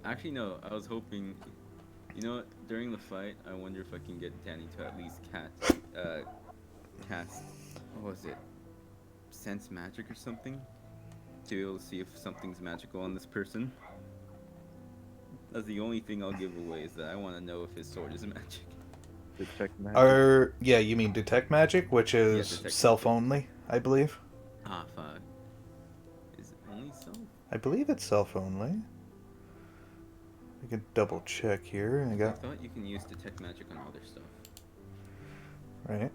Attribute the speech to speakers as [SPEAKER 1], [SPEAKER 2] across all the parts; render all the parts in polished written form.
[SPEAKER 1] Actually, no. I was hoping. You know what? During the fight, I wonder if I can get Danny to at least cast. What was it? Sense magic or something to be able to see if something's magical on this person. That's the only thing I'll give away is that I want to know if his sword is magic.
[SPEAKER 2] Detect magic.
[SPEAKER 3] Or yeah, you mean detect magic, which
[SPEAKER 1] Yeah,
[SPEAKER 3] is
[SPEAKER 1] detect
[SPEAKER 3] self
[SPEAKER 1] magic.
[SPEAKER 3] only, I believe.
[SPEAKER 1] Ah, fuck. Is it only self?
[SPEAKER 3] I believe it's self only. I can double check here. I
[SPEAKER 1] Because I
[SPEAKER 3] got
[SPEAKER 1] thought you can use detect magic on other stuff
[SPEAKER 3] right.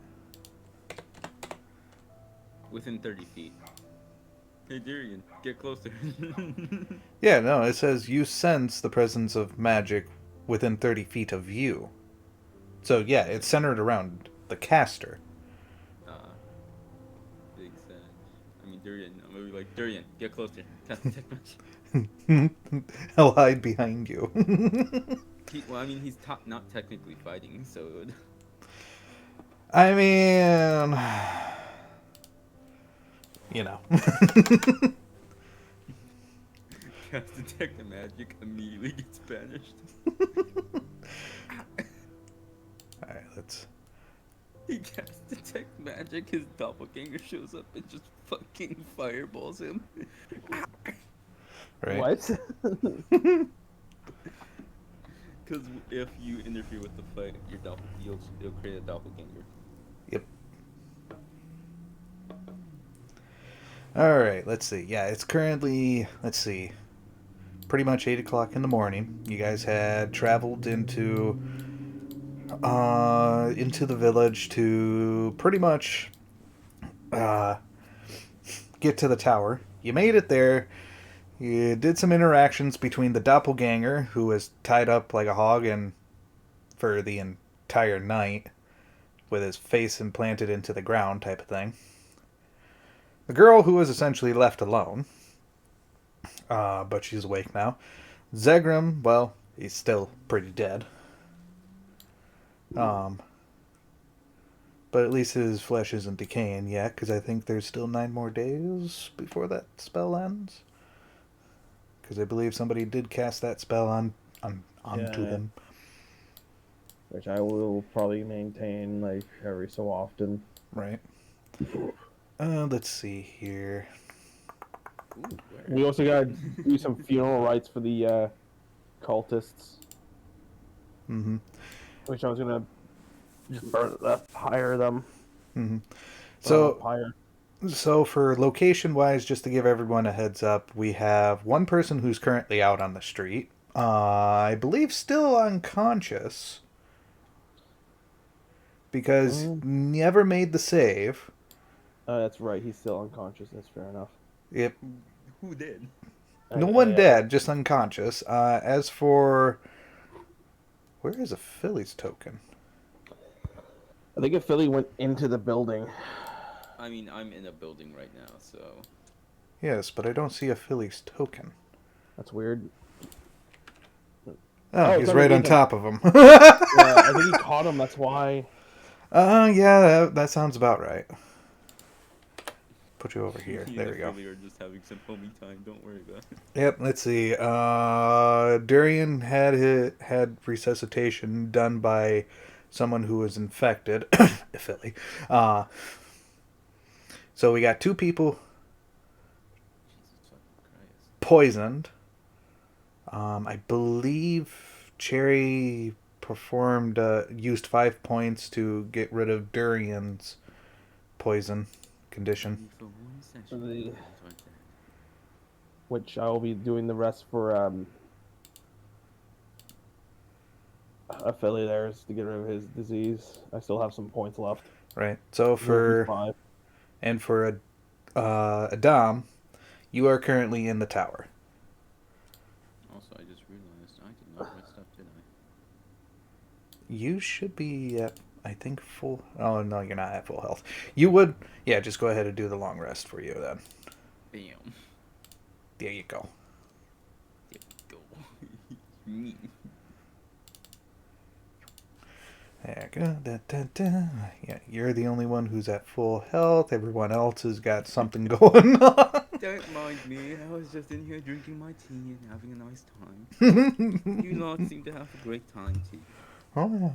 [SPEAKER 1] within 30 feet. Hey, Darian, get closer.
[SPEAKER 3] Yeah, no, it says you sense the presence of magic within 30 feet of you. So yeah,
[SPEAKER 1] Okay.
[SPEAKER 3] it's centered around the caster.
[SPEAKER 1] Uh, big sad. I mean, Darian. I'm gonna be like, Darian, get closer. Cast detect magic.
[SPEAKER 3] I'll hide behind you.
[SPEAKER 1] Well, I mean, he's not technically fighting, so it would
[SPEAKER 3] I mean, you know.
[SPEAKER 1] cast detect magic immediately gets banished.
[SPEAKER 3] All right, let's.
[SPEAKER 1] He casts detect magic, his doppelganger shows up and just fucking fireballs him.
[SPEAKER 3] Right.
[SPEAKER 2] What?
[SPEAKER 1] Because if you interfere with the fight, you'll create a doppelganger.
[SPEAKER 3] Yep. All right. Let's see. Yeah, it's currently. Let's see. Pretty much 8 o'clock in the morning. You guys had traveled into the village to pretty much uh, get to the tower. You made it there. You did some interactions between the doppelganger, who was tied up like a hog and for the entire night, with his face implanted into the ground, type of thing. The girl, who was essentially left alone, but she's awake now. Zegrim, well, he's still pretty dead. Um, but at least his flesh isn't decaying yet, because I think there's still 9 more days before that spell ends. Because I believe somebody did cast that spell onto
[SPEAKER 2] Yeah.
[SPEAKER 3] him.
[SPEAKER 2] Which I will probably maintain like every so often.
[SPEAKER 3] Right. Let's see here.
[SPEAKER 1] Ooh, where?
[SPEAKER 2] We also gotta do some funeral rites for the cultists,
[SPEAKER 3] Mm-hmm.
[SPEAKER 2] which I was gonna just burn hire them.
[SPEAKER 3] Mm-hmm.
[SPEAKER 2] Burn them up
[SPEAKER 3] So,
[SPEAKER 2] higher.
[SPEAKER 3] so for location wise, just to give everyone a heads up, we have one person who's currently out on the street. I believe still unconscious because
[SPEAKER 2] Mm.
[SPEAKER 3] never made the save.
[SPEAKER 2] That's right. He's still unconscious. That's fair enough.
[SPEAKER 3] Yep.
[SPEAKER 1] Who did?
[SPEAKER 3] No
[SPEAKER 2] I,
[SPEAKER 3] one
[SPEAKER 2] I, I,
[SPEAKER 3] dead, just unconscious. As for where is a Phillies token?
[SPEAKER 2] I think if Philly went into the building,
[SPEAKER 1] I mean, I'm in a building right now, so.
[SPEAKER 3] Yes, but I don't see a Phillies token.
[SPEAKER 2] that's weird.
[SPEAKER 3] Oh,
[SPEAKER 2] It's
[SPEAKER 3] he's right on
[SPEAKER 2] underneath him.
[SPEAKER 3] top of him.
[SPEAKER 2] Yeah, I think he caught him. That's why.
[SPEAKER 3] Yeah, that sounds about right. Put you over here.
[SPEAKER 1] Me and
[SPEAKER 3] There we go.
[SPEAKER 1] Ophelia are just having some homie time. Don't worry about it.
[SPEAKER 3] Yep, let's see. Durian had resuscitation done by someone who was infected. Philly. Uh, so we got 2 people
[SPEAKER 1] Jesus fucking Christ.
[SPEAKER 3] poisoned. I believe Cherry performed used 5 points to get rid of Durian's poison condition.
[SPEAKER 1] Only for one session.
[SPEAKER 2] The-
[SPEAKER 1] That's what I said.
[SPEAKER 2] Which I will be doing the rest for a Philly theirs to get rid of his disease. I still have some points left.
[SPEAKER 3] Right. So
[SPEAKER 2] Maybe
[SPEAKER 3] for
[SPEAKER 2] 5.
[SPEAKER 3] and for a Dom, you are currently in the tower.
[SPEAKER 1] Also, I just realized I did not rest up, did I?
[SPEAKER 3] You should be at, I think, full. Oh no, you're not at full health. You would, yeah. Just go ahead and do the long rest for you then.
[SPEAKER 1] Bam.
[SPEAKER 3] There you go.
[SPEAKER 1] There we go. Me.
[SPEAKER 3] There you go. Da, da, da. Yeah, you're the only one who's at full health. Everyone else has got something going on.
[SPEAKER 1] Don't mind me. I was just in here drinking my tea and having a nice time. You lot seem to have a great time too.
[SPEAKER 3] Oh,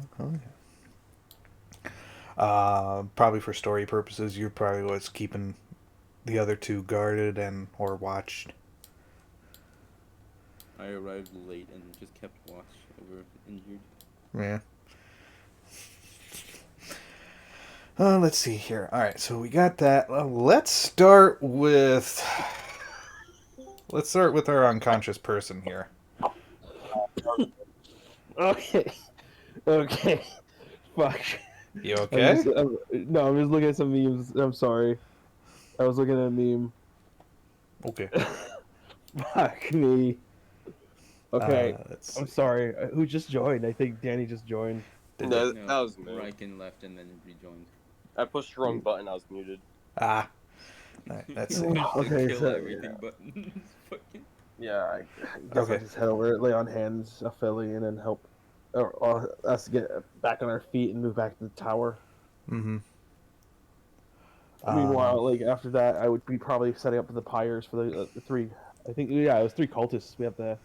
[SPEAKER 3] yeah. Probably for story purposes, you're probably what's keeping the other two guarded and or watched.
[SPEAKER 1] I arrived late and just kept watch over injured.
[SPEAKER 3] Yeah. Let's see here. All right, so we got that. Let's start with our unconscious person here.
[SPEAKER 2] Okay. Okay. Fuck.
[SPEAKER 3] You okay?
[SPEAKER 2] No, I'm just looking at some memes. I'm sorry. I was looking at a meme.
[SPEAKER 3] Okay.
[SPEAKER 2] Fuck me. Okay.
[SPEAKER 3] Let's
[SPEAKER 2] I'm
[SPEAKER 3] see.
[SPEAKER 2] sorry. Who just joined? I think Danny just joined.
[SPEAKER 4] No, that was me.
[SPEAKER 1] Riken left and then rejoined.
[SPEAKER 4] I pushed the wrong button. I was muted.
[SPEAKER 3] Ah. All right, let's see.
[SPEAKER 2] Okay,
[SPEAKER 1] Kill
[SPEAKER 2] so,
[SPEAKER 1] everything buttons. Fucking.
[SPEAKER 2] Yeah, I guess
[SPEAKER 3] Okay.
[SPEAKER 2] I'll just head over, lay on hands, Philly, and then help us get back on our feet and move back to the tower.
[SPEAKER 3] Mm-hmm.
[SPEAKER 2] Meanwhile, like after that, I would be probably setting up the pyres for the three. I think it was 3 cultists we have to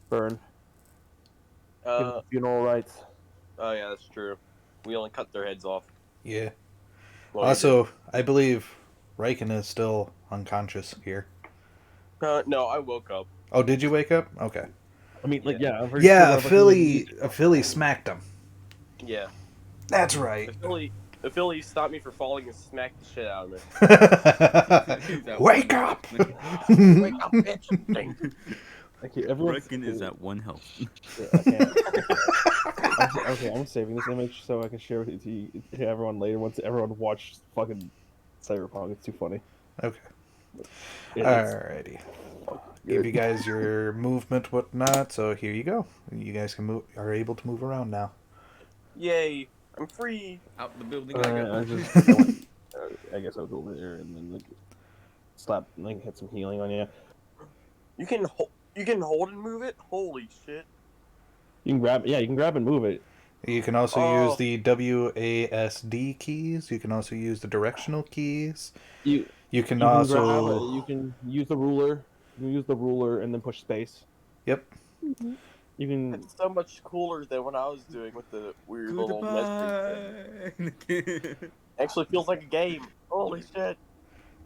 [SPEAKER 2] burn. Give them funeral rites.
[SPEAKER 4] Oh yeah, that's true. We only cut their heads off.
[SPEAKER 3] Yeah.
[SPEAKER 4] Well, you
[SPEAKER 3] Also, I believe Riken is still unconscious here.
[SPEAKER 4] did. No, I woke up.
[SPEAKER 3] Oh, did you wake up? Okay.
[SPEAKER 2] I mean, like, yeah, I'm pretty
[SPEAKER 3] Yeah,
[SPEAKER 2] sure
[SPEAKER 3] Philly smacked him.
[SPEAKER 4] Yeah.
[SPEAKER 3] That's right.
[SPEAKER 4] The Philly stopped me from falling and smacked the shit out of me.
[SPEAKER 3] Wake up!
[SPEAKER 4] Wake up, bitch! Ding.
[SPEAKER 2] Okay, everyone's
[SPEAKER 1] Riken is at 1 health.
[SPEAKER 2] I can't. Okay, I'm saving this image so I can share it to everyone later once everyone watched fucking Cyberpunk. It's too funny.
[SPEAKER 3] Okay.
[SPEAKER 2] It's
[SPEAKER 3] Alrighty. Give
[SPEAKER 2] good.
[SPEAKER 3] you guys your movement, whatnot. So here you go. You guys are able to move around now.
[SPEAKER 4] Yay! I'm free.
[SPEAKER 1] Out the building I go.
[SPEAKER 2] I guess I'll go over there and then like slap, like hit some healing on you.
[SPEAKER 4] You can hold and move it. Holy shit!
[SPEAKER 2] You can grab, yeah, you can grab and move it.
[SPEAKER 3] You can also use the WASD keys. You can also use the directional keys. You can also
[SPEAKER 2] you can use the ruler. You can use the ruler and then push space.
[SPEAKER 3] Yep.
[SPEAKER 2] You can.
[SPEAKER 4] It's so much cooler than what I was doing with the weird little measuring thing. Actually feels like a game. Holy shit!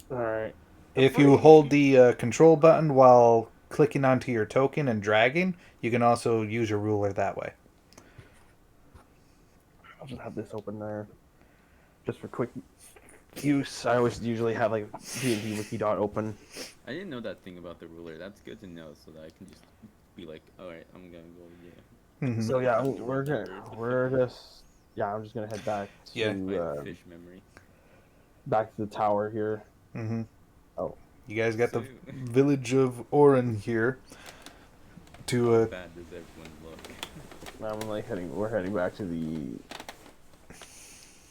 [SPEAKER 2] All right.
[SPEAKER 3] If you hold the control button while clicking onto your token and dragging, you can also use your ruler that way.
[SPEAKER 2] I'll just have this open there, just for quick use. I always usually have like D&D wiki dot open.
[SPEAKER 1] I didn't know that thing about the ruler. That's good to know so that I can just be like, alright, I'm gonna go, yeah.
[SPEAKER 3] Mm-hmm.
[SPEAKER 2] So yeah, I'm just gonna head back to
[SPEAKER 1] My fish memory.
[SPEAKER 2] back to the tower here.
[SPEAKER 3] Mm-hmm.
[SPEAKER 2] Oh.
[SPEAKER 3] You guys got the village of Oran here. To
[SPEAKER 1] How bad does everyone look?
[SPEAKER 2] I'm like we're heading back to the.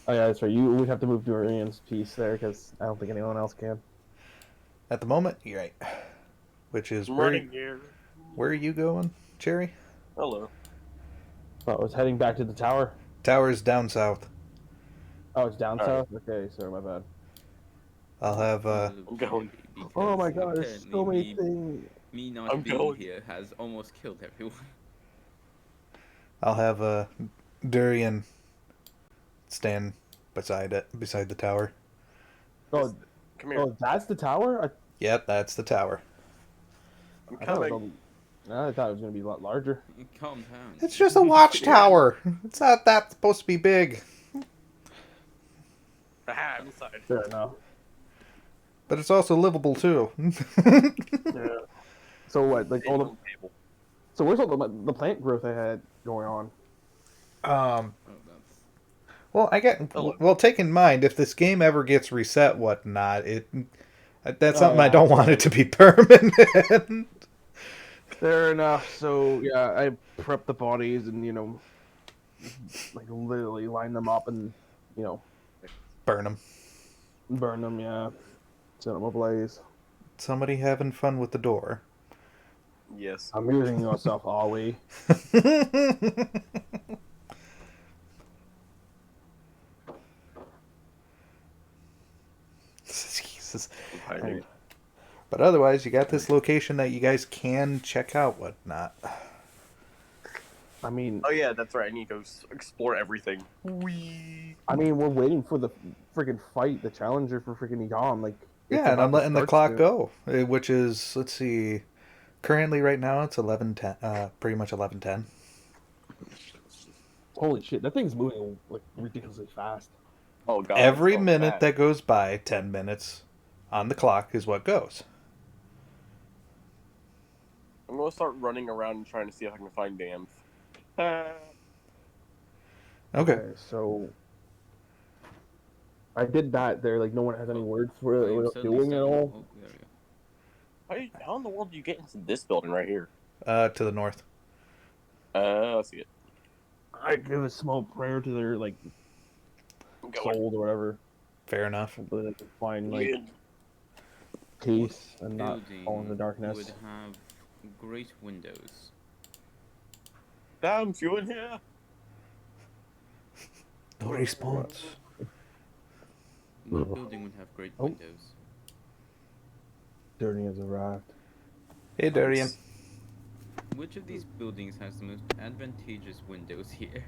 [SPEAKER 2] Oh yeah, that's right. You would have to move Dorian's piece there because I don't think anyone else can.
[SPEAKER 3] at the moment, you're right. Which is
[SPEAKER 4] I'm running here.
[SPEAKER 3] where are you going, Cherry?
[SPEAKER 4] Hello.
[SPEAKER 2] Oh, I was heading back to the tower.
[SPEAKER 3] Tower's down south.
[SPEAKER 2] Oh, it's down
[SPEAKER 4] All
[SPEAKER 2] south. Okay, sorry, my bad.
[SPEAKER 3] I'll have
[SPEAKER 4] I'm going.
[SPEAKER 2] Oh my god, there's so many things.
[SPEAKER 1] Me not
[SPEAKER 4] I'm
[SPEAKER 1] being
[SPEAKER 4] going.
[SPEAKER 1] here has almost killed everyone.
[SPEAKER 3] I'll have Durian stand beside the tower.
[SPEAKER 2] Oh,
[SPEAKER 4] Come here.
[SPEAKER 2] oh, that's the tower.
[SPEAKER 3] Yep, that's the tower.
[SPEAKER 4] I'm
[SPEAKER 2] I thought it
[SPEAKER 4] coming.
[SPEAKER 2] I thought it was gonna be a lot larger.
[SPEAKER 1] Calm down.
[SPEAKER 3] It's just a watchtower. It's not that supposed to be big.
[SPEAKER 4] Aha, I'm inside.
[SPEAKER 2] Fair enough.
[SPEAKER 3] But it's also livable too.
[SPEAKER 2] Yeah. So what? Like all the.
[SPEAKER 4] Table.
[SPEAKER 2] So where's all the plant growth I had going on?
[SPEAKER 1] Oh, that's...
[SPEAKER 3] Well, take in mind if this game ever gets reset, whatnot, that's something I don't want it to be permanent.
[SPEAKER 2] Fair enough. So yeah, I prep the bodies and like literally line them up and
[SPEAKER 3] Burn them.
[SPEAKER 2] burn them. Yeah, set them ablaze.
[SPEAKER 3] Somebody having fun with the door.
[SPEAKER 4] Yes.
[SPEAKER 2] I'm using yourself, are we?
[SPEAKER 3] Jesus.
[SPEAKER 4] I'm hiding.
[SPEAKER 3] But otherwise, you got this location that you guys can check out, whatnot.
[SPEAKER 2] I mean,
[SPEAKER 4] Oh yeah, that's right. I need to go explore everything. Wee.
[SPEAKER 2] we're waiting for the freaking fight, the challenger for freaking Edom. Like, it's
[SPEAKER 3] Yeah, and I'm
[SPEAKER 2] about to
[SPEAKER 3] letting the
[SPEAKER 2] start
[SPEAKER 3] clock
[SPEAKER 2] soon.
[SPEAKER 3] go, which is, let's see, currently right now it's 11:10, pretty much 11:10.
[SPEAKER 2] Holy shit, that thing's moving like ridiculously fast.
[SPEAKER 4] Oh god, it's
[SPEAKER 3] Every
[SPEAKER 4] so
[SPEAKER 3] minute
[SPEAKER 4] fast.
[SPEAKER 3] that goes by, 10 minutes on the clock is what goes.
[SPEAKER 4] I'm gonna start running around and trying to see if I can find dams. Ah.
[SPEAKER 3] Okay.
[SPEAKER 2] So I did that there. Like, no one has any words for
[SPEAKER 1] I
[SPEAKER 2] it.
[SPEAKER 1] am
[SPEAKER 2] What
[SPEAKER 1] suddenly
[SPEAKER 2] doing at
[SPEAKER 1] starting.
[SPEAKER 2] all?
[SPEAKER 1] Oh, there we go.
[SPEAKER 4] How in the world do you get into this building right here?
[SPEAKER 3] To the north.
[SPEAKER 4] I see it.
[SPEAKER 2] I give a small prayer to their like
[SPEAKER 4] I'm going.
[SPEAKER 2] soul or whatever.
[SPEAKER 3] Fair enough.
[SPEAKER 2] Hopefully they can find like
[SPEAKER 4] Yeah.
[SPEAKER 2] peace and not
[SPEAKER 1] Building
[SPEAKER 2] fall in the darkness.
[SPEAKER 1] would have great windows.
[SPEAKER 4] Damn, you in here?
[SPEAKER 3] No response.
[SPEAKER 1] What
[SPEAKER 2] Ugh.
[SPEAKER 1] building would have great
[SPEAKER 2] Oh.
[SPEAKER 1] windows?
[SPEAKER 2] Dirty as a raft.
[SPEAKER 3] Hey, Darian.
[SPEAKER 1] Which of these buildings has the most advantageous windows here?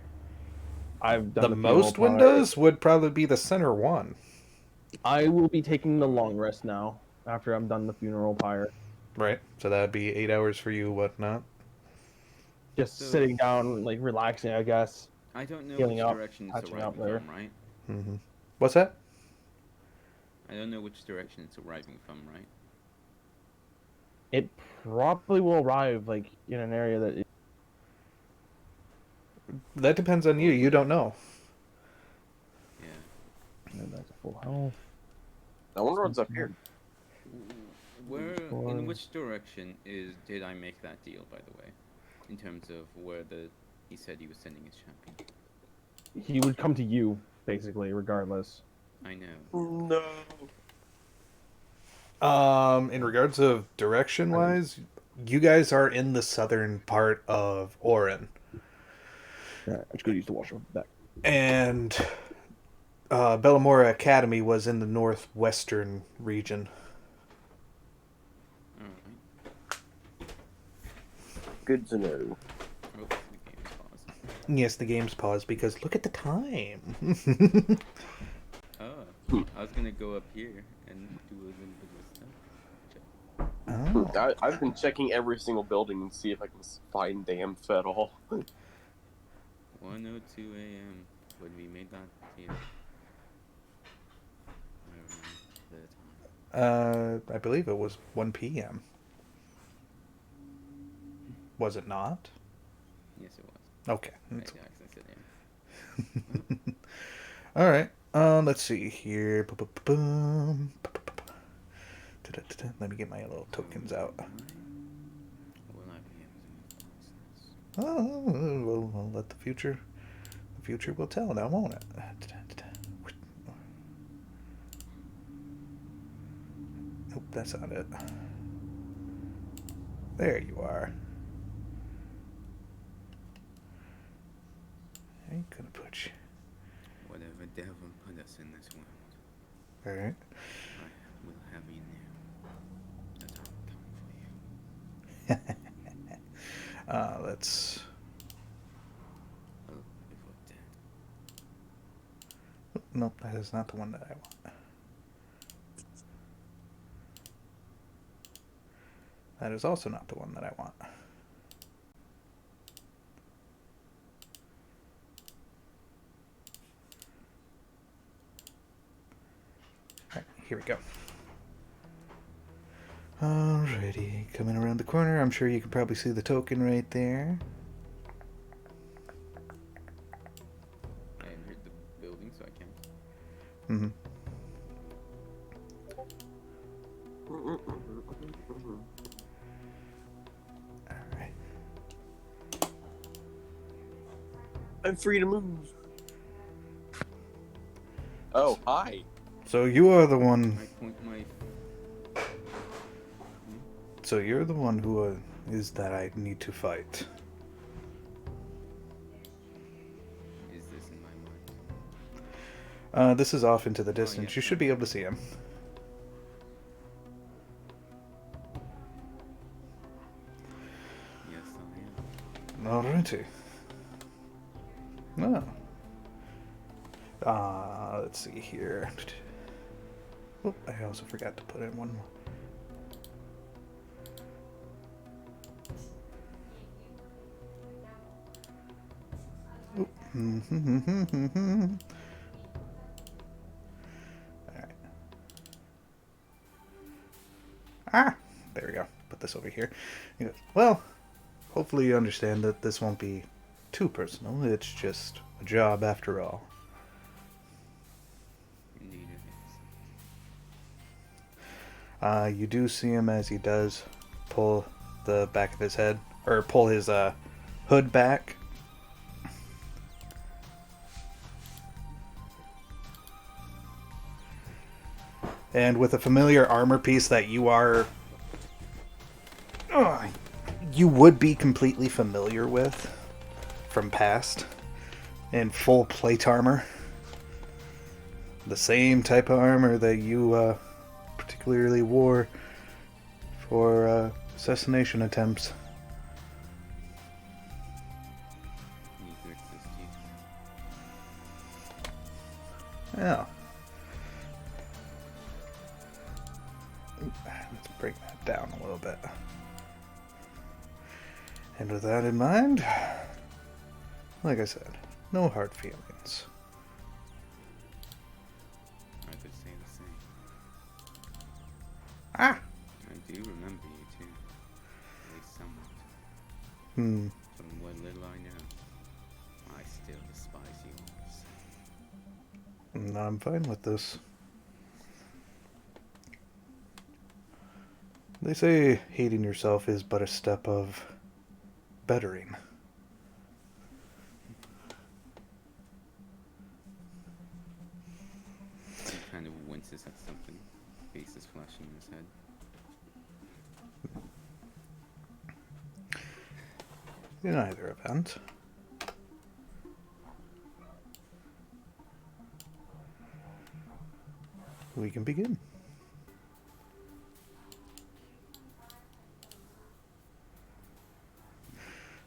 [SPEAKER 2] I've done
[SPEAKER 3] The
[SPEAKER 2] the
[SPEAKER 3] most
[SPEAKER 2] funeral
[SPEAKER 3] windows would probably be the center one.
[SPEAKER 2] pyre. I will be taking the long rest now after I'm done the funeral pyre.
[SPEAKER 3] Right. So that'd be 8 hours for you, whatnot.
[SPEAKER 2] Just
[SPEAKER 1] So-
[SPEAKER 2] sitting down, like relaxing, I guess.
[SPEAKER 1] I don't know
[SPEAKER 2] Healing
[SPEAKER 1] which
[SPEAKER 2] up,
[SPEAKER 1] direction it's
[SPEAKER 2] catching up
[SPEAKER 1] arriving
[SPEAKER 2] there.
[SPEAKER 1] from, right?
[SPEAKER 3] Mm-hmm. What's that?
[SPEAKER 1] I don't know which direction it's arriving from, right?
[SPEAKER 2] It probably will arrive like in an area that
[SPEAKER 3] That depends on you. You don't know.
[SPEAKER 1] Yeah.
[SPEAKER 2] that's a full health.
[SPEAKER 4] I wonder what's up here.
[SPEAKER 1] Where,
[SPEAKER 2] One.
[SPEAKER 1] in which direction did I make that deal, by the way? In terms of where he said he was sending his champion.
[SPEAKER 2] He would come to you, basically, regardless.
[SPEAKER 1] I know.
[SPEAKER 4] No.
[SPEAKER 3] In regards of direction-wise, you guys are in the southern part of Oran.
[SPEAKER 2] Yeah, I'm just gonna use the washroom back.
[SPEAKER 3] And Bellamora Academy was in the northwestern region.
[SPEAKER 1] Alright.
[SPEAKER 4] Good to know.
[SPEAKER 1] Oh, the game's paused.
[SPEAKER 3] Yes, the game's paused because look at the time.
[SPEAKER 1] Oh, I was gonna go up here and do a little bit of stuff.
[SPEAKER 3] Oh.
[SPEAKER 4] I've been checking every single building and see if I can find damn at all.
[SPEAKER 1] 1:02 a.m. when we made that deal. I remember the time.
[SPEAKER 3] I believe it was 1 p.m. Was it not?
[SPEAKER 1] Yes, it was.
[SPEAKER 3] Okay.
[SPEAKER 1] I accidentally said AM.
[SPEAKER 3] All right. Let's see here. Boom. Let me get my little tokens out.
[SPEAKER 1] Will I be able to move past this?
[SPEAKER 3] Oh, we'll let the future will tell now, won't it? Nope, that's not it. There you are. I ain't gonna put you.
[SPEAKER 1] Whatever devil put us in this world,
[SPEAKER 3] All right.
[SPEAKER 1] I will have you know that I'm coming for you.
[SPEAKER 3] Let's.
[SPEAKER 1] Oh, before dead.
[SPEAKER 3] Nope, that is not the one that I want. That is also not the one that I want. Alright, here we go. Alrighty, coming around the corner. I'm sure you can probably see the token right there.
[SPEAKER 1] I entered the building, so I can't.
[SPEAKER 3] Mm-hmm. Alright.
[SPEAKER 4] I'm free to move. Oh, hi.
[SPEAKER 3] So you are the one.
[SPEAKER 1] I point my.
[SPEAKER 3] So you're the one who is that I need to fight.
[SPEAKER 1] Is this in my mind?
[SPEAKER 3] This is off into the
[SPEAKER 1] Oh,
[SPEAKER 3] distance.
[SPEAKER 1] yes,
[SPEAKER 3] You should be able to see him. Alrighty. No. Let's see here. Oh, I also forgot to put in one more. Alright. Ah! There we go. Put this over here. He goes, well, hopefully you understand that this won't be too personal. It's just a job after all.
[SPEAKER 1] Indeed it is.
[SPEAKER 3] You do see him as he does pull the back of his head, or pull his hood back. And with a familiar armor piece that you would be completely familiar with from past, in full plate armor. The same type of armor that you particularly wore for assassination attempts.
[SPEAKER 1] Need to exist here.
[SPEAKER 3] Yeah. Let's break that down a little bit. And with that in mind, like I said, no hard feelings.
[SPEAKER 1] I could say the same.
[SPEAKER 3] Ah!
[SPEAKER 1] I do remember you too. At least somewhat.
[SPEAKER 3] Hmm.
[SPEAKER 1] From what little I know, I still despise yours.
[SPEAKER 3] I'm fine with this. They say hating yourself is but a step of bettering.
[SPEAKER 1] He kind of winces at something. Face is flashing in his head.
[SPEAKER 3] In either event, we can begin.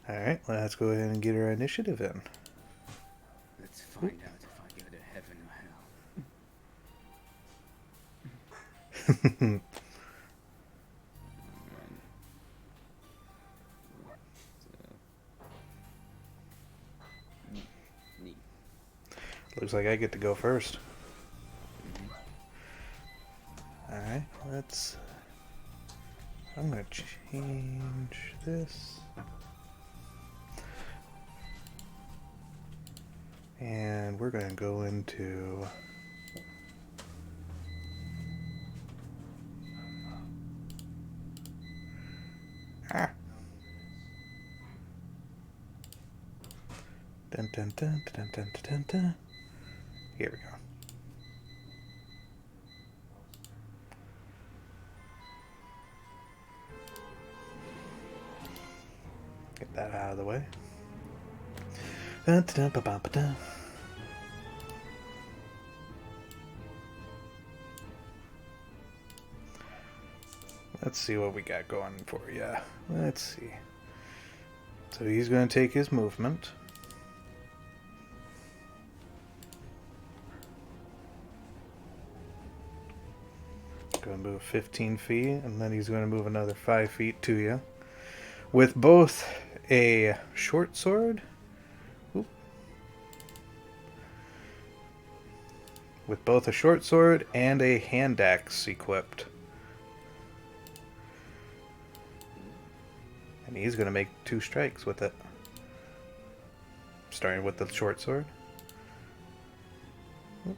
[SPEAKER 3] Alright, let's go ahead and get our initiative in.
[SPEAKER 1] Let's find out if I go to heaven or hell. Neat.
[SPEAKER 3] Looks like I get to go first.
[SPEAKER 1] Mhm.
[SPEAKER 3] Alright, let's... I'm gonna change this. And we're gonna go into... Ah! Dun dun dun dun dun dun dun dun. Here we go. Get that out of the way. Dun, dun, dun, ba, ba, ba, dun. Let's see what we got going for you. Let's see. So he's going to take his movement. Going to move 15 feet, and then he's going to move another 5 feet to you. With both a short sword. Oop. With both a short sword and a hand axe equipped. And he's going to make 2 strikes with it. Starting with the short sword. Oop.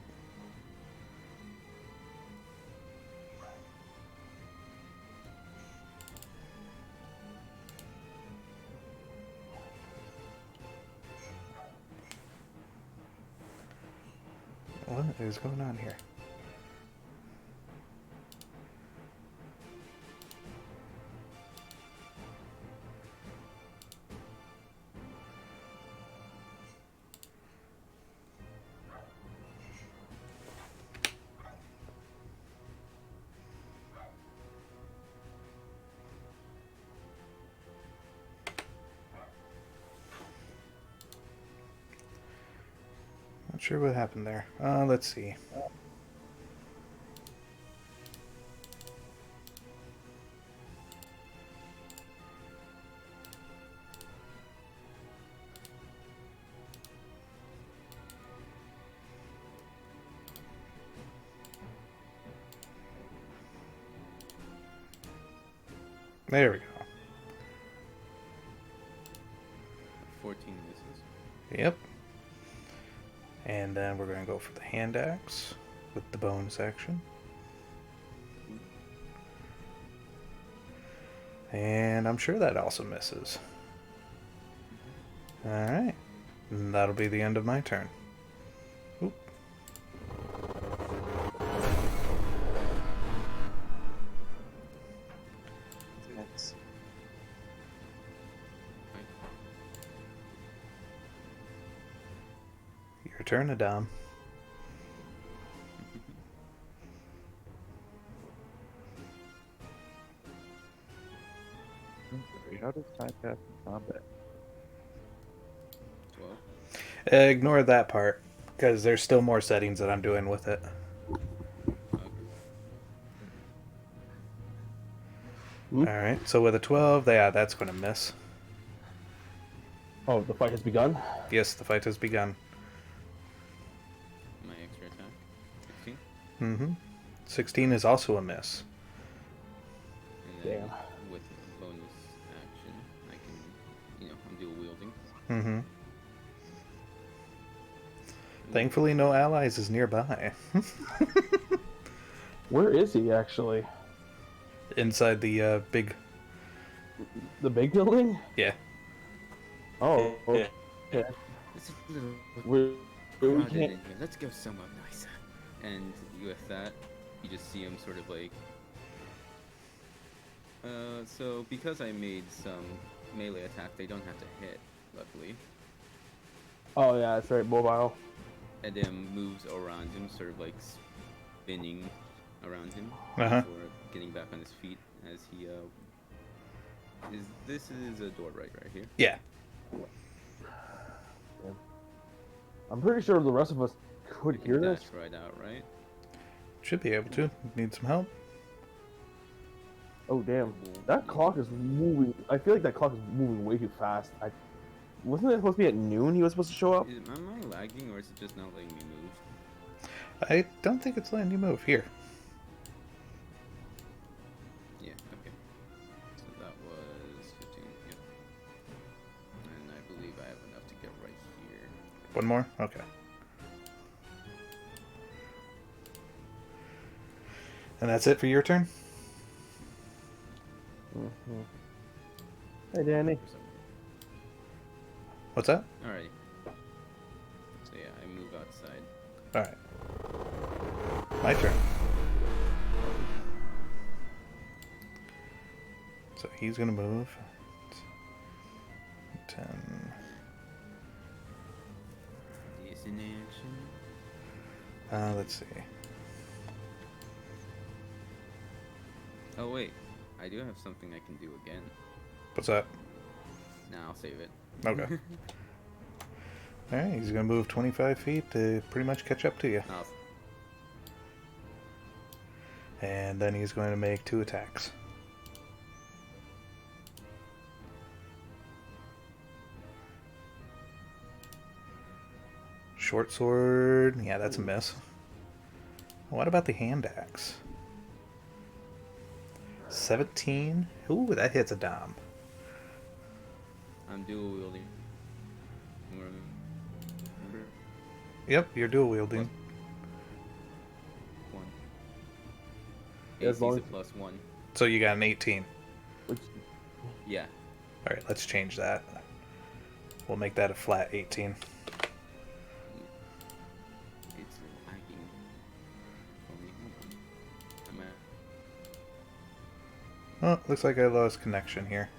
[SPEAKER 3] What is going on here? Not sure what happened there. Let's see. There we go.
[SPEAKER 1] 14 misses.
[SPEAKER 3] Yep. And then we're going to go for the hand axe with the bonus action. And I'm sure that also misses. Alright. And that'll be the end of my turn. Oop.
[SPEAKER 4] Next.
[SPEAKER 3] Your turn, Edom.
[SPEAKER 2] How does time pass in combat?
[SPEAKER 1] 12.
[SPEAKER 3] Ignore that part, because there's still more settings that I'm doing with it.
[SPEAKER 1] Okay.
[SPEAKER 3] Alright, so with a 12, yeah, that's going to miss.
[SPEAKER 2] Oh, the fight has begun?
[SPEAKER 3] Yes, the fight has begun.
[SPEAKER 1] My extra attack. 16.
[SPEAKER 3] Mm-hmm. 16 is also a miss.
[SPEAKER 1] And then
[SPEAKER 2] Damn.
[SPEAKER 1] with bonus action, I can, I'm dual wielding.
[SPEAKER 3] Mm-hmm. Thankfully, no allies is nearby.
[SPEAKER 2] Where is he, actually?
[SPEAKER 3] Inside the big...
[SPEAKER 2] The big building?
[SPEAKER 3] Yeah.
[SPEAKER 2] Oh, okay.
[SPEAKER 1] It's a little
[SPEAKER 2] We
[SPEAKER 1] crowded
[SPEAKER 2] can't...
[SPEAKER 1] in here. Let's go somewhere nicer. And with that, you just see him sort of like. So because I made some melee attack, they don't have to hit. Luckily,
[SPEAKER 2] Oh, yeah, that's right, mobile.
[SPEAKER 1] Edom moves around him, sort of like spinning around him
[SPEAKER 3] Uh-huh.
[SPEAKER 1] before getting back on his feet. As he this is a door right here.
[SPEAKER 3] Yeah.
[SPEAKER 2] I'm pretty sure the rest of us could
[SPEAKER 1] You
[SPEAKER 2] hear
[SPEAKER 1] can
[SPEAKER 2] this.
[SPEAKER 1] dash right out, right?
[SPEAKER 3] Should be able to. Need some help?
[SPEAKER 2] Oh, damn. That clock is moving. I feel like that clock is moving way too fast. Wasn't it supposed to be at noon he was supposed to show up?
[SPEAKER 1] Am I lagging, or is it just not letting me move?
[SPEAKER 3] I don't think it's letting you move. Here.
[SPEAKER 1] Yeah, okay. So that was 15, yep. And I believe I have enough to get right here.
[SPEAKER 3] One more? Okay. And that's it for your turn?
[SPEAKER 2] Mm-hmm. Hey, Danny.
[SPEAKER 1] For some reason.
[SPEAKER 3] What's that?
[SPEAKER 1] Alrighty. So yeah, I move outside.
[SPEAKER 3] Alright. My turn. So he's gonna move. 10.
[SPEAKER 1] Is in action.
[SPEAKER 3] Let's see.
[SPEAKER 1] Oh wait, I do have something I can do again.
[SPEAKER 3] What's that?
[SPEAKER 1] Nah, I'll save it.
[SPEAKER 3] Okay. Alright, he's gonna move 25 feet to pretty much catch up to you.
[SPEAKER 1] I'll
[SPEAKER 3] And then he's going to make 2 attacks. Short sword, yeah, that's a miss. What about the hand axe? 17? Ooh, that hits a dom.
[SPEAKER 1] I'm dual wielding. Remember?
[SPEAKER 3] Yep, you're dual wielding.
[SPEAKER 1] One.
[SPEAKER 2] Yeah, as
[SPEAKER 1] AC's
[SPEAKER 2] long
[SPEAKER 1] a
[SPEAKER 2] as-
[SPEAKER 1] plus 1.
[SPEAKER 3] So you got an 18.
[SPEAKER 2] Which,
[SPEAKER 1] Yeah.
[SPEAKER 3] Alright, let's change that. We'll make that a flat 18.
[SPEAKER 1] It's lagging. For me. Hold on. I'm at
[SPEAKER 3] Oh, looks like I lost connection here.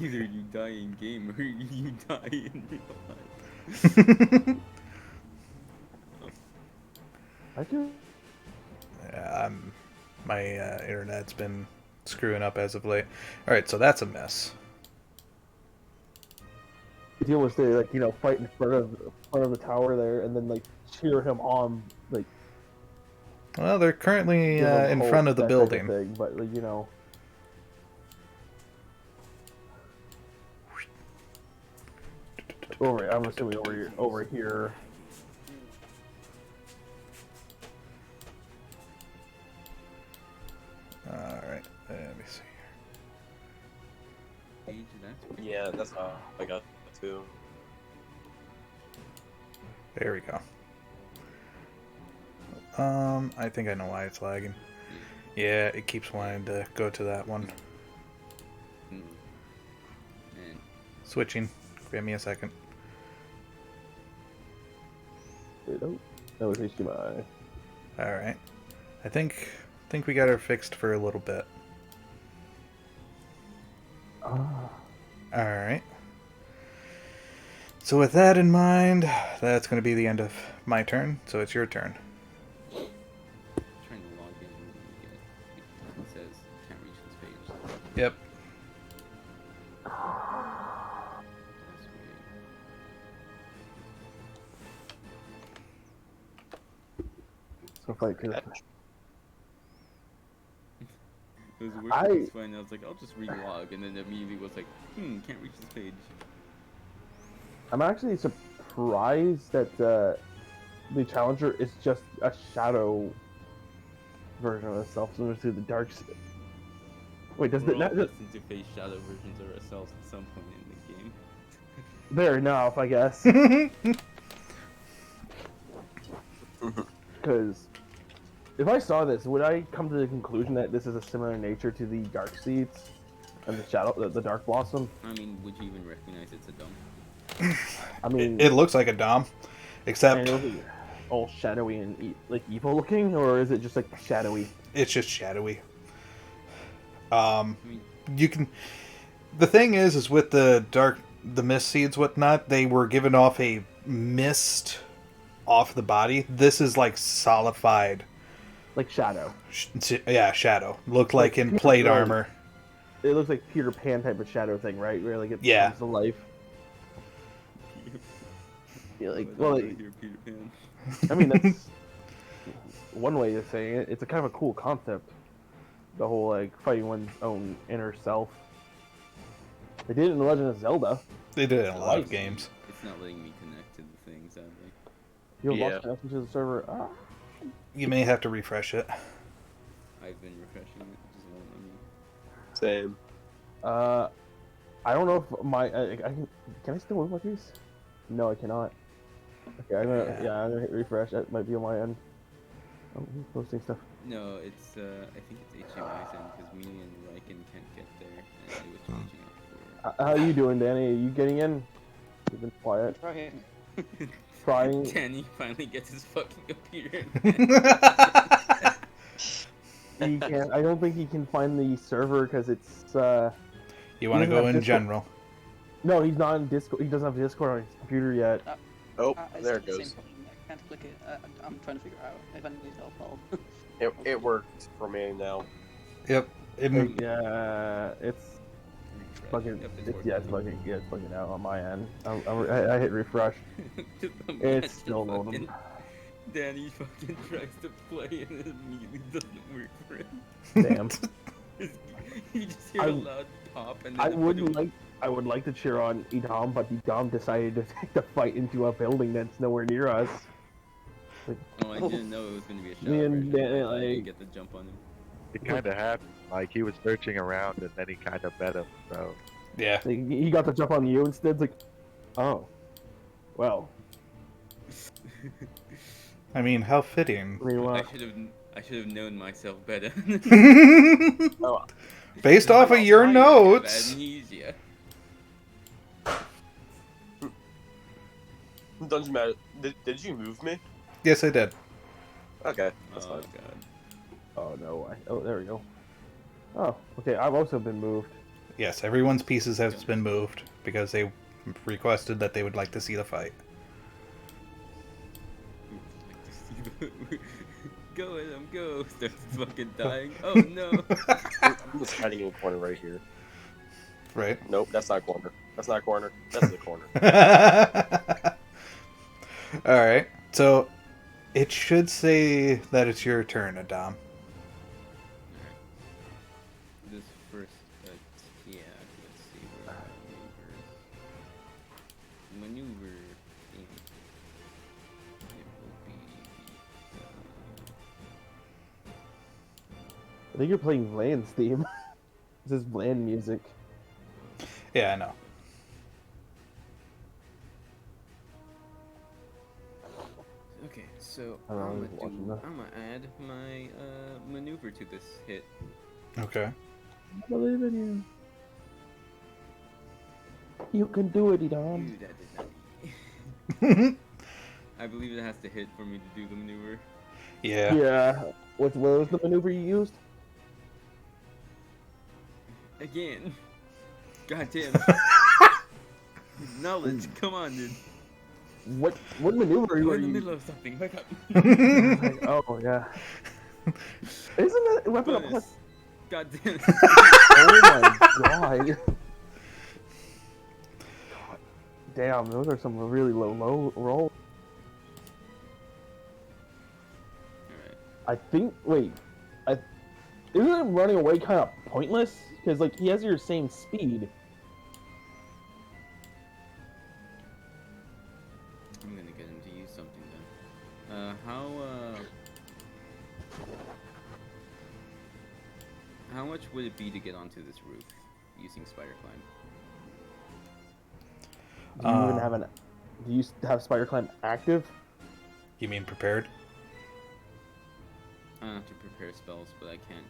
[SPEAKER 1] Either you die in game or you die in real life.
[SPEAKER 2] I do.
[SPEAKER 3] Yeah, my internet's been screwing up as of late. Alright, so that's a miss.
[SPEAKER 2] The deal was to like fight in front of the tower there, and then like cheer him on, like
[SPEAKER 3] Well, they're currently
[SPEAKER 2] give him
[SPEAKER 3] in
[SPEAKER 2] hope,
[SPEAKER 3] front of the
[SPEAKER 2] that type of
[SPEAKER 3] building.
[SPEAKER 2] thing. But like, I'm assuming over here.
[SPEAKER 3] Alright, let me see.
[SPEAKER 1] Age, that's
[SPEAKER 4] Yeah, that's how I got too.
[SPEAKER 3] There we go. I think I know why it's lagging. Yeah, it keeps wanting to go to that one.
[SPEAKER 1] Man.
[SPEAKER 3] Switching. Give me a second.
[SPEAKER 2] Oh, that was HDMI.
[SPEAKER 3] Alright. I think we got her fixed for a little bit.
[SPEAKER 2] Ah.
[SPEAKER 3] Alright. So with that in mind, that's going to be the end of my turn, so it's your turn.
[SPEAKER 1] Trying to log in and it says can't reach this page.
[SPEAKER 3] Yep.
[SPEAKER 1] That's weird.
[SPEAKER 2] So if I could,
[SPEAKER 1] It was working just fine. I was like, I'll just relog, and then immediately was like, can't reach this page.
[SPEAKER 2] I'm actually surprised that the Challenger is just a shadow version of itself, similar to the Dark. Wait, does
[SPEAKER 1] We're
[SPEAKER 2] it
[SPEAKER 1] all
[SPEAKER 2] not?
[SPEAKER 1] destined to face shadow versions of ourselves at some point in the game.
[SPEAKER 2] Fair enough, I guess. Because if I saw this, would I come to the conclusion that this is a similar nature to the Dark Seeds and the Dark Blossom?
[SPEAKER 1] I mean, would you even recognize it's a dump?
[SPEAKER 2] I mean,
[SPEAKER 3] It looks like a Dom, except
[SPEAKER 2] all shadowy and like evil looking, or is it just like shadowy?
[SPEAKER 3] it's just shadowy.
[SPEAKER 1] I mean,
[SPEAKER 3] You can. The thing is with the mist seeds, whatnot, they were given off a mist off the body. This is like solidified.
[SPEAKER 2] Like shadow.
[SPEAKER 3] Yeah, shadow. Looked like in
[SPEAKER 2] Peter
[SPEAKER 3] plate
[SPEAKER 2] Pan.
[SPEAKER 3] armor.
[SPEAKER 2] It looks like Peter Pan type of shadow thing, right? Where like it
[SPEAKER 3] Yeah.
[SPEAKER 2] comes to life. Yeah, like,
[SPEAKER 1] why
[SPEAKER 2] well,
[SPEAKER 1] did I hear Peter Pan?
[SPEAKER 2] I mean that's one way of saying it. It's a kind of a cool concept. The whole like fighting one's own inner self. They did it in The Legend of Zelda.
[SPEAKER 3] They did it in a lot of
[SPEAKER 2] Light.
[SPEAKER 3] games.
[SPEAKER 1] It's not letting me connect to the thing, sadly.
[SPEAKER 2] You have
[SPEAKER 4] Yeah.
[SPEAKER 2] lost connection to the server. Ah.
[SPEAKER 3] You may have to refresh it.
[SPEAKER 1] I've been refreshing it, it just won't let me.
[SPEAKER 4] Same.
[SPEAKER 2] I don't know if my I can I still move my piece? No, I cannot. Okay, I'm gonna hit refresh. That might be on my end. Oh, who's posting stuff?
[SPEAKER 1] No, it's I think it's HMI's end because me and Riken can't get there, and it was reaching out
[SPEAKER 2] How you doing, Danny? Are you getting in? You've been quiet.
[SPEAKER 5] Trying.
[SPEAKER 1] for.
[SPEAKER 2] Trying.
[SPEAKER 1] Danny finally gets his fucking appearance.
[SPEAKER 2] He can't. I don't think he can find the server because it's.
[SPEAKER 3] You want to
[SPEAKER 2] doesn't
[SPEAKER 3] go
[SPEAKER 2] have
[SPEAKER 3] in
[SPEAKER 2] Discord.
[SPEAKER 3] general.
[SPEAKER 2] No, he's not in Discord. He doesn't have Discord on his computer yet.
[SPEAKER 4] Oh,
[SPEAKER 5] It's
[SPEAKER 4] there it
[SPEAKER 5] the same
[SPEAKER 4] goes.
[SPEAKER 5] problem. I can't click it. I'm trying to figure out if I need help. I'll...
[SPEAKER 4] It worked for me now.
[SPEAKER 3] Yep.
[SPEAKER 2] Yeah, it's fucking.
[SPEAKER 1] Yep,
[SPEAKER 2] It's
[SPEAKER 1] working.
[SPEAKER 2] it's fucking out on my end. I hit refresh.
[SPEAKER 1] Just
[SPEAKER 2] It's
[SPEAKER 1] imagine
[SPEAKER 2] still loading.
[SPEAKER 1] fucking Danny fucking tries to play and it immediately doesn't work for him.
[SPEAKER 2] Damn.
[SPEAKER 1] You just hear
[SPEAKER 2] I-
[SPEAKER 1] a loud pop and then
[SPEAKER 2] I would like to cheer on Edom, but Edom decided to take the fight into a building that's nowhere near us.
[SPEAKER 1] Oh, I didn't know it was gonna be a shot.
[SPEAKER 2] Me and
[SPEAKER 1] version.
[SPEAKER 2] Danny,
[SPEAKER 1] I thought you'd
[SPEAKER 2] like-
[SPEAKER 1] get the jump on him.
[SPEAKER 6] It kind of happened. Like he was searching around and then he kind of met him. So
[SPEAKER 3] Yeah.
[SPEAKER 2] He got the jump on you instead. It's like, oh, well.
[SPEAKER 3] I mean, how fitting.
[SPEAKER 2] I mean,
[SPEAKER 1] I should have known myself better.
[SPEAKER 4] Oh,
[SPEAKER 3] Based off of your
[SPEAKER 1] I have
[SPEAKER 3] notes.
[SPEAKER 1] amnesia.
[SPEAKER 4] doesn't matter. Did you move me?
[SPEAKER 3] Yes, I did.
[SPEAKER 4] Okay, that's
[SPEAKER 1] Oh
[SPEAKER 4] fine.
[SPEAKER 1] god.
[SPEAKER 2] oh no, oh there we go. Oh, okay. I've also been moved.
[SPEAKER 3] Yes, everyone's pieces has been moved because they requested that they would like to see the fight.
[SPEAKER 1] Go Edom, go! Starts fucking dying. Oh no!
[SPEAKER 4] I'm just hiding in a corner right here.
[SPEAKER 3] Right?
[SPEAKER 4] Nope, that's not a corner. That's not corner. That's the corner.
[SPEAKER 3] Alright, so it should say that it's your turn, Adam.
[SPEAKER 1] This first, yeah, let's see where maneuver thing. It will be
[SPEAKER 2] I think you're playing Vlan's theme. This is Vlan music.
[SPEAKER 3] Yeah, I know.
[SPEAKER 1] okay. So
[SPEAKER 2] I don't know,
[SPEAKER 1] I'm
[SPEAKER 2] I was watching that.
[SPEAKER 1] gonna add my maneuver to this hit.
[SPEAKER 3] Okay.
[SPEAKER 2] I believe in you. You can do it, Edom.
[SPEAKER 1] Dude, that did not. I believe it has to hit for me to do the maneuver.
[SPEAKER 3] Yeah.
[SPEAKER 2] Yeah. What was the maneuver you used?
[SPEAKER 1] Again. God damn. Knowledge, come on, dude.
[SPEAKER 2] What maneuver
[SPEAKER 1] You're
[SPEAKER 2] were
[SPEAKER 1] in the
[SPEAKER 2] you?
[SPEAKER 1] middle of something. Wake up.
[SPEAKER 2] Oh yeah. Isn't that weapon a plus?
[SPEAKER 1] Bonus. God damn.
[SPEAKER 2] Oh my god. Damn, those are some really low rolls.
[SPEAKER 1] Alright.
[SPEAKER 2] I think. Wait. Isn't running away kind of pointless? Because like he has your same speed.
[SPEAKER 1] I'm gonna get him to use something then. How much would it be to get onto this roof using spider climb?
[SPEAKER 2] Do you even have an? Do you have spider climb active?
[SPEAKER 3] You mean prepared?
[SPEAKER 1] I have to prepare spells, but I can't.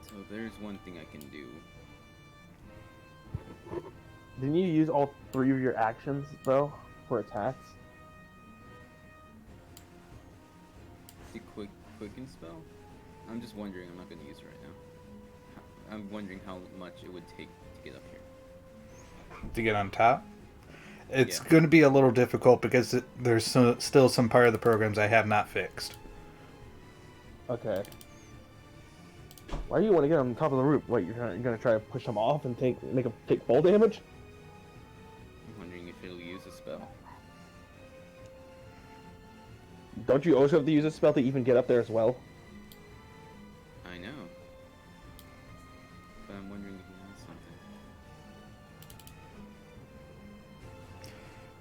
[SPEAKER 1] So there's one thing I can do.
[SPEAKER 2] Didn't you use all 3 of your actions though for attacks?
[SPEAKER 1] The quicken spell? I'm just wondering. I'm not gonna use it right now. I'm wondering how much it would take to get up here.
[SPEAKER 3] To get on top? It's
[SPEAKER 1] Yeah.
[SPEAKER 3] going to be a little difficult because there's still some part of the programs I have not fixed.
[SPEAKER 2] Okay. Why do you want to get on top of the roof? Wait, you're gonna try to push them off and make them take fall damage?
[SPEAKER 1] I'm wondering if it'll use a spell.
[SPEAKER 2] Don't you also have to use a spell to even get up there as well?
[SPEAKER 1] I know. But I'm wondering if he has something.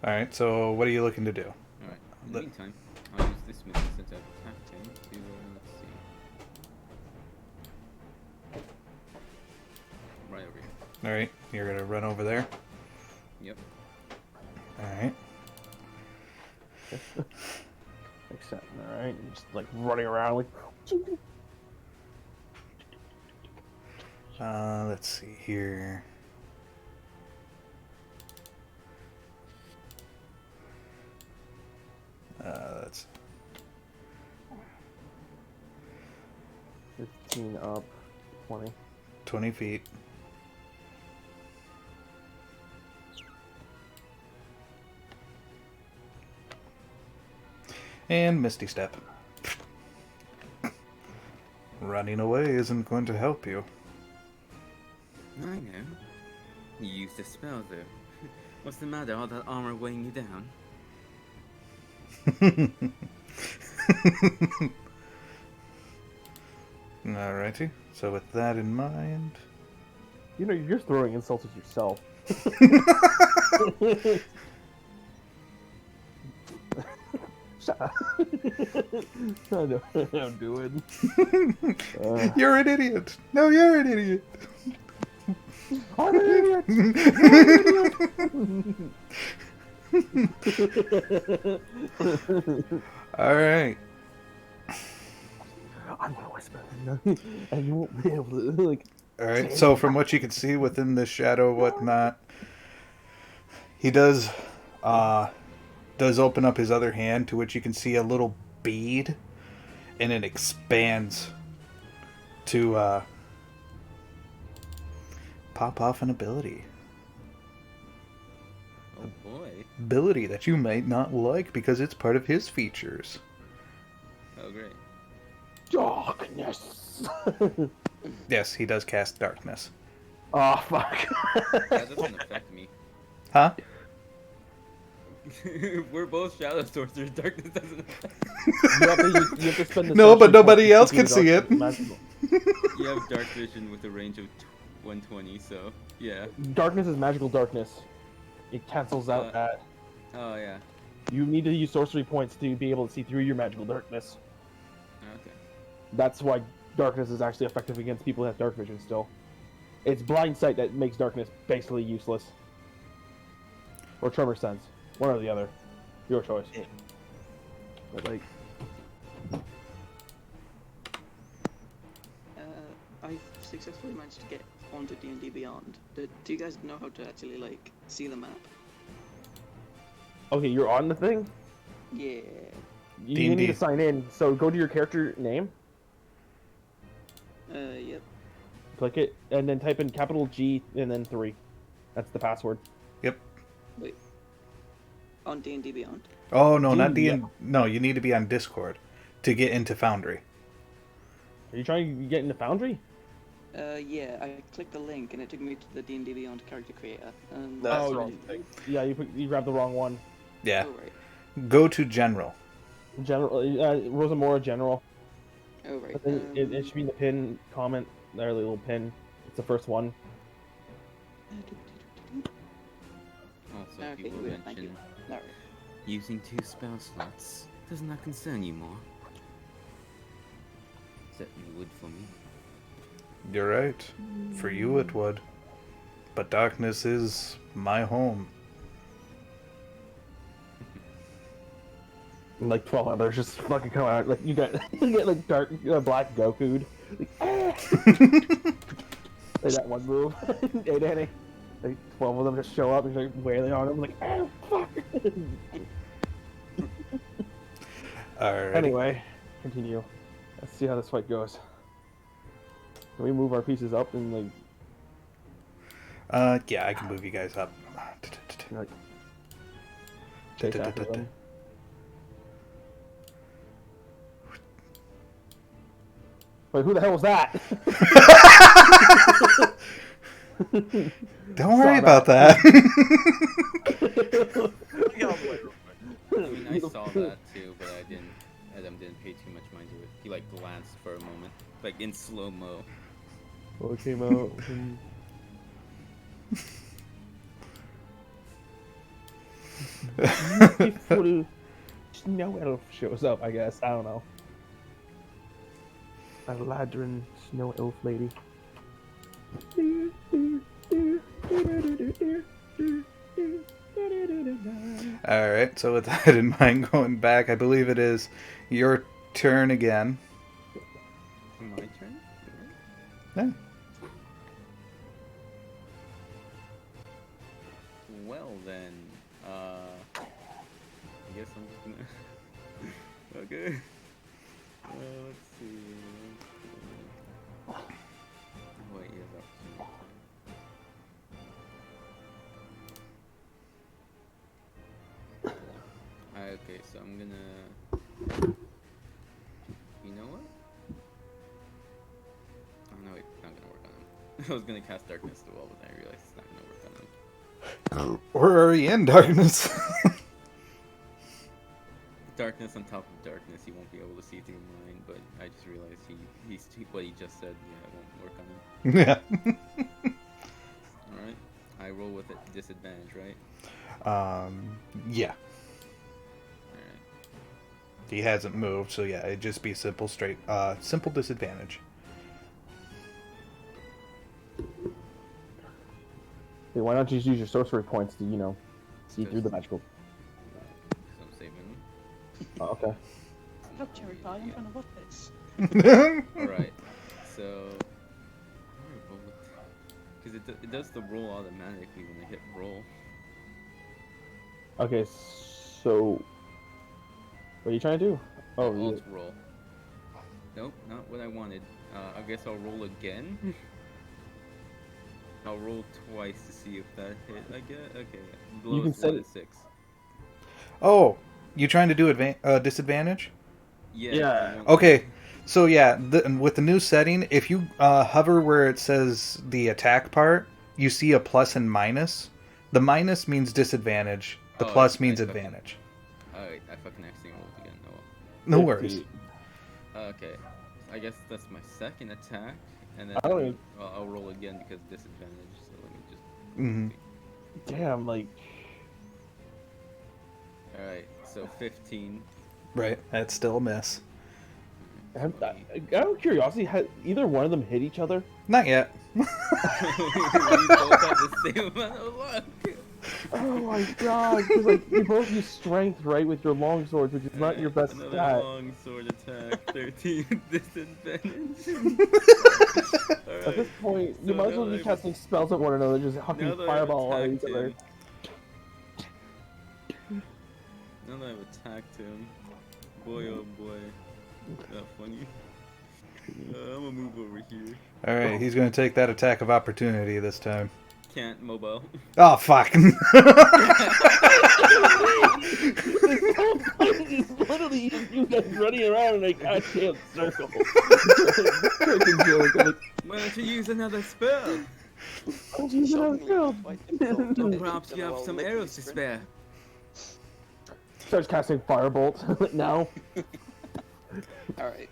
[SPEAKER 3] Alright, so what are you looking to do?
[SPEAKER 1] Alright. In the meantime, I'll use this move since I've attacked him to, let's see. Right over here.
[SPEAKER 3] Alright, you're going to run over there.
[SPEAKER 1] Yep.
[SPEAKER 3] Alright.
[SPEAKER 2] Except, alright, just like running around like.
[SPEAKER 3] Let's see here. That's
[SPEAKER 2] 15 up, 20.
[SPEAKER 3] 20 feet. And Misty Step. Running away isn't going to help you.
[SPEAKER 1] I know. You used a spell though. What's the matter? All that armor weighing you down?
[SPEAKER 3] Alrighty. So with that in mind...
[SPEAKER 2] You know, you're just throwing insults at yourself. Shut up. I know what I'm doing.
[SPEAKER 3] You're an idiot! No, you're an idiot!
[SPEAKER 2] I'm an idiot!
[SPEAKER 3] Alright.
[SPEAKER 2] I'm gonna whisper, and you won't be able to, like...
[SPEAKER 3] Alright, so from what you can see within the shadow whatnot, he does open up his other hand, to which you can see a little bead, and it expands to pop off an ability.
[SPEAKER 1] Oh boy.
[SPEAKER 3] Ability that you might not like because it's part of his features.
[SPEAKER 1] Oh great.
[SPEAKER 2] Darkness!
[SPEAKER 3] Yes, he does cast darkness.
[SPEAKER 2] Oh fuck.
[SPEAKER 1] That doesn't affect me.
[SPEAKER 3] Huh?
[SPEAKER 1] We're both shadow sorcerers. Darkness doesn't affect.
[SPEAKER 2] You have to spend the
[SPEAKER 3] No, but
[SPEAKER 2] sorcery
[SPEAKER 3] nobody
[SPEAKER 2] points to
[SPEAKER 3] else
[SPEAKER 2] see
[SPEAKER 3] can
[SPEAKER 2] through
[SPEAKER 3] see
[SPEAKER 2] the
[SPEAKER 3] it.
[SPEAKER 2] darkness magical.
[SPEAKER 1] You have dark vision with a range of 120, so yeah.
[SPEAKER 2] Darkness is magical darkness. It cancels out
[SPEAKER 1] Uh,
[SPEAKER 2] that.
[SPEAKER 1] Oh yeah.
[SPEAKER 2] You need to use sorcery points to be able to see through your magical darkness.
[SPEAKER 1] Okay.
[SPEAKER 2] That's why darkness is actually effective against people who have dark vision still. It's blind sight that makes darkness basically useless. Or tremor sense. One or the other. Your choice. But like,
[SPEAKER 5] I've successfully managed to get onto D&D Beyond. Do you guys know how to actually like see the map?
[SPEAKER 2] okay, you're on the thing?
[SPEAKER 5] Yeah.
[SPEAKER 2] You
[SPEAKER 3] D&D.
[SPEAKER 2] need to sign in, so go to your character name,
[SPEAKER 5] Yep.
[SPEAKER 2] click it, and then type in capital G and then 3. That's the password.
[SPEAKER 3] Yep.
[SPEAKER 5] Wait. On D&D Beyond.
[SPEAKER 3] Oh no, not
[SPEAKER 2] D&D,
[SPEAKER 3] D. No, you need to be on Discord to get into Foundry.
[SPEAKER 2] Are you trying to get into Foundry?
[SPEAKER 5] Yeah, I clicked the link and it took me to the D&D Beyond character creator. And
[SPEAKER 4] That's
[SPEAKER 2] Oh,
[SPEAKER 4] the wrong thing.
[SPEAKER 2] Yeah, you grabbed the wrong one.
[SPEAKER 3] Yeah.
[SPEAKER 5] Oh, right.
[SPEAKER 3] Go to General.
[SPEAKER 2] General, Rosamora General.
[SPEAKER 5] Oh, right.
[SPEAKER 2] I think it should be in the pin comment, there, the little pin. It's the first one.
[SPEAKER 1] Also,
[SPEAKER 5] Okay,
[SPEAKER 1] people
[SPEAKER 5] good, thank you.
[SPEAKER 1] mention
[SPEAKER 5] Alright.
[SPEAKER 1] using 2 spell slots does not concern you more. Certainly would for me.
[SPEAKER 3] You're right. For you it would. But darkness is my home.
[SPEAKER 2] And like 12 others just fucking come out. Like you get like dark black Goku'd. Like, like that one move. Hey Danny. Like 12 of them just show up and like wailing on him like fuck.
[SPEAKER 3] Alright.
[SPEAKER 2] Anyway, continue. Let's see how this fight goes. Can we move our pieces up and like
[SPEAKER 3] Yeah, I can move you guys up.
[SPEAKER 2] chase after them? Wait, who the hell was that?
[SPEAKER 3] Don't worry
[SPEAKER 2] Saw
[SPEAKER 3] about that.
[SPEAKER 1] I mean, I saw that too, but Edom didn't pay too much mind to it. He like glanced for a moment, like in slow mo.
[SPEAKER 2] What came out? Beautiful snow elf shows up, I guess. I don't know. A ladrin snow elf lady.
[SPEAKER 3] Alright, so with that in mind, going back, I believe it is your turn again.
[SPEAKER 1] My turn?
[SPEAKER 3] Yeah.
[SPEAKER 1] Well then, I guess I'm just gonna. Okay. Let's see. What is up to me? Okay, so I'm gonna. You know what? Oh no, it's not gonna work on him. I was gonna cast Darkness to Wall, but then I realized it's not gonna work on him.
[SPEAKER 3] We're already in darkness.
[SPEAKER 1] Darkness on top of darkness, he won't be able to see through mine, but I just realized what he just said, yeah, it won't work on him.
[SPEAKER 3] Yeah.
[SPEAKER 1] Alright. I roll with it disadvantage, right?
[SPEAKER 3] Yeah.
[SPEAKER 1] Alright.
[SPEAKER 3] He hasn't moved, so yeah, it'd just be simple disadvantage.
[SPEAKER 2] Hey, why not just use your sorcery points to, see through the magical?
[SPEAKER 1] So I'm saving them.
[SPEAKER 2] Oh, okay.
[SPEAKER 5] Look, Cherry Pie, I'm trying to watch this.
[SPEAKER 1] Alright. So. Because it does the roll automatically when I hit roll.
[SPEAKER 2] Okay, so what are you trying to do? Oh,
[SPEAKER 1] Alt roll. Nope, not what I wanted. I guess I'll roll again. I'll roll twice to see if that hit. I guess. Okay.
[SPEAKER 2] You can
[SPEAKER 1] Lowest
[SPEAKER 2] set
[SPEAKER 1] one
[SPEAKER 2] it-
[SPEAKER 1] is 6.
[SPEAKER 3] Oh, you trying to do disadvantage?
[SPEAKER 1] Yeah.
[SPEAKER 2] Yeah.
[SPEAKER 1] I want-
[SPEAKER 3] Okay, So yeah, with the new setting, if you hover where it says the attack part, you see a plus and minus. The minus means disadvantage. The
[SPEAKER 1] Oh,
[SPEAKER 3] plus
[SPEAKER 1] I
[SPEAKER 3] means
[SPEAKER 1] fucking-
[SPEAKER 3] advantage.
[SPEAKER 1] Alright, I fucking accidentally rolled again. Oh,
[SPEAKER 3] No worries.
[SPEAKER 2] 15.
[SPEAKER 1] okay. I guess that's my second attack, and then
[SPEAKER 2] I don't even-
[SPEAKER 1] I'll roll again because disadvantage. So let me just.
[SPEAKER 3] Mhm.
[SPEAKER 2] Damn, like
[SPEAKER 1] Alright, so 15.
[SPEAKER 3] Right. That's still a miss.
[SPEAKER 2] out of curiosity, had either one of them hit each other?
[SPEAKER 3] Not yet.
[SPEAKER 1] We both have the same amount of luck.
[SPEAKER 2] Oh my god! Because like you both use strength, right, with your long swords, which is not your best
[SPEAKER 1] Another
[SPEAKER 2] stat.
[SPEAKER 1] long sword attack. 13 disadvantage.
[SPEAKER 2] At this point, you might as well be casting spells at one another, just hucking
[SPEAKER 1] Now that
[SPEAKER 2] fireball
[SPEAKER 1] I've
[SPEAKER 2] at each
[SPEAKER 1] attacked
[SPEAKER 2] other.
[SPEAKER 1] him. Now that I've attacked him, boy oh boy, not funny. I'm gonna move over here.
[SPEAKER 3] All right, he's going to take that attack of opportunity this time.
[SPEAKER 1] Can't mobile.
[SPEAKER 3] Oh fuck!
[SPEAKER 2] It's literally you guys running around in a goddamn circle.
[SPEAKER 1] Why don't you use another spell?
[SPEAKER 5] Shockingly, quite difficult.
[SPEAKER 1] Or perhaps you have some arrows to spare.
[SPEAKER 2] Starts casting firebolt now.
[SPEAKER 5] Alright.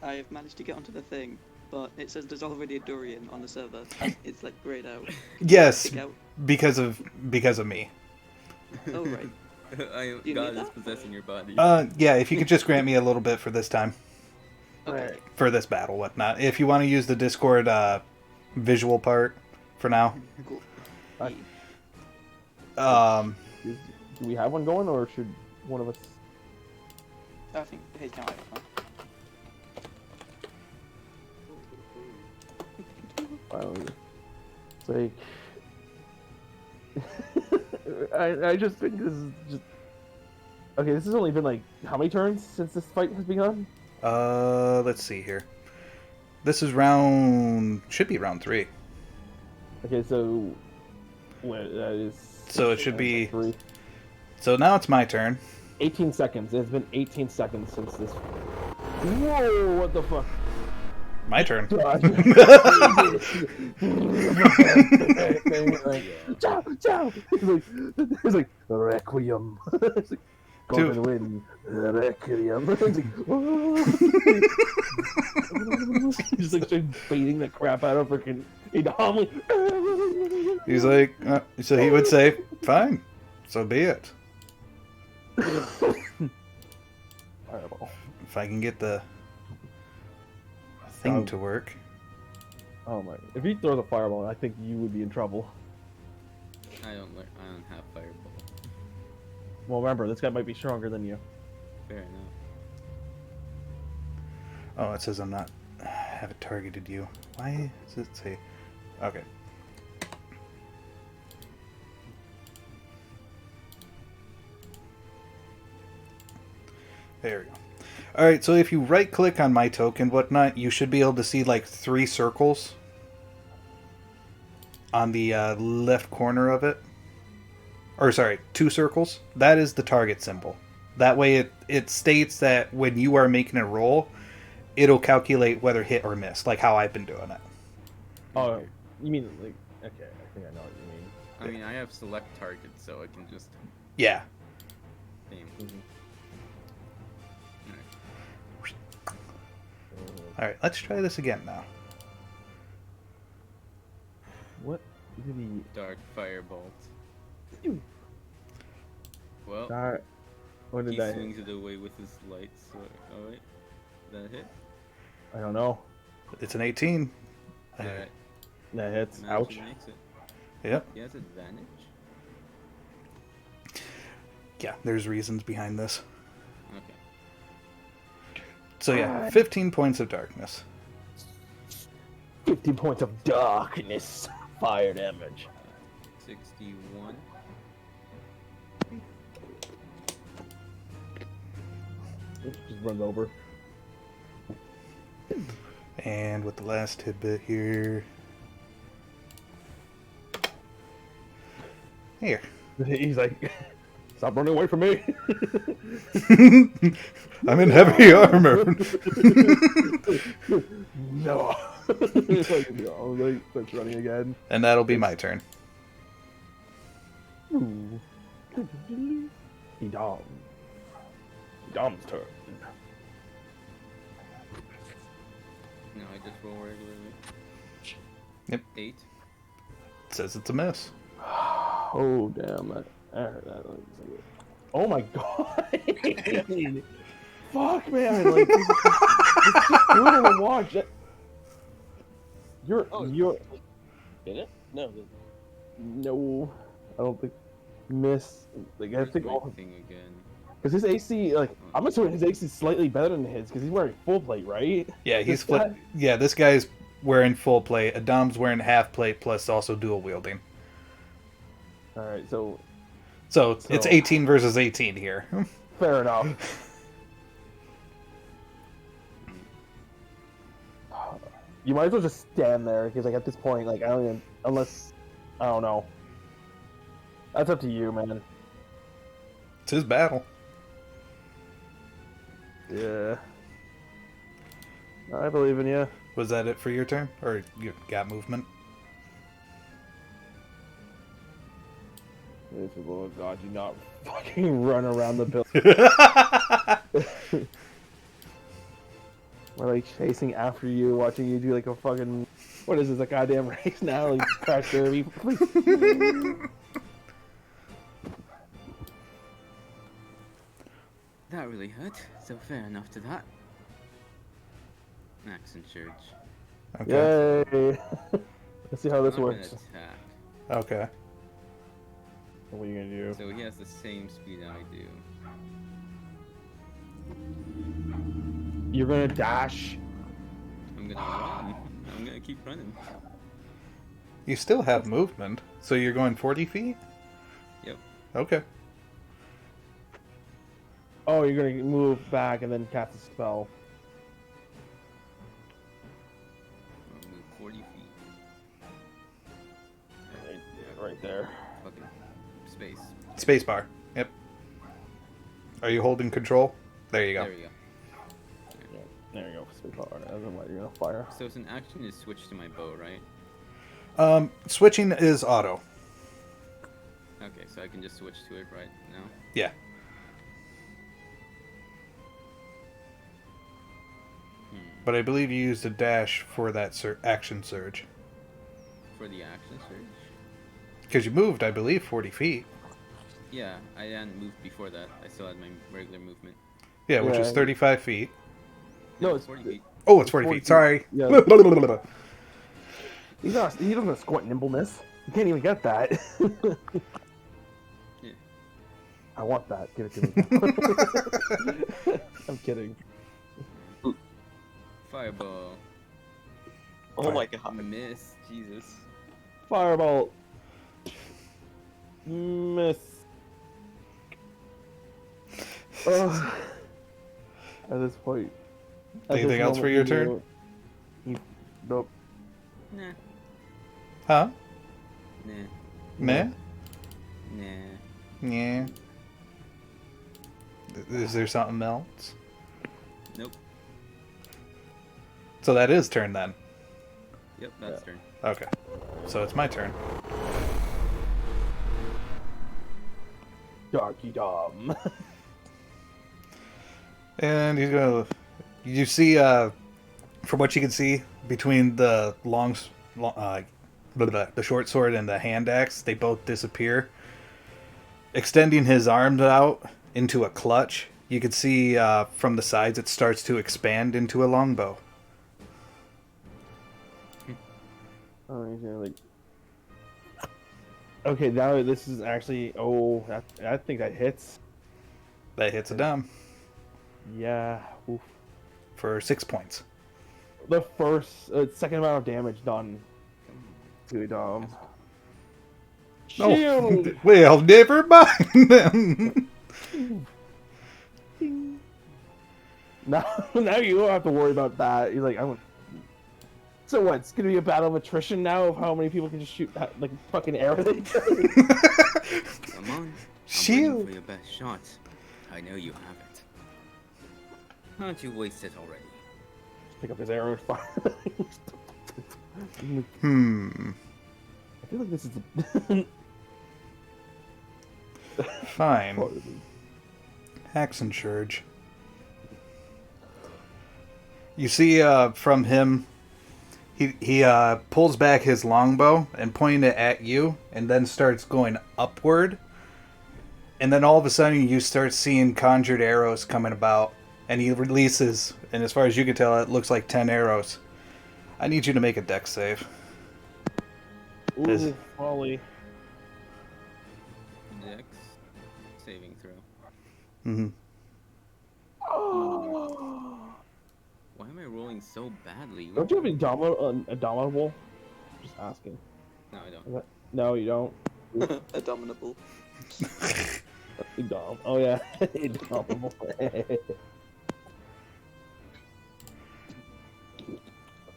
[SPEAKER 5] I've managed to get onto the thing, but it says there's already a durian on the server. It's like grayed out.
[SPEAKER 3] Yes,
[SPEAKER 5] Pick out.
[SPEAKER 3] because of me.
[SPEAKER 5] Oh right. You
[SPEAKER 1] God
[SPEAKER 5] need
[SPEAKER 1] is
[SPEAKER 5] that?
[SPEAKER 1] possessing your body.
[SPEAKER 3] Yeah, if you could just grant me a little bit for this time,
[SPEAKER 5] Okay.
[SPEAKER 3] for this battle, whatnot. If you want to use the Discord visual part for now.
[SPEAKER 5] Cool.
[SPEAKER 3] Um,
[SPEAKER 2] Do we have one going, or should one of us?
[SPEAKER 5] I think hey, can I have one?
[SPEAKER 2] It's like I just think this is just okay. This has only been like how many turns since this fight has begun?
[SPEAKER 3] let's see here. This is should be round 3.
[SPEAKER 2] Okay, so that is.
[SPEAKER 3] So it should be-
[SPEAKER 2] 3.
[SPEAKER 3] So now it's my turn.
[SPEAKER 2] 18 seconds. It's been 18 seconds since this. Whoa! What the fuck?
[SPEAKER 3] My turn.
[SPEAKER 2] Ciao, ciao. It's like requiem. It's like golden wind, requiem. It's like, just like started beating the crap out of freaking Edom.
[SPEAKER 3] He's like, so he would say, fine, so be it.
[SPEAKER 2] Fireball.
[SPEAKER 3] If I can get the thing
[SPEAKER 2] Oh.
[SPEAKER 3] to work.
[SPEAKER 2] Oh my! If he throws a fireball, I think you would be in trouble.
[SPEAKER 1] I don't have fireball.
[SPEAKER 2] Well, remember, this guy might be stronger than you.
[SPEAKER 1] Fair enough.
[SPEAKER 3] Oh, it says I'm not. Haven't targeted you. Why does it say? Okay. There we go. Alright, so if you right click on my token, whatnot, you should be able to see like 3 circles on the left corner of it. Or sorry, 2 circles. That is the target symbol. That way it states that when you are making a roll, it'll calculate whether hit or miss, like how I've been doing it.
[SPEAKER 2] Oh, you mean like? Okay, I think I know what you mean.
[SPEAKER 1] I mean, I have select target, so I can just
[SPEAKER 3] Yeah.
[SPEAKER 1] aim.
[SPEAKER 3] Alright, let's try this again now.
[SPEAKER 2] What did he?
[SPEAKER 1] Dark firebolt.
[SPEAKER 2] Ew.
[SPEAKER 1] Well,
[SPEAKER 2] What did
[SPEAKER 1] he
[SPEAKER 2] that?
[SPEAKER 1] swings it away with his lights. So, all right, that hit.
[SPEAKER 2] I don't know.
[SPEAKER 3] It's an 18.
[SPEAKER 1] All right,
[SPEAKER 2] That hits.
[SPEAKER 1] now
[SPEAKER 2] Ouch.
[SPEAKER 1] he makes it.
[SPEAKER 3] Yep.
[SPEAKER 1] He has advantage.
[SPEAKER 3] Yeah, there's reasons behind this.
[SPEAKER 1] Okay.
[SPEAKER 3] So yeah, 15 points of darkness.
[SPEAKER 2] 50 points of darkness. Fire damage.
[SPEAKER 1] 61.
[SPEAKER 2] Just runs over.
[SPEAKER 3] And with the last tidbit here. Here.
[SPEAKER 2] He's like, Stop running away from me.
[SPEAKER 3] I'm in heavy armor.
[SPEAKER 2] No. It's like, no, like, starts running again.
[SPEAKER 3] And that'll be my turn.
[SPEAKER 2] Ooh. Edom. Edom's turn.
[SPEAKER 1] No, I just roll regularly.
[SPEAKER 3] Yep.
[SPEAKER 1] 8.
[SPEAKER 3] Says it's a miss.
[SPEAKER 2] Oh, damn. I heard that. Oh my god. Fuck, man. Like, this is just brutal to watch. You're.
[SPEAKER 4] Did it? No.
[SPEAKER 2] No. I don't think. Miss. Like, I think.
[SPEAKER 1] Great thing again.
[SPEAKER 2] Because his AC, like, I'm assuming his AC is slightly better than his, because he's wearing full plate, right?
[SPEAKER 3] Yeah, he's
[SPEAKER 2] This guy-
[SPEAKER 3] Yeah, this guy's wearing full plate. Adam's wearing half plate plus also dual wielding.
[SPEAKER 2] Alright, so.
[SPEAKER 3] So it's 18 versus 18 here.
[SPEAKER 2] Fair enough. You might as well just stand there, because, like, at this point, like, I don't even. Unless. I don't know. That's up to you, man.
[SPEAKER 3] It's his battle.
[SPEAKER 2] Yeah. I believe in you.
[SPEAKER 3] Was that it for your turn? Or you got movement?
[SPEAKER 2] Oh god, do not fucking run around the building. We're like chasing after you, watching you do like a fucking. What is this, a goddamn race now? Like Crash Derby?
[SPEAKER 1] That really hurt, so fair enough to that. Accent surge.
[SPEAKER 3] Okay.
[SPEAKER 2] Yay! Let's see how this
[SPEAKER 1] I'm gonna
[SPEAKER 2] works.
[SPEAKER 1] attack.
[SPEAKER 3] Okay.
[SPEAKER 2] What are you gonna do?
[SPEAKER 1] So he has the same speed I do.
[SPEAKER 2] You're gonna dash.
[SPEAKER 1] I'm gonna run. I'm gonna keep running.
[SPEAKER 3] You still have movement, so you're going 40 feet?
[SPEAKER 1] Yep.
[SPEAKER 3] Okay.
[SPEAKER 2] Oh, you're gonna move back and then cast a spell.
[SPEAKER 1] I'll move 40 feet.
[SPEAKER 2] Right there.
[SPEAKER 1] Fucking space.
[SPEAKER 3] Spacebar. Yep. Are you holding control? There you go.
[SPEAKER 1] There we go.
[SPEAKER 2] There you go. Spell. I don't know what you're gonna fire.
[SPEAKER 1] So it's an action to switch to my bow, right?
[SPEAKER 3] Switching is auto.
[SPEAKER 1] Okay, so I can just switch to it right now.
[SPEAKER 3] Yeah. But I believe you used a dash for that action surge.
[SPEAKER 1] For the action surge?
[SPEAKER 3] Because you moved, I believe, 40 feet.
[SPEAKER 1] Yeah, I hadn't moved before that. I still had my regular movement.
[SPEAKER 3] Yeah, which is
[SPEAKER 2] Yeah.
[SPEAKER 3] 35 feet.
[SPEAKER 2] No, it's
[SPEAKER 1] 40 feet.
[SPEAKER 3] Oh, it's 40 feet. Sorry.
[SPEAKER 2] Yeah. He doesn't have squat nimbleness. You can't even get that.
[SPEAKER 1] Yeah.
[SPEAKER 2] I want that. Give it to me. I'm kidding.
[SPEAKER 1] Fireball.
[SPEAKER 4] Oh my god.
[SPEAKER 1] Miss. Jesus.
[SPEAKER 2] Fireball. Miss. Ugh. At this point. at
[SPEAKER 3] Anything
[SPEAKER 2] this
[SPEAKER 3] else for your turn?
[SPEAKER 2] moment, Nope.
[SPEAKER 1] Nah.
[SPEAKER 3] Huh?
[SPEAKER 1] Nah.
[SPEAKER 3] Meh?
[SPEAKER 1] Nah.
[SPEAKER 3] Yeah. Is there something else?
[SPEAKER 1] Nope.
[SPEAKER 3] So that is turn then.
[SPEAKER 1] Yep, that's turn.
[SPEAKER 3] Okay. So it's my turn.
[SPEAKER 2] Darky Dom.
[SPEAKER 3] And he's gonna. You see, from what you can see, between the the short sword and the hand axe, they both disappear. Extending his arms out into a clutch, you can see from the sides it starts to expand into a longbow.
[SPEAKER 2] Oh, he's gonna like. Okay, now this is actually. Oh, I think that hits.
[SPEAKER 3] That hits a dom
[SPEAKER 2] Yeah. Oof.
[SPEAKER 3] for 6 points.
[SPEAKER 2] The second amount of damage done to Dom. Shield.
[SPEAKER 3] Oh, well, never mind then.
[SPEAKER 2] Now you don't have to worry about that. You're like, So what? It's gonna be a battle of attrition now of how many people can just shoot that, like fucking arrow.
[SPEAKER 1] Come on. waiting
[SPEAKER 3] Shield.
[SPEAKER 1] for your best shot. I know you have it. Why don't you waste it already?
[SPEAKER 2] Pick up his arrow. I feel like this is.
[SPEAKER 3] Fine. Hacks and Surge. You see from him, he pulls back his longbow and pointing it at you, and then starts going upward. And then all of a sudden, you start seeing conjured arrows coming about, and he releases. And as far as you can tell, it looks like 10 arrows. I need you to make a dex save.
[SPEAKER 2] Ooh, folly.
[SPEAKER 1] Dex saving throw.
[SPEAKER 3] Mm-hmm.
[SPEAKER 1] Why am I rolling so badly?
[SPEAKER 2] Don't you have Indomitable? Just asking.
[SPEAKER 1] No, I don't.
[SPEAKER 2] No, you don't.
[SPEAKER 5] Abominable.
[SPEAKER 2] Indom. Oh yeah, Indomitable.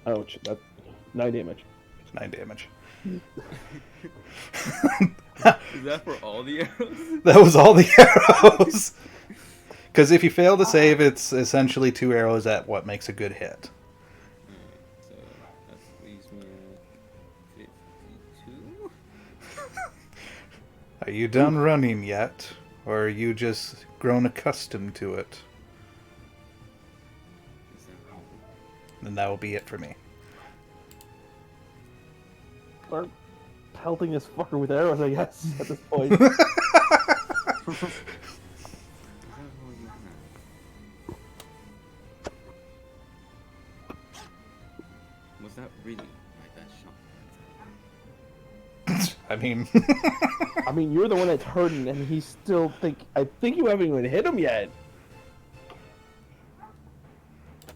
[SPEAKER 2] Ouch! That's 9 damage.
[SPEAKER 3] 9 damage.
[SPEAKER 1] Is that for all the arrows?
[SPEAKER 3] That was all the arrows. Because if you fail to save, it's essentially 2 arrows at what makes a good hit.
[SPEAKER 1] Alright, so that leaves me at 52?
[SPEAKER 3] Are you done running yet? Or are you just grown accustomed to it?
[SPEAKER 1] Is that all?
[SPEAKER 3] Then that will be it for me.
[SPEAKER 2] Start pelting this fucker with arrows, I guess, at this point.
[SPEAKER 1] Is that all you have? Was that really my best shot?
[SPEAKER 3] I mean,
[SPEAKER 2] I mean, you're the one that's hurting, and he still I think you haven't even hit him yet.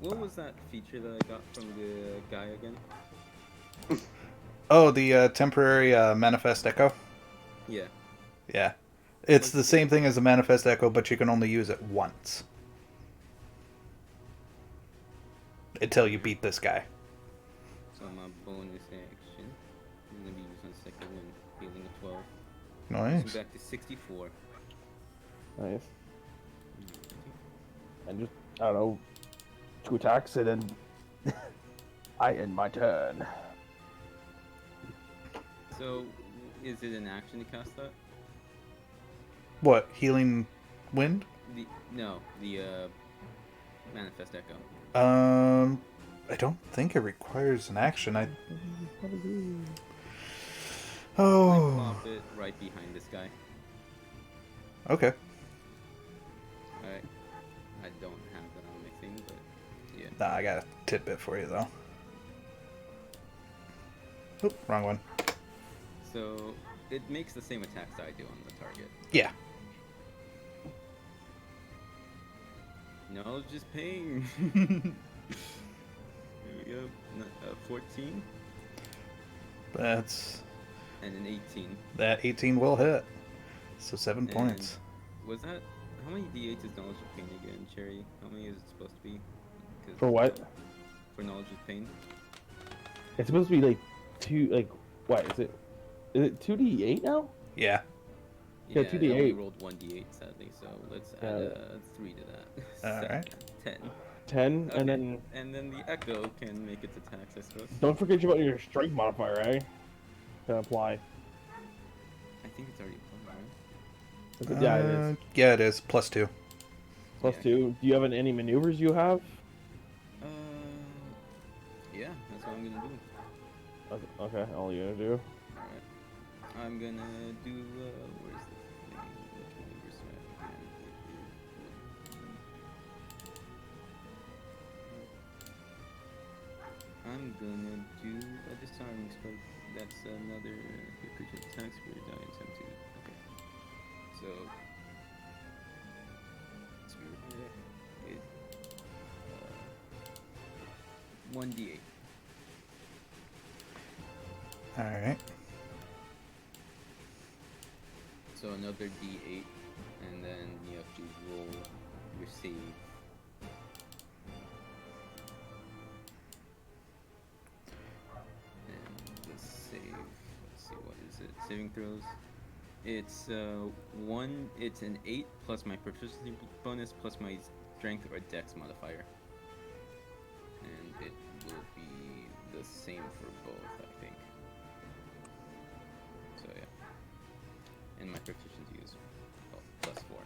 [SPEAKER 1] What was that feature that I got from the guy again?
[SPEAKER 3] oh, the temporary manifest echo.
[SPEAKER 1] Yeah.
[SPEAKER 3] Yeah, it's the same thing as the manifest echo, but you can only use it once until you beat this guy.
[SPEAKER 1] So my bonus action is gonna be used on second one, healing a 12.
[SPEAKER 3] Nice.
[SPEAKER 1] So back to 64.
[SPEAKER 2] Nice. And just, I don't know, 2 attacks, and then I end my turn.
[SPEAKER 1] So, is it an action to cast that?
[SPEAKER 3] What, healing wind?
[SPEAKER 1] The manifest echo.
[SPEAKER 3] I don't think it requires an action.
[SPEAKER 1] I
[SPEAKER 3] Oh,
[SPEAKER 1] plop it right behind this guy.
[SPEAKER 3] okay.
[SPEAKER 1] Alright. I don't have that on my thing, but yeah.
[SPEAKER 3] Nah, I got a tidbit for you though. Oop, wrong one.
[SPEAKER 1] So it makes the same attacks I do on the target.
[SPEAKER 3] Yeah.
[SPEAKER 1] Knowledge is pain. There we go. 14
[SPEAKER 3] That's
[SPEAKER 1] and an 18.
[SPEAKER 3] that 18 will hit. So 7
[SPEAKER 1] And
[SPEAKER 3] points.
[SPEAKER 1] Was that how many d8 is knowledge of pain again, Cherry? How many is it supposed to be? 'Cause,
[SPEAKER 2] For what?
[SPEAKER 1] For knowledge of pain.
[SPEAKER 2] It's supposed to be like 2, what is it? Is it 2d8 now?
[SPEAKER 3] Yeah.
[SPEAKER 2] Yeah,
[SPEAKER 1] I
[SPEAKER 2] 2d8.
[SPEAKER 1] only rolled 1d8 sadly, so let's add 3 to that.
[SPEAKER 3] Alright.
[SPEAKER 1] 10.
[SPEAKER 2] 10,
[SPEAKER 1] Okay.
[SPEAKER 2] and then
[SPEAKER 1] the echo can make its attacks, I suppose.
[SPEAKER 2] don't forget about your strength modifier, eh? To apply.
[SPEAKER 1] I think it's already applied, right?
[SPEAKER 2] Yeah, it is.
[SPEAKER 3] Yeah, it is. +2.
[SPEAKER 2] Plus
[SPEAKER 1] Yeah.
[SPEAKER 2] 2. Do you have any maneuvers you have?
[SPEAKER 1] Yeah, that's what I'm gonna do.
[SPEAKER 2] Okay, all you're gonna do.
[SPEAKER 1] Alright. I'm gonna do, where's the thing? Which maneuvers do I have again? I'm gonna do a disarming spell. That's another creature attacks for your die attempt to. Okay. So. It's weird. It, 1d8.
[SPEAKER 3] Alright.
[SPEAKER 1] So another d8, and then you have to roll your save. And the save, let's see, what is it? Saving throws? It's It's an 8 plus my proficiency bonus plus my strength or dex modifier, and it will be the same for both, I think. So yeah, and my proficiency is plus 4.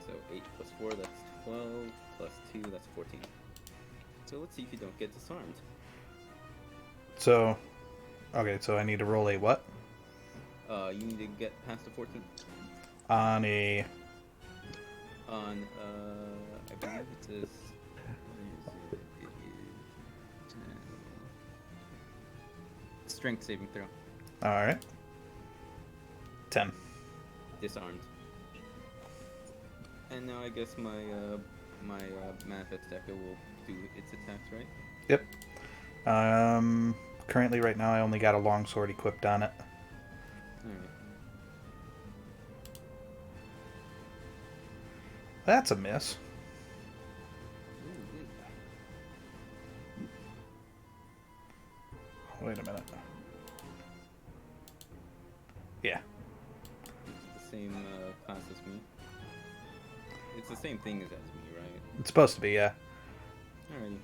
[SPEAKER 1] So 8 plus 4, that's 12. Plus 2, that's 14. So let's see if you don't get disarmed.
[SPEAKER 3] So, okay, so I need to roll a what?
[SPEAKER 1] You need to get past the 14.
[SPEAKER 3] On a...
[SPEAKER 1] On, I believe it is... What is it? It is... Strength saving throw.
[SPEAKER 3] Alright. 10.
[SPEAKER 1] Disarmed. And now I guess my Manifest Echo will do its attacks, right?
[SPEAKER 3] Yep. Currently right now I only got a longsword equipped on it.
[SPEAKER 1] Alright.
[SPEAKER 3] That's a miss. Wait a minute. Yeah.
[SPEAKER 1] It's the same class as me. It's the same thing as me, right?
[SPEAKER 3] It's supposed to be, yeah.
[SPEAKER 1] Alrighty.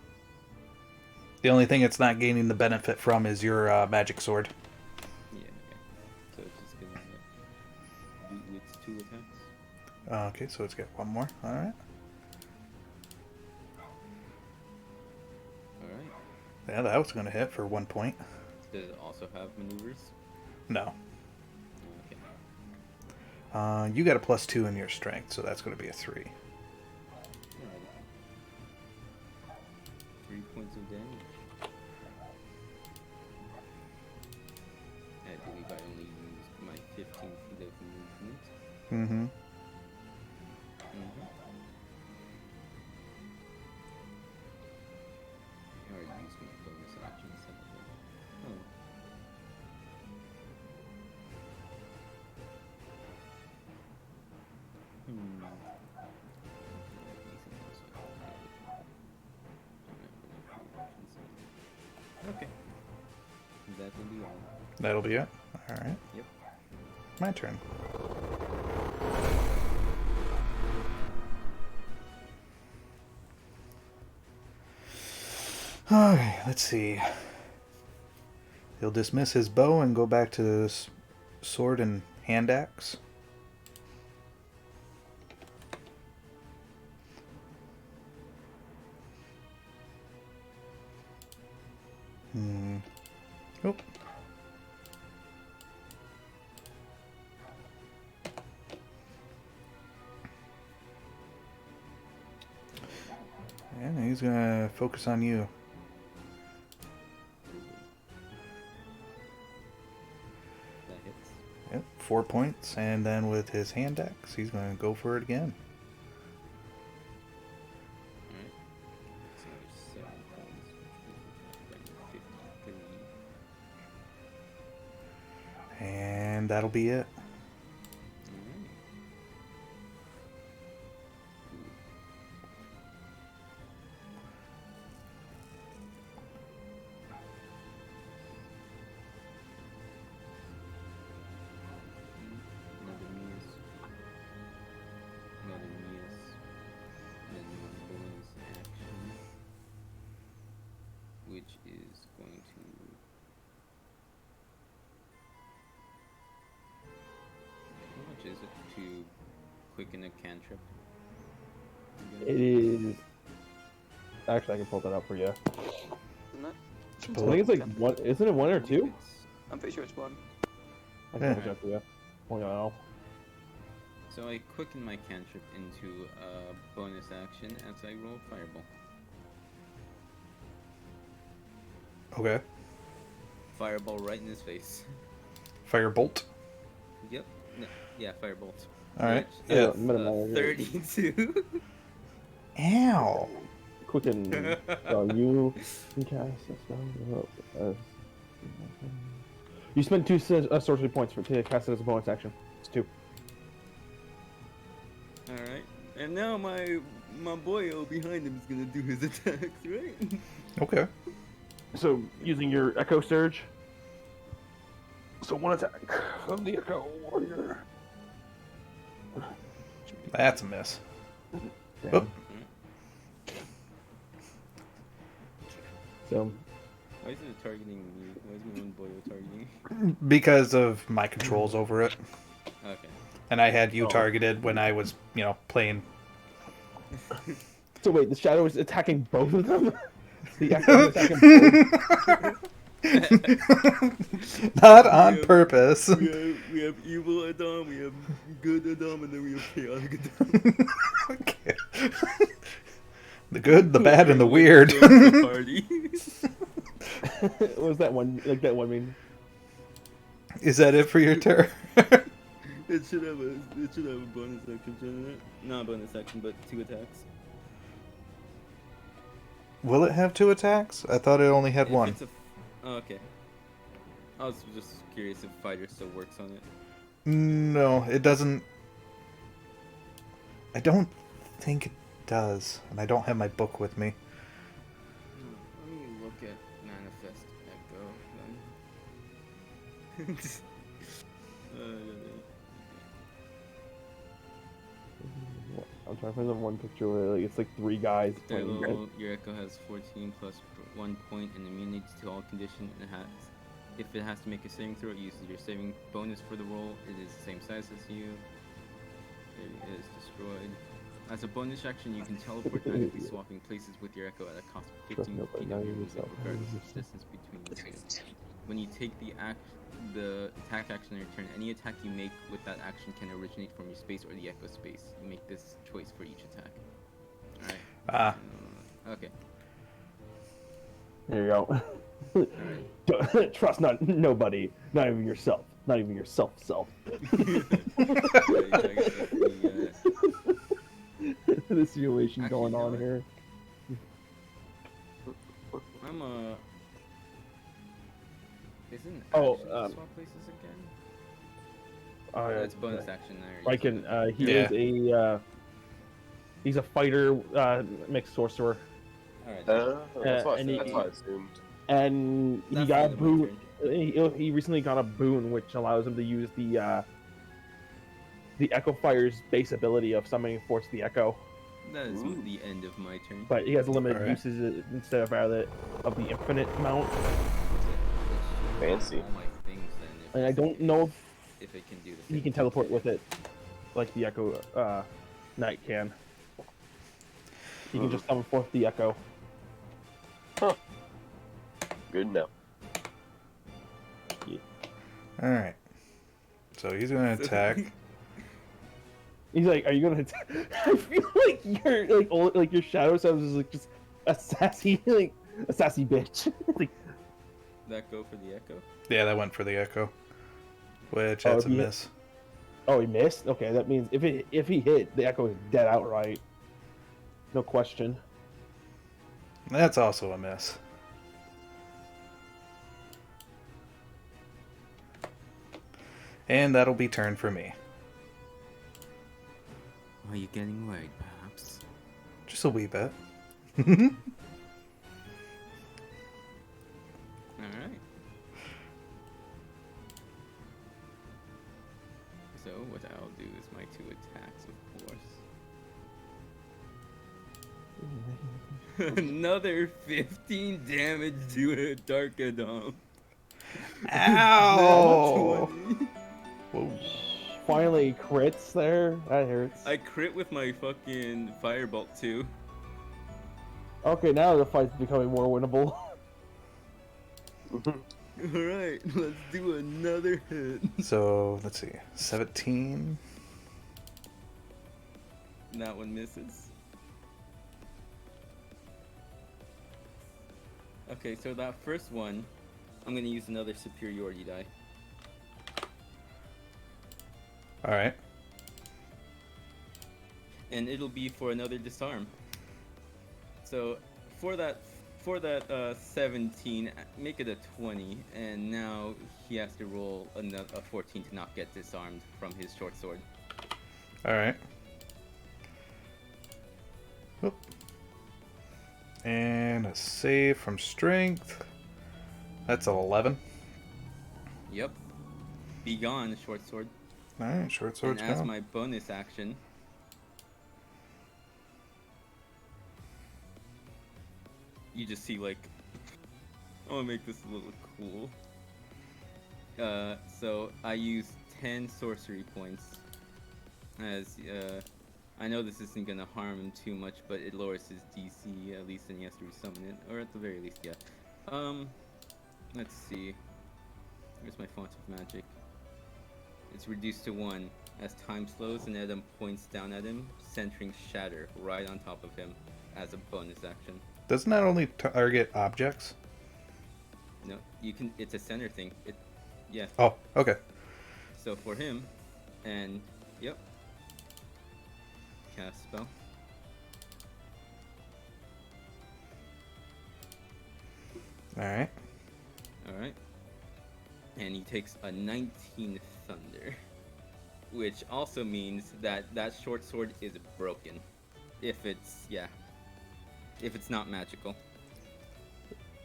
[SPEAKER 3] The only thing it's not gaining the benefit from is your magic sword.
[SPEAKER 1] Yeah, okay. So it's just gonna do its 2 attacks.
[SPEAKER 3] Okay, so it's got one more. Alright.
[SPEAKER 1] Alright.
[SPEAKER 3] Yeah, that was going to hit for 1 point.
[SPEAKER 1] Does it also have maneuvers?
[SPEAKER 3] No.
[SPEAKER 1] Okay.
[SPEAKER 3] You got a +2 in your strength, so that's going to be a 3.
[SPEAKER 1] Alrighty. 3 points of damage. I believe I only used my 15 feet of movement.
[SPEAKER 3] Mm-hmm.
[SPEAKER 1] I already used my bonus action some of it. Oh. Okay. That will be all.
[SPEAKER 3] That'll be it. Alright.
[SPEAKER 1] Yep.
[SPEAKER 3] My turn. Okay, let's see. He'll dismiss his bow and go back to his sword and hand axe. Oh. And he's gonna focus on you.
[SPEAKER 1] That hits.
[SPEAKER 3] Yep, 4 points, and then with his hand axe, he's gonna go for it again.
[SPEAKER 1] Alright. So there's 7 points, which is 53.
[SPEAKER 3] And that'll be it.
[SPEAKER 1] Alright. Another miss. Another miss. Then my bonus action, which is going to... How much is it to quicken a cantrip?
[SPEAKER 2] It is. Actually, I can pull that up for you.
[SPEAKER 5] Isn't it?
[SPEAKER 2] I think it's like one. Isn't it 1 or 2?
[SPEAKER 5] I'm pretty sure it's 1.
[SPEAKER 2] I can double check for you. Oh no.
[SPEAKER 1] So I quicken my cantrip into a bonus action as I roll Fireball.
[SPEAKER 3] Okay.
[SPEAKER 1] Fireball right in his face.
[SPEAKER 3] Firebolt.
[SPEAKER 1] Yep. No, yeah, Firebolt.
[SPEAKER 3] Alright.
[SPEAKER 1] Which
[SPEAKER 2] Yeah,
[SPEAKER 1] is,
[SPEAKER 2] minimum.
[SPEAKER 1] 32.
[SPEAKER 3] Ow!
[SPEAKER 2] Quicken. You can cast a spell. You spend 2 sorcery points to cast it as a bonus action. It's 2.
[SPEAKER 1] Alright. And now my boyo behind him is gonna do his attacks, right?
[SPEAKER 3] Okay.
[SPEAKER 2] So using your Echo Surge. So 1 attack from the Echo Warrior.
[SPEAKER 3] That's a miss.
[SPEAKER 2] Damn.
[SPEAKER 3] Oop.
[SPEAKER 2] So
[SPEAKER 1] Why is it targeting me? Why is my own boy targeting?
[SPEAKER 3] Because of my controls over it.
[SPEAKER 1] Okay.
[SPEAKER 3] And I had you
[SPEAKER 2] Oh.
[SPEAKER 3] targeted when I was, playing.
[SPEAKER 2] So wait, the shadow is attacking both of them? The Echo is attacking both?
[SPEAKER 3] Not on purpose.
[SPEAKER 1] We have evil Edom, we have good Edom, and then we have chaotic Edom.
[SPEAKER 3] Okay. The good, the bad, and the weird.
[SPEAKER 1] Party.
[SPEAKER 2] What was that one? Like that one mean?
[SPEAKER 3] Is that it for your turn?
[SPEAKER 1] It should have a bonus action, shouldn't it? Not a bonus action, but 2 attacks.
[SPEAKER 3] Will it have 2 attacks? I thought it only had
[SPEAKER 1] If
[SPEAKER 3] 1.
[SPEAKER 1] it's a- Oh, okay. I was just curious if fighter still works on it.
[SPEAKER 3] No, it doesn't. I don't think it does. And I don't have my book with me.
[SPEAKER 1] Let me look at Manifest Echo then.
[SPEAKER 2] I'm trying to find the one picture where it's like 3 guys
[SPEAKER 1] Their
[SPEAKER 2] playing.
[SPEAKER 1] level, your Echo has 14 plus 1 point and immunity to all condition. If it has to make a saving throw, it uses your saving bonus for the roll. It is the same size as you. It is destroyed. As a bonus action, you can teleport magically swapping places with your Echo at a cost of 15
[SPEAKER 2] nobody,
[SPEAKER 1] feet
[SPEAKER 2] not
[SPEAKER 1] of your
[SPEAKER 2] even
[SPEAKER 1] movement,
[SPEAKER 2] yourself.
[SPEAKER 1] regardless of distance between the two. When you take the attack action on your turn, any attack you make with that action can originate from your space or the Echo space. You make this choice for each attack. Alright.
[SPEAKER 3] Ah.
[SPEAKER 1] Okay.
[SPEAKER 2] There you go. Trust nobody, not even yourself. Not even your self. The situation
[SPEAKER 1] Actually,
[SPEAKER 2] going
[SPEAKER 1] you know
[SPEAKER 2] on
[SPEAKER 1] what?
[SPEAKER 2] here.
[SPEAKER 1] I'm Isn't
[SPEAKER 2] Oh,
[SPEAKER 1] action swap places again?
[SPEAKER 2] Oh, yeah,
[SPEAKER 1] That's bonus action there.
[SPEAKER 2] He is he's a fighter, mixed sorcerer,
[SPEAKER 1] Alright.
[SPEAKER 4] That's what
[SPEAKER 2] and
[SPEAKER 4] that's what I assumed.
[SPEAKER 2] and he
[SPEAKER 1] That's
[SPEAKER 2] got a
[SPEAKER 1] the end of my
[SPEAKER 2] boon. He recently got a boon which allows him to use the Echo Fire's base ability of summoning Force the Echo,
[SPEAKER 1] That is
[SPEAKER 4] Ooh.
[SPEAKER 1] the end of my turn.
[SPEAKER 2] but he has limited
[SPEAKER 3] Alright.
[SPEAKER 2] uses instead of the infinite amount.
[SPEAKER 4] Fancy.
[SPEAKER 1] All my things then.
[SPEAKER 2] And I don't know
[SPEAKER 1] if it can do the
[SPEAKER 2] if he can teleport with it, like the Echo Knight can. He can just summon forth the Echo.
[SPEAKER 4] Good enough.
[SPEAKER 3] Alright. So he's going to attack.
[SPEAKER 2] He's like, "Are you gonna?" I feel like your shadow self is like just a sassy bitch. Like,
[SPEAKER 1] That go for the Echo?
[SPEAKER 3] Yeah, that went for the Echo. Which, that's a
[SPEAKER 2] he-
[SPEAKER 3] miss.
[SPEAKER 2] oh, he missed. Okay, that means if he hit, the Echo is dead outright. No question.
[SPEAKER 3] That's also a miss. And that'll be turn for me.
[SPEAKER 1] Are you getting worried, perhaps?
[SPEAKER 3] Just a wee bit.
[SPEAKER 1] Alright. So, what I'll do is my 2 attacks, of course. Another 15 damage to a Dark Edom.
[SPEAKER 3] Ow!
[SPEAKER 1] 20.
[SPEAKER 3] Whoa.
[SPEAKER 2] Finally, crits there. That hurts.
[SPEAKER 1] I crit with my fucking Firebolt too.
[SPEAKER 2] Okay, now the fight's becoming more winnable.
[SPEAKER 1] Alright, let's do another hit.
[SPEAKER 3] So, let's see. 17.
[SPEAKER 1] That one misses. Okay, so that first one, I'm gonna use another superiority die.
[SPEAKER 3] Alright.
[SPEAKER 1] And it'll be for another disarm. So for that 17, make it a 20, and now he has to roll a 14 to not get disarmed from his short sword.
[SPEAKER 3] Alright. Oop. And a save from strength. That's an 11.
[SPEAKER 1] Yep. Be gone, short sword.
[SPEAKER 3] Alright, short sword's
[SPEAKER 1] And as
[SPEAKER 3] gone.
[SPEAKER 1] my bonus action, you just see like, I want to make this a little cool. So I use 10 sorcery points. As I know this isn't gonna harm him too much, but it lowers his DC at least, and he has to resummon it, or at the very least, yeah. Let's see. Where's my font of magic? It's reduced to 1 as time slows, and Edom points down at him, centering Shatter right on top of him as a bonus action.
[SPEAKER 3] Doesn't that only target objects?
[SPEAKER 1] No, you can. It's a center thing. Yeah.
[SPEAKER 3] Oh, okay.
[SPEAKER 1] So for him, and yep, cast spell.
[SPEAKER 3] Alright.
[SPEAKER 1] All right. And he takes a 19 thunder, which also means that that short sword is broken. If it's not magical.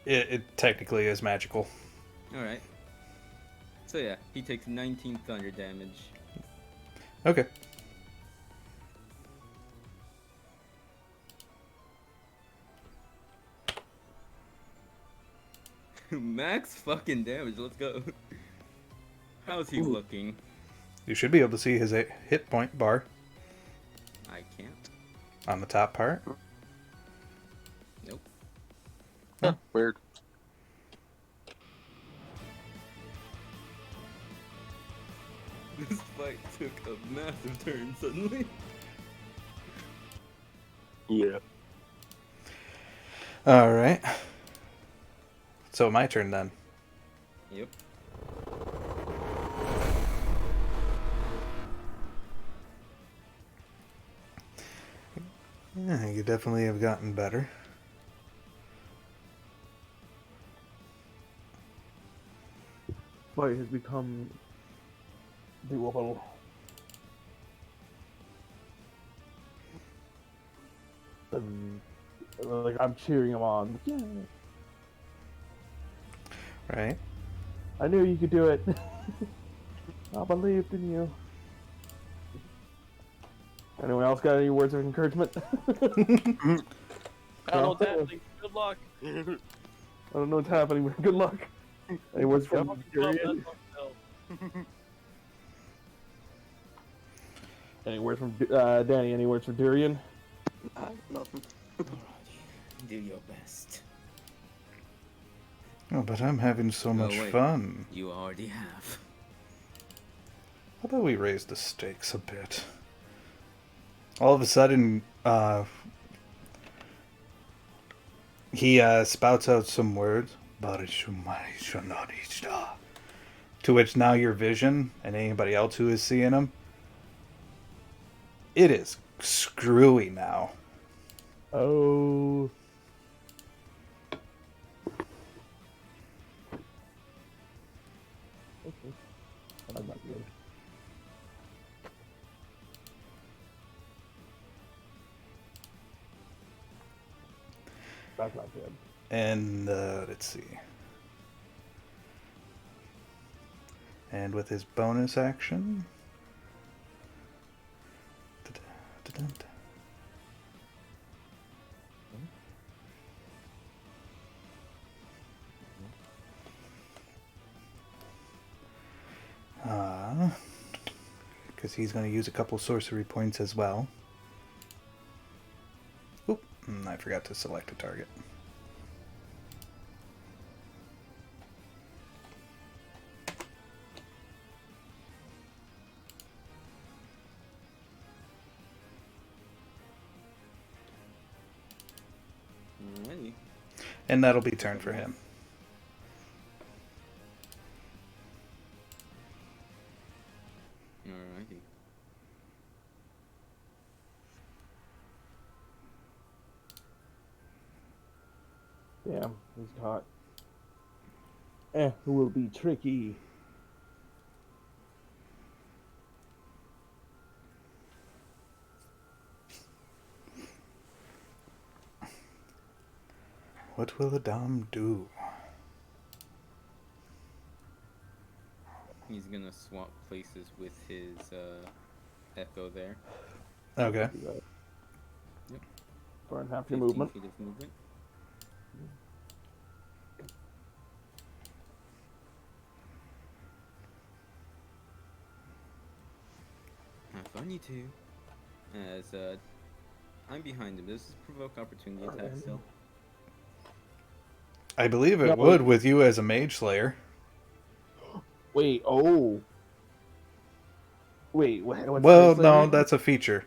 [SPEAKER 3] It technically is magical.
[SPEAKER 1] All right. So yeah, he takes 19 thunder damage.
[SPEAKER 3] Okay.
[SPEAKER 1] Max fucking damage. Let's go. How's he looking?
[SPEAKER 3] You should be able to see his hit point bar
[SPEAKER 1] I can't.
[SPEAKER 3] on the top part.
[SPEAKER 1] Nope.
[SPEAKER 4] Huh, weird.
[SPEAKER 1] This fight took a massive turn suddenly.
[SPEAKER 4] Yeah.
[SPEAKER 3] Alright. So my turn then.
[SPEAKER 1] Yep.
[SPEAKER 3] Yeah, you definitely have gotten better.
[SPEAKER 2] Fight has become doable. Like I'm cheering him on. Yeah.
[SPEAKER 3] Right?
[SPEAKER 2] I knew you could do it. I believed in you. Anyone else got any words of encouragement?
[SPEAKER 4] I don't know what's happening. Good luck.
[SPEAKER 2] I don't know what's happening, but good luck. Any words from Durian? Any words from Danny? Any words from Durian?
[SPEAKER 5] Nothing.
[SPEAKER 1] Do your best.
[SPEAKER 3] Oh, but I'm having so much
[SPEAKER 1] wait.
[SPEAKER 3] fun.
[SPEAKER 1] You already have.
[SPEAKER 3] How about we raise the stakes a bit? All of a sudden, he spouts out some words. To which now your vision, and anybody else who is seeing him, it is screwy now.
[SPEAKER 2] Oh. Okay. I'm not good. That's not good.
[SPEAKER 3] And let's see. And with his bonus action. Because he's going to use a couple sorcery points as well. Oop, I forgot to select a target.
[SPEAKER 1] Alrighty.
[SPEAKER 3] And that'll be turn for him.
[SPEAKER 1] Alrighty.
[SPEAKER 2] Damn, he's caught. Who will be tricky?
[SPEAKER 3] What will the Dom do?
[SPEAKER 1] He's gonna swap places with his echo there.
[SPEAKER 3] Okay.
[SPEAKER 2] Do that.
[SPEAKER 1] Yep.
[SPEAKER 2] Burn half your
[SPEAKER 1] 15
[SPEAKER 2] movement.
[SPEAKER 1] feet of movement. Have fun, you two. As I'm behind him. Does this provoke opportunity attack still?
[SPEAKER 3] I believe it
[SPEAKER 2] No,
[SPEAKER 3] would with you as a mage slayer.
[SPEAKER 2] Wait, oh. Wait, what's
[SPEAKER 3] Well,
[SPEAKER 2] Mage Slayer
[SPEAKER 3] no,
[SPEAKER 2] again?
[SPEAKER 3] that's a feature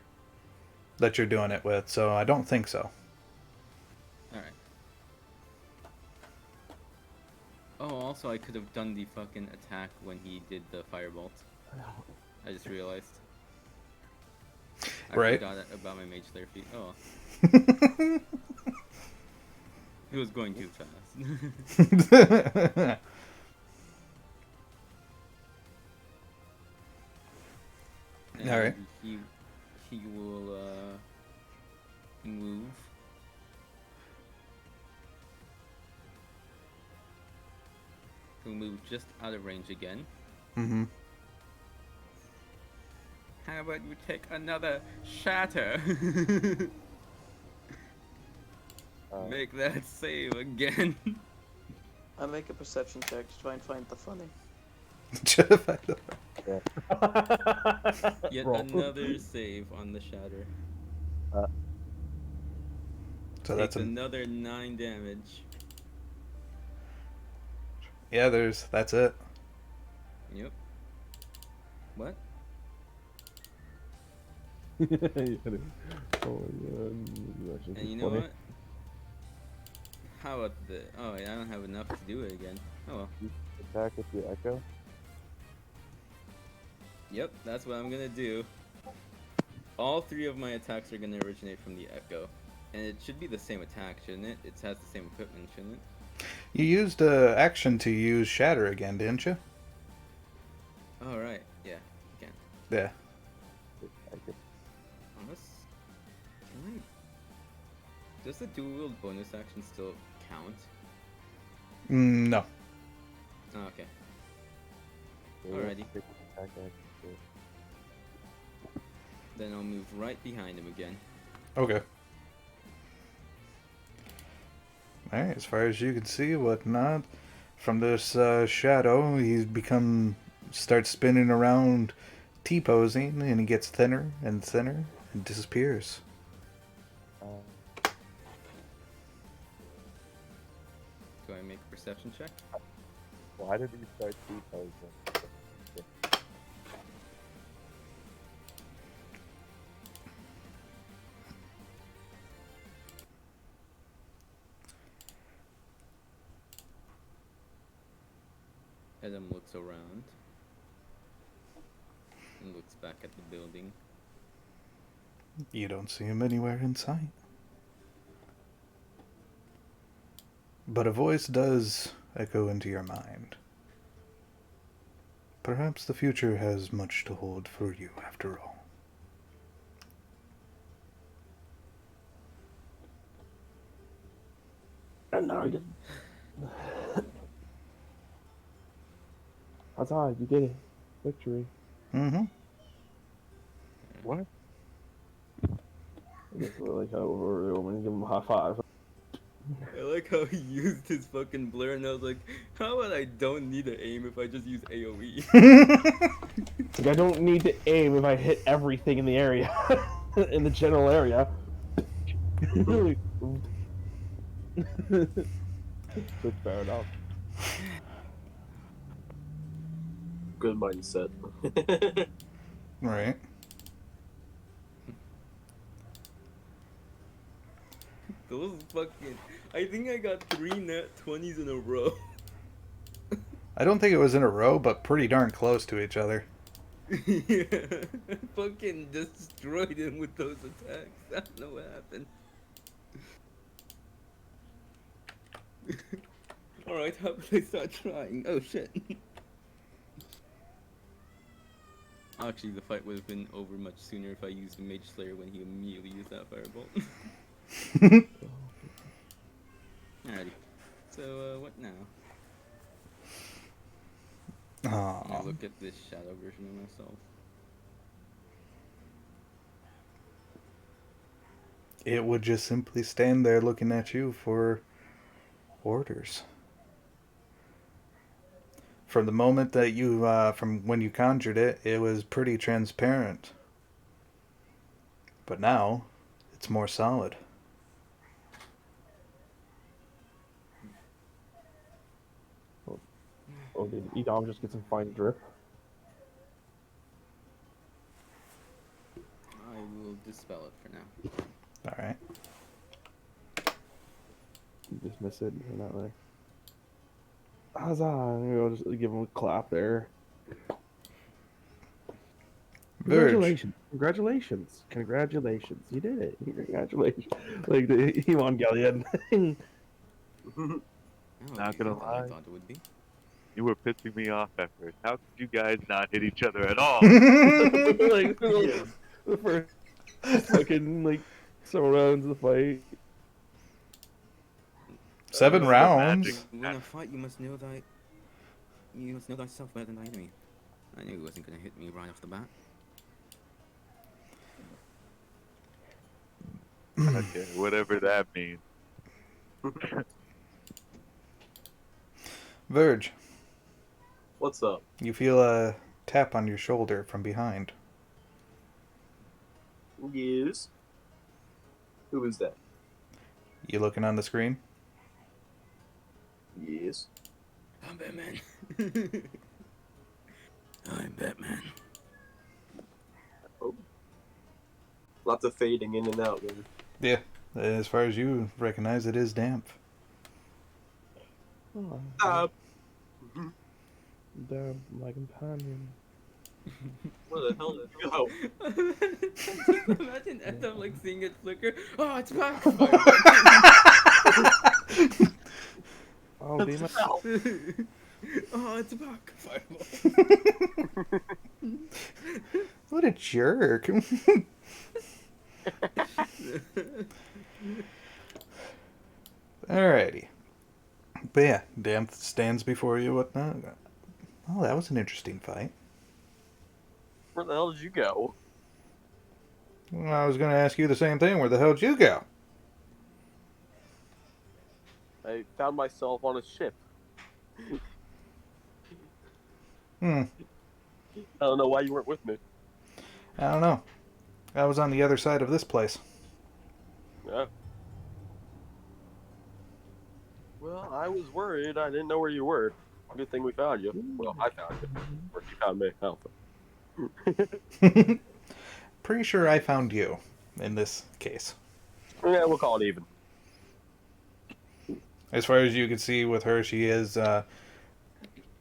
[SPEAKER 3] that you're doing it with, so I don't think so.
[SPEAKER 1] Alright. Oh, also I could have done the fucking attack when he did the firebolt. I just realized. I
[SPEAKER 3] Right.
[SPEAKER 1] forgot about my mage slayer feat. Oh. It was going too fast. And
[SPEAKER 3] Alright.
[SPEAKER 1] he will move. He'll move just out of range again.
[SPEAKER 3] Mm-hmm.
[SPEAKER 1] How about you take another shatter? Make that save again.
[SPEAKER 5] I make a perception check to try and find the funny.
[SPEAKER 1] Yet
[SPEAKER 2] Roll.
[SPEAKER 1] another save on the shatter.
[SPEAKER 3] So that's
[SPEAKER 1] Takes another 9 damage.
[SPEAKER 3] yeah. That's it.
[SPEAKER 1] Yep. What?
[SPEAKER 2] Oh my god.
[SPEAKER 1] And you know what? How about the... Oh, yeah, I don't have enough to do it again. Oh well.
[SPEAKER 6] Attack with your echo.
[SPEAKER 1] Yep, that's what I'm gonna do. All 3 of my attacks are gonna originate from the echo. And it should be the same attack, shouldn't it? It has the same equipment, shouldn't it?
[SPEAKER 3] You used action to use shatter again, didn't you?
[SPEAKER 1] Oh, right. Yeah, again.
[SPEAKER 3] Yeah.
[SPEAKER 1] Unless... Can I... Does the dual-wield bonus action still count?
[SPEAKER 3] No.
[SPEAKER 1] Oh, okay. Alrighty. Then I'll move right behind him again.
[SPEAKER 3] Okay. Alright, as far as you can see, whatnot, from this shadow, starts spinning around T-posing, and he gets thinner and thinner and disappears.
[SPEAKER 1] Do I make a perception check?
[SPEAKER 6] Why did he start T-posing?
[SPEAKER 1] Edom looks around. And looks back at the building.
[SPEAKER 3] You don't see him anywhere in sight. But a voice does echo into your mind. Perhaps the future has much to hold for you after all.
[SPEAKER 2] And now you Huzzah, you did it. Victory.
[SPEAKER 3] Mm-hmm.
[SPEAKER 6] What?
[SPEAKER 2] I guess like how we're going to give him a high five.
[SPEAKER 1] I like how he used his fucking blur, and I was like, how about I don't need to aim if I just use AoE?
[SPEAKER 2] Like, I don't need to aim if I hit everything in the area. In the general area. That's fair enough.
[SPEAKER 4] Good mindset.
[SPEAKER 3] Right.
[SPEAKER 1] Those fucking... I think I got 3 nat 20s in a row.
[SPEAKER 3] I don't think it was in a row, but pretty darn close to each other.
[SPEAKER 1] Yeah. I fucking destroyed him with those attacks. I don't know what happened. Alright, how about I start trying? Oh shit. Actually, the fight would have been over much sooner if I used the Mage Slayer when he immediately used that firebolt. Alrighty. So, what now? I
[SPEAKER 3] Aw.
[SPEAKER 1] look at this shadow version of myself.
[SPEAKER 3] It would just simply stand there looking at you for orders. From the moment that from when you conjured it, it was pretty transparent. But now, it's more solid.
[SPEAKER 2] Oh, did Edom just get some fine drip?
[SPEAKER 1] I will dispel it for now.
[SPEAKER 3] Alright.
[SPEAKER 2] You just miss it. You're not there. Huzzah! Maybe I'll just give him a clap there.
[SPEAKER 3] Verge.
[SPEAKER 2] Congratulations! Congratulations! Congratulations! You did it! Congratulations! Like the Evangelion.
[SPEAKER 1] Oh,
[SPEAKER 6] Not
[SPEAKER 1] easier
[SPEAKER 6] gonna
[SPEAKER 1] than I
[SPEAKER 6] lie.
[SPEAKER 1] thought it would be.
[SPEAKER 6] You were pissing me off at first. How could you guys not hit each other at all?
[SPEAKER 2] Like
[SPEAKER 6] Yes.
[SPEAKER 2] the first fucking like several rounds of the fight.
[SPEAKER 3] 7
[SPEAKER 6] The
[SPEAKER 3] rounds.
[SPEAKER 6] magic.
[SPEAKER 1] When in a fight, you must know thyself better than thy enemy. I knew he wasn't gonna hit me right off the bat.
[SPEAKER 6] Okay, whatever that means.
[SPEAKER 3] Verge,
[SPEAKER 4] What's up?
[SPEAKER 3] you feel a tap on your shoulder from behind.
[SPEAKER 4] Yes. Who is that?
[SPEAKER 3] You looking on the screen?
[SPEAKER 4] Yes.
[SPEAKER 1] I'm Batman. I'm Batman.
[SPEAKER 4] Oh. Lots of fading in and out there.
[SPEAKER 3] Yeah. As far as you recognize, it is damp.
[SPEAKER 2] Oh, damn, my companion.
[SPEAKER 4] Where the hell did you go?
[SPEAKER 1] Imagine Edom like seeing it flicker. Oh, it's back!
[SPEAKER 2] Oh, damn it.
[SPEAKER 1] Oh, it's back! Fireball.
[SPEAKER 3] What a jerk. Alrighty. But yeah, damp stands before you. Whatnot. Oh, that was an interesting fight.
[SPEAKER 4] Where the hell did you go?
[SPEAKER 3] Well, I was going to ask you the same thing. Where the hell did you go?
[SPEAKER 4] I found myself on a ship.
[SPEAKER 3] Hmm.
[SPEAKER 4] I don't know why you weren't with me.
[SPEAKER 3] I don't know. I was on the other side of this place.
[SPEAKER 4] Yeah. Well, I was worried. I didn't know where you were. Good thing we found you. Well, I found you. Or you found me. Oh.
[SPEAKER 3] Pretty sure I found you in this case.
[SPEAKER 4] Yeah, we'll call it even.
[SPEAKER 3] As far as you can see with her, she is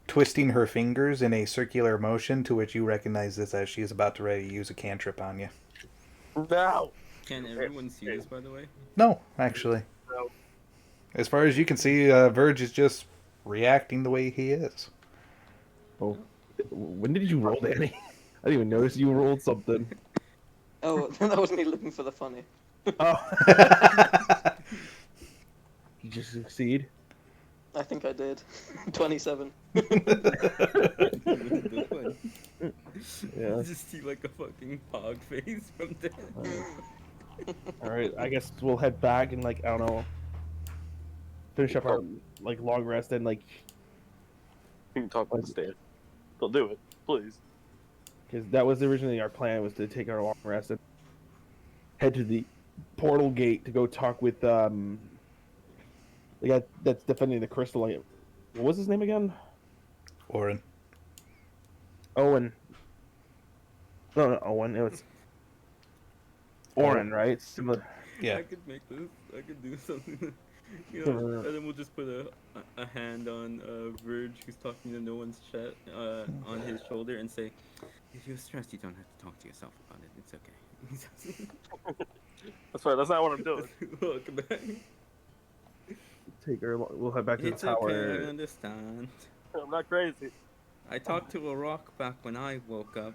[SPEAKER 3] twisting her fingers in a circular motion, to which you recognize this as she is about to ready to use a cantrip on you.
[SPEAKER 4] No!
[SPEAKER 1] Can everyone see this, by the way?
[SPEAKER 3] No, actually.
[SPEAKER 4] No.
[SPEAKER 3] As far as you can see, Verge is just reacting the way he is.
[SPEAKER 2] Oh, when did you roll, Danny? I didn't even notice you rolled something.
[SPEAKER 5] Oh, that was me looking for the funny.
[SPEAKER 2] Oh. You just succeed?
[SPEAKER 5] I think I did. 27.
[SPEAKER 1] Good one.
[SPEAKER 2] Yeah.
[SPEAKER 1] Just see like a fucking hog face from there.
[SPEAKER 2] Alright, I guess we'll head back and, like, I don't know, finish up our, like, long rest and, like,
[SPEAKER 4] You can talk with Stan. They'll do it. Please.
[SPEAKER 2] because that was originally our plan, was to take our long rest and head to the portal gate to go talk with, the guy that's defending the crystal. Like, what was his name again?
[SPEAKER 3] Oran.
[SPEAKER 2] Owen. No, Owen. It was Oran, right? Similar.
[SPEAKER 3] Yeah.
[SPEAKER 1] I could make this. I could do something. You know, and then we'll just put a hand on Verge, who's talking to no one's chat, on his shoulder, and say, "If you're stressed, you don't have to talk to yourself about it. It's okay."
[SPEAKER 4] That's right. That's not what I'm doing.
[SPEAKER 1] Welcome back.
[SPEAKER 2] Take her. We'll head back to
[SPEAKER 1] It's
[SPEAKER 2] the tower.
[SPEAKER 1] okay. I understand.
[SPEAKER 4] I'm not crazy.
[SPEAKER 1] I talked to a rock back when I woke up.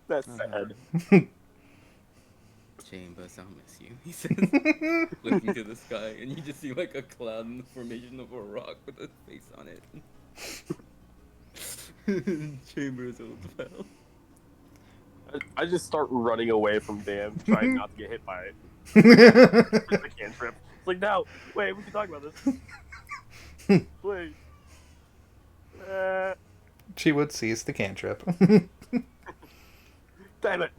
[SPEAKER 4] That's sad.
[SPEAKER 1] Chambers, I'll miss you, he says, looking to the sky, and you just see like a cloud in the formation of a rock with a face on it. Chambers, old pal.
[SPEAKER 4] I just start running away from Dan, trying not to get hit by it. The cantrip. It's like, no, wait, we can talk about this. Wait.
[SPEAKER 3] She would seize the cantrip.
[SPEAKER 4] Damn it.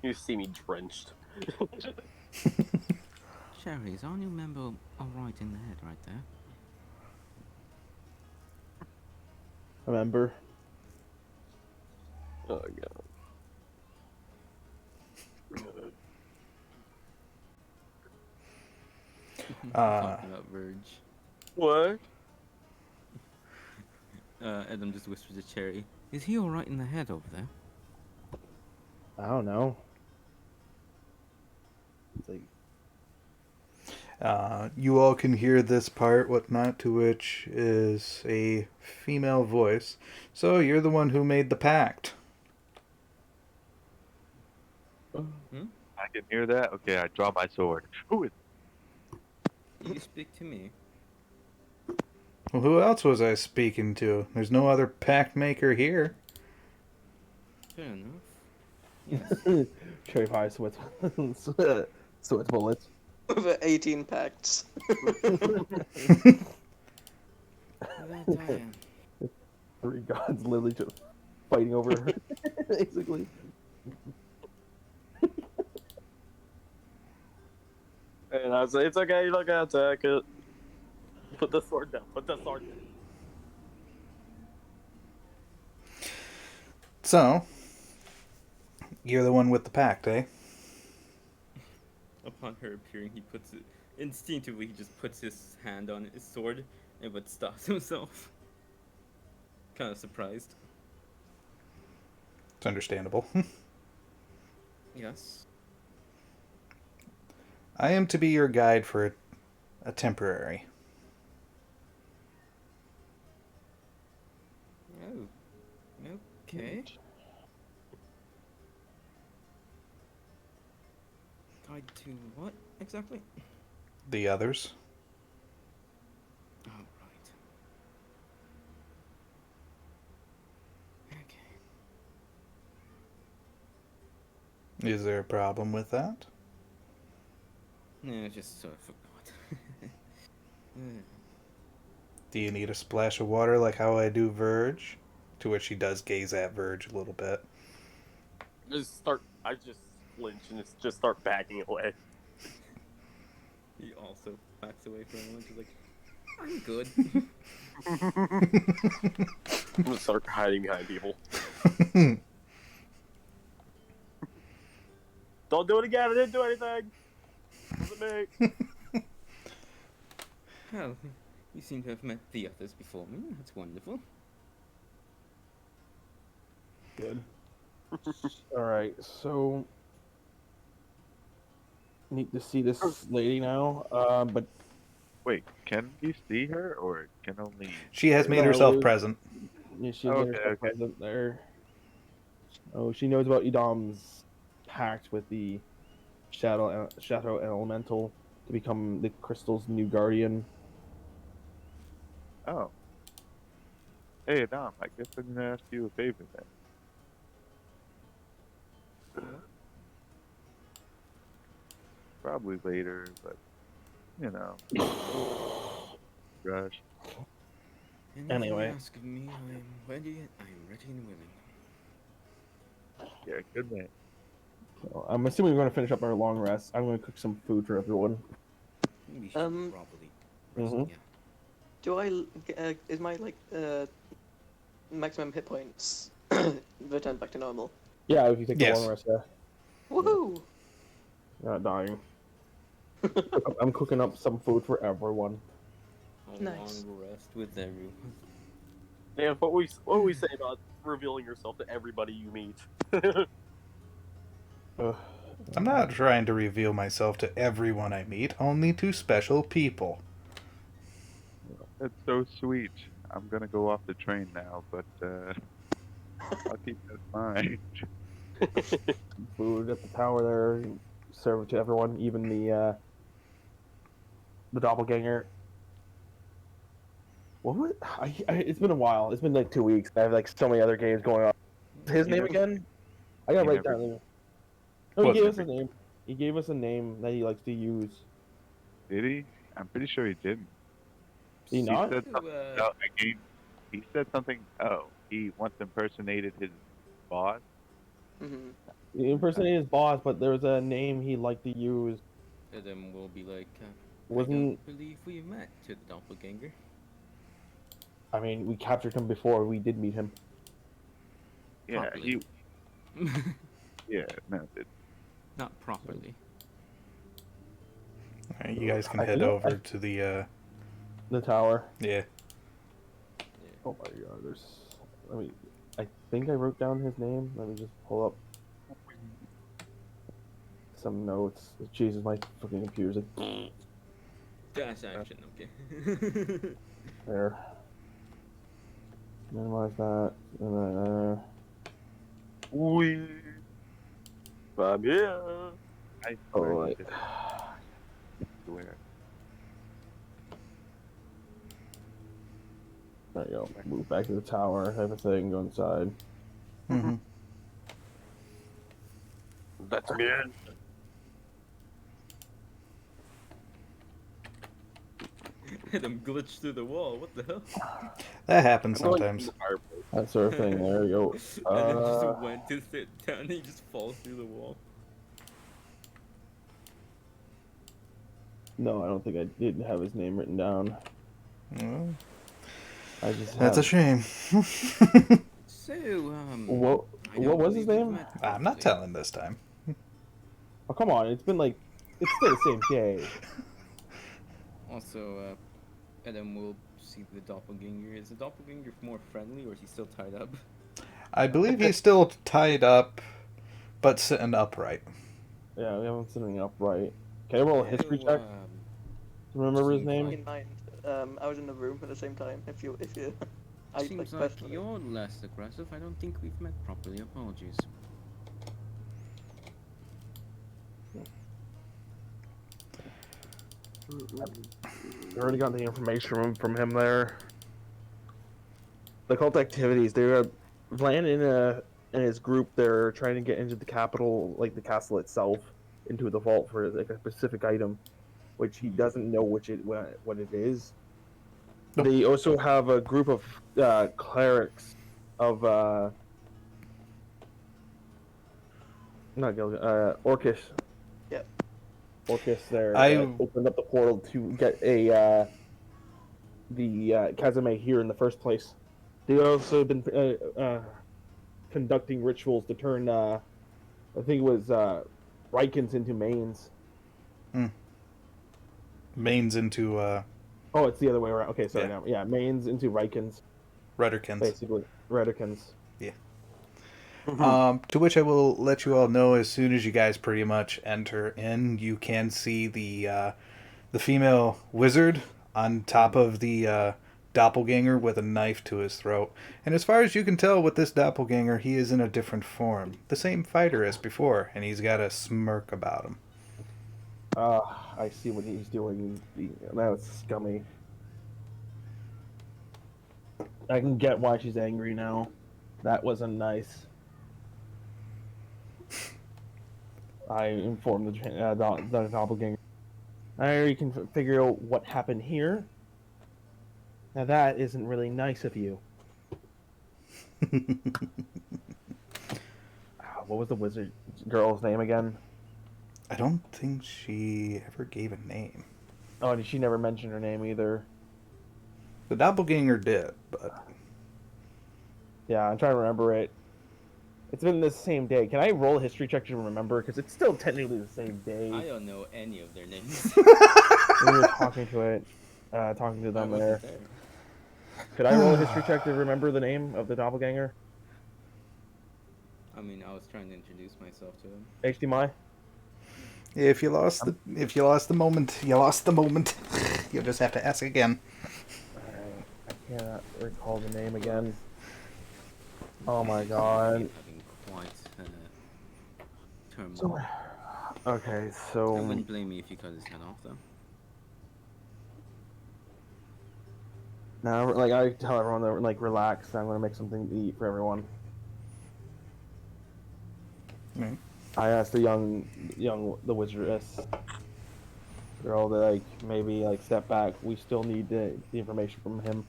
[SPEAKER 4] You see me drenched.
[SPEAKER 1] Cherries, aren't you remember all right in the head right there?
[SPEAKER 2] Remember?
[SPEAKER 4] Oh, God.
[SPEAKER 1] Talking about Verge.
[SPEAKER 4] What?
[SPEAKER 1] Edom just whispers to Cherry, is he alright in the head over there?
[SPEAKER 2] I don't know. It's like,
[SPEAKER 3] You all can hear this part, whatnot, to which is a female voice. So you're the one who made the pact.
[SPEAKER 6] I can hear that. Okay, I draw my sword. Who is?
[SPEAKER 1] You speak to me.
[SPEAKER 3] Well, who else was I speaking to? There's no other pact maker here.
[SPEAKER 1] Fair enough. Yes.
[SPEAKER 2] Cherry pie sweats, sweats bullets.
[SPEAKER 5] Over 18 pacts.
[SPEAKER 1] That I am.
[SPEAKER 2] Three gods literally just fighting over her, basically.
[SPEAKER 4] And I was like, it's okay, you're not gonna attack it. Put the sword down, put the sword down.
[SPEAKER 3] So, you're the one with the pact, eh?
[SPEAKER 1] Upon her appearing, he puts it instinctively. He just puts his hand on his sword and but stops himself. Kind of surprised.
[SPEAKER 3] It's understandable.
[SPEAKER 1] Yes.
[SPEAKER 3] I am to be your guide for a temporary.
[SPEAKER 1] Oh. Okay. Guide to what exactly?
[SPEAKER 3] The others.
[SPEAKER 1] Oh, right. Okay.
[SPEAKER 3] Is there a problem with that?
[SPEAKER 1] No, I just sort of forgot.
[SPEAKER 3] Do you need a splash of water like how I do Verge? To which she does gaze at Verge a little bit.
[SPEAKER 4] I just flinch and just start backing away.
[SPEAKER 1] He also backs away from him and is like, I'm good.
[SPEAKER 4] I'm gonna start hiding behind people. Don't do it again, I didn't do anything! Wasn't me.
[SPEAKER 1] Well, you seem to have met the others before me. That's wonderful.
[SPEAKER 2] Good. Alright, so need to see this lady now, but
[SPEAKER 6] Wait, can you see her, or can only?
[SPEAKER 3] She has made
[SPEAKER 2] No,
[SPEAKER 3] herself
[SPEAKER 2] we-
[SPEAKER 3] present.
[SPEAKER 2] yeah, she
[SPEAKER 6] Okay,
[SPEAKER 2] get herself
[SPEAKER 6] okay.
[SPEAKER 2] present there. Oh, she knows about Edom's pact with the Shadow Elemental to become the crystal's new guardian.
[SPEAKER 6] Oh. Hey, Adam, I guess I'm gonna ask you a favor then. Probably later, but you know. Rush.
[SPEAKER 1] Anything
[SPEAKER 2] Anyway.
[SPEAKER 1] you ask of me, I am ready and willing.
[SPEAKER 6] Yeah, good man.
[SPEAKER 2] So, I'm assuming we're going to finish up our long rest. I'm going to cook some food for everyone.
[SPEAKER 1] We should probably rest,
[SPEAKER 2] Mhm.
[SPEAKER 1] yeah.
[SPEAKER 5] Do I is my maximum hit points returned back to normal?
[SPEAKER 2] Yeah, if you take
[SPEAKER 3] Yes.
[SPEAKER 2] the long rest, yeah.
[SPEAKER 5] Woohoo!
[SPEAKER 2] You're not dying. I'm cooking up some food for everyone.
[SPEAKER 1] A
[SPEAKER 5] Nice.
[SPEAKER 1] long rest with everyone.
[SPEAKER 4] Dan, what we say about revealing yourself to everybody you meet?
[SPEAKER 2] Ugh.
[SPEAKER 3] I'm not trying to reveal myself to everyone I meet, only to special people.
[SPEAKER 6] That's so sweet. I'm gonna go off the train now, but I'll keep that in mind.
[SPEAKER 2] Food at the tower there, serve it to everyone, even the doppelganger. What was it's been a while. It's been like 2 weeks. I have like so many other games going on. His
[SPEAKER 6] You
[SPEAKER 2] name
[SPEAKER 6] know,
[SPEAKER 2] again? I gotta
[SPEAKER 6] he
[SPEAKER 2] write
[SPEAKER 6] never-
[SPEAKER 2] down. No, he
[SPEAKER 3] What?
[SPEAKER 2] gave us a name. He gave us a name that he likes to use.
[SPEAKER 6] Did he? I'm pretty sure he didn't.
[SPEAKER 2] Did he
[SPEAKER 6] He
[SPEAKER 2] not?
[SPEAKER 6] said something about a game. He said something. Oh, he once impersonated his boss.
[SPEAKER 5] Hmm.
[SPEAKER 2] He impersonated his boss, but there was a name he liked to use.
[SPEAKER 1] Edom will be like, I
[SPEAKER 2] Wasn't
[SPEAKER 1] don't believe we met to the doppelganger.
[SPEAKER 2] I mean, we captured him before we did meet him.
[SPEAKER 6] Yeah,
[SPEAKER 1] Properly.
[SPEAKER 6] Yeah, no, it,
[SPEAKER 1] Not properly.
[SPEAKER 3] Alright, you guys can
[SPEAKER 2] I
[SPEAKER 3] head
[SPEAKER 2] think
[SPEAKER 3] over to the,
[SPEAKER 2] The tower.
[SPEAKER 3] yeah.
[SPEAKER 2] Oh my god, there's. I think I wrote down his name. Let me just pull up some notes. Jesus, my fucking computer's like
[SPEAKER 1] Dash action, okay.
[SPEAKER 2] there. Minimize that. And
[SPEAKER 4] We. I'm here.
[SPEAKER 6] I
[SPEAKER 2] oh,
[SPEAKER 6] swear he
[SPEAKER 2] right.
[SPEAKER 6] didn't swear.
[SPEAKER 2] There you go. Move back to the tower, type of thing. Go inside.
[SPEAKER 3] Mm-hmm.
[SPEAKER 4] That's me in.
[SPEAKER 1] Edom glitched through the wall. What the hell?
[SPEAKER 3] That happens
[SPEAKER 4] I'm going
[SPEAKER 3] sometimes.
[SPEAKER 4] to the fireplace.
[SPEAKER 2] That sort of thing. There you go.
[SPEAKER 1] Edom just went to sit down and he just falls through the wall.
[SPEAKER 2] No, I don't think I did have his name written down.
[SPEAKER 3] Well,
[SPEAKER 2] I just.
[SPEAKER 3] that's a
[SPEAKER 2] have...
[SPEAKER 3] shame.
[SPEAKER 1] So,
[SPEAKER 2] What?
[SPEAKER 1] I don't
[SPEAKER 2] What was his
[SPEAKER 1] believe we've
[SPEAKER 2] name?
[SPEAKER 1] met
[SPEAKER 3] I'm not
[SPEAKER 1] properly.
[SPEAKER 3] telling this time.
[SPEAKER 2] Oh, come on! It's been like. It's still the same day.
[SPEAKER 1] Also, Edom will see the doppelganger. Is the doppelganger more friendly, or is he still tied up?
[SPEAKER 3] I believe he's still tied up, but sitting upright.
[SPEAKER 2] Yeah, we haven't sitting up right. Can I roll a history
[SPEAKER 1] So,
[SPEAKER 2] check? Remember his
[SPEAKER 1] seems
[SPEAKER 2] name?
[SPEAKER 1] like-
[SPEAKER 5] In mind, I was in the room at the same time. If you, I
[SPEAKER 1] Seems like
[SPEAKER 5] personally.
[SPEAKER 1] you're less aggressive. I don't think we've met properly. Apologies.
[SPEAKER 2] We already got the information from him there. The cult activities. They're Van in his group. They're trying to get into the capital, like the castle itself, into the vault for like a specific item, which he doesn't know what it is.
[SPEAKER 3] Nope.
[SPEAKER 2] They also have a group of clerics of not Gil Orcish.
[SPEAKER 5] Yep.
[SPEAKER 2] Orcish there
[SPEAKER 3] I-
[SPEAKER 2] opened up the portal to get the Kazame here in the first place. They also been conducting rituals to turn I think it was Rykins into mains.
[SPEAKER 3] Mains into
[SPEAKER 2] Oh, it's the other way around. Okay, sorry
[SPEAKER 3] Yeah.
[SPEAKER 2] now. Yeah, mains into Rykins,
[SPEAKER 3] Rudderkins.
[SPEAKER 2] basically. Redikins.
[SPEAKER 3] To which I will let you all know as soon as you guys pretty much enter in, you can see the female wizard on top of the doppelganger with a knife to his throat. And as far as you can tell with this doppelganger, he is in a different form. The same fighter as before, and he's got a smirk about him.
[SPEAKER 2] I see what he's doing. That's scummy. I can get why she's angry now. That wasn't nice. I informed the doppelganger. I already can figure out what happened here. Now that isn't really nice of you. What was the wizard girl's name again?
[SPEAKER 3] I don't think she ever gave a name.
[SPEAKER 2] Oh, she never mentioned her name either.
[SPEAKER 3] The doppelganger did, but
[SPEAKER 2] Yeah, I'm trying to remember it. It's been the same day. Can I roll a history check to remember? Because it's still technically the same day.
[SPEAKER 1] I don't know any of their names.
[SPEAKER 2] We were talking to
[SPEAKER 1] I
[SPEAKER 2] them
[SPEAKER 1] wasn't
[SPEAKER 2] there.
[SPEAKER 1] there.
[SPEAKER 2] Could I roll a history check to remember the name of the doppelganger?
[SPEAKER 1] I mean, I was trying to introduce myself to him.
[SPEAKER 2] HDMI?
[SPEAKER 3] if you lost the moment, you lost the moment. You'll just have to ask again.
[SPEAKER 2] Alright, I cannot recall the name again. Oh my god.
[SPEAKER 1] Having quite turmoil.
[SPEAKER 2] So, okay,
[SPEAKER 1] I
[SPEAKER 2] so
[SPEAKER 1] wouldn't blame me if you cut his head off, though.
[SPEAKER 2] now, like I tell everyone to like relax. I'm gonna make something to eat for everyone.
[SPEAKER 3] Mm.
[SPEAKER 2] I asked the the wizardess girl to like maybe like step back. We still need the information from him.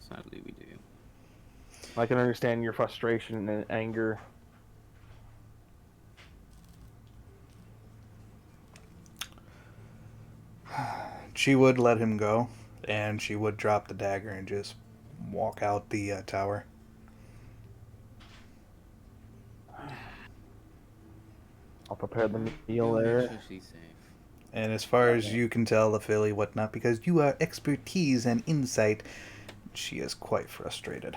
[SPEAKER 1] Sadly, we do.
[SPEAKER 2] I can understand your frustration and anger.
[SPEAKER 3] She would let him go, and she would drop the dagger and just walk out the tower.
[SPEAKER 2] I'll prepare the meal
[SPEAKER 1] We'll
[SPEAKER 2] there.
[SPEAKER 1] make sure she's safe.
[SPEAKER 3] And as far as you can tell, the filly whatnot, because you are expertise and insight, she is quite frustrated.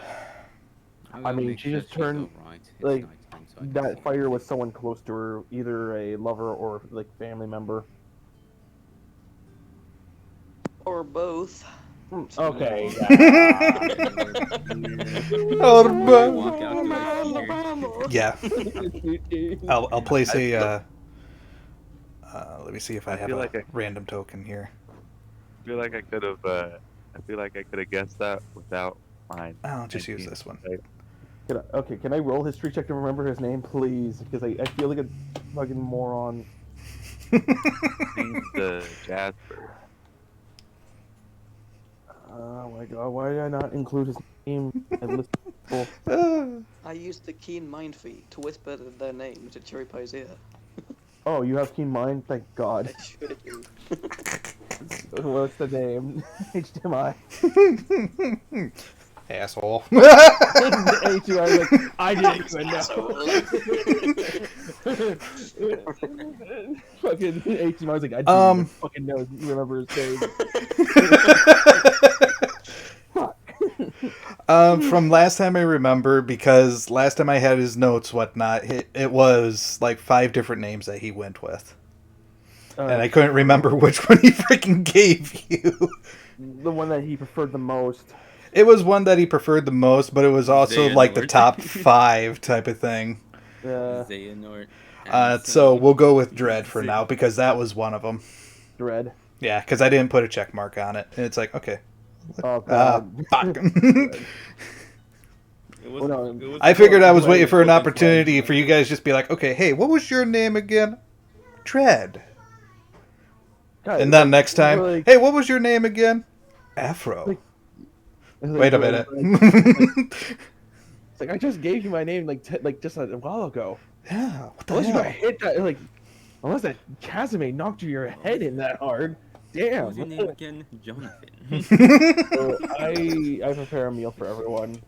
[SPEAKER 1] will
[SPEAKER 2] I mean,
[SPEAKER 1] make
[SPEAKER 2] she
[SPEAKER 1] sure
[SPEAKER 2] just
[SPEAKER 1] she's
[SPEAKER 2] turned,
[SPEAKER 1] alright. It's
[SPEAKER 2] like,
[SPEAKER 1] nighttime, so I can
[SPEAKER 2] that
[SPEAKER 1] see
[SPEAKER 2] fighter
[SPEAKER 1] her.
[SPEAKER 2] was someone close to her, either a lover or like family member.
[SPEAKER 5] Or both.
[SPEAKER 2] Okay.
[SPEAKER 1] Walk out to a
[SPEAKER 3] Yeah, I'll place a. Let me see if I
[SPEAKER 6] I
[SPEAKER 3] have
[SPEAKER 6] feel
[SPEAKER 3] a
[SPEAKER 6] like I
[SPEAKER 3] random token here.
[SPEAKER 6] feel like I could have. I feel like I could have guessed that without mine.
[SPEAKER 3] I'll just use
[SPEAKER 6] 19,
[SPEAKER 3] this one.
[SPEAKER 6] right?
[SPEAKER 2] Okay, can I roll history check to remember his name, please? Because I feel like a fucking moron.
[SPEAKER 6] Name's Jasper.
[SPEAKER 2] Oh my god, why did I not include his name and list of people?
[SPEAKER 5] I used the keen mind feat to whisper their name to Cherry Pie's ear.
[SPEAKER 2] Oh, you have keen mind? Thank God.
[SPEAKER 5] I sure do.
[SPEAKER 2] What's the name? HDMI.
[SPEAKER 3] Asshole.
[SPEAKER 2] HDMI was like, I didn't even know. Fucking HDMI was like, I didn't even fucking know. Remember his name. Fuck.
[SPEAKER 3] From last time I remember, because last time I had his notes, whatnot, it was like 5 different names that he went with. And I couldn't remember which one he freaking gave you.
[SPEAKER 2] The one that he preferred the most.
[SPEAKER 3] It was one that he preferred the most, but it was also like the
[SPEAKER 1] Xehanort.
[SPEAKER 3] top 5 type of thing.
[SPEAKER 1] Xehanort.
[SPEAKER 3] So we'll go with Dread for now, because that was one of them.
[SPEAKER 2] Dread.
[SPEAKER 3] Yeah, because I didn't put a check mark on it. And it's like, okay.
[SPEAKER 2] Oh god.
[SPEAKER 3] Fuck. I
[SPEAKER 2] I
[SPEAKER 3] figured I was waiting for an opportunity for you guys just be like, okay, hey, what was your name again? Dread. And then next time,
[SPEAKER 2] like,
[SPEAKER 3] hey, what was your name again? Afro. Wait a minute.
[SPEAKER 2] It's like I just gave you my name like just a while ago.
[SPEAKER 3] Yeah, what the
[SPEAKER 2] Unless you got
[SPEAKER 3] hell?
[SPEAKER 2] hit that like, unless that Casimir knocked your head in that hard. Damn.
[SPEAKER 1] What was your name again? Jonathan.
[SPEAKER 2] So I prepare a meal for everyone.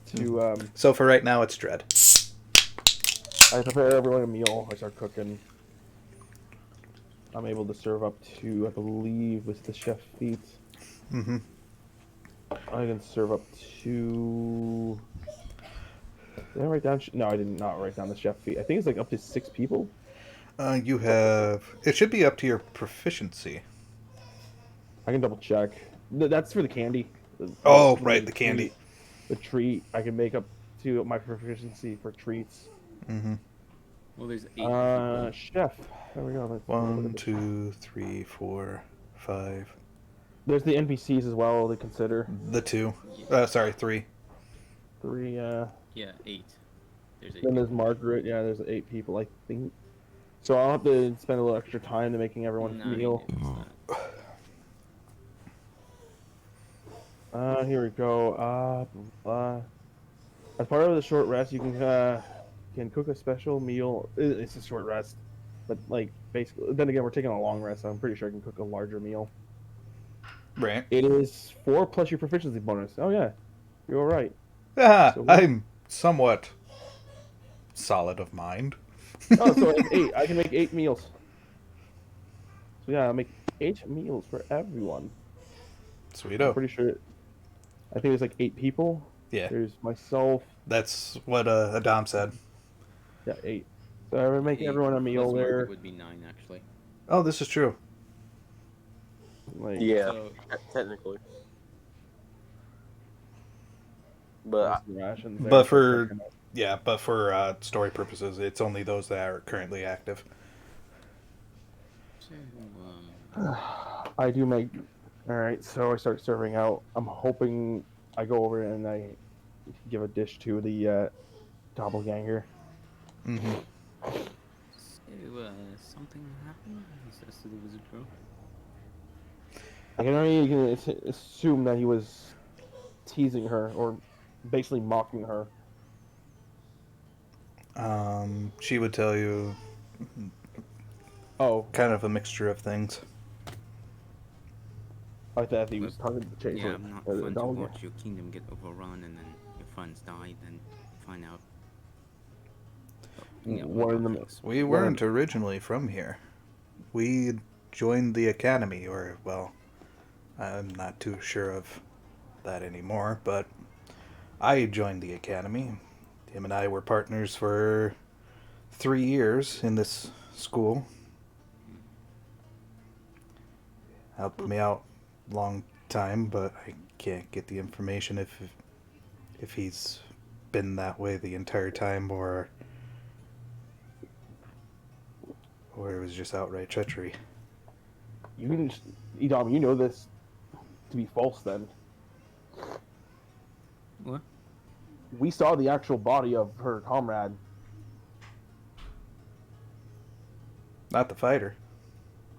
[SPEAKER 2] To
[SPEAKER 3] So for right now, it's Dread.
[SPEAKER 2] I prepare everyone a meal. I start cooking. I'm able to serve up to, I believe, with the chef feat.
[SPEAKER 3] Mm-hmm.
[SPEAKER 2] I can serve up to. Did I write down? No, I did not write down the chef feat. I think it's like up to 6 people.
[SPEAKER 3] You have... It should be up to your proficiency.
[SPEAKER 2] I can double check. That's for the candy.
[SPEAKER 3] Oh, right, the candy.
[SPEAKER 2] The treat. I can make up to my proficiency for treats.
[SPEAKER 3] Mm-hmm.
[SPEAKER 1] Well, there's 8 people.
[SPEAKER 2] Chef. There we go. Let's look
[SPEAKER 3] 1,
[SPEAKER 2] at this.
[SPEAKER 3] 2, 3, 4, 5.
[SPEAKER 2] There's the NPCs as well to consider.
[SPEAKER 3] The 2. Sorry, 3.
[SPEAKER 2] 3.
[SPEAKER 1] Yeah, 8. There's 8.
[SPEAKER 2] Then there's Margaret. Yeah, there's 8 people, I think. So I'll have to spend a little extra time to making everyone a meal. Here we go. As part of the short rest, you can cook a special meal. It's a short rest, but like basically, then again, we're taking a long rest. So I'm pretty sure I can cook a larger meal.
[SPEAKER 3] Right.
[SPEAKER 2] It is 4 plus your proficiency bonus. Oh yeah, you're all right.
[SPEAKER 3] Ah, I'm somewhat solid of mind.
[SPEAKER 2] Oh, so I have 8. I can make 8 meals. So yeah, I'll make 8 meals for everyone. I'm
[SPEAKER 3] Sweeto.
[SPEAKER 2] pretty sure. I think there's like 8 people.
[SPEAKER 3] Yeah.
[SPEAKER 2] There's myself.
[SPEAKER 3] That's what Adam said.
[SPEAKER 2] Yeah, 8. So I would make
[SPEAKER 1] 8
[SPEAKER 2] everyone a meal
[SPEAKER 1] plus Margaret
[SPEAKER 2] there.
[SPEAKER 1] would be 9, actually.
[SPEAKER 3] Oh, this is true.
[SPEAKER 2] Like,
[SPEAKER 4] Yeah,
[SPEAKER 1] So,
[SPEAKER 4] technically. But
[SPEAKER 2] Most of the rations there,
[SPEAKER 3] But
[SPEAKER 2] so I
[SPEAKER 3] for
[SPEAKER 2] can't-
[SPEAKER 3] yeah, but for story purposes, it's only those that are currently active.
[SPEAKER 1] So,
[SPEAKER 2] I do make. All right, so I start serving out. I'm hoping I go over and I give a dish to the doppelganger.
[SPEAKER 3] Mm-hmm.
[SPEAKER 1] something happened? He says to the wizard girl.
[SPEAKER 2] I can only assume that he was teasing her or basically mocking her.
[SPEAKER 3] She would tell you
[SPEAKER 2] Oh,
[SPEAKER 3] kind of a mixture of things.
[SPEAKER 2] I thought he
[SPEAKER 1] Well,
[SPEAKER 2] was talking to the change.
[SPEAKER 1] yeah, not
[SPEAKER 2] The
[SPEAKER 1] fun to
[SPEAKER 2] doppelganger.
[SPEAKER 1] watch your kingdom get overrun and then your friends die, then find out. Oh, yeah,
[SPEAKER 2] One
[SPEAKER 1] more
[SPEAKER 2] of them.
[SPEAKER 1] things.
[SPEAKER 3] We
[SPEAKER 2] One of-
[SPEAKER 3] weren't originally from here. We joined the academy, or, well, I'm not too sure of that anymore, but I joined the academy. Him and I were partners for 3 years in this school. Helped me out long time, but I can't get the information if he's been that way the entire time or it was just outright treachery.
[SPEAKER 2] You can, Edom, you know this to be false. Then
[SPEAKER 1] What?
[SPEAKER 2] we saw the actual body of her comrade.
[SPEAKER 3] Not the fighter.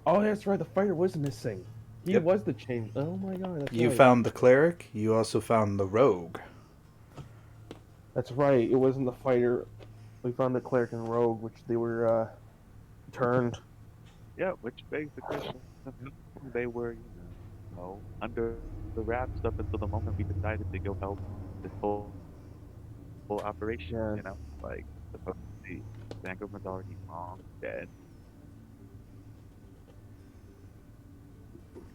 [SPEAKER 2] Oh, that's right. The fighter was missing. He
[SPEAKER 3] Yep.
[SPEAKER 2] was the change. Oh my god. That's
[SPEAKER 3] You
[SPEAKER 2] right.
[SPEAKER 3] found the cleric. You also found the rogue.
[SPEAKER 2] That's right. It wasn't the fighter. We found the cleric and rogue, which they were turned.
[SPEAKER 6] Yeah, which begs the question of how long they were, under the wraps up until the moment we decided to go help this whole operation.
[SPEAKER 2] Yeah.
[SPEAKER 6] Like supposedly Vanguard was already long dead.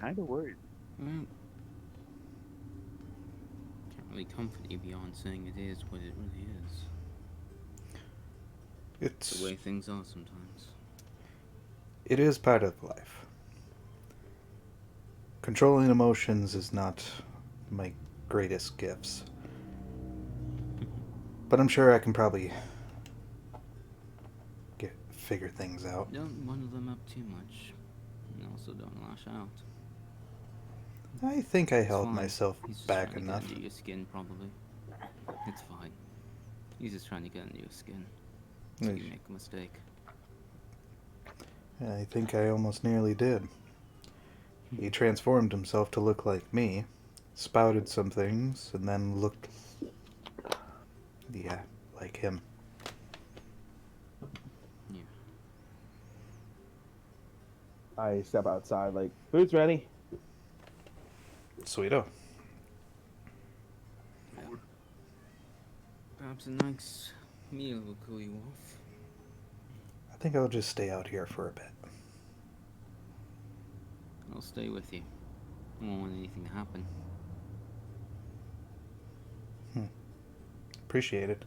[SPEAKER 6] Kind of worried.
[SPEAKER 1] Well, can't really comfort you beyond saying it is what it really is.
[SPEAKER 3] It's
[SPEAKER 1] The way things are sometimes.
[SPEAKER 3] it is part of life. Controlling emotions is not my greatest gifts. But I'm sure I can probably figure things out.
[SPEAKER 1] Don't muddle them up too much. And also don't lash out.
[SPEAKER 3] I think I
[SPEAKER 1] It's
[SPEAKER 3] held
[SPEAKER 1] fine.
[SPEAKER 3] myself
[SPEAKER 1] He's just
[SPEAKER 3] back
[SPEAKER 1] trying
[SPEAKER 3] enough.
[SPEAKER 1] to get under your skin, probably. It's fine. He's just trying to get under your skin. So you
[SPEAKER 3] Yeesh.
[SPEAKER 1] make a mistake.
[SPEAKER 3] I think I almost nearly did. He transformed himself to look like me, spouted some things, and then looked, yeah, like him.
[SPEAKER 1] Yeah.
[SPEAKER 2] I step outside, like, food's ready.
[SPEAKER 3] Sweeto.
[SPEAKER 1] Well, perhaps a nice meal will cool you off.
[SPEAKER 3] I think I'll just stay out here for a bit.
[SPEAKER 1] I'll stay with you. I won't want anything to happen.
[SPEAKER 3] Appreciate it.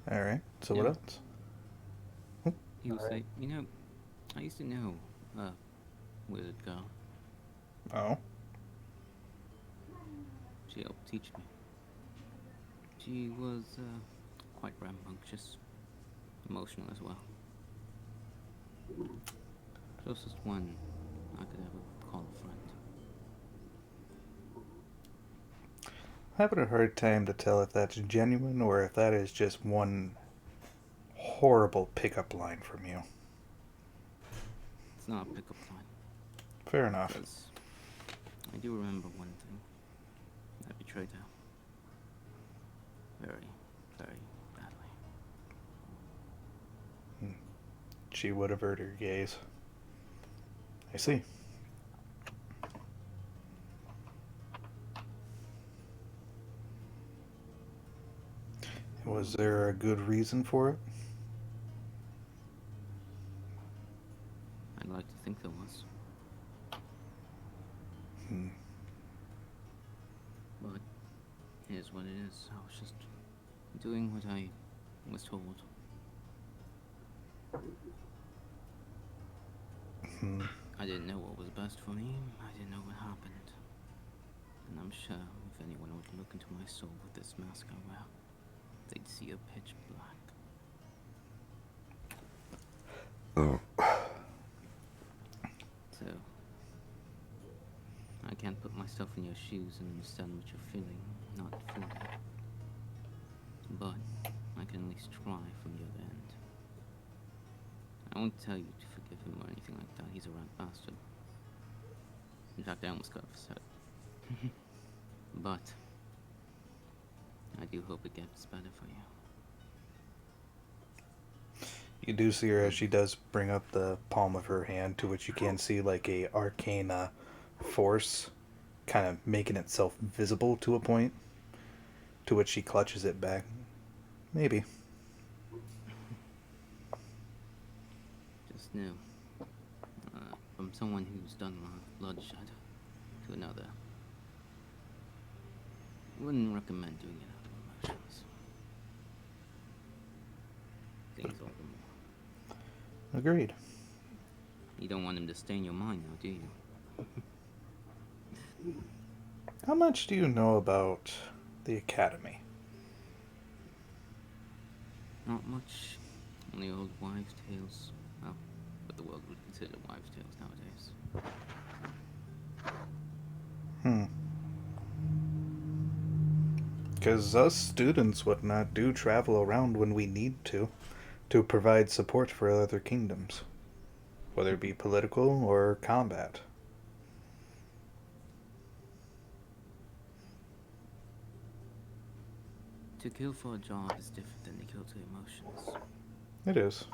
[SPEAKER 3] Alright, so what
[SPEAKER 1] Yeah.
[SPEAKER 3] else?
[SPEAKER 1] He'll say, you know, I used to know a wizard girl.
[SPEAKER 3] Oh.
[SPEAKER 1] She helped teach me. She was quite rambunctious, emotional as well. Closest one I could ever call a friend.
[SPEAKER 3] Having a hard time to tell if that's genuine or if that is just one horrible pickup line from you.
[SPEAKER 1] It's not a pickup line,
[SPEAKER 3] Fair enough.
[SPEAKER 1] because I do remember one thing. I betrayed her. Very, very badly.
[SPEAKER 3] She would avert her gaze. I see. Was there a good reason for it?
[SPEAKER 1] I'd like to think there was.
[SPEAKER 3] Hmm.
[SPEAKER 1] But here's what it is. I was just doing what I was told.
[SPEAKER 3] Hmm.
[SPEAKER 1] I I didn't know what was best for me. I didn't know what happened. And I'm sure if anyone would look into my soul with this mask I wear, they'd see a pitch black. So, I can't put myself in your shoes and understand what you're feeling, not fully. But I can at least try from the other end. I won't tell you to forgive him or anything like that. He's a rat bastard. In fact, I almost got upset. But I do hope it gets better for you.
[SPEAKER 3] You do see her as she does bring up the palm of her hand, to which you can see like a arcane force kind of making itself visible to a point, to which she clutches it back. Maybe.
[SPEAKER 1] Just know, from someone who's done a lot of bloodshed to another, wouldn't recommend doing it out of emotions. Things all the more.
[SPEAKER 3] Agreed.
[SPEAKER 1] You don't want him to stay in your mind now, do you?
[SPEAKER 3] How much do you know about the Academy?
[SPEAKER 1] Not much. Only old wives' tales. Well, what the world would consider wives' tales nowadays.
[SPEAKER 3] Because us students whatnot do travel around when we need to provide support for other kingdoms, whether it be political or combat.
[SPEAKER 1] To kill for a job is different than to kill to emotions.
[SPEAKER 3] It is.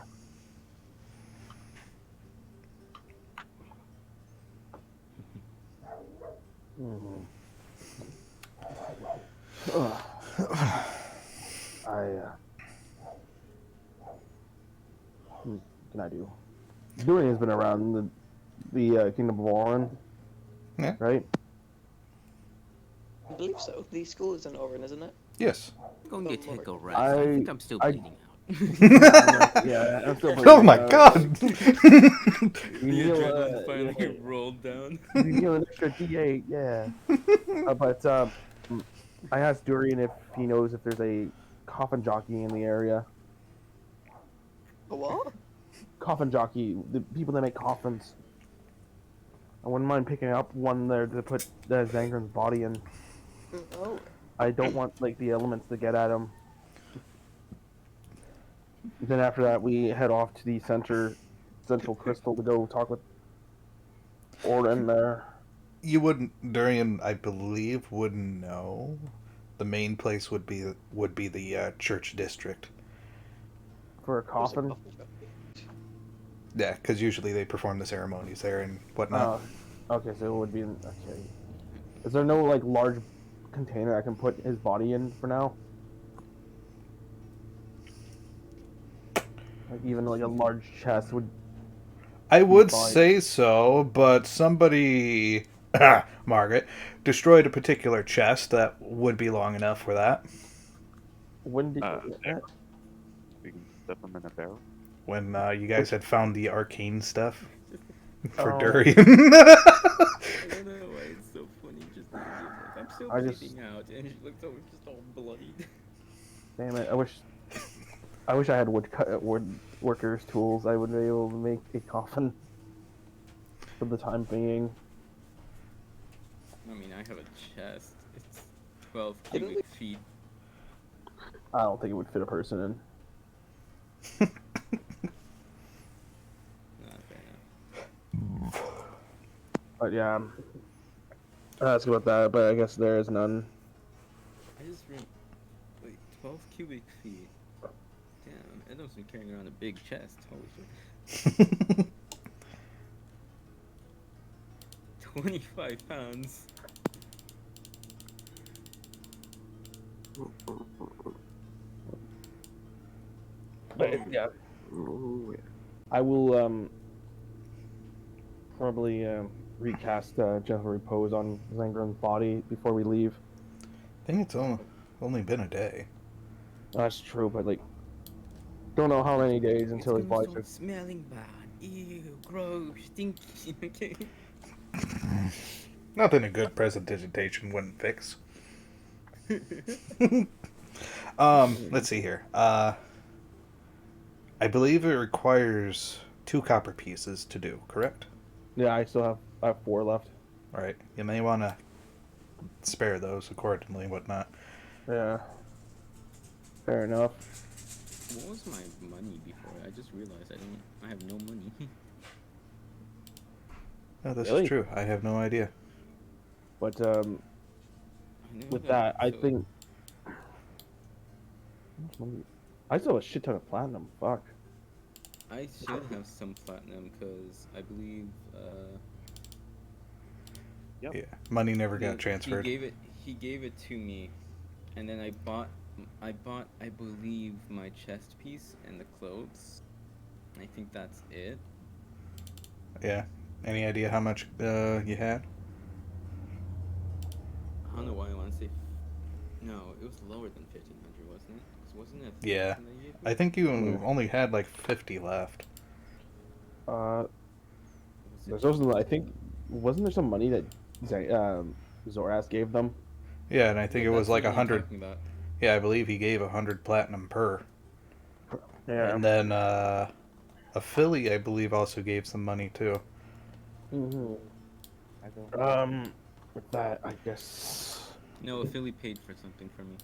[SPEAKER 2] What can I do? Durian has been around the Kingdom of Oran.
[SPEAKER 3] Yeah.
[SPEAKER 2] Right?
[SPEAKER 5] I believe so. The school is in Oran, isn't it?
[SPEAKER 3] Yes.
[SPEAKER 1] Go and get
[SPEAKER 5] Lord.
[SPEAKER 1] take a rest. I think I'm still bleeding out.
[SPEAKER 2] Yeah, I'm still
[SPEAKER 3] Oh my god!
[SPEAKER 1] The
[SPEAKER 2] Neil,
[SPEAKER 1] adrenaline finally rolled down.
[SPEAKER 2] you heal an extra D8, yeah. But I asked Durian if he knows if there's a coffin jockey in the area.
[SPEAKER 5] A what?
[SPEAKER 2] Coffin jockey, the people that make coffins. I wouldn't mind picking up one there to put Zangren's body in.
[SPEAKER 5] Oh.
[SPEAKER 2] I don't want like the elements to get at him. Then after that, we head off to the central crystal to go talk with Oran there.
[SPEAKER 3] You wouldn't, Durian, I believe, wouldn't know. The main place would be the church district.
[SPEAKER 2] For a coffin.
[SPEAKER 3] Yeah, because usually they perform the ceremonies there and whatnot.
[SPEAKER 2] Okay, so it would be okay. Is there no like large container I can put his body in for now? Like even like a large chest would.
[SPEAKER 3] I would
[SPEAKER 2] fine.
[SPEAKER 3] say so, but somebody, Margaret, destroyed a particular chest that would be long enough for that.
[SPEAKER 2] When did
[SPEAKER 6] We can stuff them in a barrel.
[SPEAKER 3] When you guys had found the arcane stuff for
[SPEAKER 2] Oh.
[SPEAKER 3] Durian.
[SPEAKER 1] I don't know why it's so funny. Just like, I'm still
[SPEAKER 2] I just-
[SPEAKER 1] bleeding out, and she looks over just all bloody.
[SPEAKER 2] Damn it! I wish I had wood workers tools. I would be able to make a coffin for the time being.
[SPEAKER 1] I mean, I have a chest. It's 12
[SPEAKER 5] Didn't
[SPEAKER 1] cubic feet.
[SPEAKER 2] I don't think it would fit a person in.
[SPEAKER 1] Not fair enough.
[SPEAKER 2] But yeah, ask about that. But I guess there is none.
[SPEAKER 1] I just wait, 12 cubic feet. Damn, Edom's been carrying around a big chest. Holy shit. 25 pounds.
[SPEAKER 2] But yeah, I will probably recast Gentle Repose on Zangren's body before we leave.
[SPEAKER 3] I think it's only been a day.
[SPEAKER 2] That's true, but like, don't know how many days until his
[SPEAKER 1] It's gonna
[SPEAKER 2] body
[SPEAKER 1] start
[SPEAKER 2] starts.
[SPEAKER 1] smelling bad. Ew, gross, stinky. Okay.
[SPEAKER 3] Nothing a good presentation wouldn't fix. Let's see here. I believe it requires 2 copper pieces to do, correct?
[SPEAKER 2] Yeah, I have 4 left.
[SPEAKER 3] All right. You may want to spare those accordingly, whatnot.
[SPEAKER 2] Yeah. Fair enough.
[SPEAKER 1] What was my money before? I just realized I have no money.
[SPEAKER 3] No, this
[SPEAKER 2] Really?
[SPEAKER 3] is true. I have no idea.
[SPEAKER 2] But
[SPEAKER 1] I know
[SPEAKER 2] with that, I
[SPEAKER 1] so-
[SPEAKER 2] think I still have a shit ton of platinum. Fuck.
[SPEAKER 1] I should have some platinum because I believe
[SPEAKER 6] Yep.
[SPEAKER 3] Yeah. Money never
[SPEAKER 1] he-
[SPEAKER 3] got transferred.
[SPEAKER 1] He gave it to me, and then I bought I believe my chest piece and the clothes. I think that's it.
[SPEAKER 3] Yeah. Any idea how much you had?
[SPEAKER 1] I don't know why I want to say. No, it was lower than 1,500, wasn't it? 'Cause wasn't it?
[SPEAKER 3] Yeah.
[SPEAKER 1] 1,000 that you gave me?
[SPEAKER 3] I think you only had like 50 left.
[SPEAKER 1] Was it
[SPEAKER 2] There's also I think wasn't there some money that Zoras gave them?
[SPEAKER 3] Yeah, and I think
[SPEAKER 1] Yeah,
[SPEAKER 3] it was
[SPEAKER 1] that's
[SPEAKER 3] like
[SPEAKER 1] the money I'm
[SPEAKER 3] 100.
[SPEAKER 1] talking about.
[SPEAKER 3] Yeah, I believe he gave 100 platinum per.
[SPEAKER 2] Yeah.
[SPEAKER 3] And then a Philly, I believe, also gave some money too.
[SPEAKER 2] hmm
[SPEAKER 6] I don't.
[SPEAKER 2] With that, I guess.
[SPEAKER 1] No, Philly paid for something for me.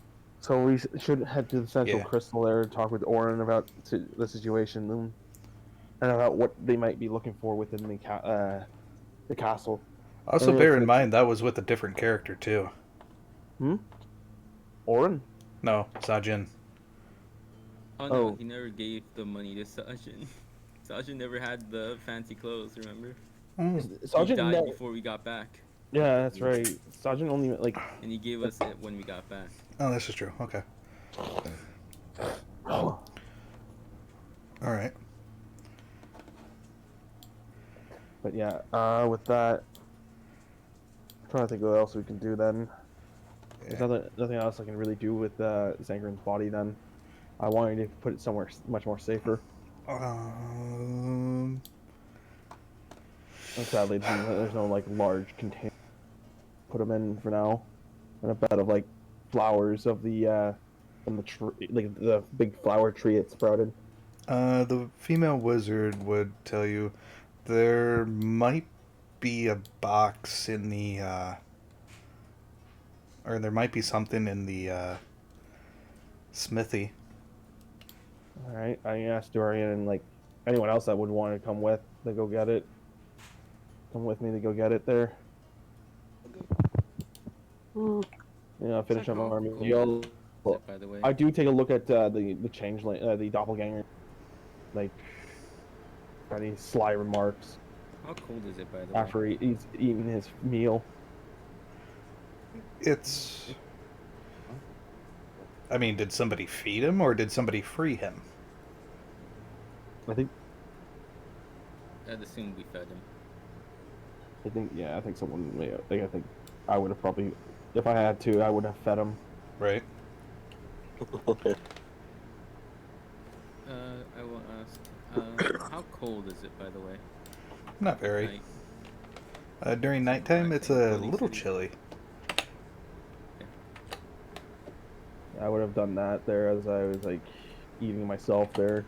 [SPEAKER 2] So we should head to the Central
[SPEAKER 3] Yeah.
[SPEAKER 2] Crystal there and talk with Oran about the situation and about what they might be looking for within the castle.
[SPEAKER 3] Also,
[SPEAKER 2] And
[SPEAKER 3] bear
[SPEAKER 2] if
[SPEAKER 3] in
[SPEAKER 2] it's-
[SPEAKER 3] mind that was with a different character too.
[SPEAKER 2] Oran?
[SPEAKER 3] No, Sajin.
[SPEAKER 1] Oh no,
[SPEAKER 2] Oh.
[SPEAKER 1] he never gave the money to Sajin. Sajin never had the fancy clothes, remember? He
[SPEAKER 2] Sergeant
[SPEAKER 1] died
[SPEAKER 2] never.
[SPEAKER 1] before we got back,
[SPEAKER 2] Yeah, that's right. Sergeant only like.
[SPEAKER 1] and he gave us it when we got back.
[SPEAKER 3] Oh, this is true. Okay.
[SPEAKER 2] Oh.
[SPEAKER 3] All right.
[SPEAKER 2] But yeah, with that, I'm trying to think what else we can do then. There's
[SPEAKER 3] Yeah.
[SPEAKER 2] nothing else I can really do with Zangrin's body then. I wanted to put it somewhere much more safer.
[SPEAKER 3] Um,
[SPEAKER 2] And sadly, there's no like large container. Put them in for now, and a bed of like flowers of the from the tree, like the big flower tree it sprouted.
[SPEAKER 3] the female wizard would tell you there might be a box in the, or there might be something in the smithy.
[SPEAKER 2] All right, I asked Dorian and like anyone else that would want to come with to go get it. Come with me to go get it there. Yeah, finish up
[SPEAKER 1] How
[SPEAKER 2] our
[SPEAKER 1] cold
[SPEAKER 2] meal.
[SPEAKER 1] is it, by the way?
[SPEAKER 2] I do take a look at the changeling, the doppelganger, like any sly remarks
[SPEAKER 1] How cold is it, by the way?
[SPEAKER 2] after he's eaten his meal.
[SPEAKER 3] It's. I mean, did somebody feed him or did somebody free him?
[SPEAKER 2] I think
[SPEAKER 1] I'd assume we fed him.
[SPEAKER 2] I think someone. Yeah, I think I would have probably, if I had to, I would have fed him.
[SPEAKER 3] Right?
[SPEAKER 1] I will ask. How cold is it, by the way?
[SPEAKER 3] Not very.
[SPEAKER 1] Like,
[SPEAKER 3] During nighttime, it's a
[SPEAKER 1] Relaxing,
[SPEAKER 3] little
[SPEAKER 1] city.
[SPEAKER 3] chilly.
[SPEAKER 2] I would have done that there as I was like eating myself there.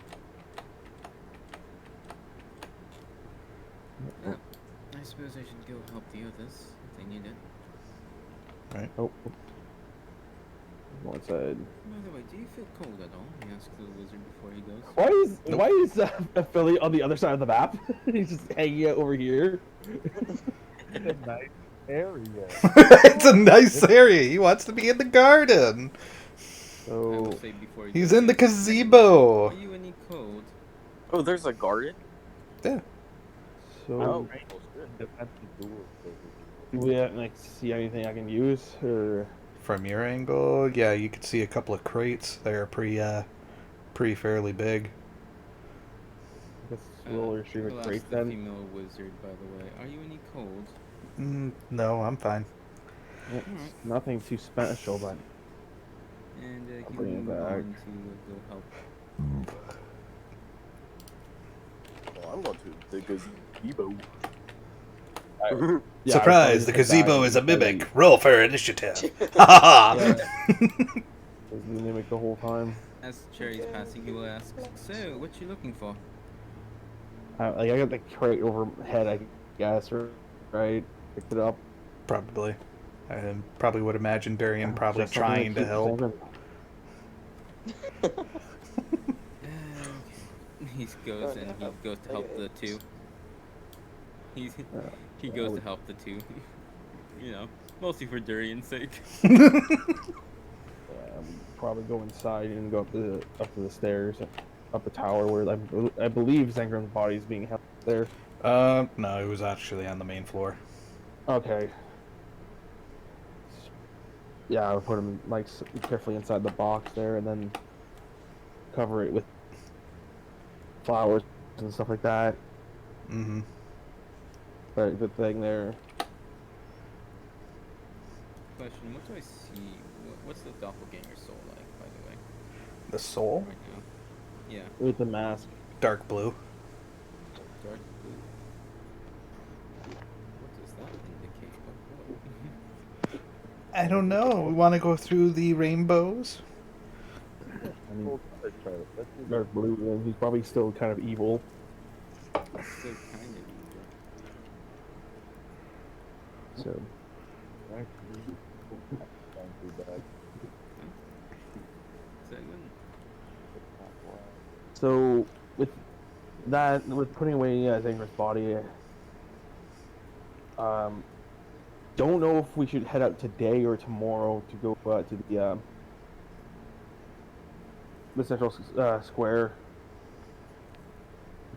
[SPEAKER 1] yeah, I suppose I should go help the others if they need it.
[SPEAKER 2] Oh. One side.
[SPEAKER 1] By the way, do you feel cold at all? He asks the wizard before he goes.
[SPEAKER 2] Why is Philly on the other side of the map? He's just hanging out over here.
[SPEAKER 6] It's a nice area.
[SPEAKER 3] It's a nice area. He wants to be in the garden.
[SPEAKER 1] I
[SPEAKER 2] So
[SPEAKER 1] will say before he
[SPEAKER 3] He's
[SPEAKER 1] goes,
[SPEAKER 3] in the
[SPEAKER 1] "Are
[SPEAKER 3] gazebo.
[SPEAKER 1] you any cold?"
[SPEAKER 4] Oh, there's a garden?
[SPEAKER 3] Yeah.
[SPEAKER 2] so
[SPEAKER 4] right. Oh, shit.
[SPEAKER 6] Depends on the door.
[SPEAKER 2] do we like see anything I can use or?
[SPEAKER 3] From your angle, yeah, you could see a couple of crates. They're pretty fairly big.
[SPEAKER 2] I guess we'll retrieve
[SPEAKER 1] We'll
[SPEAKER 2] a
[SPEAKER 1] ask
[SPEAKER 2] crate
[SPEAKER 1] the
[SPEAKER 2] then.
[SPEAKER 1] female wizard, by the way. Are you any cold?
[SPEAKER 3] No, I'm fine.
[SPEAKER 2] Yeah,
[SPEAKER 1] Alright.
[SPEAKER 2] nothing too special, but
[SPEAKER 1] And
[SPEAKER 2] I'll
[SPEAKER 1] he
[SPEAKER 2] bring
[SPEAKER 1] will
[SPEAKER 2] it
[SPEAKER 1] move
[SPEAKER 2] back.
[SPEAKER 1] on to go help.
[SPEAKER 4] Well, I'm I'm going to the gazebo.
[SPEAKER 2] Yeah,
[SPEAKER 3] Surprise! The gazebo is a mimic. Roll for initiative. Ha ha!
[SPEAKER 2] Is the mimic the whole time?
[SPEAKER 1] As Cherry's passing, he will ask, "So, what you looking for?"
[SPEAKER 2] Like I got the crate overhead, I guess, right? Picked it up.
[SPEAKER 3] Probably. I probably would imagine Durian probably
[SPEAKER 2] Just something
[SPEAKER 3] trying to
[SPEAKER 2] keep
[SPEAKER 3] help.
[SPEAKER 2] Zangren-
[SPEAKER 1] Okay. He goes and he goes to help the two. He's he
[SPEAKER 2] I
[SPEAKER 1] goes to
[SPEAKER 2] would-
[SPEAKER 1] help the two. You know, mostly for Durian's sake.
[SPEAKER 2] I would probably go inside and go up to the stairs, up the tower where I believe Zangren's body is being held there.
[SPEAKER 3] No, it was actually on the main floor.
[SPEAKER 2] Okay. Yeah, I would put him like carefully inside the box there, and then cover it with flowers and stuff like that.
[SPEAKER 3] Mm-hmm.
[SPEAKER 2] But good thing there.
[SPEAKER 1] Question: what do I see? What's the doppelganger soul like, by the way,
[SPEAKER 3] The soul?
[SPEAKER 1] right now? Yeah,
[SPEAKER 2] With the mask.
[SPEAKER 3] Dark blue.
[SPEAKER 1] dark blue. What does that indicate? What?
[SPEAKER 3] I don't know. We want to go through the rainbows?
[SPEAKER 2] I mean, dark blue, and he's probably still kind of evil.
[SPEAKER 1] So kind of evil.
[SPEAKER 2] So
[SPEAKER 1] So when
[SPEAKER 2] So with that, with putting away Zanger's body, don't know if we should head out today or tomorrow to go to the central square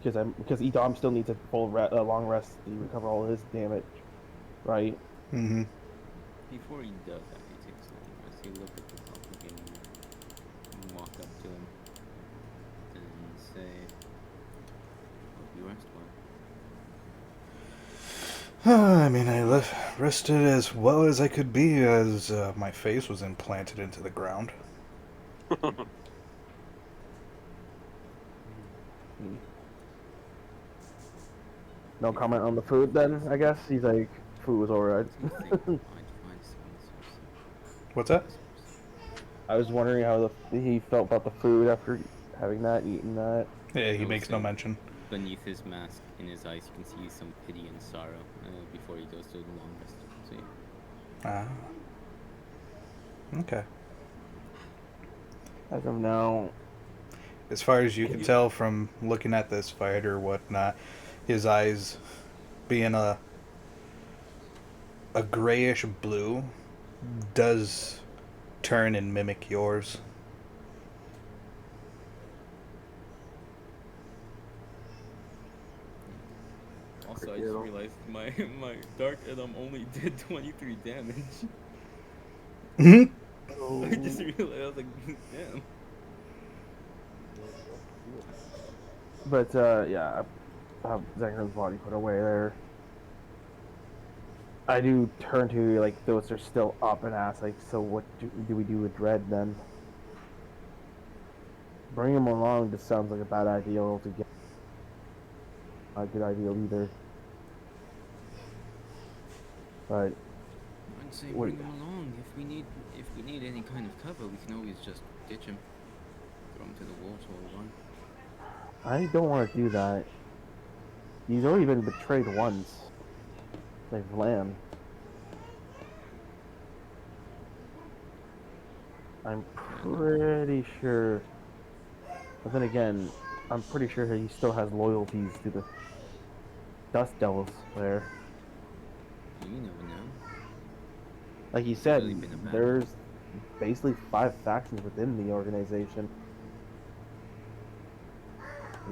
[SPEAKER 2] because Edom still needs a long rest to recover all his damage, right?
[SPEAKER 3] Mm-hmm.
[SPEAKER 1] before he does that, he takes a long rest. He look at the doppelganger and walk up to him and say, "Hope you rest well."
[SPEAKER 3] I mean, I rested as well as I could be as my face was implanted into the ground.
[SPEAKER 2] No comment on the food then, I guess. He's like, food was alright.
[SPEAKER 1] I think I'd find some source
[SPEAKER 3] What's that?
[SPEAKER 1] of
[SPEAKER 2] I was wondering how he felt about the food after having that, eating that.
[SPEAKER 3] Yeah, he
[SPEAKER 1] would
[SPEAKER 3] makes no
[SPEAKER 1] say
[SPEAKER 3] mention.
[SPEAKER 1] Beneath his mask, in his eyes, you can see some pity and sorrow before he goes to the long rest. So, yeah.
[SPEAKER 3] Ah. Okay.
[SPEAKER 2] As of now,
[SPEAKER 3] As far as you can tell from looking at this fight or whatnot, his eyes being a grayish blue does turn and mimic yours.
[SPEAKER 1] Also, I just realized my Dark Edom only did 23 damage.
[SPEAKER 3] Mm-hmm.
[SPEAKER 1] I just realized, I was like, damn.
[SPEAKER 2] but yeah, I have Zanger's body put away there. I do turn to like those are still up and ask like, so what do we do with Dread then? Bring him along just sounds like a bad idea altogether. Not a good idea either. But
[SPEAKER 1] I'd say
[SPEAKER 2] What-
[SPEAKER 1] bring him along. If we need any kind of cover, we can always just ditch him, throw him to the wolves while we run.
[SPEAKER 2] I don't want to do that. He's already been betrayed once. Like Vlan. I'm pretty sure. But then again, I'm pretty sure he still has loyalties to the Dust Devils there.
[SPEAKER 1] You never know.
[SPEAKER 2] Like you said,
[SPEAKER 1] Really been a bad
[SPEAKER 2] there's basically 5 factions within the organization.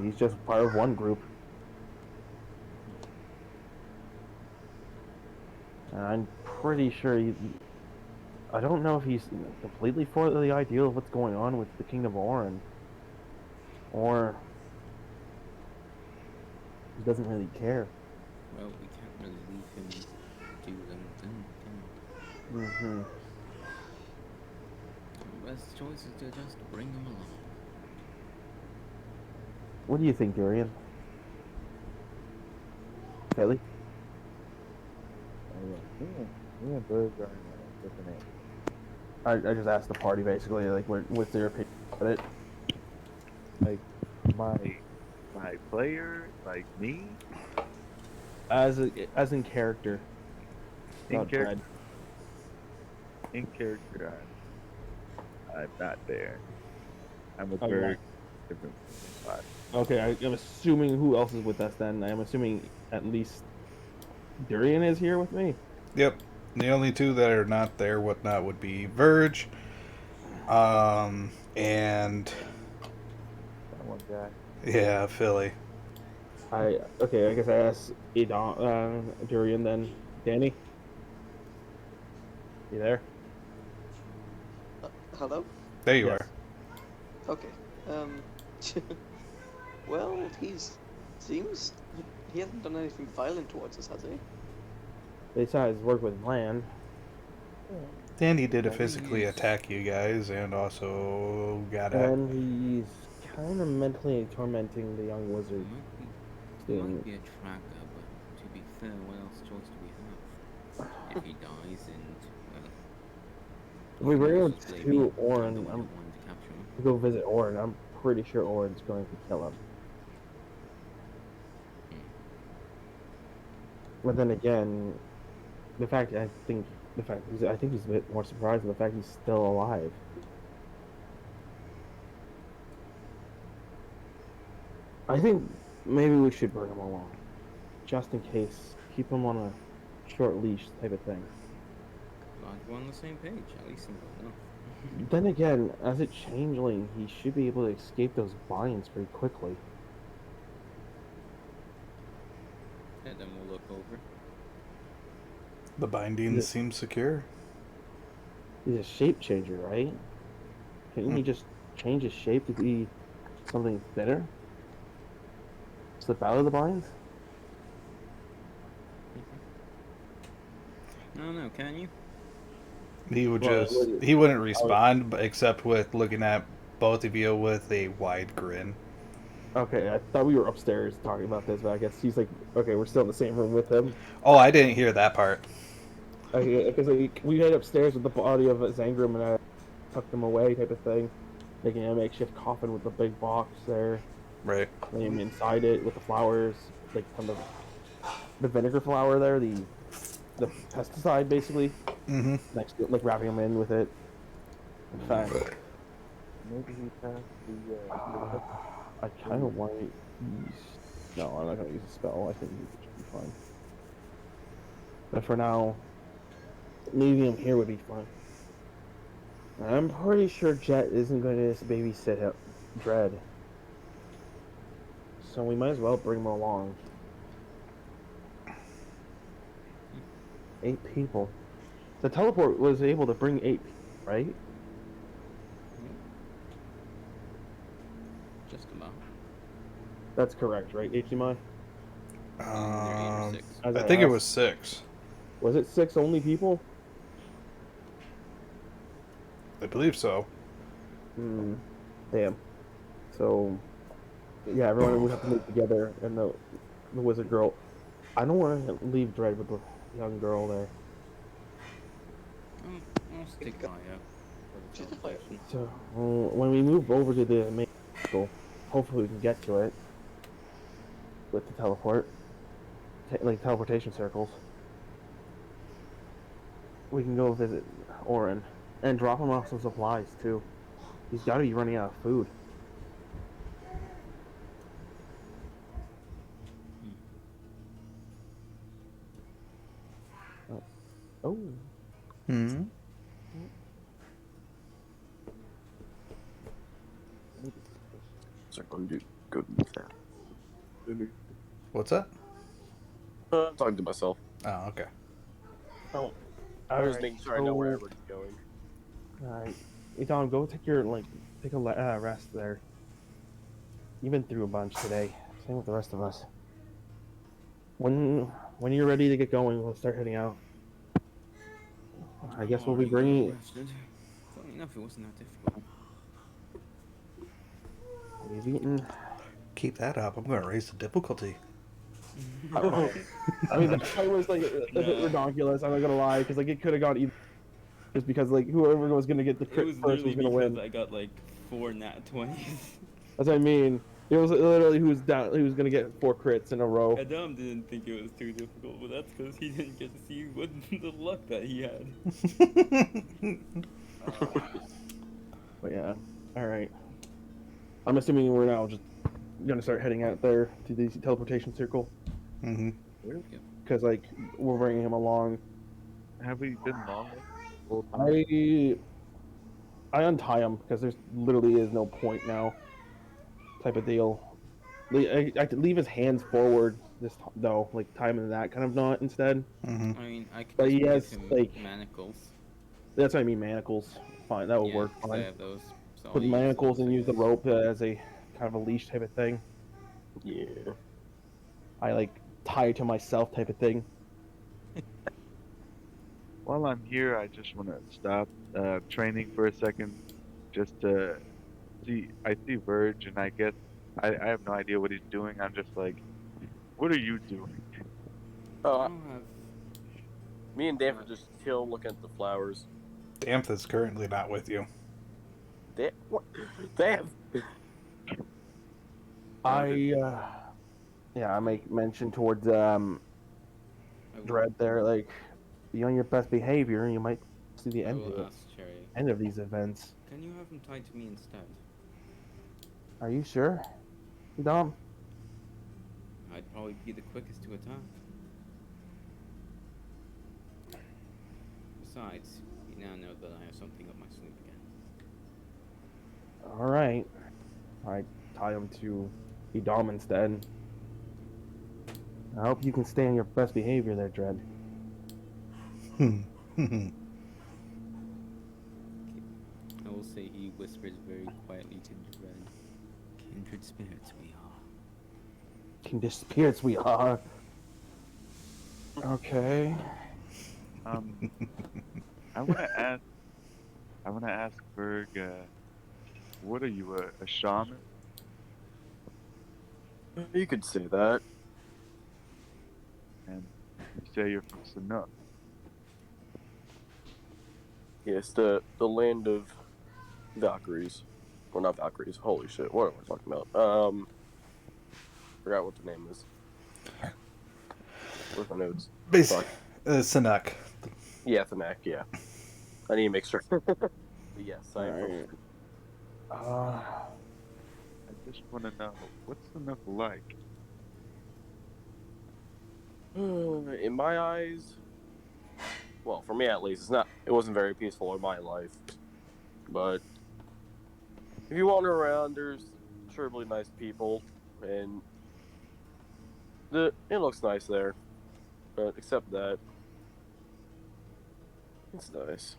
[SPEAKER 2] He's just part of one group. And I'm pretty sure I don't know if he's completely for the idea of what's going on with the Kingdom of Oran. Or he doesn't really care.
[SPEAKER 1] Well, we can't really leave him do anything, can we?
[SPEAKER 2] Mm-hmm.
[SPEAKER 1] The best choice is to just bring him along.
[SPEAKER 2] What do you think, Durian? Philly?
[SPEAKER 6] Me and Birds are in a different area.
[SPEAKER 2] I just asked the party basically, like, what's their opinion of it?
[SPEAKER 6] Like my player, like me,
[SPEAKER 2] As in character,
[SPEAKER 6] in
[SPEAKER 2] not
[SPEAKER 6] character,
[SPEAKER 2] Dread.
[SPEAKER 6] I'm not there. I'm with
[SPEAKER 2] Oh, you're
[SPEAKER 6] Bird.
[SPEAKER 2] not.
[SPEAKER 6] Different spot.
[SPEAKER 2] Okay, I'm assuming who else is with us then. I'm assuming at least Durian is here with me.
[SPEAKER 3] Yep. The only two that are not there, whatnot, would be Verge, and
[SPEAKER 6] That one guy.
[SPEAKER 3] yeah, Philly.
[SPEAKER 2] Okay, I guess I asked Edom, Durian then. Danny, you there?
[SPEAKER 5] Hello?
[SPEAKER 3] There you
[SPEAKER 2] Yes.
[SPEAKER 3] are.
[SPEAKER 5] Okay. Well, seems he hasn't done anything violent towards us, has he?
[SPEAKER 2] Besides work with Lan,
[SPEAKER 3] Danny did
[SPEAKER 6] Like,
[SPEAKER 3] physically attack you guys, and also got at.
[SPEAKER 2] and he's kind of mentally tormenting the young wizard.
[SPEAKER 1] Might be a tracker, but to be fair, what else choice do we have? If he dies and, well,
[SPEAKER 2] If we bring him
[SPEAKER 1] just blame
[SPEAKER 2] to
[SPEAKER 1] me.
[SPEAKER 2] Oran,
[SPEAKER 1] I'm the one
[SPEAKER 2] I'm
[SPEAKER 1] who wanted to capture him.
[SPEAKER 2] to go visit Oran. I'm pretty sure Oran's going to kill him. But then again, I think he's a bit more surprised at the fact he's still alive. I think maybe we should bring him along, just in case. Keep him on a short leash type of thing.
[SPEAKER 1] Glad we're on the same page, at least in enough.
[SPEAKER 2] Then again, as a changeling, he should be able to escape those binds pretty quickly.
[SPEAKER 1] Yeah, then we'll look over.
[SPEAKER 3] The bindings
[SPEAKER 2] Yeah.
[SPEAKER 3] seem secure.
[SPEAKER 2] He's a shape changer, right? Can't he just change his shape to be something thinner? Slip out of the binds?
[SPEAKER 1] No, can you?
[SPEAKER 3] He would
[SPEAKER 2] Well,
[SPEAKER 3] just he wouldn't respond, but except with looking at both of you with a wide grin.
[SPEAKER 2] Okay, I thought we were upstairs talking about this, but I guess he's like, okay, we're still in the same room with him.
[SPEAKER 3] Oh, I didn't hear that part.
[SPEAKER 2] Okay, because we head upstairs with the body of Zangrum and I tucked him away type of thing. Making a makeshift coffin with the big box there.
[SPEAKER 3] Right.
[SPEAKER 2] Laying him inside it with the flowers, like from the vinegar flower there, the pesticide basically.
[SPEAKER 3] Mm-hmm.
[SPEAKER 2] Next to it, like wrapping him in with it. In fact,
[SPEAKER 6] maybe he passed the.
[SPEAKER 2] I kind of want to use... No, I'm not going to use a spell. I think he should be fine. But for now, leaving him here would be fine. I'm pretty sure Jet isn't going to babysit him, Dread. So we might as well bring him along. 8 people. The teleport was able to bring 8 people, right?
[SPEAKER 1] Just about.
[SPEAKER 2] That's correct, right, HMI?
[SPEAKER 1] Either 8 or 6.
[SPEAKER 2] As
[SPEAKER 3] I think it
[SPEAKER 2] asked.
[SPEAKER 3] was 6.
[SPEAKER 2] Was it 6 only people?
[SPEAKER 3] I believe so.
[SPEAKER 2] Damn. So, yeah, everyone would have to move together, and the wizard girl. I don't want to leave Dread with the young girl there.
[SPEAKER 1] I'll stick by her for the
[SPEAKER 5] She's a
[SPEAKER 1] teleportation.
[SPEAKER 2] So, when we move over to the main school, hopefully we can get to it with the teleport, like teleportation circles. We can go visit Oran and drop him off some supplies too. He's got to be running out of food. Oh.
[SPEAKER 3] Hmm.
[SPEAKER 4] So go do that.
[SPEAKER 3] What's that?
[SPEAKER 4] I'm talking to myself.
[SPEAKER 3] Oh, okay.
[SPEAKER 2] Oh.
[SPEAKER 4] I was making sure I know where everybody's going.
[SPEAKER 2] Alright. Edom, go take your, take a rest there. You've been through a bunch today. Same with the rest of us. When you're ready to get going, we'll start heading out. I guess we'll be bringing...
[SPEAKER 1] Funny enough, it wasn't that difficult.
[SPEAKER 2] We've eaten...
[SPEAKER 3] Keep that up. I'm going to raise the difficulty.
[SPEAKER 2] I mean, that fight was like a bit
[SPEAKER 1] Nah.
[SPEAKER 2] redonkulous. I'm not gonna lie, because like it could have gone either. Just because like whoever was gonna get the
[SPEAKER 1] It
[SPEAKER 2] crit
[SPEAKER 1] was
[SPEAKER 2] first
[SPEAKER 1] literally
[SPEAKER 2] was gonna
[SPEAKER 1] because
[SPEAKER 2] win.
[SPEAKER 1] I got like 4 nat 20s.
[SPEAKER 2] That's what I mean. It was literally who's gonna get 4 crits in a row.
[SPEAKER 1] Adam didn't think it was too difficult, but that's because he didn't get to see what the luck that he had.
[SPEAKER 2] But yeah, all right. I'm assuming we're now just gonna start heading out there to the teleportation circle
[SPEAKER 3] Mm-hmm.
[SPEAKER 2] because like we're bringing him along.
[SPEAKER 6] Have we been long enough? Full time?
[SPEAKER 2] I untie him because there's literally is no point now. Type of deal. I could leave his hands forward though, like time in that kind of knot instead.
[SPEAKER 3] Mm-hmm.
[SPEAKER 1] I mean, I could
[SPEAKER 2] But
[SPEAKER 1] just
[SPEAKER 2] he
[SPEAKER 1] give
[SPEAKER 2] has
[SPEAKER 1] him
[SPEAKER 2] like
[SPEAKER 1] manacles.
[SPEAKER 2] that's what I mean manacles. Fine, that will
[SPEAKER 1] Yeah,
[SPEAKER 2] work
[SPEAKER 1] 'cause I
[SPEAKER 2] fine.
[SPEAKER 1] have those. So
[SPEAKER 2] Put
[SPEAKER 1] I'll use
[SPEAKER 2] manacles
[SPEAKER 1] those,
[SPEAKER 2] and
[SPEAKER 1] I
[SPEAKER 2] use the
[SPEAKER 1] guess.
[SPEAKER 2] rope as a kind of a leash type of thing.
[SPEAKER 4] Yeah.
[SPEAKER 2] I like tie it to myself type of thing.
[SPEAKER 6] While I'm here, I just want to stop training for a second, just to see. I see Verge, and I guess I have no idea what he's doing. I'm just like, what are you doing?
[SPEAKER 1] I
[SPEAKER 4] Uh,
[SPEAKER 1] don't have.
[SPEAKER 4] me and Dave are just chill looking at the flowers.
[SPEAKER 3] Damth is currently not with you.
[SPEAKER 4] Damn. What? Damn.
[SPEAKER 2] I make mention towards
[SPEAKER 1] I will,
[SPEAKER 2] Dread there, like be on your best behavior and you might see the
[SPEAKER 1] I
[SPEAKER 2] end
[SPEAKER 1] will
[SPEAKER 2] of it.
[SPEAKER 1] ask Cherry.
[SPEAKER 2] End of these events.
[SPEAKER 1] Can you have him tied to me instead?
[SPEAKER 2] Are you sure? Dom?
[SPEAKER 1] I'd probably be the quickest to attack. Besides, you now know that I have something up my sleeve again.
[SPEAKER 2] Alright. I tie him to Edom instead. I hope you can stay on your best behavior there, Dread.
[SPEAKER 1] I will say he whispers very quietly to Dread. Kindred spirits we are.
[SPEAKER 2] Kindred spirits we are. Okay.
[SPEAKER 6] I want to ask. I want to ask Berg. What are you, a shaman?
[SPEAKER 4] You could say that.
[SPEAKER 6] And you say you're from Sanuk.
[SPEAKER 4] Yes, the land of Valkyries. Well, not Valkyries. Holy shit! What am I talking about? Forgot what the name is. Where's my notes?
[SPEAKER 3] Basically,
[SPEAKER 4] Fuck.
[SPEAKER 3] Sanuk.
[SPEAKER 4] Yeah, Thanac. Yeah. I need to make sure. But yes, I am.
[SPEAKER 2] Alright.
[SPEAKER 6] I just want to know, what's Sanuk like?
[SPEAKER 4] In my eyes, well, for me at least, it wasn't very peaceful in my life. But if you wander around, there's terribly nice people, and it looks nice there. But except that, it's nice.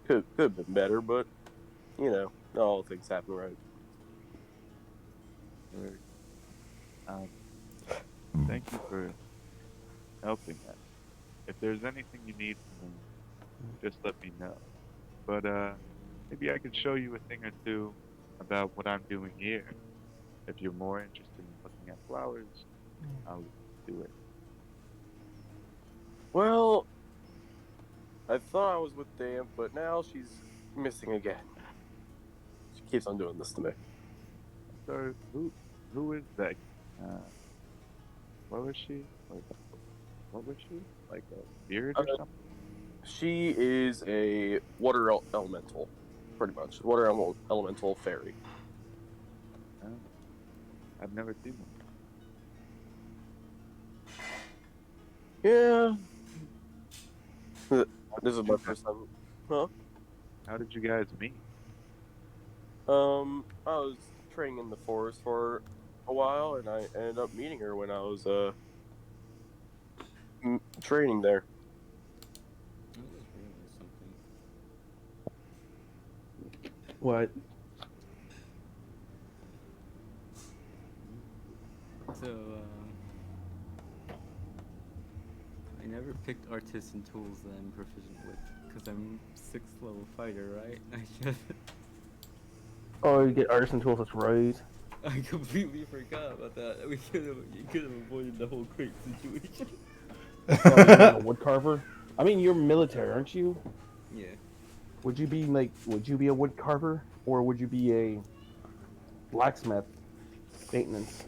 [SPEAKER 4] Could have been better, but not all things happen right.
[SPEAKER 6] Berg? Thank you for helping us. If there's anything you need from me, just let me know. But maybe I could show you a thing or two about what I'm doing here. If you're more interested in looking at flowers, I'll do it.
[SPEAKER 4] Well, I thought I was with Dan, but now she's missing again. She keeps on doing this to me.
[SPEAKER 6] So who is that? What was she? What was she? Like a beard or something?
[SPEAKER 4] She is a water elemental, pretty much. Water elemental fairy.
[SPEAKER 6] Oh, I've never seen one.
[SPEAKER 4] Yeah. This is my first time. Huh?
[SPEAKER 6] How did you guys meet?
[SPEAKER 4] I was training in the forest for a while, and I ended up meeting her when I was training there.
[SPEAKER 1] I just realized something.
[SPEAKER 2] What?
[SPEAKER 1] So, I never picked artisan tools that I'm proficient with, because I'm 6th level fighter, right? I should.
[SPEAKER 2] Oh, you get artisan tools, that's right.
[SPEAKER 1] I completely forgot about that. You could have avoided the whole crate situation.
[SPEAKER 2] Oh, you being a wood carver? I mean, you're military, aren't you?
[SPEAKER 1] Yeah.
[SPEAKER 2] Would you be a wood carver or would you be a blacksmith maintenance?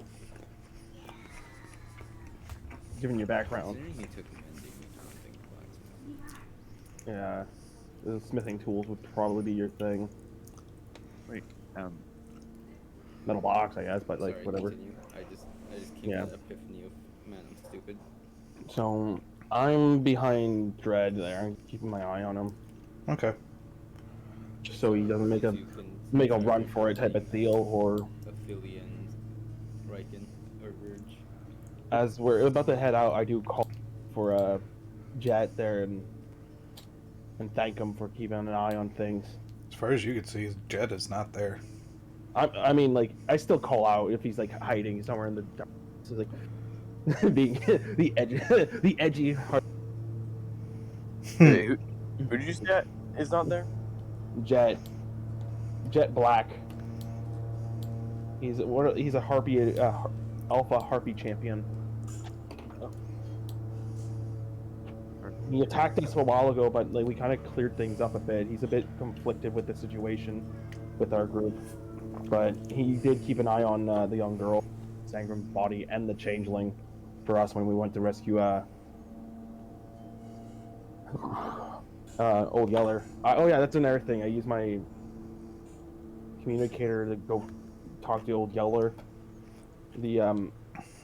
[SPEAKER 2] Given your background,
[SPEAKER 1] Considering he took mending, I don't think blacksmith.
[SPEAKER 2] yeah, the smithing tools would probably be your thing.
[SPEAKER 6] Wait,
[SPEAKER 2] Metal box, I guess, but like
[SPEAKER 1] Sorry,
[SPEAKER 2] whatever.
[SPEAKER 1] continue. I just came
[SPEAKER 2] Yeah.
[SPEAKER 1] to the epiphany of, man, I'm stupid.
[SPEAKER 2] So I'm behind Dread there. I'm keeping my eye on him,
[SPEAKER 3] Okay.
[SPEAKER 2] just so he doesn't make
[SPEAKER 1] If
[SPEAKER 2] a
[SPEAKER 1] you can
[SPEAKER 2] run
[SPEAKER 1] target
[SPEAKER 2] for it type of deal. Or
[SPEAKER 1] Aphelion, Riken, or Verge.
[SPEAKER 2] as we're about to head out, I do call for Jet there and thank him for keeping an eye on things.
[SPEAKER 3] As far as you can see, Jed is not there.
[SPEAKER 2] I mean, like, I still call out if he's like hiding somewhere in the dark. So, like, being the edgy heart.
[SPEAKER 4] Wait, who did you say that is not there?
[SPEAKER 2] Jet Black. He's a harpy, alpha harpy champion. He attacked us a while ago, but like we kind of cleared things up a bit. He's a bit conflicted with the situation with our group, but he did keep an eye on the young girl, Sangram's body, and the changeling for us when we went to rescue Old Yeller. Oh yeah, that's another thing. I use my communicator to go talk to Old Yeller. The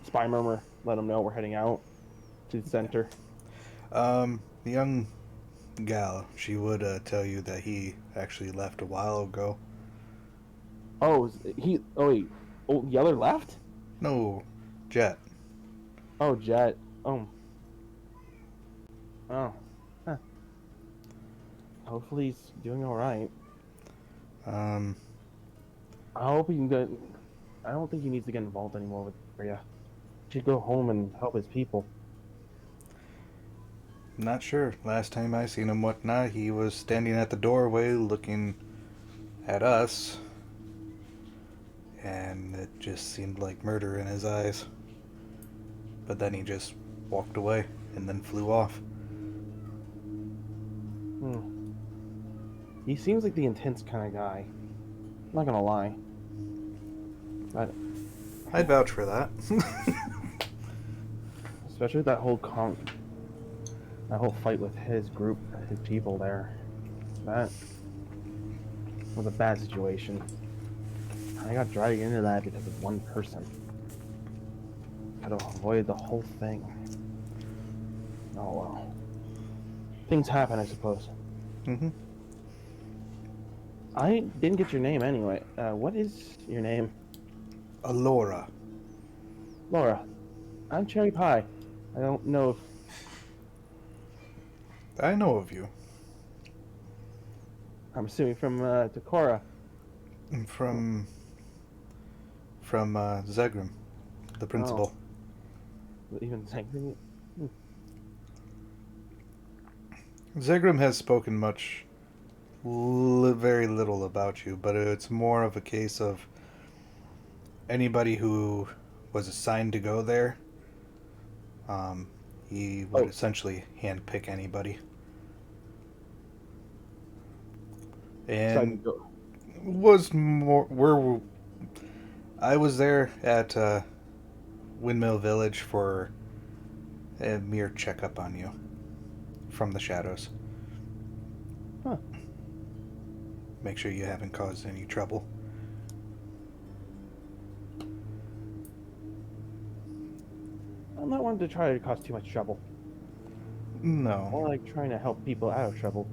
[SPEAKER 2] spy murmur, let him know we're heading out to the center.
[SPEAKER 3] The young gal, she would tell you that he actually left a while ago.
[SPEAKER 2] Oh, wait, Old Yeller left?
[SPEAKER 3] No, Jet.
[SPEAKER 2] Oh, Jet. Oh. Oh. Huh. Hopefully he's doing all right. I hope he can get. I don't think he needs to get involved anymore with Rhea. He should go home and help his people.
[SPEAKER 3] Not sure. Last time I seen him, whatnot, he was standing at the doorway looking at us, and it just seemed like murder in his eyes. But then he just walked away and then flew off.
[SPEAKER 2] He seems like the intense kind of guy. I'm not gonna lie.
[SPEAKER 3] I'd vouch for that.
[SPEAKER 2] Especially that whole fight with his group, his people there. That was a bad situation. I got dragged into that because of one person. Had to avoid the whole thing. Oh well. Things happen, I suppose.
[SPEAKER 3] Mm-hmm.
[SPEAKER 2] I didn't get your name anyway. What is your name?
[SPEAKER 3] Alora.
[SPEAKER 2] Laura. I'm Cherry Pie. I don't know if...
[SPEAKER 3] I know of you.
[SPEAKER 2] I'm assuming from Takora.
[SPEAKER 3] From Zegrim, the principal.
[SPEAKER 2] Even saying...
[SPEAKER 3] Zegrim has spoken very little about you, but it's more of a case of anybody who was assigned to go there, he would essentially handpick anybody. And was more I was there at Windmill Village for a mere checkup on you from the shadows.
[SPEAKER 2] Huh.
[SPEAKER 3] Make sure you haven't caused any trouble.
[SPEAKER 2] I'm not one to try to cause too much trouble.
[SPEAKER 3] No.
[SPEAKER 2] More like trying to help people out of trouble.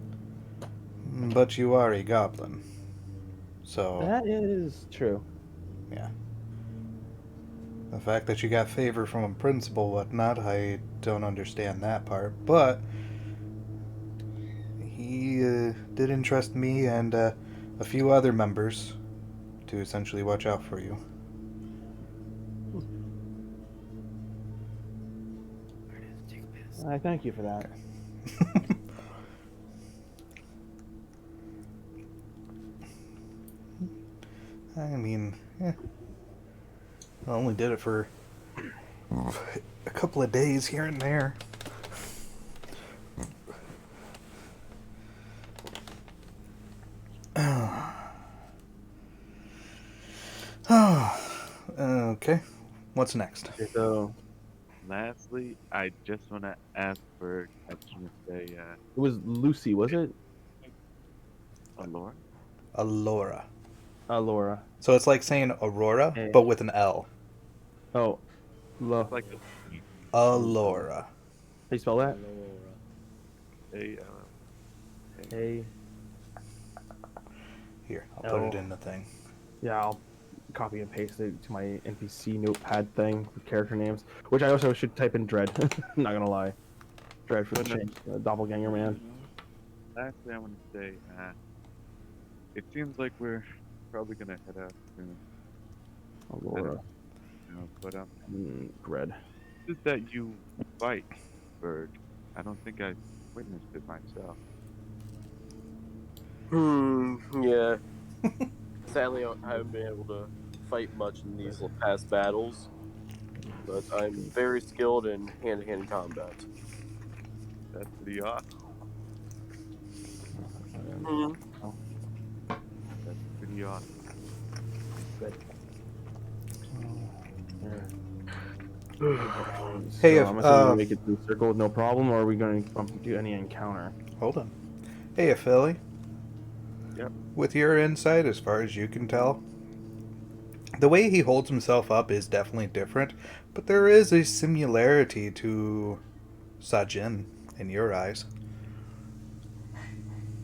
[SPEAKER 3] But you are a goblin. So...
[SPEAKER 2] That is true.
[SPEAKER 3] Yeah. The fact that you got favor from a principal, whatnot, I don't understand that part. But he did entrust me and a few other members to essentially watch out for you.
[SPEAKER 2] I thank you for that.
[SPEAKER 3] I mean, I only did it for a couple of days here and there. Okay. What's next?
[SPEAKER 2] Okay, so
[SPEAKER 6] Lastly, I just want to ask for, I was going to say,
[SPEAKER 2] it was Lucy, was it?
[SPEAKER 6] Allura?
[SPEAKER 3] Allura.
[SPEAKER 2] Laura.
[SPEAKER 3] So it's like saying Aurora,
[SPEAKER 2] Hey.
[SPEAKER 3] but with an L.
[SPEAKER 2] Oh,
[SPEAKER 6] It's like
[SPEAKER 3] Allura.
[SPEAKER 2] How you spell that?
[SPEAKER 6] a,
[SPEAKER 2] A.
[SPEAKER 3] Here, I'll put it
[SPEAKER 2] L.
[SPEAKER 3] in the thing.
[SPEAKER 2] Yeah, I'll copy and paste it to my NPC notepad thing with character names, which I also should type in Dread. Not gonna lie, Dread for the change. Doppelganger man.
[SPEAKER 6] lastly, I want to say, it seems like we're probably going to head out soon.
[SPEAKER 2] Laura.
[SPEAKER 6] You know, but
[SPEAKER 2] Dread.
[SPEAKER 6] is that you fight bird? I don't think I've witnessed it myself.
[SPEAKER 4] Yeah. Sadly, I haven't been able to fight much in these past battles, but I'm very skilled in hand-to-hand combat.
[SPEAKER 6] That's pretty awesome. That's pretty awesome.
[SPEAKER 3] Hey,
[SPEAKER 2] so
[SPEAKER 3] if,
[SPEAKER 2] I'm assuming we make it through the circle with no problem, or are we going to do any encounter?
[SPEAKER 3] Hold on. Hey, Philly.
[SPEAKER 6] Yep.
[SPEAKER 3] With your insight, as far as you can tell, the way he holds himself up is definitely different, but there is a similarity to Sajin in your eyes.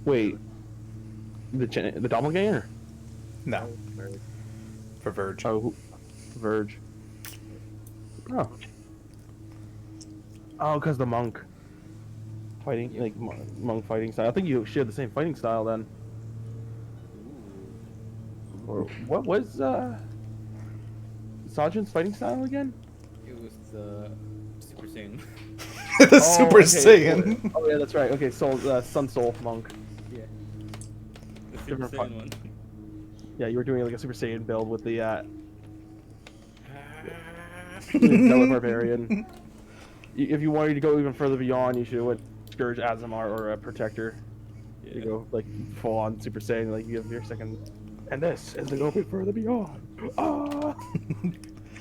[SPEAKER 2] Wait, the doppelganger?
[SPEAKER 3] No. For Verge.
[SPEAKER 2] Oh, Verge. Oh. Oh, because the monk fighting, like monk fighting style. I think you share the same fighting style then. Or what was Sajin's fighting style again?
[SPEAKER 1] It was the Super Saiyan.
[SPEAKER 3] The Super
[SPEAKER 2] okay.
[SPEAKER 3] Saiyan.
[SPEAKER 2] Oh yeah, that's right. Okay, Soul, Sun Soul monk.
[SPEAKER 1] Yeah. The Super
[SPEAKER 2] Different
[SPEAKER 1] Saiyan one.
[SPEAKER 2] Yeah, you were doing like a Super Saiyan build with the Zealot Barbarian. If you wanted to go even further beyond, you should have went Scourge, Azamar, or a Protector.
[SPEAKER 1] Yeah.
[SPEAKER 2] You go like full on Super Saiyan, like you have your second. And this is the go bit further beyond. Ah!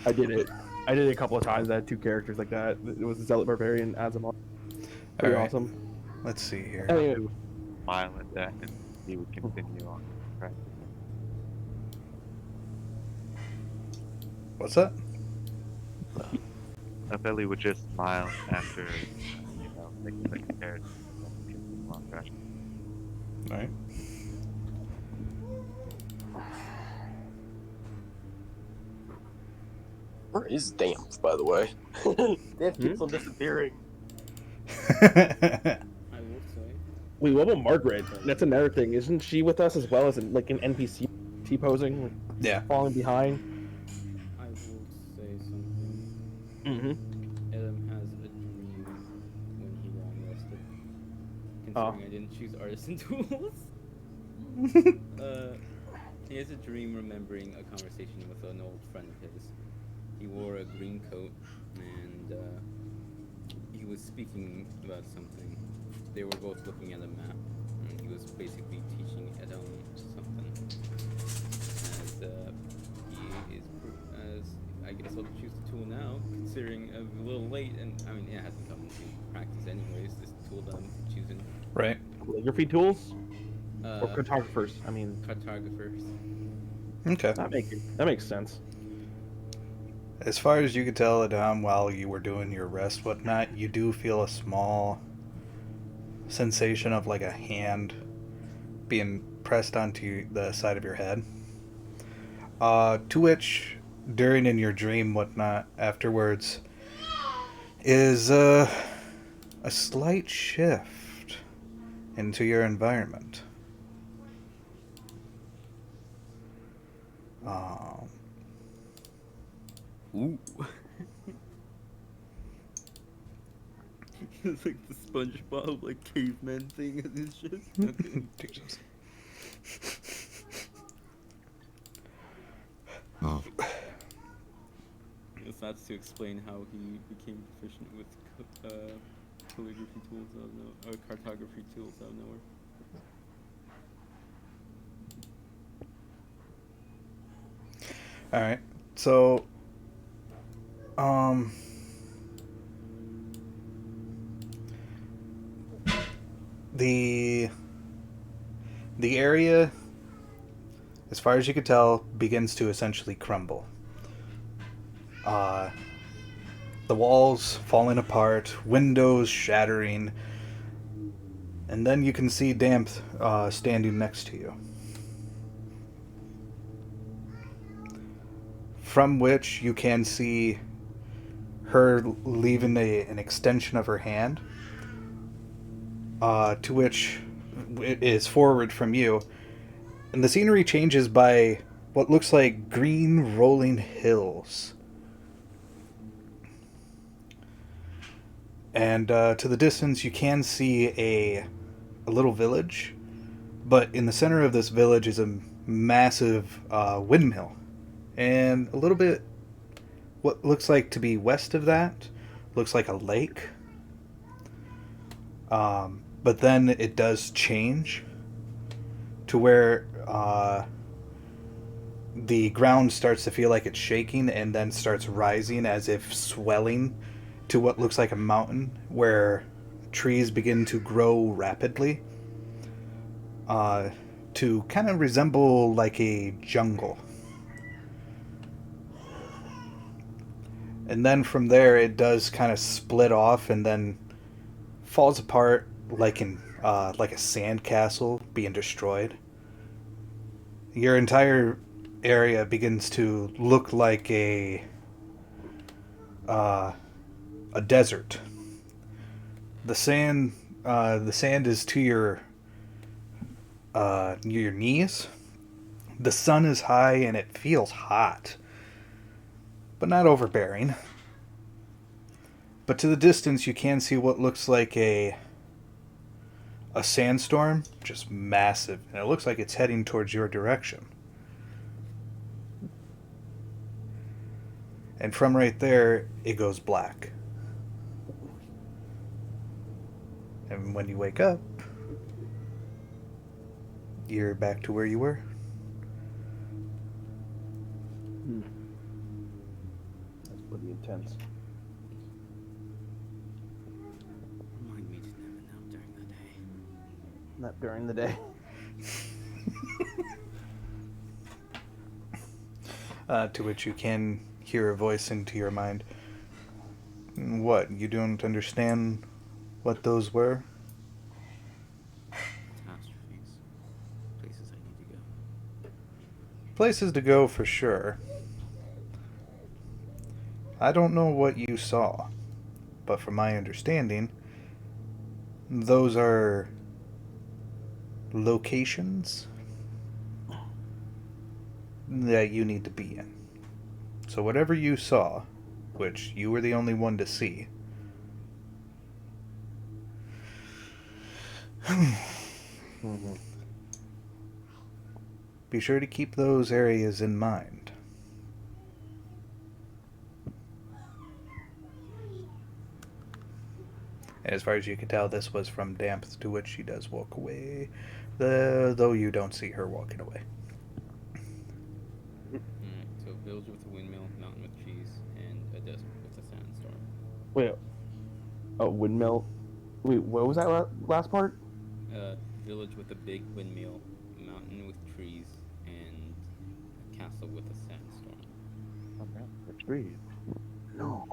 [SPEAKER 2] I did it. I did it a couple of times. I had two characters like that. It was Zealot Barbarian, Azamar. Pretty
[SPEAKER 3] Alright.
[SPEAKER 2] awesome.
[SPEAKER 3] Let's see here.
[SPEAKER 2] Anyway,
[SPEAKER 6] Smile at that, and he would continue on practicing.
[SPEAKER 3] What's that?
[SPEAKER 6] Ellie would just smile after, making like a character and continue on practicing.
[SPEAKER 3] Alright.
[SPEAKER 4] Where is Damp, by the way? Damp keeps on disappearing.
[SPEAKER 1] I will say.
[SPEAKER 2] wait, what about Margaret? That's another thing. Isn't she with us as well as like an NPC T-posing, like,
[SPEAKER 3] Yeah.
[SPEAKER 2] falling behind?
[SPEAKER 1] I will say something.
[SPEAKER 2] Mm-hmm.
[SPEAKER 1] Edom has a dream when he long rested. Considering I didn't choose artisan tools. He has a dream remembering a conversation with an old friend of his. He wore a green coat and he was speaking about something. They were both looking at a map and he was basically teaching Edom something. As I guess I'll choose the tool now, considering I'm a little late and I mean it hasn't come into practice anyways, this tool that I'm choosing.
[SPEAKER 3] Right.
[SPEAKER 2] Calligraphy tools or
[SPEAKER 1] Uh,
[SPEAKER 2] cartographers? I mean,
[SPEAKER 1] cartographers.
[SPEAKER 3] Okay.
[SPEAKER 2] that makes sense.
[SPEAKER 3] As far as you could tell, Adam, while you were doing your rest, whatnot, you do feel a small sensation of like a hand being pressed onto the side of your head. To which, during in your dream, whatnot, afterwards, is a slight shift into your environment.
[SPEAKER 1] Ooh. It's like the SpongeBob like caveman thing and it's just okay.
[SPEAKER 3] Jesus.
[SPEAKER 1] that's to explain how he became proficient with calligraphy tools out of nowhere, or cartography tools out of nowhere.
[SPEAKER 3] All right. So, the area, as far as you could tell, begins to essentially crumble. The walls falling apart, windows shattering, and then you can see Damp standing next to you. From which you can see her leaving an extension of her hand, to which it is forward from you. And the scenery changes by what looks like green rolling hills. And to the distance, you can see a little village. But in the center of this village is a massive windmill. And a little bit, what looks like to be west of that, looks like a lake. But then it does change to where the ground starts to feel like it's shaking and then starts rising as if swelling to what looks like a mountain, where trees begin to grow rapidly to kind of resemble like a jungle. And then from there it does kind of split off and then falls apart like a sand castle being destroyed. Your entire area begins to look like a desert. The sand is to your knees. The sun is high and it feels hot, but not overbearing. But to the distance, you can see what looks like a sandstorm, just massive, and it looks like it's heading towards your direction. And from right there, it goes black. And when you wake up, you're back to where you were.
[SPEAKER 2] That's pretty intense.
[SPEAKER 1] Remind me to never nap during the day.
[SPEAKER 2] Not during the day.
[SPEAKER 3] To which you can hear a voice into your mind. What, you don't understand what those were?
[SPEAKER 1] Catastrophes. Places I need to go.
[SPEAKER 3] Places to go for sure. I don't know what you saw, but from my understanding, those are locations that you need to be in. So whatever you saw, which you were the only one to see, be sure to keep those areas in mind. And as far as you can tell, this was from Damp, to which she does walk away, though you don't see her walking away.
[SPEAKER 1] Alright, so village with a windmill, mountain with trees, and a desert with a sandstorm.
[SPEAKER 2] Wait, a windmill? Wait, what was that last part?
[SPEAKER 1] Village with a big windmill, mountain with trees, and a castle with a sandstorm.
[SPEAKER 6] For trees.
[SPEAKER 2] No.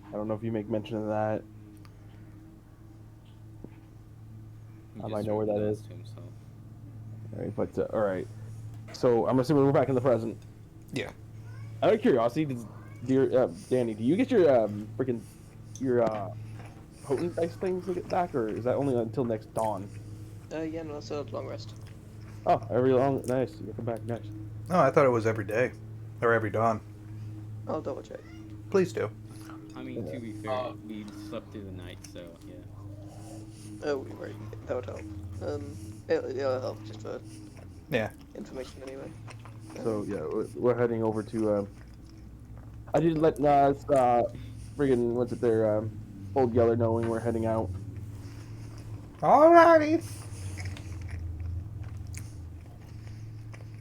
[SPEAKER 2] I don't know if you make mention of that.
[SPEAKER 1] He
[SPEAKER 2] I
[SPEAKER 1] just
[SPEAKER 2] might know where
[SPEAKER 1] wrote
[SPEAKER 2] that
[SPEAKER 1] it
[SPEAKER 2] is.
[SPEAKER 1] to himself.
[SPEAKER 2] Alright, but alright. So I'm assuming we're back in the present.
[SPEAKER 3] Yeah.
[SPEAKER 2] Out of curiosity, Danny, do you get your your potent dice things to get back, or is that only until next dawn?
[SPEAKER 5] Yeah, no, so long rest.
[SPEAKER 2] Oh, every long, nice. You get them back, nice.
[SPEAKER 3] Oh, I thought it was every day. Or every dawn.
[SPEAKER 5] I'll double check.
[SPEAKER 3] Please do.
[SPEAKER 1] I mean, to be fair, we slept through the night, so yeah.
[SPEAKER 5] Oh, right, that would help. It'll help just for
[SPEAKER 3] Yeah.
[SPEAKER 5] information anyway.
[SPEAKER 2] So yeah, we're heading over to I did let friggin' what's it there, Old Yeller knowing we're heading out.
[SPEAKER 3] Alrighty.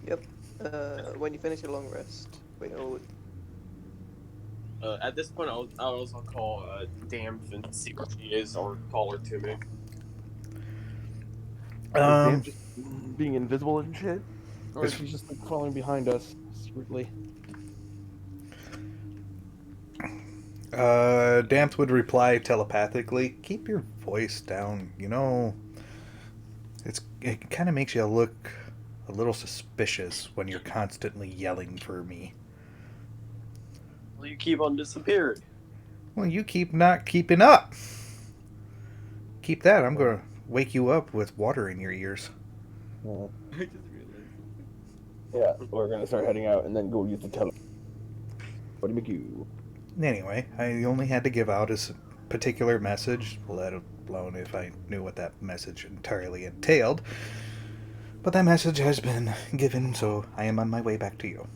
[SPEAKER 5] Yep. When you finish your long rest, wait, oh,
[SPEAKER 4] At this point, I'll also call Damp and see where she is, or call her to me.
[SPEAKER 2] Is Dan just being invisible and shit? Or is
[SPEAKER 3] It's-
[SPEAKER 2] she just like following behind us secretly?
[SPEAKER 3] Damp would reply telepathically, keep your voice down. You know, it kind of makes you look a little suspicious when you're constantly yelling for me.
[SPEAKER 4] Well, you keep on disappearing.
[SPEAKER 3] Well, you keep not keeping up. Keep that. I'm going to wake you up with water in your ears.
[SPEAKER 2] Yeah.
[SPEAKER 1] I just realized.
[SPEAKER 2] Yeah, we're gonna start heading out and then go use the tele. What do you
[SPEAKER 3] Anyway, I only had to give out a particular message, let alone if I knew what that message entirely entailed. But that message has been given, so I am on my way back to you.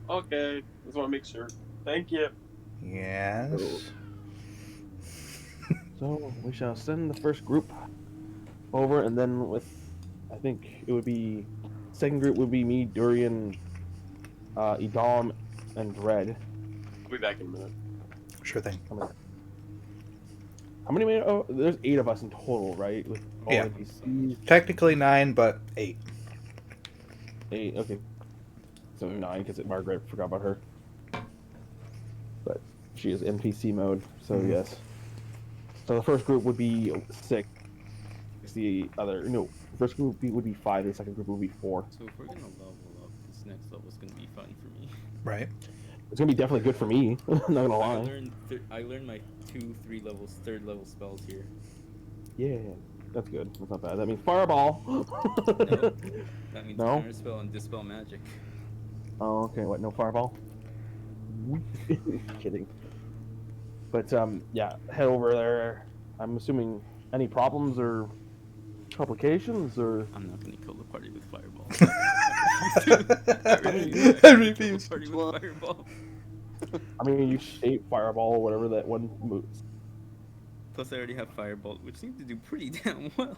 [SPEAKER 4] Okay, just want to make sure. Thank you.
[SPEAKER 3] Yes.
[SPEAKER 2] So we shall send the first group over, and then I think it would be second group would be me, Durian, Edom, and Red.
[SPEAKER 4] I'll be back in a minute.
[SPEAKER 3] Sure thing.
[SPEAKER 2] How many? Oh, there's 8 of us in total, right? With all
[SPEAKER 3] Yeah.
[SPEAKER 2] NPCs.
[SPEAKER 3] Technically 9, but 8.
[SPEAKER 2] 8. Okay. So 9 because Margaret forgot about her. But she is NPC mode, so yes. So the first group would be 6. The other first group would be 5. The second group would be 4.
[SPEAKER 1] So if we're gonna level up, this next level is gonna be fun for me.
[SPEAKER 3] Right.
[SPEAKER 2] It's gonna be definitely good for me. Not gonna
[SPEAKER 1] I
[SPEAKER 2] lie.
[SPEAKER 1] learned my 2, 3 levels, 3rd level spells here.
[SPEAKER 2] Yeah, that's good. That's not bad. That means fireball.
[SPEAKER 1] No, that means
[SPEAKER 2] No?
[SPEAKER 1] counterspell and dispel magic.
[SPEAKER 2] Oh, okay. What? No fireball? Kidding. But yeah, head over there. I'm assuming any problems or complications or.
[SPEAKER 1] I'm not gonna kill the party with fireball.
[SPEAKER 3] I refuse.
[SPEAKER 1] Party with fireball.
[SPEAKER 2] I mean, you shape fireball or whatever that one moves.
[SPEAKER 1] Plus, I already have firebolt, which seems to do pretty damn well.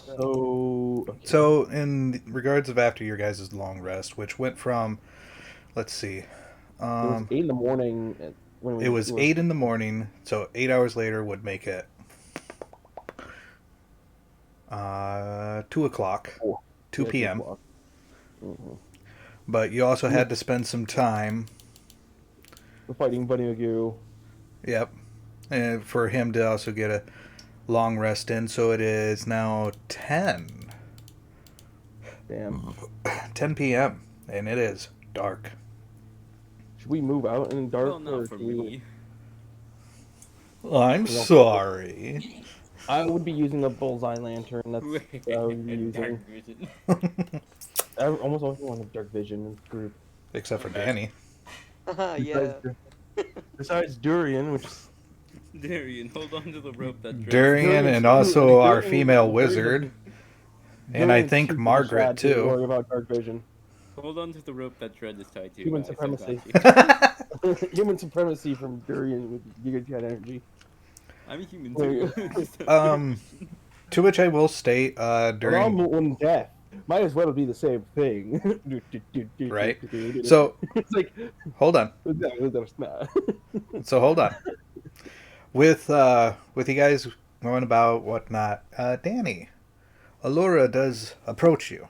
[SPEAKER 2] So. Okay.
[SPEAKER 3] So, in regards of after your guys' long rest, which went from, let's see,
[SPEAKER 2] It was 8 in the morning when we.
[SPEAKER 3] it was 8 in the morning, so 8 hours later would make it 2 o'clock, 2 p.m.
[SPEAKER 2] Mm-hmm.
[SPEAKER 3] But you also had to spend some time,
[SPEAKER 2] We're fighting Bunny Magoo.
[SPEAKER 3] yep, and for him to also get a long rest in, so it is now 10
[SPEAKER 2] Damn.
[SPEAKER 3] 10 p.m. and it is dark.
[SPEAKER 2] Should we move out in dark?
[SPEAKER 1] Well, not
[SPEAKER 2] or
[SPEAKER 1] for
[SPEAKER 2] should we-
[SPEAKER 1] me.
[SPEAKER 3] I'm sorry.
[SPEAKER 2] I would be using a bullseye lantern. That's what I would be using.
[SPEAKER 1] Dark vision.
[SPEAKER 2] I almost always want a dark vision in this group.
[SPEAKER 3] Except for Danny.
[SPEAKER 5] Haha, yeah.
[SPEAKER 2] Besides Durian, which is
[SPEAKER 1] Darian, hold on to the rope that
[SPEAKER 3] Durian and also our female wizard. And I
[SPEAKER 2] Durian's
[SPEAKER 3] think
[SPEAKER 2] too
[SPEAKER 3] Margaret,
[SPEAKER 2] sad to
[SPEAKER 3] too.
[SPEAKER 2] worry about dark vision.
[SPEAKER 1] Hold on to the rope that Dread is tied to.
[SPEAKER 2] Human
[SPEAKER 1] guys, I
[SPEAKER 2] supremacy.
[SPEAKER 1] got you.
[SPEAKER 2] Human supremacy from Durian with Giga Jet energy.
[SPEAKER 1] I'm a human
[SPEAKER 2] There
[SPEAKER 1] too.
[SPEAKER 2] you
[SPEAKER 3] To which I will state,
[SPEAKER 2] We're all
[SPEAKER 3] during
[SPEAKER 2] one death. Might as well be the same thing.
[SPEAKER 3] Right. So-
[SPEAKER 2] it's like
[SPEAKER 3] hold on. So hold on. With you guys going about whatnot, Danny, Allura does approach you.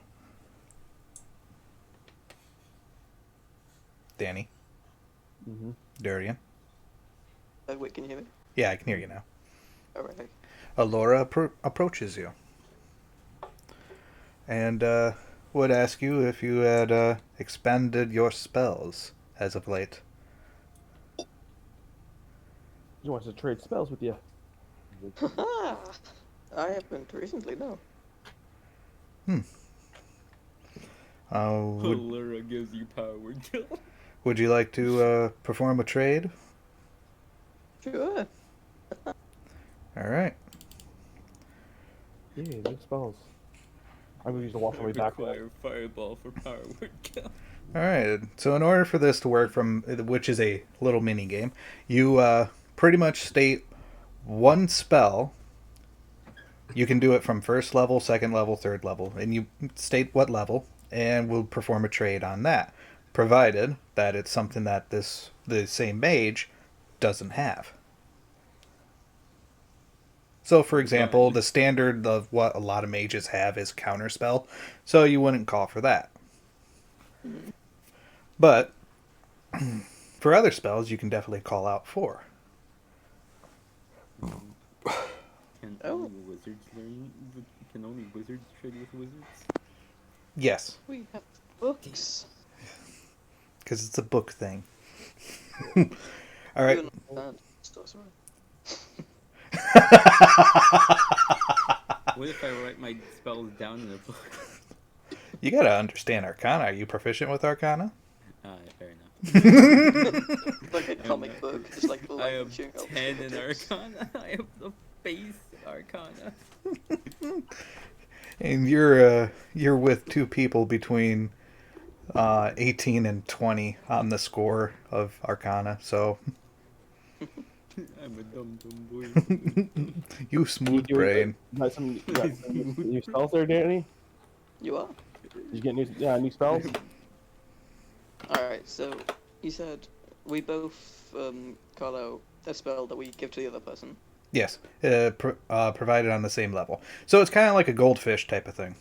[SPEAKER 3] Danny,
[SPEAKER 2] Mhm.
[SPEAKER 3] Durian.
[SPEAKER 5] Wait, can you hear me?
[SPEAKER 3] Yeah, I can hear you now.
[SPEAKER 5] Alright.
[SPEAKER 3] Allura approaches you and would ask you if you had expended your spells as of late.
[SPEAKER 2] He wants to trade spells with you.
[SPEAKER 5] Haha! I haven't recently, no.
[SPEAKER 3] Would
[SPEAKER 1] Allura gives you power word kill.
[SPEAKER 3] Would you like to perform a trade?
[SPEAKER 5] Sure.
[SPEAKER 3] All right.
[SPEAKER 2] Yeah, no spells. I'm gonna use the walk my way back.
[SPEAKER 1] Require fireball for power word kill.
[SPEAKER 3] All right. So in order for this to work, which is a little mini game, you pretty much state one spell. You can do it from first level, second level, third level, and you state what level, and we'll perform a trade on that, provided that it's something that the same mage doesn't have. So, for example, the standard of what a lot of mages have is counterspell, so you wouldn't call for that. But for other spells, you can definitely call out for.
[SPEAKER 1] Can only wizards learn? Can only wizards trade with wizards?
[SPEAKER 3] Yes,
[SPEAKER 5] We have books.
[SPEAKER 3] because it's a book thing. All right.
[SPEAKER 5] Even sorry.
[SPEAKER 1] What if I write my spells down in a book?
[SPEAKER 3] You gotta understand Arcana. Are you proficient with Arcana?
[SPEAKER 1] Fair enough.
[SPEAKER 5] It's like a comic book. It's like
[SPEAKER 1] I have
[SPEAKER 5] language, you know,
[SPEAKER 1] 10 in
[SPEAKER 5] books.
[SPEAKER 1] Arcana. I have the base Arcana.
[SPEAKER 3] And you're with two people between 18 and 20 on the score of Arcana. So
[SPEAKER 1] I'm a dumb boy.
[SPEAKER 3] you smooth brain.
[SPEAKER 2] Got some new spells there, Danny?
[SPEAKER 5] You are?
[SPEAKER 2] Did you get new spells?
[SPEAKER 5] Alright, so you said we both call out a spell that we give to the other person.
[SPEAKER 3] Yes, provided on the same level. So it's kind of like a goldfish type of thing.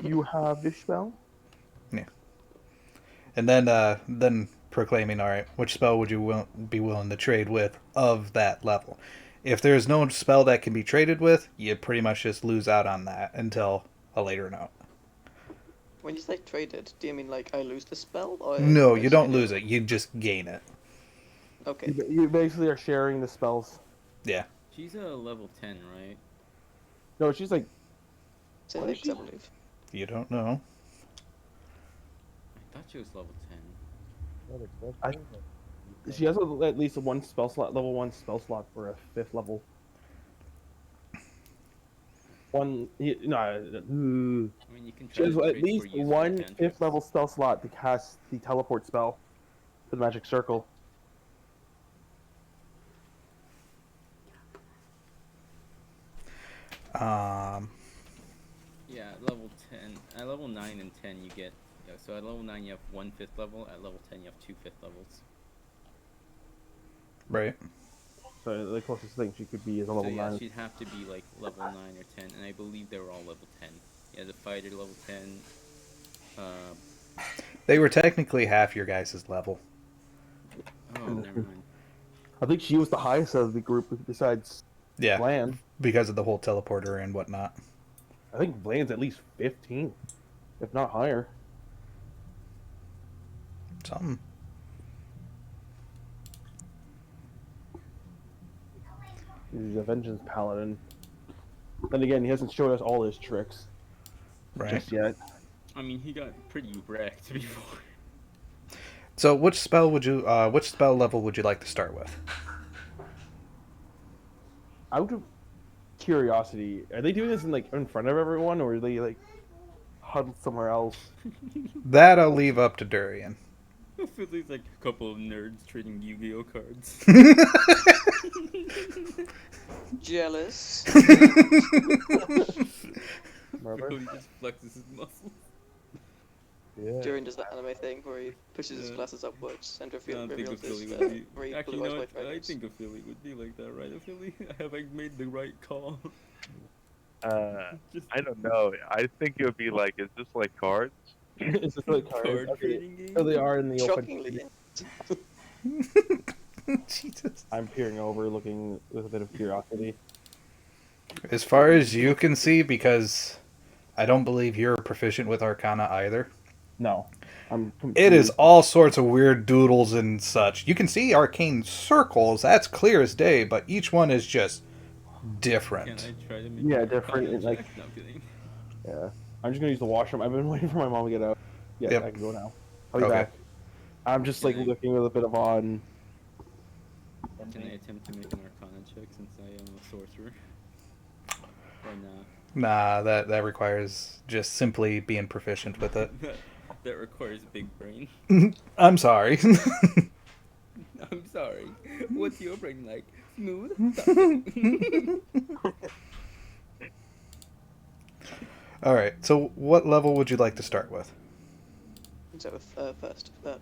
[SPEAKER 2] You have this spell?
[SPEAKER 3] And then proclaiming, all right, which spell would you be willing to trade with of that level? If there's no spell that can be traded with, you pretty much just lose out on that until a later note.
[SPEAKER 5] When you say traded, do you mean like I lose the spell? Or
[SPEAKER 3] No,
[SPEAKER 5] I
[SPEAKER 3] you don't
[SPEAKER 5] trade
[SPEAKER 3] lose it. You just gain it.
[SPEAKER 5] Okay.
[SPEAKER 2] You basically are sharing the spells.
[SPEAKER 3] Yeah.
[SPEAKER 1] She's a level 10, right?
[SPEAKER 2] No, she's like,
[SPEAKER 5] Say
[SPEAKER 2] What is
[SPEAKER 5] X,
[SPEAKER 2] she?
[SPEAKER 5] I believe.
[SPEAKER 3] You don't know.
[SPEAKER 1] I thought she was level 10.
[SPEAKER 2] she has at least one spell slot, level 1 spell slot for a 5th level. No,
[SPEAKER 1] I mean, you can
[SPEAKER 2] she
[SPEAKER 1] try
[SPEAKER 2] has
[SPEAKER 1] to
[SPEAKER 2] at
[SPEAKER 1] trade
[SPEAKER 2] least
[SPEAKER 1] for useful
[SPEAKER 2] one
[SPEAKER 1] cantrips.
[SPEAKER 2] 5th level spell slot to cast the teleport spell for the magic circle.
[SPEAKER 1] Yeah, at level 10. At level 9 and 10, you get. Yeah, so at level 9, you have 1 5th level. At level 10, you have 2 5th levels.
[SPEAKER 3] Right.
[SPEAKER 2] So the closest thing she could be is a level
[SPEAKER 1] So yeah,
[SPEAKER 2] 9.
[SPEAKER 1] she'd have to be like level 9 or 10, and I believe they were all level 10. Yeah, the fighter level 10.
[SPEAKER 3] They were technically half your guys' level.
[SPEAKER 1] Oh, never mind.
[SPEAKER 2] I think she was the highest of the group besides
[SPEAKER 3] Yeah.
[SPEAKER 2] Bland.
[SPEAKER 3] Because of the whole teleporter and whatnot.
[SPEAKER 2] I think Bland's at least 15, if not higher.
[SPEAKER 3] Something.
[SPEAKER 2] He's a vengeance paladin. Then again, he hasn't showed us all his tricks
[SPEAKER 3] Right.
[SPEAKER 2] just yet.
[SPEAKER 1] I mean, he got pretty wrecked before.
[SPEAKER 3] So which spell level would you like to start with?
[SPEAKER 2] Out of curiosity, are they doing this in front of everyone, or are they like huddled somewhere else?
[SPEAKER 3] That I'll leave up to Durian.
[SPEAKER 1] I feel like a couple of nerds trading Yu-Gi-Oh cards.
[SPEAKER 5] Jealous.
[SPEAKER 2] Remember?
[SPEAKER 1] He just flexes his muscles.
[SPEAKER 2] Yeah.
[SPEAKER 5] During does that anime thing where he pushes his
[SPEAKER 1] Yeah.
[SPEAKER 5] glasses upwards and
[SPEAKER 1] I don't think
[SPEAKER 5] reveals his
[SPEAKER 1] Ophelia would be.
[SPEAKER 5] three
[SPEAKER 1] Actually,
[SPEAKER 5] blue
[SPEAKER 1] no,
[SPEAKER 5] eyes white
[SPEAKER 1] I
[SPEAKER 5] dragons.
[SPEAKER 1] think Ophelia would be like that, right, Ophelia? Have I made the right call? Just
[SPEAKER 6] I don't know. I think it would be like, is this like cards?
[SPEAKER 2] It's just like
[SPEAKER 1] card
[SPEAKER 2] cards. Okay.
[SPEAKER 1] trading game.
[SPEAKER 2] So they are in the open.
[SPEAKER 5] Shockingly,
[SPEAKER 3] Jesus.
[SPEAKER 2] I'm peering over, looking with a bit of curiosity.
[SPEAKER 3] As far as you can see, because I don't believe you're proficient with Arcana either.
[SPEAKER 2] No, I'm.
[SPEAKER 3] It is all sorts of weird doodles and such. You can see arcane circles, that's clear as day, but each one is just
[SPEAKER 1] Can
[SPEAKER 3] different.
[SPEAKER 1] I try to make
[SPEAKER 2] Yeah,
[SPEAKER 1] an
[SPEAKER 2] different,
[SPEAKER 1] Arcana
[SPEAKER 2] like-
[SPEAKER 1] check? No, I'm kidding.
[SPEAKER 2] Yeah, I'm just gonna use the washroom. I've been waiting for my mom to get out. Yeah,
[SPEAKER 3] Yep.
[SPEAKER 2] I can go now. I'll be
[SPEAKER 3] Okay.
[SPEAKER 2] back. I'm just like
[SPEAKER 1] Can I-
[SPEAKER 2] looking with a bit of on.
[SPEAKER 1] Can I attempt to make an Arcana check since I am a sorcerer? Or nah?
[SPEAKER 3] Nah, that requires just simply being proficient with it.
[SPEAKER 1] that requires a big brain.
[SPEAKER 3] I'm sorry.
[SPEAKER 1] I'm sorry. What's your brain like? Smooth? Something.
[SPEAKER 3] All right. So, what level would you like to start with?
[SPEAKER 5] So first,
[SPEAKER 3] All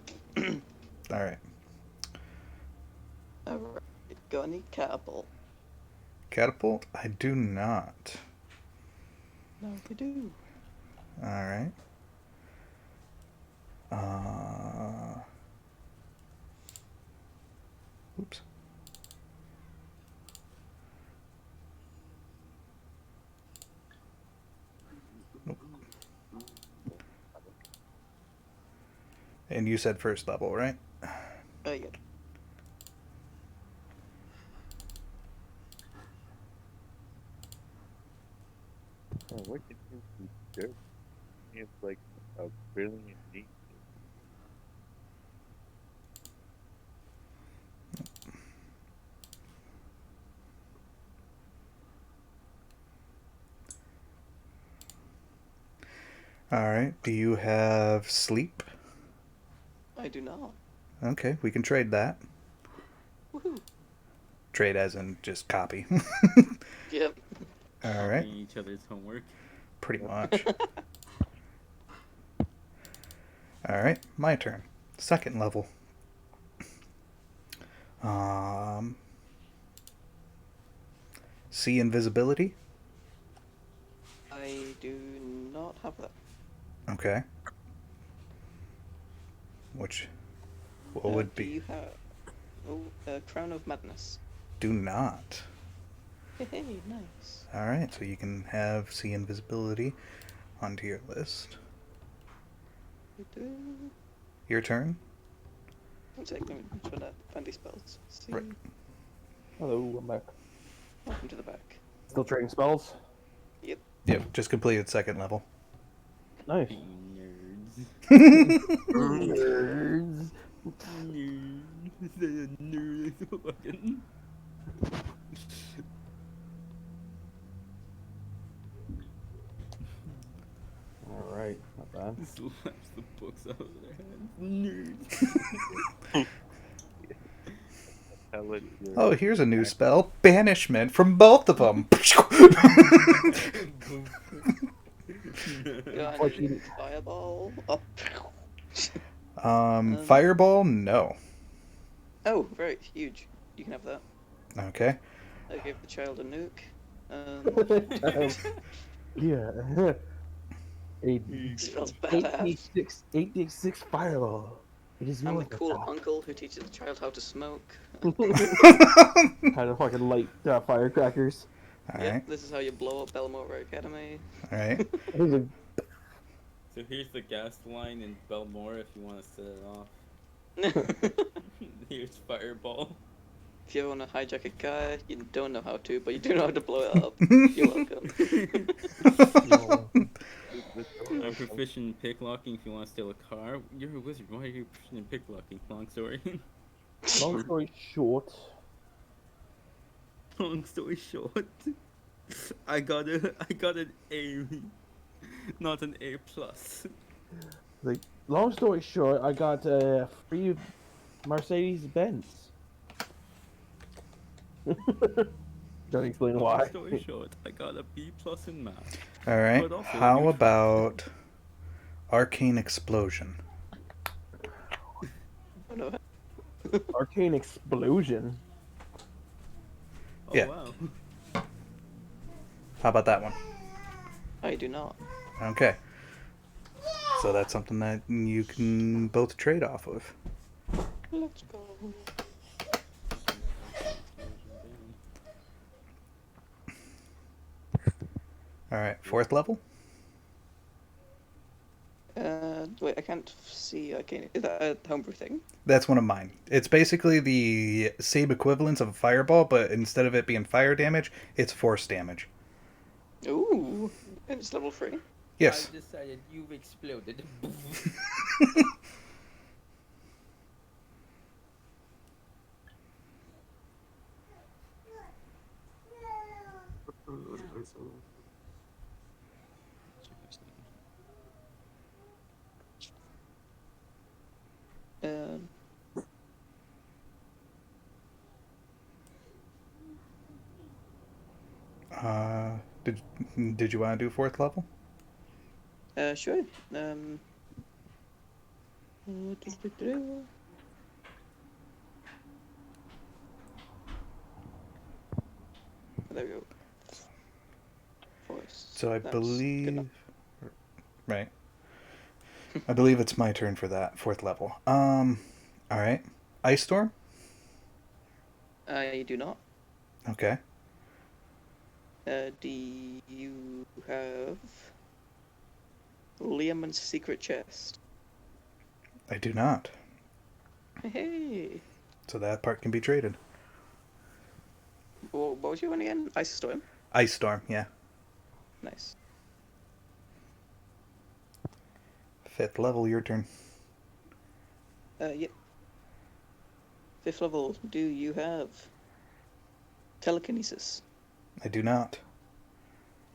[SPEAKER 3] right.
[SPEAKER 5] alright, got any catapult?
[SPEAKER 3] Catapult? I do not.
[SPEAKER 5] No, you do.
[SPEAKER 3] All right. Oops. Nope. And you said first level, right?
[SPEAKER 5] Yeah.
[SPEAKER 6] Oh, what can you do? It's like a brilliant genius.
[SPEAKER 3] All right. Do you have sleep?
[SPEAKER 5] I do not.
[SPEAKER 3] Okay, we can trade that.
[SPEAKER 5] Woohoo.
[SPEAKER 3] Trade as in just copy.
[SPEAKER 5] Yep.
[SPEAKER 3] All right.
[SPEAKER 1] Copying each other's homework.
[SPEAKER 3] Pretty much. All right, my turn. Second level. See invisibility.
[SPEAKER 5] I do not have that.
[SPEAKER 3] Okay. Which, what would
[SPEAKER 5] Do
[SPEAKER 3] be?
[SPEAKER 5] you have? Oh, Crown of Madness.
[SPEAKER 3] Do not.
[SPEAKER 5] Hey, nice.
[SPEAKER 3] All right, so you can have see invisibility onto your list. Your turn.
[SPEAKER 5] One sec, let me try that. Fancy spells. See.
[SPEAKER 3] Right.
[SPEAKER 2] Hello, I'm back.
[SPEAKER 5] Welcome to the back.
[SPEAKER 2] Still trading spells.
[SPEAKER 5] Yep.
[SPEAKER 3] Yep, just completed second level.
[SPEAKER 2] Nice.
[SPEAKER 1] Nerds.
[SPEAKER 2] Nerds.
[SPEAKER 1] Nerds. Nerds. Fucking.
[SPEAKER 2] All right, not bad.
[SPEAKER 1] Slaps the books out of their hands. Nerds.
[SPEAKER 6] Tell it your
[SPEAKER 3] Oh, here's a new spell: banishment from both of them.
[SPEAKER 5] Got
[SPEAKER 2] Like
[SPEAKER 5] any
[SPEAKER 2] you-
[SPEAKER 5] fireball? Oh.
[SPEAKER 3] Fireball? No.
[SPEAKER 5] Oh, very huge. You can have that.
[SPEAKER 3] Okay.
[SPEAKER 5] I gave the child a nuke.
[SPEAKER 2] Yeah.
[SPEAKER 5] Smells badass.
[SPEAKER 2] 8d6 fireball. It is
[SPEAKER 5] I'm
[SPEAKER 2] yours.
[SPEAKER 5] the cool uncle who teaches the child how to smoke.
[SPEAKER 2] How to fucking light firecrackers.
[SPEAKER 3] All
[SPEAKER 5] Yep,
[SPEAKER 3] right.
[SPEAKER 5] this is how you blow up Belmore Academy.
[SPEAKER 3] All right.
[SPEAKER 1] So here's the gas line in Belmore if you want to set it off. Here's Fireball.
[SPEAKER 5] If you ever want to hijack a car, you don't know how to, but you do know how to blow it up. You're welcome.
[SPEAKER 1] I'm proficient in picklocking if you want to steal a car. You're a wizard. Why are you proficient in picklocking? Long story.
[SPEAKER 2] Long story short,
[SPEAKER 1] Long story short, I got an A, not an A plus.
[SPEAKER 2] long story short, I got a free Mercedes Benz. Don't explain
[SPEAKER 1] Long
[SPEAKER 2] why.
[SPEAKER 1] story short, I got a B plus in math.
[SPEAKER 3] All right.
[SPEAKER 1] But also a
[SPEAKER 3] How
[SPEAKER 1] neutral.
[SPEAKER 3] about arcane explosion?
[SPEAKER 5] Oh, no.
[SPEAKER 2] Arcane explosion.
[SPEAKER 1] Oh
[SPEAKER 3] Yeah.
[SPEAKER 1] wow.
[SPEAKER 3] How about that one?
[SPEAKER 5] I do not.
[SPEAKER 3] Okay. So that's something that you can both trade off of.
[SPEAKER 5] Let's go.
[SPEAKER 3] All right. Fourth level?
[SPEAKER 5] Wait, I can't see. Is that a homebrew thing?
[SPEAKER 3] That's one of mine. It's basically the same equivalence of a fireball, but instead of it being fire damage, it's force damage.
[SPEAKER 5] Ooh, and it's level 3.
[SPEAKER 3] Yes.
[SPEAKER 1] I decided you've exploded.
[SPEAKER 3] Did you want to do 4th level?
[SPEAKER 5] Sure. There we go. Forest.
[SPEAKER 3] So I
[SPEAKER 5] That's good enough.
[SPEAKER 3] believe, right? I believe it's my turn for that 4th level. All right. Ice Storm.
[SPEAKER 5] I do not.
[SPEAKER 3] Okay.
[SPEAKER 5] Do you have Liam's secret chest?
[SPEAKER 3] I do not.
[SPEAKER 5] Hey.
[SPEAKER 3] So that part can be traded.
[SPEAKER 5] What was your one again? Ice Storm.
[SPEAKER 3] Ice Storm. Yeah.
[SPEAKER 5] Nice.
[SPEAKER 3] 5th level. Your turn.
[SPEAKER 5] Yep. 5th level. Do you have telekinesis?
[SPEAKER 3] I do not.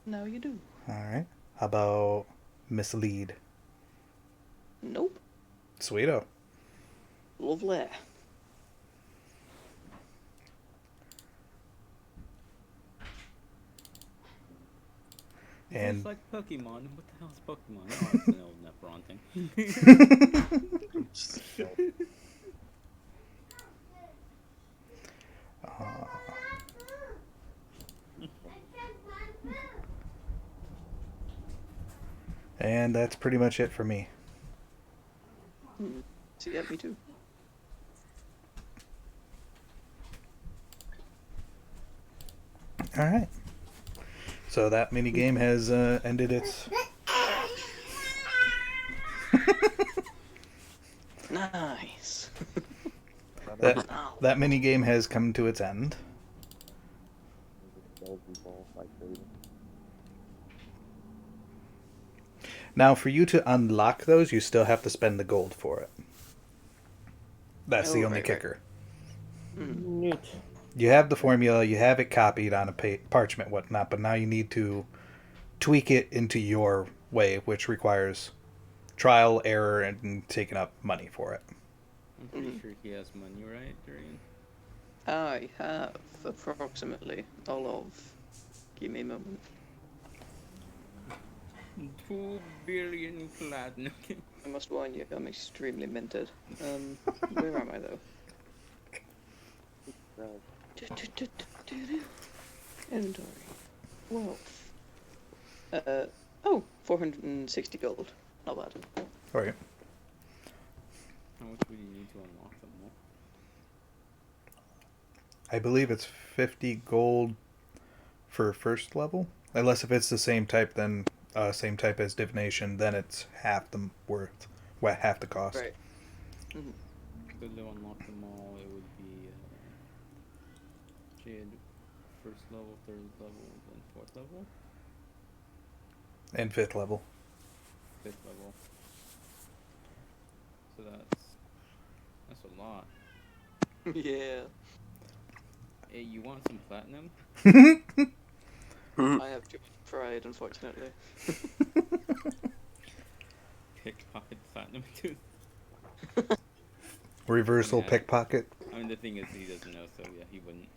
[SPEAKER 5] No, you do.
[SPEAKER 3] All right. How about mislead?
[SPEAKER 5] Nope.
[SPEAKER 3] Sweeto.
[SPEAKER 5] Lovely.
[SPEAKER 3] And
[SPEAKER 1] It's like Pokemon. What the hell is Pokemon? Oh, it's an old Nepron thing.
[SPEAKER 3] and that's pretty much it for me.
[SPEAKER 5] So yeah, me too.
[SPEAKER 3] All right. So that mini game has ended its.
[SPEAKER 5] Nice.
[SPEAKER 3] That mini game has come to its end. Now, for you to unlock those, you still have to spend the gold for it. That's the
[SPEAKER 5] Oh,
[SPEAKER 3] only
[SPEAKER 5] right.
[SPEAKER 3] kicker.
[SPEAKER 2] Neat.
[SPEAKER 3] You have the formula, you have it copied on a parchment, whatnot, but now you need to tweak it into your way, which requires trial, error, and taking up money for it.
[SPEAKER 1] I'm pretty sure he has money, right, Durian?
[SPEAKER 5] I have approximately all of. Give me a moment.
[SPEAKER 1] 2 billion platinum.
[SPEAKER 5] I must warn you, I'm extremely minted. Where am I though? Inventory. Wealth. 460 gold. Not bad.
[SPEAKER 3] Alright.
[SPEAKER 1] How much would you need to unlock them all?
[SPEAKER 3] I believe it's 50 gold for first level. Unless if it's the same type, then same type as divination, then it's half the worth, half the cost.
[SPEAKER 5] Right.
[SPEAKER 1] So to unlock them all, it would be Jade, first level, 3rd level, then 4th level,
[SPEAKER 3] And 5th level.
[SPEAKER 1] 5th level. So that's a lot.
[SPEAKER 5] Yeah.
[SPEAKER 1] Hey, you want some platinum?
[SPEAKER 5] I have too much pride, unfortunately.
[SPEAKER 1] Pickpocket platinum, dude.
[SPEAKER 3] Reversal
[SPEAKER 1] Yeah.
[SPEAKER 3] pickpocket.
[SPEAKER 1] I mean, the thing is, he doesn't know, so yeah, he wouldn't.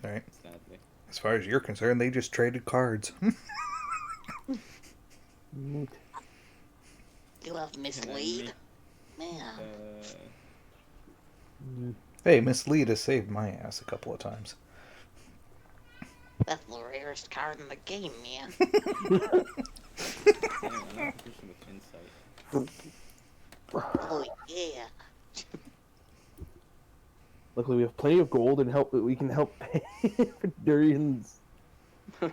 [SPEAKER 3] Alright.
[SPEAKER 1] Sadly.
[SPEAKER 3] As far as you're concerned, they just traded cards.
[SPEAKER 2] Neat.
[SPEAKER 7] You have mislead? Man.
[SPEAKER 3] Hey, mislead has saved my ass a couple of times.
[SPEAKER 7] That's the rarest card in the game, man.
[SPEAKER 1] Yeah, I'm not proficient with insight.
[SPEAKER 7] Oh, yeah.
[SPEAKER 2] Luckily, we have plenty of gold and help. We can help pay for Durian's.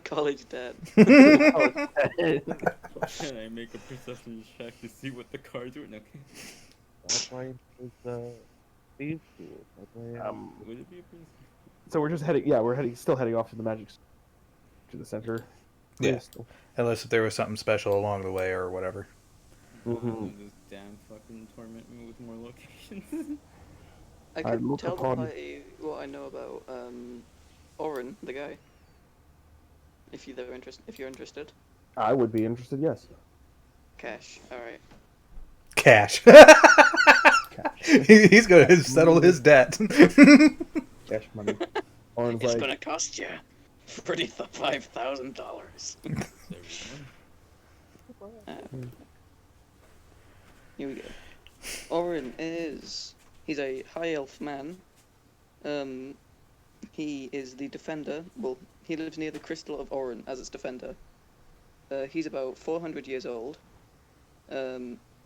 [SPEAKER 5] College debt.
[SPEAKER 1] Can I make a perception check to see what the cards were? No, okay.
[SPEAKER 6] That's why it was thieves' school. That's why.
[SPEAKER 1] Would it be a perception?
[SPEAKER 2] So we're just heading. Yeah, we're still heading off to the magic, to the center.
[SPEAKER 3] Yeah. Unless if there was something special along the way or whatever.
[SPEAKER 2] Mhm.
[SPEAKER 1] This damn fucking torment me with more locations.
[SPEAKER 5] I
[SPEAKER 2] I
[SPEAKER 5] could
[SPEAKER 2] look
[SPEAKER 5] tell
[SPEAKER 2] upon-
[SPEAKER 5] by what I know about Oran, the guy. If you're interested.
[SPEAKER 2] I would be interested. Yes.
[SPEAKER 5] Cash. All right.
[SPEAKER 3] Cash. He's going to settle his debt.
[SPEAKER 2] Cash money. Oran's
[SPEAKER 5] It's
[SPEAKER 2] like,
[SPEAKER 5] gonna cost you. $35,000. Here we go. Oran he's a high elf man. He is the defender. Well, he lives near the Crystal of Oran as its defender. He's about 400 years old.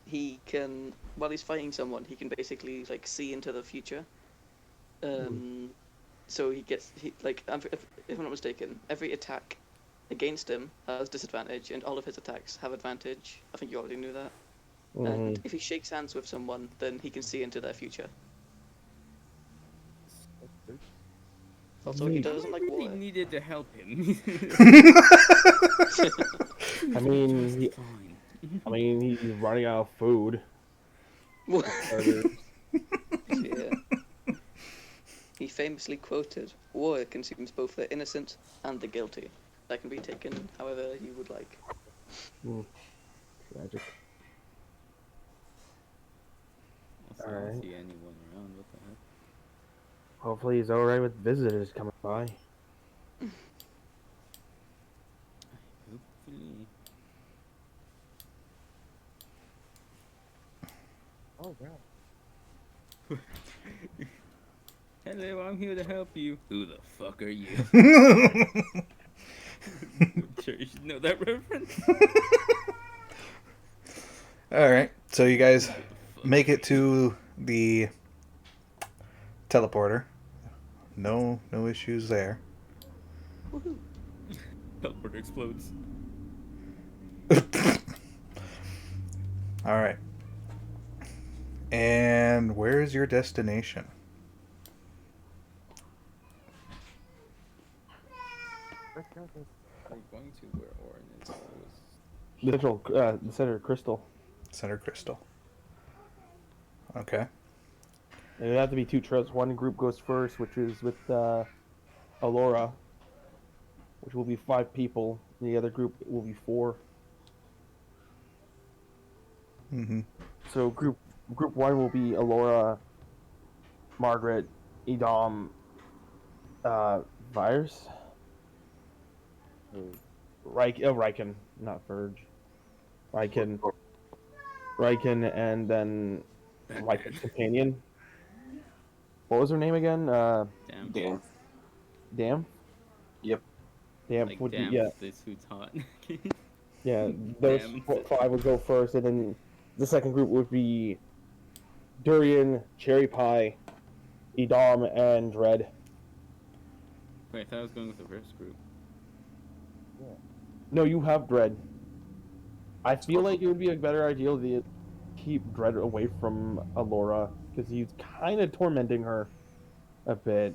[SPEAKER 5] He can, while he's fighting someone, he can basically like see into the future. So if I'm not mistaken, every attack against him has disadvantage, and all of his attacks have advantage. I think you already knew that. And if he shakes hands with someone, then he can see into their future. Also, he doesn't like
[SPEAKER 1] really
[SPEAKER 5] water.
[SPEAKER 1] needed to help him.
[SPEAKER 2] I mean,
[SPEAKER 1] Fine.
[SPEAKER 2] he's running out of food.
[SPEAKER 5] Yeah. He famously quoted, "War consumes both the innocent and the guilty." That can be taken however you would like.
[SPEAKER 2] Tragic.
[SPEAKER 1] Also, I don't
[SPEAKER 2] Alright.
[SPEAKER 1] see anyone around. What the heck?
[SPEAKER 2] Hopefully he's alright with visitors coming by.
[SPEAKER 1] Hopefully.
[SPEAKER 6] Oh, wow.
[SPEAKER 1] Hello, I'm here to help you. Who the fuck are you? Sure, you should know that reference.
[SPEAKER 3] Alright, so you guys
[SPEAKER 1] Who the fuck
[SPEAKER 3] make
[SPEAKER 1] are
[SPEAKER 3] it to the teleporter. No issues there.
[SPEAKER 5] Woohoo!
[SPEAKER 1] you? Teleport explodes.
[SPEAKER 3] Alright. And where's your destination?
[SPEAKER 1] We're going to where Oran is.
[SPEAKER 2] The center crystal.
[SPEAKER 3] Center Crystal. Okay.
[SPEAKER 2] And it'd have to be two trips. One group goes first, which is with Alora, which will be 5 people. And the other group will be 4.
[SPEAKER 3] Mm-hmm.
[SPEAKER 2] So group 1 will be Alora, Margaret, Edom, Virus, Riken, not Verge. Riken, and then Riken's companion. What was her name again?
[SPEAKER 1] Damn.
[SPEAKER 2] Dam?
[SPEAKER 4] Yep.
[SPEAKER 2] Dam
[SPEAKER 1] Like,
[SPEAKER 2] would
[SPEAKER 1] damn,
[SPEAKER 2] be, yeah.
[SPEAKER 1] this who's hot.
[SPEAKER 2] Yeah, those
[SPEAKER 1] Damn.
[SPEAKER 2] 5 would go first, and then the second group would be Durian, Cherry Pie, Edom, and Dread.
[SPEAKER 1] Wait, I thought I was going with the first group.
[SPEAKER 2] No, you have Dread. I feel like it would be a better idea to keep Dread away from Alora, because he's kind of tormenting her a bit.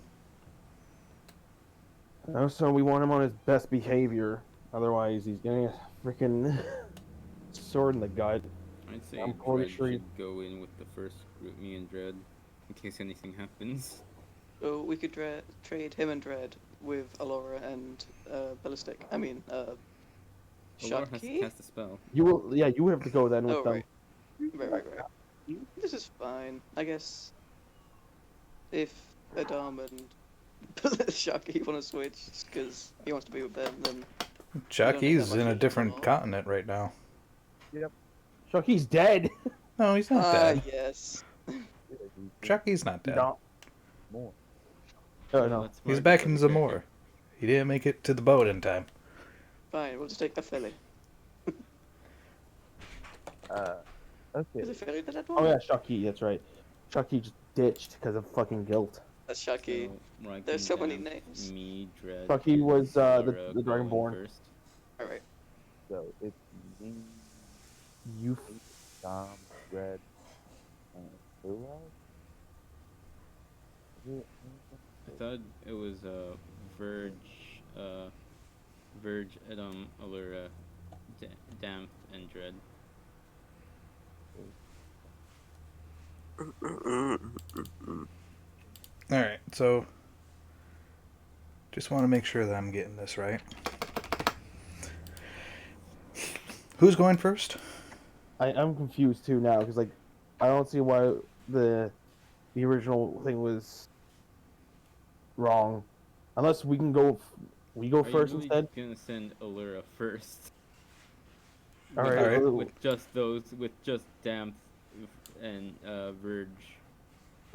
[SPEAKER 2] So we want him on his best behavior, otherwise he's getting a freaking sword in the gut.
[SPEAKER 1] I'd say
[SPEAKER 2] I'm pretty
[SPEAKER 1] Dread
[SPEAKER 2] sure
[SPEAKER 1] should go in with the first group, me and Dread, in case anything happens.
[SPEAKER 5] So we could trade him and Dread with Alora and Ballistic. I mean,
[SPEAKER 1] Aurora has to
[SPEAKER 5] Shotki?
[SPEAKER 1] cast a spell.
[SPEAKER 2] You will, yeah, you have to go then with
[SPEAKER 5] Oh,
[SPEAKER 2] them.
[SPEAKER 5] right. Right. This is fine. I guess if Edom and Shotki want to switch because he wants to be with them, then
[SPEAKER 3] Chucky's
[SPEAKER 5] that much
[SPEAKER 3] in a
[SPEAKER 5] of a
[SPEAKER 3] different
[SPEAKER 5] law.
[SPEAKER 3] continent right now.
[SPEAKER 2] Chucky's dead.
[SPEAKER 3] No, he's not dead.
[SPEAKER 5] Yes.
[SPEAKER 3] Chucky's not dead.
[SPEAKER 2] No.
[SPEAKER 6] More.
[SPEAKER 2] Oh, no.
[SPEAKER 1] That's
[SPEAKER 3] He's
[SPEAKER 1] my
[SPEAKER 3] back in
[SPEAKER 1] character.
[SPEAKER 3] Zamora. He didn't make it to the boat in time.
[SPEAKER 5] Fine, we'll just take the ferry.
[SPEAKER 2] Okay.
[SPEAKER 5] Is it ferry the dead
[SPEAKER 2] Oh
[SPEAKER 5] one?
[SPEAKER 2] yeah, Chucky, that's right. Chucky just ditched because of fucking guilt.
[SPEAKER 5] That's Shotki.
[SPEAKER 1] So, Riken,
[SPEAKER 5] There's so many
[SPEAKER 1] Damp,
[SPEAKER 5] names.
[SPEAKER 1] Me, Dread.
[SPEAKER 2] Chucky was
[SPEAKER 1] Aurora
[SPEAKER 2] the
[SPEAKER 1] go in
[SPEAKER 2] Dragonborn.
[SPEAKER 1] First.
[SPEAKER 5] Alright.
[SPEAKER 6] So it's me,
[SPEAKER 2] You
[SPEAKER 6] Dom, Red, and who else?
[SPEAKER 1] I thought it was Verge, Edom, Allura, Damp, and Dread.
[SPEAKER 3] Alright, so just want to make sure that I'm getting this right. Who's going first?
[SPEAKER 2] I'm confused too now because like I don't see why the original thing was wrong, unless we can go We go
[SPEAKER 1] Are you
[SPEAKER 2] first
[SPEAKER 1] really
[SPEAKER 2] instead.
[SPEAKER 1] gonna send Allura first?
[SPEAKER 2] All
[SPEAKER 1] With,
[SPEAKER 2] right.
[SPEAKER 3] Alright.
[SPEAKER 1] with just Damp and Verge.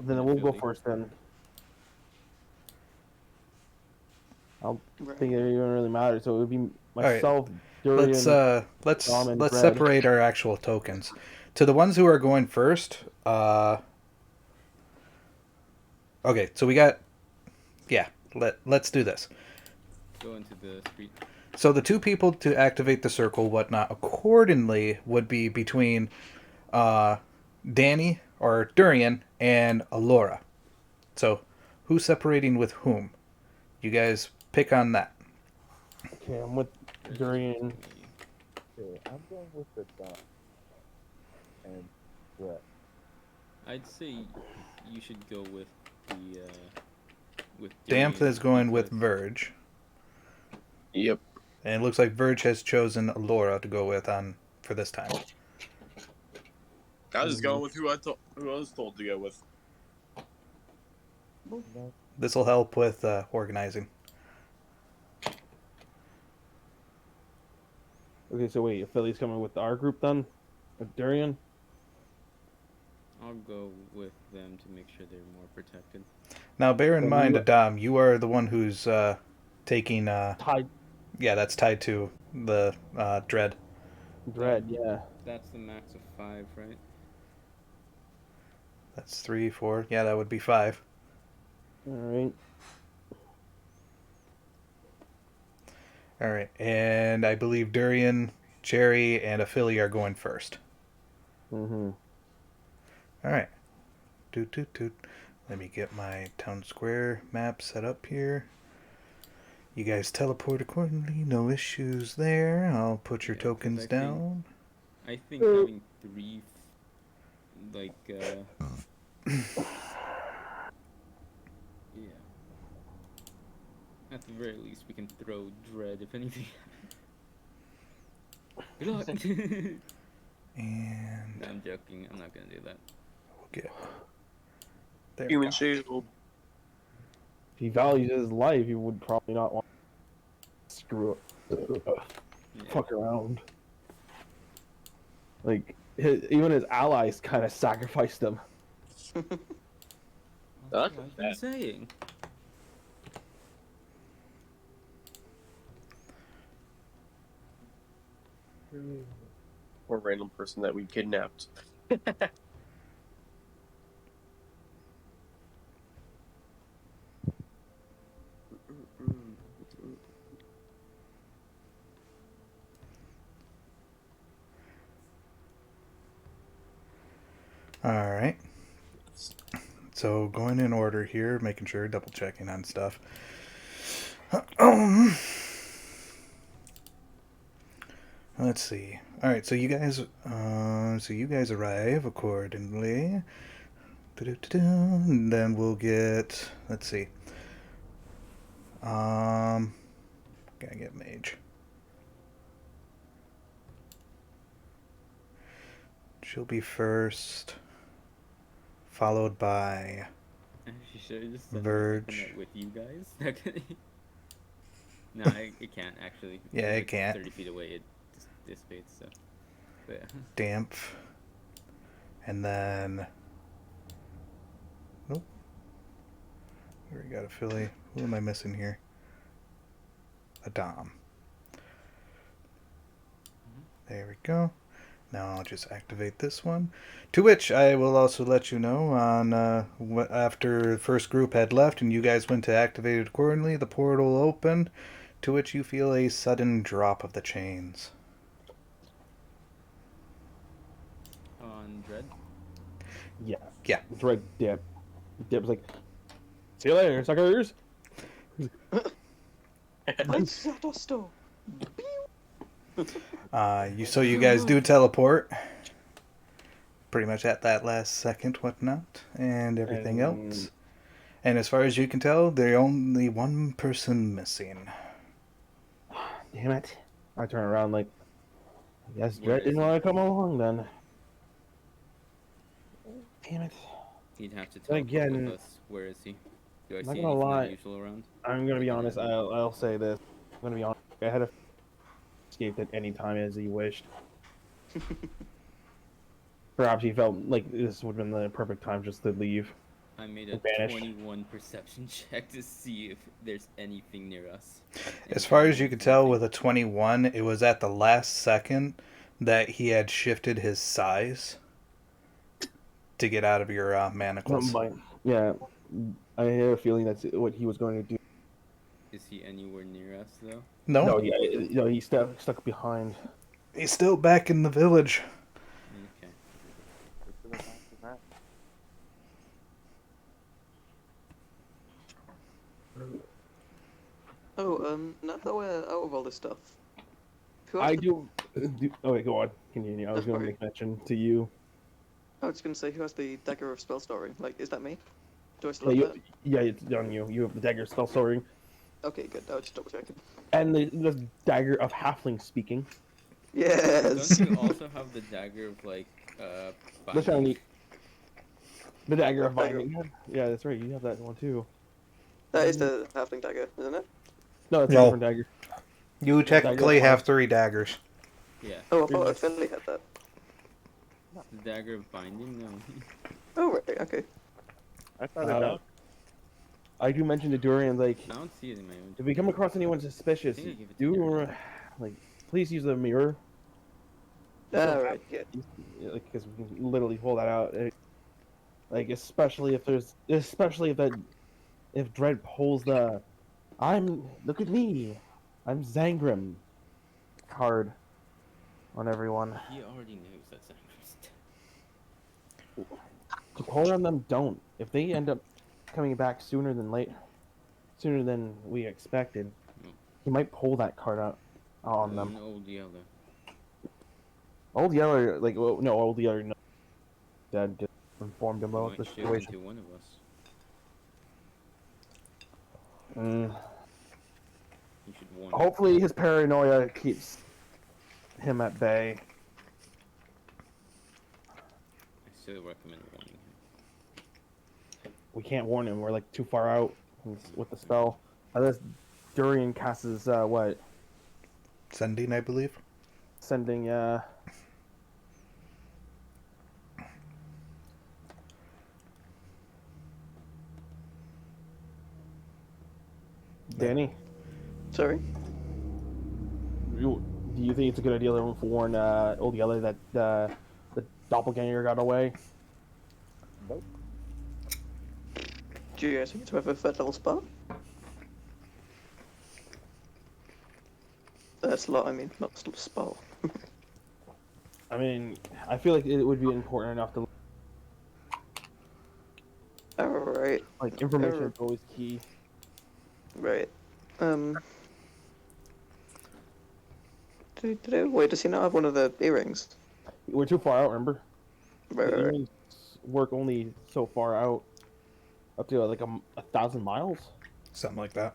[SPEAKER 2] Then
[SPEAKER 1] and
[SPEAKER 2] we'll go
[SPEAKER 1] Philly.
[SPEAKER 2] first then. I don't
[SPEAKER 5] Right.
[SPEAKER 2] think it even really matters. So it would be
[SPEAKER 3] right.
[SPEAKER 2] myself, Durian,
[SPEAKER 3] Let's
[SPEAKER 2] Dom, and
[SPEAKER 3] let's
[SPEAKER 2] Dread.
[SPEAKER 3] separate our actual tokens. To the ones who are going first, okay, so we got let's do this.
[SPEAKER 1] Go into the street.
[SPEAKER 3] So the two people to activate the circle, whatnot, accordingly would be between Danny or Durian and Alora. So who's separating with whom? You guys pick on that.
[SPEAKER 2] Okay, I'm with
[SPEAKER 1] Verge
[SPEAKER 2] Durian.
[SPEAKER 1] is between
[SPEAKER 6] Okay, I'm going with the dot and Brett.
[SPEAKER 1] I'd say you should go with the with
[SPEAKER 3] Damp
[SPEAKER 1] Durian
[SPEAKER 3] is going with
[SPEAKER 1] because-
[SPEAKER 3] Verge.
[SPEAKER 4] Yep.
[SPEAKER 3] And it looks like Verge has chosen Alora to go with for this time.
[SPEAKER 4] I was just going with who I was told to go with.
[SPEAKER 3] This will help with organizing.
[SPEAKER 2] Okay, so wait, Philly's coming with our group then? With Durian?
[SPEAKER 1] I'll go with them to make sure they're more protected.
[SPEAKER 3] Now, bear in
[SPEAKER 2] Then
[SPEAKER 3] mind,
[SPEAKER 2] you-
[SPEAKER 3] Adam, you are the one who's taking.
[SPEAKER 2] Tied
[SPEAKER 3] Yeah, that's tied to the Dread.
[SPEAKER 2] Dread, yeah.
[SPEAKER 1] That's the max of 5, right?
[SPEAKER 3] That's 3, 4. Yeah, that would be 5.
[SPEAKER 2] Alright.
[SPEAKER 3] All right, and I believe Durian, Cherry, and Philly are going first.
[SPEAKER 2] Mm-hmm.
[SPEAKER 3] All right. Toot toot toot. Let me get my town square map set up here. You guys teleport accordingly. No issues there. I'll put your
[SPEAKER 1] Yeah, 'cause
[SPEAKER 3] tokens
[SPEAKER 1] I think-
[SPEAKER 3] down.
[SPEAKER 1] I think having 3, like, yeah. At the very least, we can throw Dread if anything. Good luck.
[SPEAKER 3] And
[SPEAKER 1] No, I'm joking. I'm not gonna do that.
[SPEAKER 3] we'll get there. We
[SPEAKER 4] Human
[SPEAKER 3] go.
[SPEAKER 4] shield.
[SPEAKER 2] If he values his life, he would probably not want to screw up.
[SPEAKER 1] Yeah.
[SPEAKER 2] Fuck around. Like, even his allies kind of sacrificed him.
[SPEAKER 1] That's
[SPEAKER 4] That's
[SPEAKER 1] what I've been
[SPEAKER 4] bad.
[SPEAKER 1] saying.
[SPEAKER 4] Or random person that we kidnapped.
[SPEAKER 3] All right. So going in order here, making sure, double checking on stuff. Let's see. All right, so you guys arrive accordingly. And then we'll get. Let's see. Gotta get mage. She'll be first, followed by.
[SPEAKER 1] She should have just sent
[SPEAKER 3] Verge.
[SPEAKER 1] it with you guys. No, it can't actually.
[SPEAKER 3] Yeah,
[SPEAKER 1] It's
[SPEAKER 3] it can't.
[SPEAKER 1] 30 feet away, it dissipates. So, but yeah.
[SPEAKER 3] Damp. And then. Nope. We already got a Philly. Who am I missing here? A Dom. There we go. Now I'll just activate this one. To which I will also let you know on after the first group had left and you guys went to activate it accordingly, the portal opened, to which you feel a sudden drop of the chains.
[SPEAKER 1] On Dread.
[SPEAKER 2] Yeah.
[SPEAKER 3] Yeah.
[SPEAKER 2] Dread dip. Dip's like, see you later, suckers.
[SPEAKER 5] Let's shut us door.
[SPEAKER 3] So you guys do teleport. Pretty much at that last second, whatnot, and everything
[SPEAKER 2] And-
[SPEAKER 3] else. And as far as you can tell, there's only one person missing.
[SPEAKER 2] Damn it. I turn around like, I guess
[SPEAKER 1] Where
[SPEAKER 2] Dread didn't
[SPEAKER 1] is he?
[SPEAKER 2] want to come along then. Damn it.
[SPEAKER 1] He'd have to
[SPEAKER 2] Then
[SPEAKER 1] teleport
[SPEAKER 2] again-
[SPEAKER 1] with us. Where is he? Do I
[SPEAKER 2] I'm not
[SPEAKER 1] see
[SPEAKER 2] gonna
[SPEAKER 1] anything
[SPEAKER 2] lie.
[SPEAKER 1] unusual around?
[SPEAKER 2] I'm gonna be
[SPEAKER 1] Like
[SPEAKER 2] honest.
[SPEAKER 1] any-
[SPEAKER 2] I'll say this. I'm gonna be honest. I had a escaped at any time as he wished. Perhaps he felt like this would have been the perfect time just to leave
[SPEAKER 1] I made a
[SPEAKER 2] and vanish.
[SPEAKER 1] 21 perception check to see if there's anything near us.
[SPEAKER 3] As far as
[SPEAKER 1] Anything
[SPEAKER 3] you could tell
[SPEAKER 1] moving.
[SPEAKER 3] with a 21, it was at the last second that he had shifted his size to get out of your manacles.
[SPEAKER 2] Yeah, I had a feeling that's what he was going to do.
[SPEAKER 1] Is he anywhere near us though?
[SPEAKER 3] No,
[SPEAKER 2] No, yeah, no, he's stuck behind.
[SPEAKER 3] he's still back in the village.
[SPEAKER 1] Okay.
[SPEAKER 6] Get to the back of that.
[SPEAKER 5] Oh, now that we're out of all this stuff, who has
[SPEAKER 2] I
[SPEAKER 5] the...
[SPEAKER 2] do. Oh wait, go on. Continue. I was going to
[SPEAKER 5] Sorry.
[SPEAKER 2] make mention to you.
[SPEAKER 5] I was gonna say, who has the dagger of spell storing? Like, is that me? Do I
[SPEAKER 2] Yeah,
[SPEAKER 5] still have that?
[SPEAKER 2] it's on you. You have the dagger spell soaring
[SPEAKER 5] Okay, good. I was just double checking.
[SPEAKER 2] and the dagger of halfling speaking.
[SPEAKER 5] Yes.
[SPEAKER 1] Don't you also have the dagger of like
[SPEAKER 2] The
[SPEAKER 1] binding?
[SPEAKER 2] shiny. The dagger of
[SPEAKER 5] Dagger.
[SPEAKER 2] binding. Yeah, that's right. You have that one too.
[SPEAKER 5] That is the halfling dagger, isn't it?
[SPEAKER 2] No, it's
[SPEAKER 3] No.
[SPEAKER 2] a different dagger.
[SPEAKER 3] You technically have 3 daggers.
[SPEAKER 1] Yeah.
[SPEAKER 5] Oh, I thought
[SPEAKER 2] Pretty much.
[SPEAKER 5] Finley had that.
[SPEAKER 1] The dagger of binding? No.
[SPEAKER 5] Oh, right. Okay.
[SPEAKER 6] I thought it out.
[SPEAKER 2] I do mention to Durian, like,
[SPEAKER 1] I don't see it in my own.
[SPEAKER 2] if we come across anyone suspicious,
[SPEAKER 1] I think I gave it to
[SPEAKER 2] do like, please use the mirror.
[SPEAKER 5] Alright, yeah.
[SPEAKER 2] Because we can literally pull that out. Like, especially if Dredd pulls the, look at me, I'm Zangrim card on everyone.
[SPEAKER 1] He already knows that's Angry.
[SPEAKER 2] To pull on them, don't. If they end up coming back sooner than we expected, he might pull that card out on them.
[SPEAKER 1] Old Yeller.
[SPEAKER 2] Old Yeller, like, well, no, Old Yeller, no. Dad just informed him
[SPEAKER 1] He
[SPEAKER 2] about
[SPEAKER 1] might
[SPEAKER 2] the
[SPEAKER 1] shift
[SPEAKER 2] situation.
[SPEAKER 1] into one of us. You should warn him.
[SPEAKER 2] Hopefully his paranoia keeps him at bay.
[SPEAKER 1] I still recommend warning him.
[SPEAKER 2] We can't warn him, we're like too far out with the spell. Unless Durian casts his, what?
[SPEAKER 3] Sending, I believe.
[SPEAKER 2] Sending, Danny,
[SPEAKER 5] Sorry.
[SPEAKER 2] do you think it's a good idea to warn Old Yeller that the doppelganger got away?
[SPEAKER 5] Do you guys think it's worth a third level spell? Slot, I mean, not spell.
[SPEAKER 2] I mean, I feel like it would be important enough to,
[SPEAKER 5] Alright,
[SPEAKER 2] like, information is always key.
[SPEAKER 5] right. Wait, does he not have one of the earrings?
[SPEAKER 2] We're too far out, remember?
[SPEAKER 5] Right,
[SPEAKER 2] The
[SPEAKER 5] right, right.
[SPEAKER 2] earrings work only so far out, up to like 1,000 miles,
[SPEAKER 3] Something like that.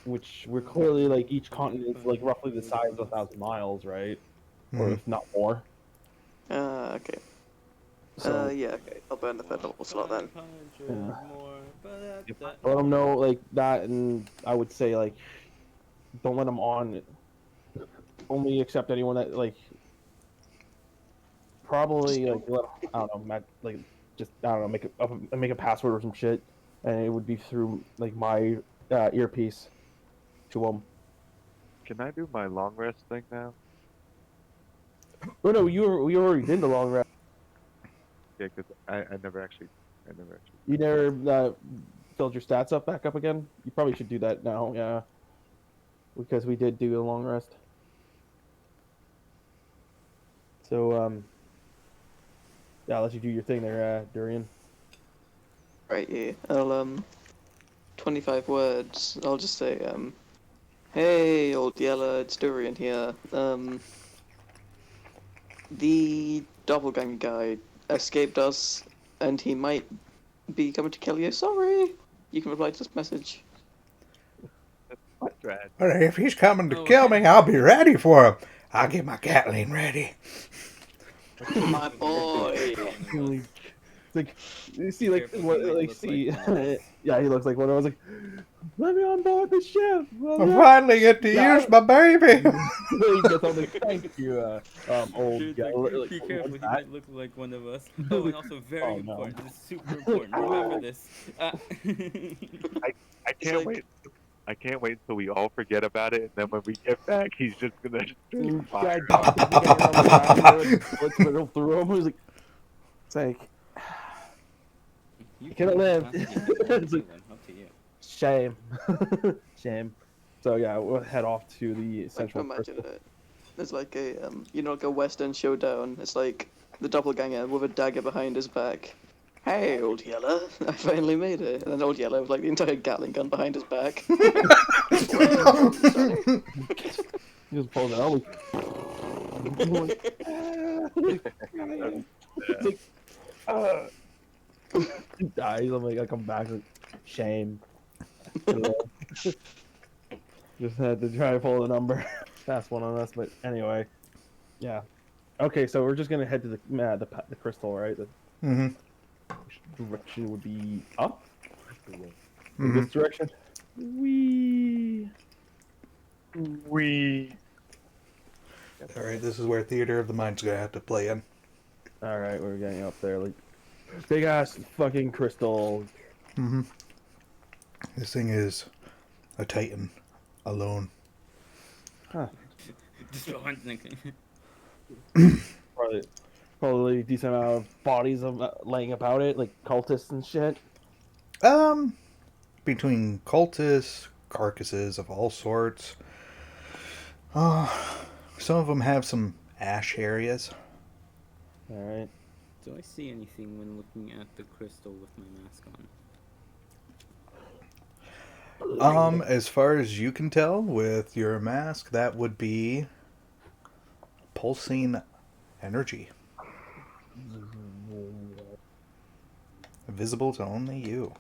[SPEAKER 2] which we're clearly like each continent is like roughly the size of 1,000 miles, right? Or
[SPEAKER 3] Mhm.
[SPEAKER 2] if not more.
[SPEAKER 5] Okay.
[SPEAKER 2] So
[SPEAKER 5] Yeah, okay. I'll burn the third level slot then.
[SPEAKER 2] let them know like that, and I would say like don't let them on. Only accept anyone that like probably like I don't know, like just I don't know, make a password or some shit, and it would be through like my earpiece to them.
[SPEAKER 6] Can I do my long rest thing now?
[SPEAKER 2] Oh no, we already did the long rest.
[SPEAKER 6] Yeah, because I never actually.
[SPEAKER 2] You never filled your stats up back up again. You probably should do that now, yeah. Because we did do a long rest. So yeah, I'll let you do your thing there, Durian.
[SPEAKER 5] Right, yeah. I'll, 25 words. I'll just say, hey, Old Yeller, it's Durian here. The doppelganger guy escaped us, and he might be coming to kill you. Sorry! You can reply to this message.
[SPEAKER 6] Dread.
[SPEAKER 3] But if he's coming to kill me, I'll be ready for him. I'll get my Gatling ready.
[SPEAKER 5] My boy!
[SPEAKER 2] It's like you see, like
[SPEAKER 1] Careful, he
[SPEAKER 2] what,
[SPEAKER 1] might
[SPEAKER 2] like
[SPEAKER 1] look
[SPEAKER 2] see,
[SPEAKER 1] like one of us.
[SPEAKER 2] yeah, he looks like one of us. Like, let me on board the ship.
[SPEAKER 3] I finally get to
[SPEAKER 2] Yeah.
[SPEAKER 3] use my baby.
[SPEAKER 2] He gets all like, thank you, old
[SPEAKER 1] Dude,
[SPEAKER 2] guy.
[SPEAKER 1] like, be
[SPEAKER 2] What
[SPEAKER 1] careful,
[SPEAKER 2] was
[SPEAKER 1] he
[SPEAKER 2] that?
[SPEAKER 1] might look like one of us. Oh, and also very
[SPEAKER 2] Oh, no.
[SPEAKER 1] important. This is super important. Remember this.
[SPEAKER 6] I can't wait. I can't wait until we all forget about it, and then when we get back, he's just gonna
[SPEAKER 2] God,
[SPEAKER 6] fire.
[SPEAKER 2] God, he's getting on the ground, and bullets riddle through him. He's like, it's like,
[SPEAKER 1] You
[SPEAKER 2] could've lived.
[SPEAKER 1] It's
[SPEAKER 2] It's like-
[SPEAKER 1] up to you.
[SPEAKER 2] shame, shame. So yeah, we'll head off to the
[SPEAKER 5] Like,
[SPEAKER 2] central.
[SPEAKER 5] imagine
[SPEAKER 2] crystal.
[SPEAKER 5] it. There's like a like a Western showdown. It's like the doppelganger with a dagger behind his back. Hey, old Yeller, I finally made it. And then old Yeller with like the entire Gatling gun behind his back. Sorry.
[SPEAKER 2] He just pulls it out. It's like, he dies. I'm like, I come back. Like, shame. Just had to try to pull the number. Fast one on us, but anyway, yeah. Okay, so we're just gonna head to the crystal, right? The
[SPEAKER 3] Mm-hmm.
[SPEAKER 2] direction would be up. In
[SPEAKER 3] Mm-hmm.
[SPEAKER 2] this direction. We.
[SPEAKER 3] All right, this is where Theater of the Mind's gonna have to play in.
[SPEAKER 2] All right, we're getting up there, like big ass fucking crystal.
[SPEAKER 3] Mm-hmm. This thing is a titan alone.
[SPEAKER 1] Just one thinking.
[SPEAKER 2] Probably a decent amount of bodies of laying about it, like cultists and shit.
[SPEAKER 3] Between cultists, carcasses of all sorts. Some of them have some ash areas.
[SPEAKER 2] All right.
[SPEAKER 1] Do I see anything when looking at the crystal with my mask on?
[SPEAKER 3] As far as you can tell with your mask, that would be pulsing energy. Visible to only you.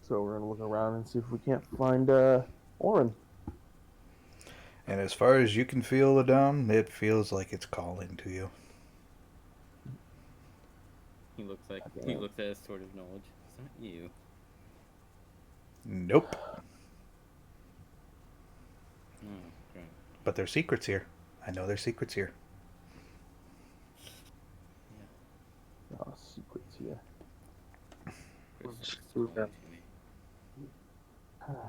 [SPEAKER 2] So we're gonna look around and see if we can't find Oran.
[SPEAKER 3] And as far as you can feel the dome, it feels like it's calling to you.
[SPEAKER 1] He looks at his sword of knowledge. Is that you?
[SPEAKER 3] Nope.
[SPEAKER 1] Oh, great.
[SPEAKER 3] But there's secrets here. I know there's secrets here.
[SPEAKER 2] Oh, secrets here.
[SPEAKER 1] Crystal is
[SPEAKER 4] do that.
[SPEAKER 1] calling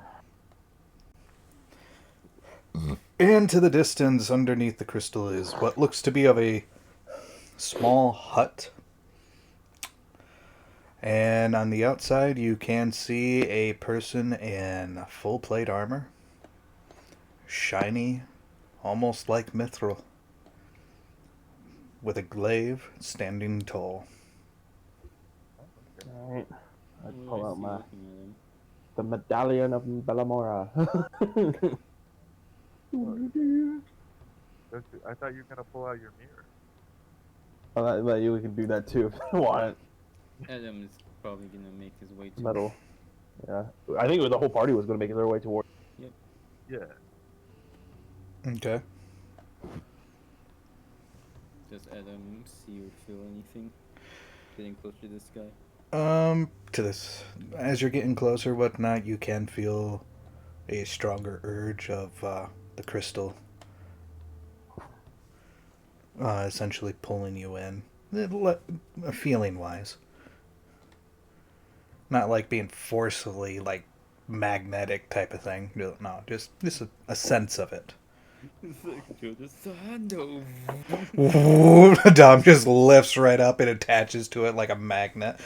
[SPEAKER 1] to me.
[SPEAKER 3] And to the distance, underneath the crystal, is what looks to be of a small hut. And on the outside, you can see a person in full plate armor. Shiny, almost like mithril. With a glaive standing tall.
[SPEAKER 2] All right. I
[SPEAKER 1] What do
[SPEAKER 2] pull
[SPEAKER 1] I
[SPEAKER 2] out
[SPEAKER 1] see
[SPEAKER 2] my
[SPEAKER 1] looking at him?
[SPEAKER 2] the medallion of Bellamora.
[SPEAKER 6] I thought you were gonna pull out your mirror.
[SPEAKER 2] Oh, that you can do that too if you want.
[SPEAKER 1] Edom is probably gonna make his way to
[SPEAKER 2] Metal. Yeah. I think the whole party was gonna make their way toward.
[SPEAKER 6] Yeah.
[SPEAKER 3] Okay.
[SPEAKER 1] Does Edom see or feel anything? Getting closer to this guy?
[SPEAKER 3] To this, as you're getting closer, whatnot, you can feel a stronger urge of the crystal, essentially pulling you in, feeling wise. Not like being forcefully like magnetic type of thing. No, just a sense of it.
[SPEAKER 1] It's like Joe Sando.
[SPEAKER 3] Dom just lifts right up and attaches to it like a magnet.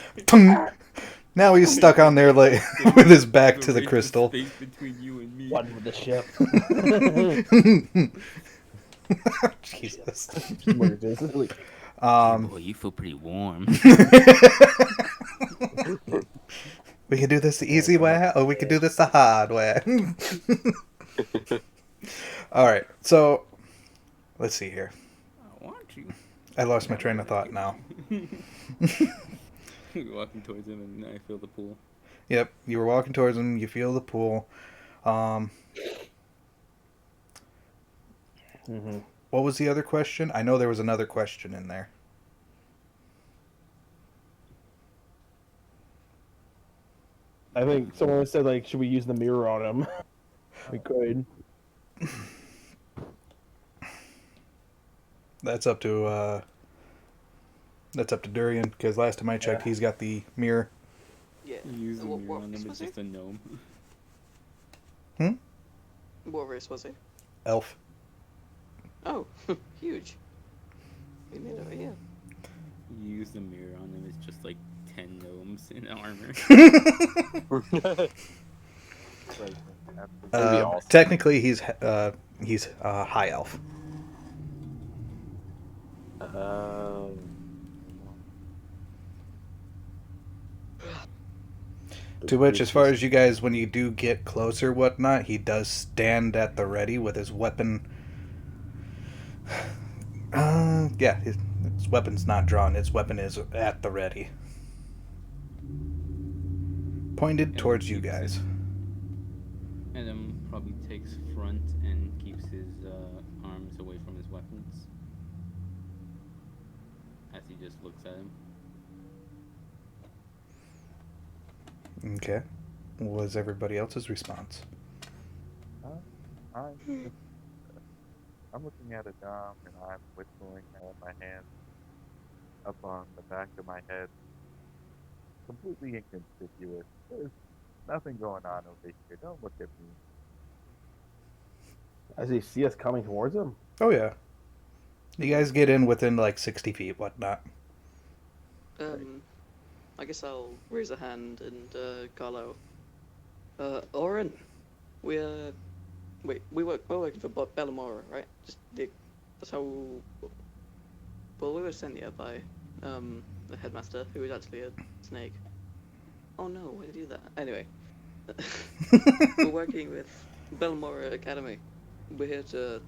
[SPEAKER 3] Now he's stuck on there like with his back to the crystal.
[SPEAKER 1] Space between you and me.
[SPEAKER 2] One with the ship.
[SPEAKER 3] Jesus.
[SPEAKER 1] Boy, you feel pretty warm.
[SPEAKER 3] We can do this the easy way, or we can do this the hard way. All right, so let's see here.
[SPEAKER 1] I want you.
[SPEAKER 3] I lost my train of thought now.
[SPEAKER 1] We're walking towards him and I feel the pool.
[SPEAKER 3] Yep, you were walking towards him. You feel the pool.
[SPEAKER 2] Mm-hmm.
[SPEAKER 3] What was the other question? I know there was another question in there.
[SPEAKER 2] I think someone said, like, should we use the mirror on him? We could.
[SPEAKER 3] That's up to Durian, because last time I checked, he's got the mirror.
[SPEAKER 5] Yeah.
[SPEAKER 1] Use the
[SPEAKER 5] What-
[SPEAKER 1] mirror
[SPEAKER 5] what
[SPEAKER 1] on
[SPEAKER 5] race
[SPEAKER 1] him.
[SPEAKER 5] was
[SPEAKER 1] It's
[SPEAKER 5] he?
[SPEAKER 1] just a gnome.
[SPEAKER 5] What race was he?
[SPEAKER 3] Elf.
[SPEAKER 5] Oh, huge. We made it over here.
[SPEAKER 1] Use the mirror on him. It's just like 10 gnomes in armor.
[SPEAKER 4] That'd be awesome.
[SPEAKER 3] Technically, he's high elf. To which, as far as you guys, when you do get closer, whatnot, he does stand at the ready with his weapon. Yeah, his weapon's not drawn. His weapon is at the ready, pointed towards you guys.
[SPEAKER 1] Edom probably takes front and keeps his arms away from his weapons as he just looks at him.
[SPEAKER 3] Okay. What was everybody else's response?
[SPEAKER 6] I'm looking at Edom and I'm whistling my hand up on the back of my head. Completely inconspicuous. There's nothing going on over here. Don't look at me.
[SPEAKER 2] As he see us coming towards him?
[SPEAKER 3] Oh yeah. You guys get in within like 60 feet, whatnot.
[SPEAKER 5] I guess I'll raise a hand and call out. Oran, we're working for Bellamora, right? That's how. Well, we were sent here by the headmaster, who is actually a snake. Oh no, why did I do that? Anyway, we're working with Bellamora Academy. We're here to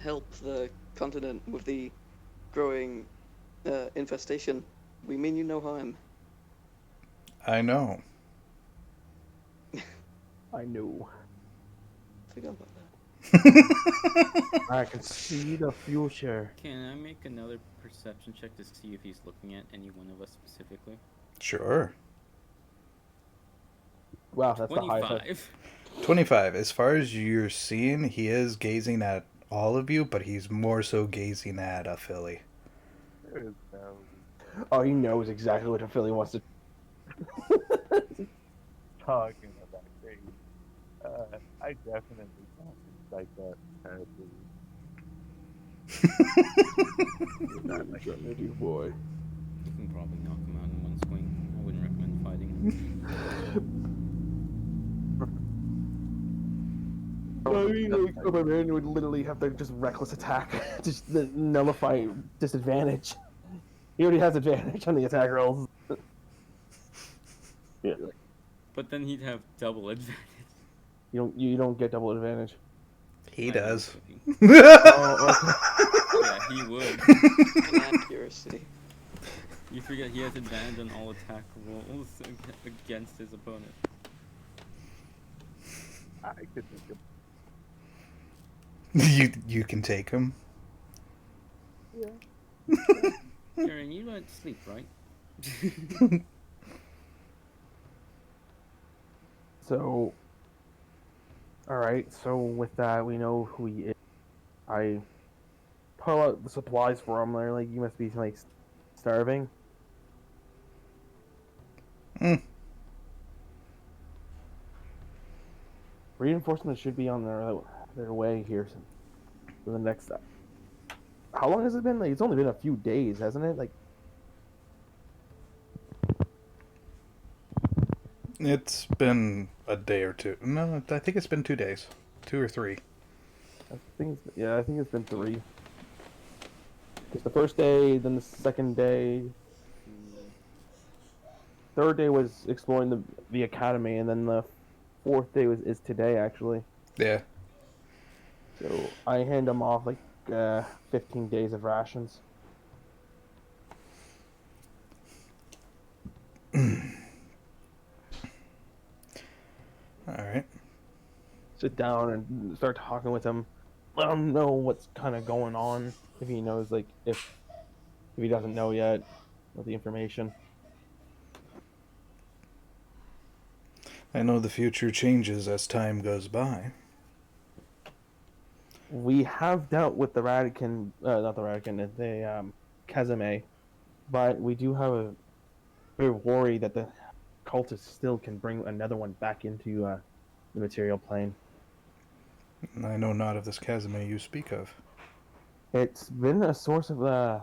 [SPEAKER 5] help the continent with the growing infestation. We mean you no harm.
[SPEAKER 3] I know.
[SPEAKER 2] I know.
[SPEAKER 5] Forgot about that.
[SPEAKER 2] I can see the future.
[SPEAKER 1] Can I make another perception check to see if he's looking at any one of us specifically?
[SPEAKER 3] Sure.
[SPEAKER 2] Wow, that's the highest.
[SPEAKER 1] 25.
[SPEAKER 3] 25. As far as you're seeing, he is gazing at all of you, but he's more so gazing at Philly.
[SPEAKER 6] There is no
[SPEAKER 2] Oh, he knows exactly what Philly wants to.
[SPEAKER 6] talking about crazy. I definitely don't like that terribly.
[SPEAKER 2] Not like a little boy.
[SPEAKER 1] You can probably knock him out in one swing. I wouldn't recommend fighting.
[SPEAKER 2] I mean, like, a barbarian would literally have to just reckless attack, just nullify disadvantage. He already has advantage on the attack rolls. Yeah.
[SPEAKER 1] But then he'd have double advantage.
[SPEAKER 2] You don't get double advantage.
[SPEAKER 3] He
[SPEAKER 1] I
[SPEAKER 3] does.
[SPEAKER 1] know, but
[SPEAKER 2] Oh,
[SPEAKER 1] yeah, he would.
[SPEAKER 5] Inaccuracy.
[SPEAKER 1] You forget he has advantage on all attack rolls against his opponent.
[SPEAKER 6] I could think of
[SPEAKER 3] You can take him.
[SPEAKER 1] Karen, you don't sleep, right?
[SPEAKER 2] So, alright, so with that, we know who he is. I pull out the supplies for him. They're like, you must be, like, starving. Reinforcements should be on their way here for the next. How long has it been? Like, it's only been a few days, hasn't it? Like,
[SPEAKER 3] It's been a day or two. No, I think it's been 2 days. 2 or 3.
[SPEAKER 2] I think it's been 3. It's the first day, then the second day. Third day was exploring the academy, and then the fourth day is today, actually.
[SPEAKER 3] Yeah.
[SPEAKER 2] So I hand them off like 15 days of rations.
[SPEAKER 3] All right.
[SPEAKER 2] Sit down and start talking with him. let him know what's kind of going on if he knows, like if he doesn't know yet with the information.
[SPEAKER 3] I know the future changes as time goes by.
[SPEAKER 2] We have dealt with the Radican, not the Radican, the Kazame, but we do have a bit of worry that the cultists still can bring another one back into the material plane.
[SPEAKER 3] I know not of this Casimir you speak of.
[SPEAKER 2] It's been a source of a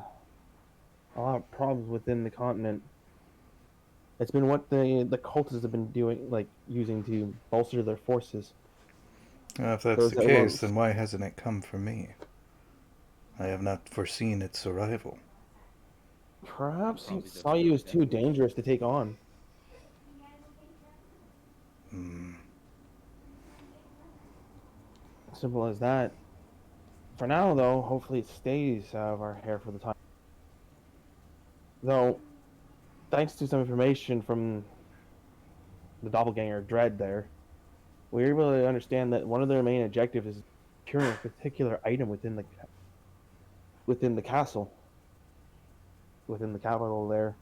[SPEAKER 2] lot of problems within the continent. It's been what the cultists have been doing, like using to bolster their forces.
[SPEAKER 3] If that's
[SPEAKER 2] Those
[SPEAKER 3] the
[SPEAKER 2] that
[SPEAKER 3] case,
[SPEAKER 2] won't.
[SPEAKER 3] then why hasn't it come for me? I have not foreseen its arrival.
[SPEAKER 2] Perhaps he
[SPEAKER 1] Probably
[SPEAKER 2] saw
[SPEAKER 1] doesn't
[SPEAKER 2] you as
[SPEAKER 1] like
[SPEAKER 2] too
[SPEAKER 1] that.
[SPEAKER 2] dangerous to take on.
[SPEAKER 3] Hmm.
[SPEAKER 2] Simple as that. For now, though, hopefully it stays out of our hair for the time. Though, thanks to some information from the doppelganger Dread there, we were able to understand that one of their main objectives is securing a particular item within the castle, within the capital there.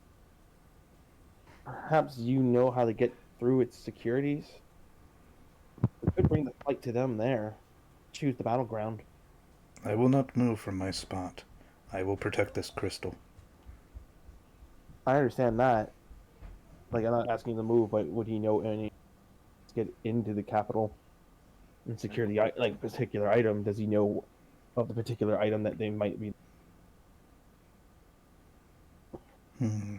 [SPEAKER 2] Perhaps you know how to get through its securities. We could bring the fight to them there. Choose the battleground.
[SPEAKER 3] I will not move from my spot. I will protect this crystal.
[SPEAKER 2] I understand that. Like, I'm not asking you to move, but would he know any to get into the capital and secure the particular item? Does he know of the particular item that they might be?
[SPEAKER 3] Hmm.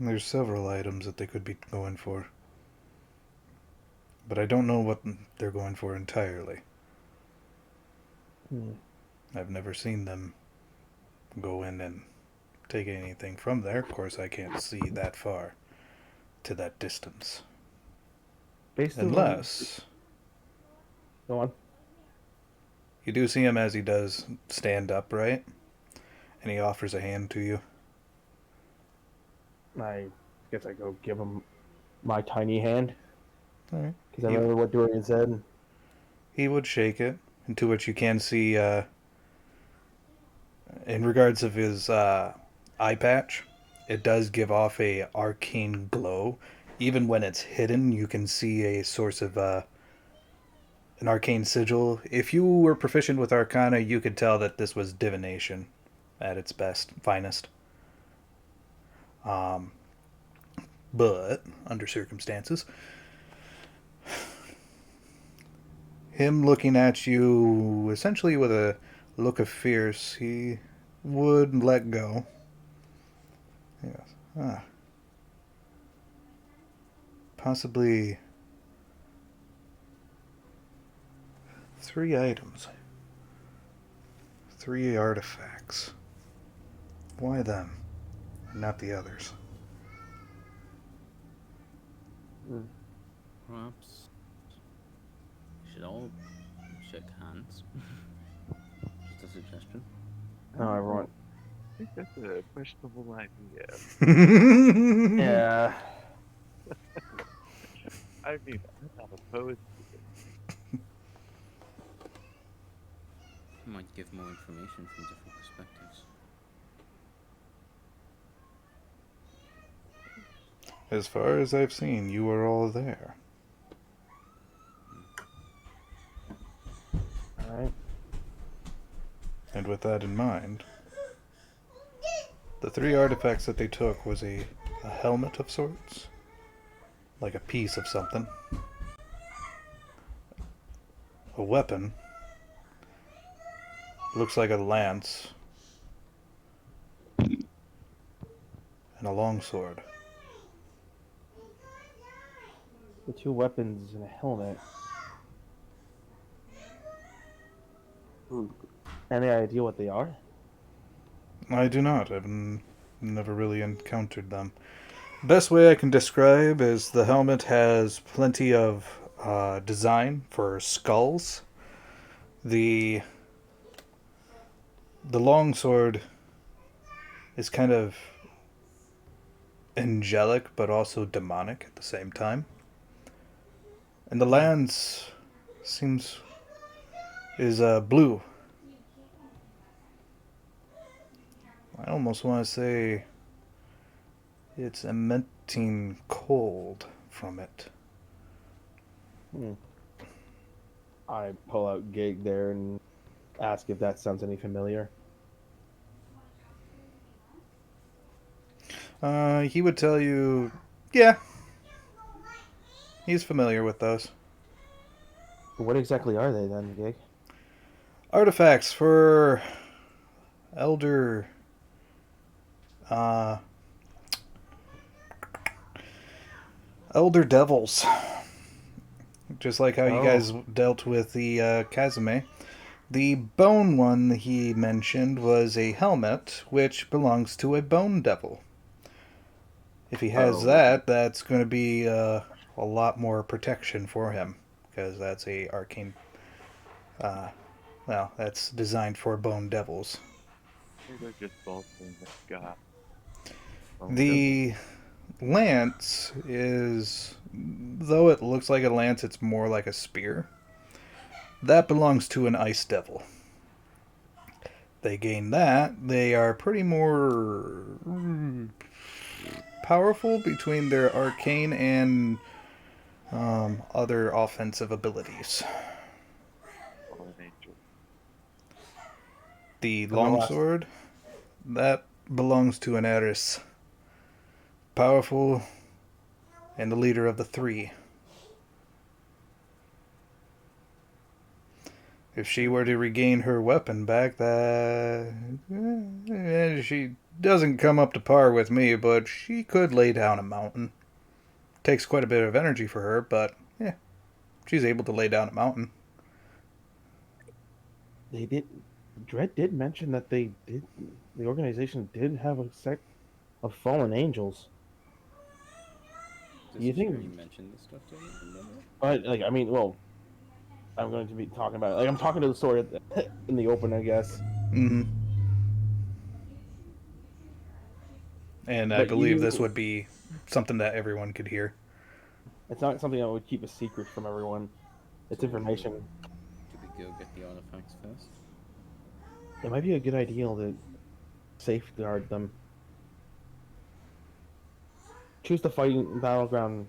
[SPEAKER 3] There's several items that they could be going for. But I don't know what they're going for entirely.
[SPEAKER 2] Hmm.
[SPEAKER 3] I've never seen them go in and take anything from there. Of course, I can't see that far to that distance.
[SPEAKER 2] Based on
[SPEAKER 3] Unless
[SPEAKER 2] go on.
[SPEAKER 3] you do see him as he does stand upright, and he offers a hand to you.
[SPEAKER 2] I guess I go give him my tiny hand
[SPEAKER 3] All right.
[SPEAKER 2] because I remember what Dorian said.
[SPEAKER 3] He would shake it, into which you can see, in regards of his eye patch, it does give off a arcane glow. Even when it's hidden, you can see a source of an arcane sigil. If you were proficient with Arcana, you could tell that this was divination at its best, finest. But under circumstances, him looking at you essentially with a look of fierce, he would let go. Yes. Possibly 3 items. 3 artifacts. Why them? Not the others.
[SPEAKER 1] Perhaps we should all shake hands. Just a suggestion.
[SPEAKER 2] Oh, everyone.
[SPEAKER 6] I think that's a questionable idea.
[SPEAKER 2] Yeah.
[SPEAKER 6] I mean, I'm not opposed to it.
[SPEAKER 1] Might give more information from different perspectives.
[SPEAKER 3] As far as I've seen, you are all there.
[SPEAKER 2] Alright.
[SPEAKER 3] And with that in mind, the 3 artifacts that they took was a helmet of sorts, like a piece of something, a weapon, looks like a lance, and a longsword.
[SPEAKER 2] The 2 weapons and a helmet. Any idea what they are?
[SPEAKER 3] I do not. I've never really encountered them. Best way I can describe is the helmet has plenty of design for skulls. The longsword is kind of angelic but also demonic at the same time. And the lance seems is blue. I almost want to say it's emitting cold from it.
[SPEAKER 2] Hmm. I pull out Gig there and ask if that sounds any familiar.
[SPEAKER 3] He would tell you, yeah, he's familiar with those.
[SPEAKER 2] What exactly are they then, Gig?
[SPEAKER 3] Artifacts for elder uh, elder devils. Just like how you guys dealt with the Kazame. The bone one he mentioned was a helmet, which belongs to a bone devil. If he has that, that's going to be a lot more protection for him, because that's a arcane. Well, that's designed for bone devils.
[SPEAKER 6] They're just both in the sky.
[SPEAKER 3] The lance is, though it looks like a lance, it's more like a spear. That belongs to an ice devil. They gain that, they are pretty more powerful between their arcane and other offensive abilities. The longsword, that belongs to an Eris. Powerful and the leader of the three. If she were to regain her weapon back, that she doesn't come up to par with me, but she could lay down a mountain. Takes quite a bit of energy for her, but yeah, she's able to lay down a mountain.
[SPEAKER 2] They did. Dredd did mention that the organization did have a sect of fallen angels.
[SPEAKER 1] Does
[SPEAKER 2] You
[SPEAKER 1] she
[SPEAKER 2] think?
[SPEAKER 1] already mention this stuff to me?
[SPEAKER 2] But like, I mean, well, I'm going to be talking about it. Like, I'm talking to the story in the open, I guess.
[SPEAKER 3] Mm-hmm. And I
[SPEAKER 2] But
[SPEAKER 3] believe this would be something that everyone could hear.
[SPEAKER 2] It's not something I would keep a secret from everyone. It's information.
[SPEAKER 1] Do we go get the artifacts first?
[SPEAKER 2] It might be a good idea to safeguard them. Choose the fighting battleground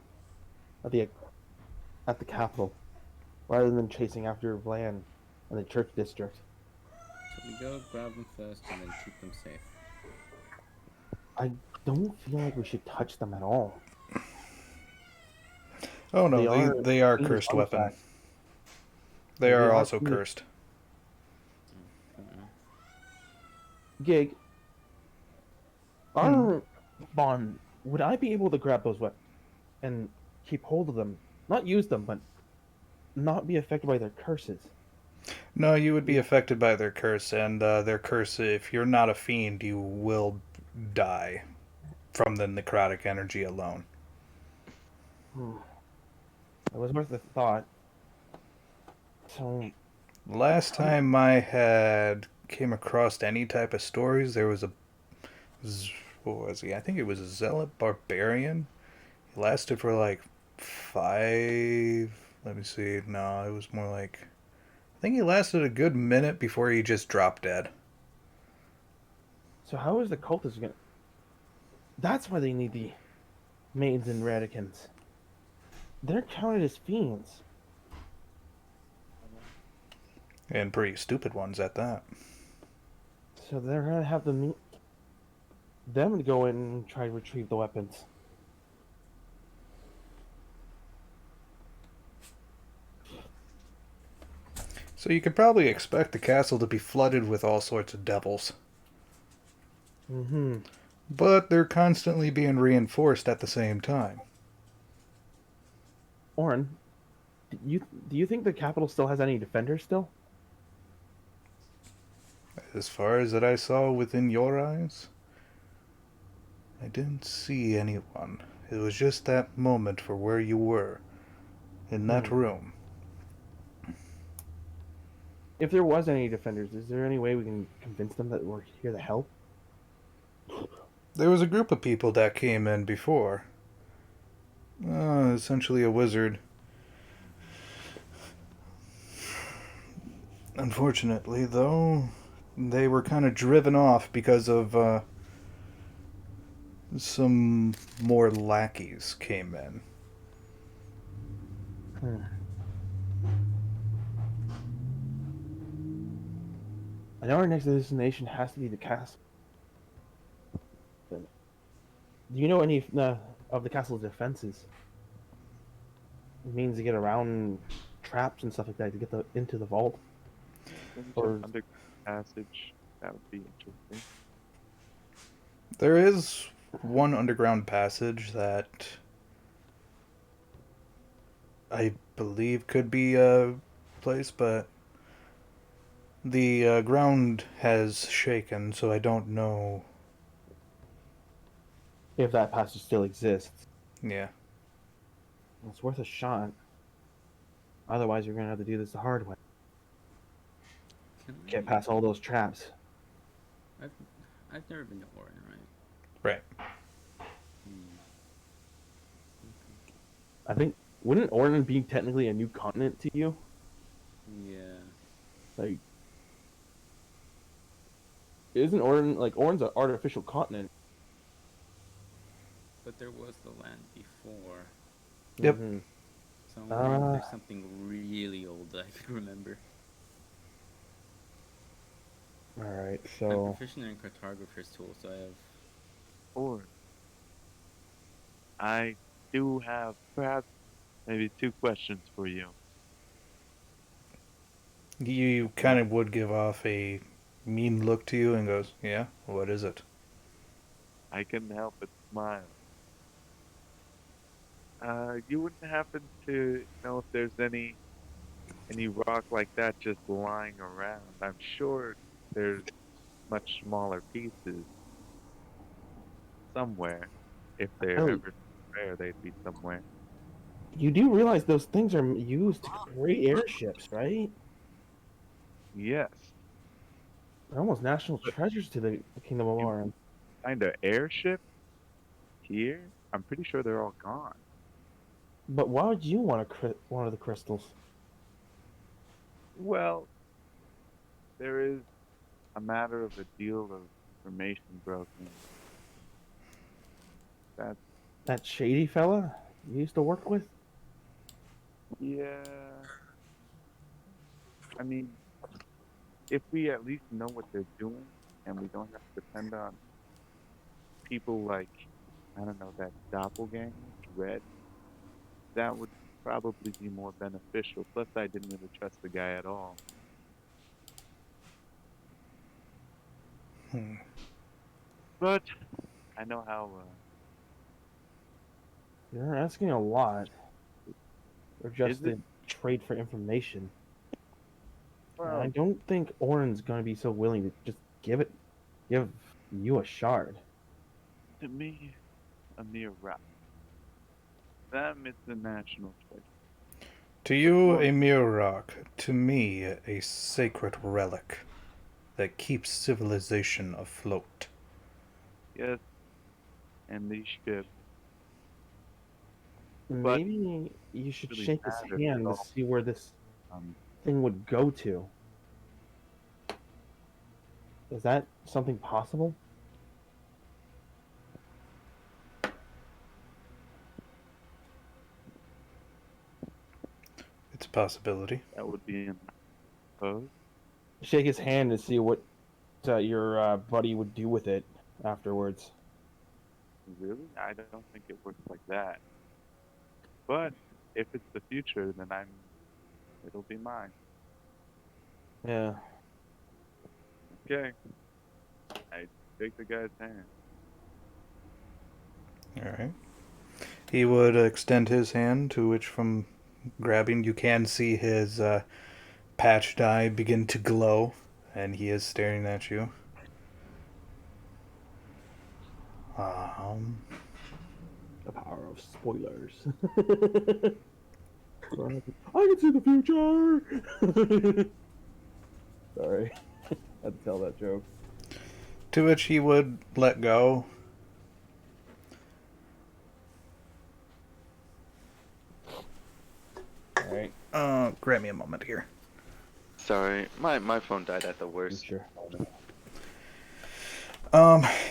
[SPEAKER 2] at the capital, rather than chasing after Vlan and the church district.
[SPEAKER 1] So we go grab them first and then keep them safe.
[SPEAKER 2] I don't feel like we should touch them at all.
[SPEAKER 3] Oh no, they are cursed weapon. They are also cursed.
[SPEAKER 2] Gig, our bond, would I be able to grab those weapons and keep hold of them? Not use them, but not be affected by their curses.
[SPEAKER 3] No, you would be affected by their curse, and their curse, if you're not a fiend, you will die from the necrotic energy alone.
[SPEAKER 2] It was worth a thought. So,
[SPEAKER 3] last time I had came across any type of stories, there was what was he? I think it was a zealot barbarian. He lasted for like 5. Let me see. No, it was more like, I think he lasted a good minute before he just dropped dead.
[SPEAKER 2] So how is the cultist gonna? That's why they need the maidens and radicans. They're counted as fiends.
[SPEAKER 3] And pretty stupid ones at that.
[SPEAKER 2] So they're gonna have them to go in and try to retrieve the weapons.
[SPEAKER 3] So you could probably expect the castle to be flooded with all sorts of devils.
[SPEAKER 2] Mm-hmm.
[SPEAKER 3] But they're constantly being reinforced at the same time.
[SPEAKER 2] Oran, do you think the capital still has any defenders still?
[SPEAKER 3] As far as that I saw within your eyes, I didn't see anyone. It was just that moment for where you were, in that room.
[SPEAKER 2] If there was any defenders, is there any way we can convince them that we're here to help?
[SPEAKER 3] There was a group of people that came in before. Essentially a wizard. Unfortunately, though, they were kind of driven off because of some more lackeys came in.
[SPEAKER 2] Hmm. I know our next destination has to be the castle. But do you know any of the castle's defenses? Means to get around traps and stuff like that to get into the vault.
[SPEAKER 6] Maybe some
[SPEAKER 2] Or
[SPEAKER 6] under passage. That would be interesting.
[SPEAKER 3] There is one underground passage that I believe could be a place, but the ground has shaken, so I don't know.
[SPEAKER 2] if that passage still exists,
[SPEAKER 3] Yeah.
[SPEAKER 2] it's worth a shot. Otherwise, you're gonna have to do this the hard way.
[SPEAKER 1] Can
[SPEAKER 2] Get past all those traps.
[SPEAKER 1] I've I've never been to Oran, right?
[SPEAKER 3] Right.
[SPEAKER 1] Hmm.
[SPEAKER 2] I think wouldn't Oran be technically a new continent to you?
[SPEAKER 1] Yeah.
[SPEAKER 2] Like, isn't Oran like Oran's an artificial continent?
[SPEAKER 1] But there was the land before.
[SPEAKER 3] Yep.
[SPEAKER 2] Mm-hmm.
[SPEAKER 1] So I'm wondering if there's something really old that I could remember.
[SPEAKER 2] All right,
[SPEAKER 1] I'm
[SPEAKER 2] so
[SPEAKER 1] proficient in cartographer's tool, so I have.
[SPEAKER 6] Or I do have perhaps maybe 2 questions for you.
[SPEAKER 3] You kind of would give off a mean look to you and goes, "Yeah, what is it?"
[SPEAKER 6] I couldn't help but smile. You wouldn't happen to know if there's any rock like that just lying around? I'm sure there's much smaller pieces somewhere. If they're
[SPEAKER 2] oh,
[SPEAKER 6] ever rare, they'd be somewhere.
[SPEAKER 2] you do realize those things are used to create airships, right?
[SPEAKER 6] Yes,
[SPEAKER 2] They're almost national
[SPEAKER 6] but
[SPEAKER 2] treasures to the Kingdom of
[SPEAKER 6] you
[SPEAKER 2] Oran.
[SPEAKER 6] find an airship here? I'm pretty sure they're all gone.
[SPEAKER 2] But why would you want one of the crystals?
[SPEAKER 6] Well, there is a matter of a deal of information broken. That's
[SPEAKER 2] That shady fella you used to work with?
[SPEAKER 6] yeah. I mean, if we at least know what they're doing and we don't have to depend on people like, I don't know, that doppelganger, Red, that would probably be more beneficial. Plus, I didn't really trust the guy at all.
[SPEAKER 3] Hmm.
[SPEAKER 6] But I know how.
[SPEAKER 2] You're asking a lot. Or
[SPEAKER 6] Is
[SPEAKER 2] just
[SPEAKER 6] it?
[SPEAKER 2] to trade for information. And I
[SPEAKER 6] Well,
[SPEAKER 2] don't think Orin's gonna be so willing to just give you a shard.
[SPEAKER 6] to me, a mere rock. Them, it's a national treasure.
[SPEAKER 3] To
[SPEAKER 6] But
[SPEAKER 3] you,
[SPEAKER 6] more,
[SPEAKER 3] a mere rock. To me, a sacred relic that keeps civilization afloat.
[SPEAKER 6] yes, and these ships. But
[SPEAKER 2] Maybe you should
[SPEAKER 6] it really
[SPEAKER 2] shake his
[SPEAKER 6] matters at
[SPEAKER 2] hand to
[SPEAKER 6] all.
[SPEAKER 2] see where this
[SPEAKER 6] Um,
[SPEAKER 2] thing would go to. Is that something possible?
[SPEAKER 3] It's a possibility.
[SPEAKER 6] that would be in pose.
[SPEAKER 2] Shake his hand to see what your buddy would do with it afterwards.
[SPEAKER 6] Really? I don't think it works like that. But if it's the future, then it'll be mine.
[SPEAKER 2] Yeah.
[SPEAKER 6] Okay. I shake the guy's hand.
[SPEAKER 3] Alright. He would extend his hand, to which, from grabbing, you can see his patched eye begin to glow, and he is staring at you. Um,
[SPEAKER 2] The power of spoilers. I can see the future. Sorry, I had to tell that joke.
[SPEAKER 3] to which he would let go.
[SPEAKER 2] All right.
[SPEAKER 3] Grant me a moment here.
[SPEAKER 6] sorry. My phone died at the worst.
[SPEAKER 2] Sure.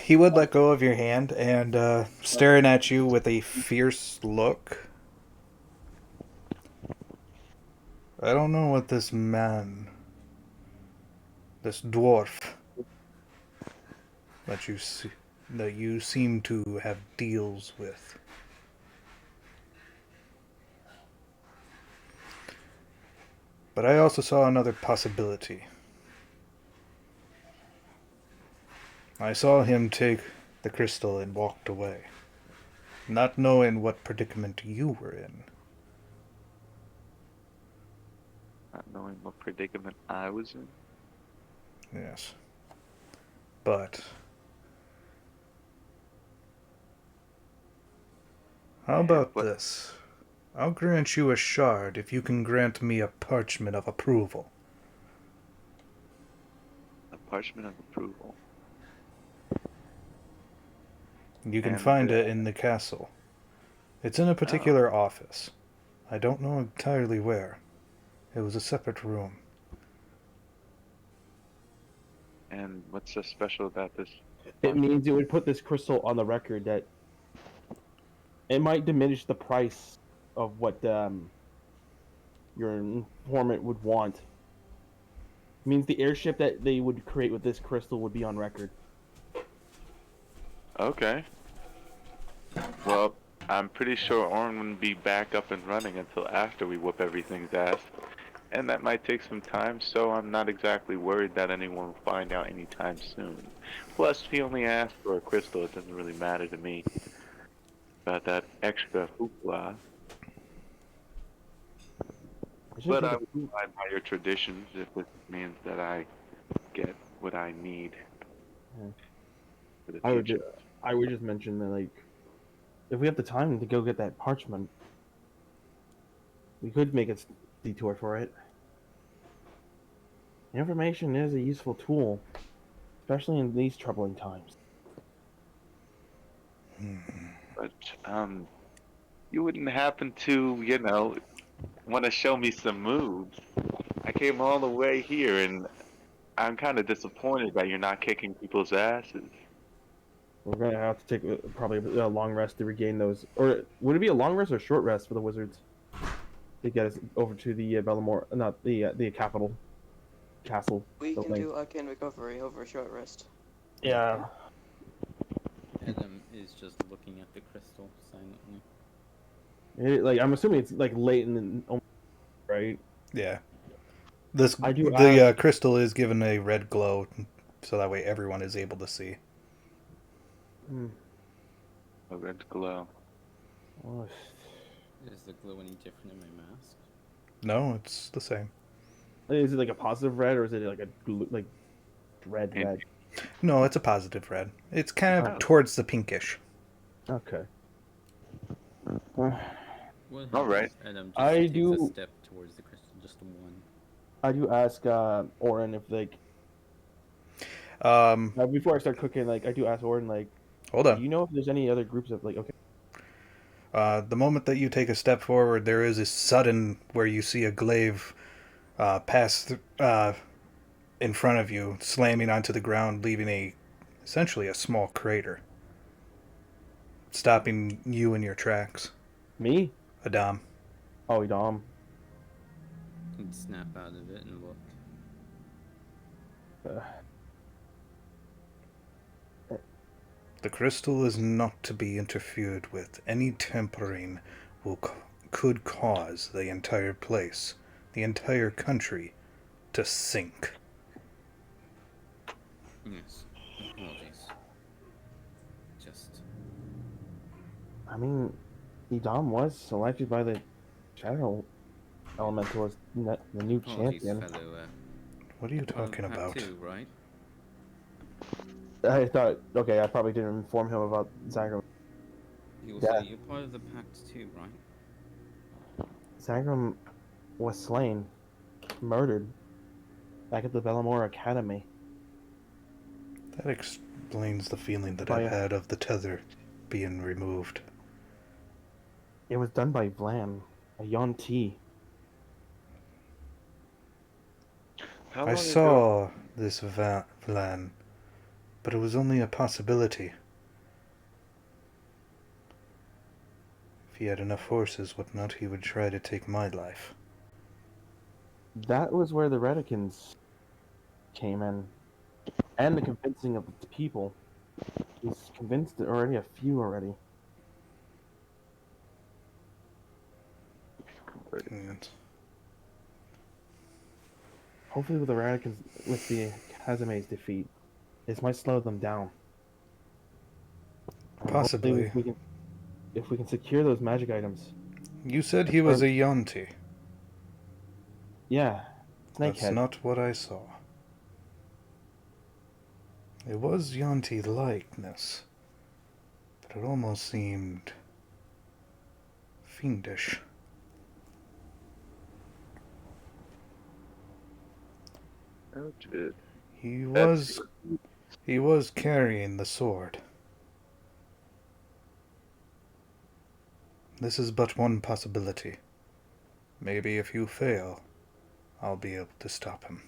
[SPEAKER 3] He would let go of your hand and staring at you with a fierce look. I don't know what this man, this dwarf that you seem to have deals with. But I also saw another possibility. I saw him take the crystal and walked away, not knowing what predicament you were in.
[SPEAKER 6] Not knowing what predicament I was in.
[SPEAKER 3] Yes. But how about
[SPEAKER 6] what-
[SPEAKER 3] this? I'll grant you a shard if you can grant me a parchment of approval.
[SPEAKER 6] A parchment of approval.
[SPEAKER 3] You can
[SPEAKER 6] And,
[SPEAKER 3] find it in the castle. It's in a particular office. I don't know entirely where. It was a separate room.
[SPEAKER 6] And what's so special about this?
[SPEAKER 2] It means it would put this crystal on the record that it might diminish the price of what your informant would want. It means the airship that they would create with this crystal would be on record.
[SPEAKER 6] Okay. Well, I'm pretty sure Oran wouldn't be back up and running until after we whoop everything's ass. And that might take some time, so I'm not exactly worried that anyone will find out anytime soon. Plus, he only asked for a crystal. It doesn't really matter to me about that extra hoopla. But I would abide by your traditions if it means that I get what I need for the future.
[SPEAKER 2] I would just mention that, like, if we have the time to go get that parchment, we could make a detour for it. Information is a useful tool, especially in these troubling times.
[SPEAKER 6] But, you wouldn't happen to, you know, want to show me some moves. I came all the way here, and I'm kind of disappointed that you're not kicking people's asses.
[SPEAKER 2] We're gonna have to take probably a long rest to regain those. Or would it be a long rest or a short rest for the wizards to get us over to the Bellamore, not the capital castle?
[SPEAKER 5] We can
[SPEAKER 2] building?
[SPEAKER 5] do arcane recovery over a short rest.
[SPEAKER 2] Yeah.
[SPEAKER 1] Edom is just looking at the crystal silently.
[SPEAKER 2] Like, I'm assuming it's like late in the, right?
[SPEAKER 3] Yeah.
[SPEAKER 2] The
[SPEAKER 3] Crystal is given a red glow, so that way everyone is able to see.
[SPEAKER 6] A red glow.
[SPEAKER 2] Oh,
[SPEAKER 1] Is the glow any different in my mask?
[SPEAKER 3] No, it's the same.
[SPEAKER 2] is it like a positive red or is it like a red?
[SPEAKER 3] No, it's a positive red. It's kind of
[SPEAKER 2] Oh.
[SPEAKER 3] towards the pinkish.
[SPEAKER 2] Okay.
[SPEAKER 1] What
[SPEAKER 6] All right.
[SPEAKER 1] happens? Edom just
[SPEAKER 2] I
[SPEAKER 1] takes
[SPEAKER 2] do-
[SPEAKER 1] a step towards the crystal, just one.
[SPEAKER 2] I do ask Oran if, like, before I start cooking, like, I do ask Oran, like,
[SPEAKER 3] Hold
[SPEAKER 2] do
[SPEAKER 3] on.
[SPEAKER 2] you know if there's any other groups of, like, okay.
[SPEAKER 3] The moment that you take a step forward, there is a sudden where you see a glaive pass in front of you, slamming onto the ground, leaving essentially a small crater, stopping you in your tracks.
[SPEAKER 2] Me?
[SPEAKER 3] Adam.
[SPEAKER 2] Oh, Edom.
[SPEAKER 1] He'd snap out of it and look.
[SPEAKER 3] The crystal is not to be interfered with. Any tampering could cause the entire place, the entire country, to sink.
[SPEAKER 1] Yes. Apologies. Just.
[SPEAKER 2] I mean, Edom was selected by the Shadow Elemental as the new
[SPEAKER 1] Apologies,
[SPEAKER 2] champion.
[SPEAKER 1] fellow.
[SPEAKER 3] What are you
[SPEAKER 1] Part of
[SPEAKER 3] talking
[SPEAKER 1] the pack
[SPEAKER 3] about?
[SPEAKER 1] too, right?
[SPEAKER 2] I thought, okay, I probably didn't inform him about Zagram.
[SPEAKER 1] He will
[SPEAKER 2] Yeah.
[SPEAKER 1] say you're part of the pact too, right?
[SPEAKER 2] Zagram was slain, murdered, back at the Bellamore Academy.
[SPEAKER 3] That explains the feeling that
[SPEAKER 2] By
[SPEAKER 3] I've had of the tether being removed.
[SPEAKER 2] It was done by Vlam, a Yuan-Ti.
[SPEAKER 6] How
[SPEAKER 3] I
[SPEAKER 6] long ago?
[SPEAKER 3] saw this plan, but it was only a possibility. If he had enough horses, whatnot, he would try to take my life.
[SPEAKER 2] That was where the Redikins came in, and the convincing of the people. He's convinced already a few already.
[SPEAKER 3] And
[SPEAKER 2] Hopefully, with the Radicans, with the Kazume's defeat, this might slow them down. And hopefully
[SPEAKER 3] possibly.
[SPEAKER 2] if we can secure those magic items.
[SPEAKER 3] You said he was a Yonti.
[SPEAKER 2] Yeah,
[SPEAKER 3] That's
[SPEAKER 2] Snakehead.
[SPEAKER 3] not what I saw. It was Yonti likeness, but it almost seemed fiendish.
[SPEAKER 6] Noted.
[SPEAKER 3] He was carrying the sword. This is but one possibility. Maybe if you fail, I'll be able to stop him.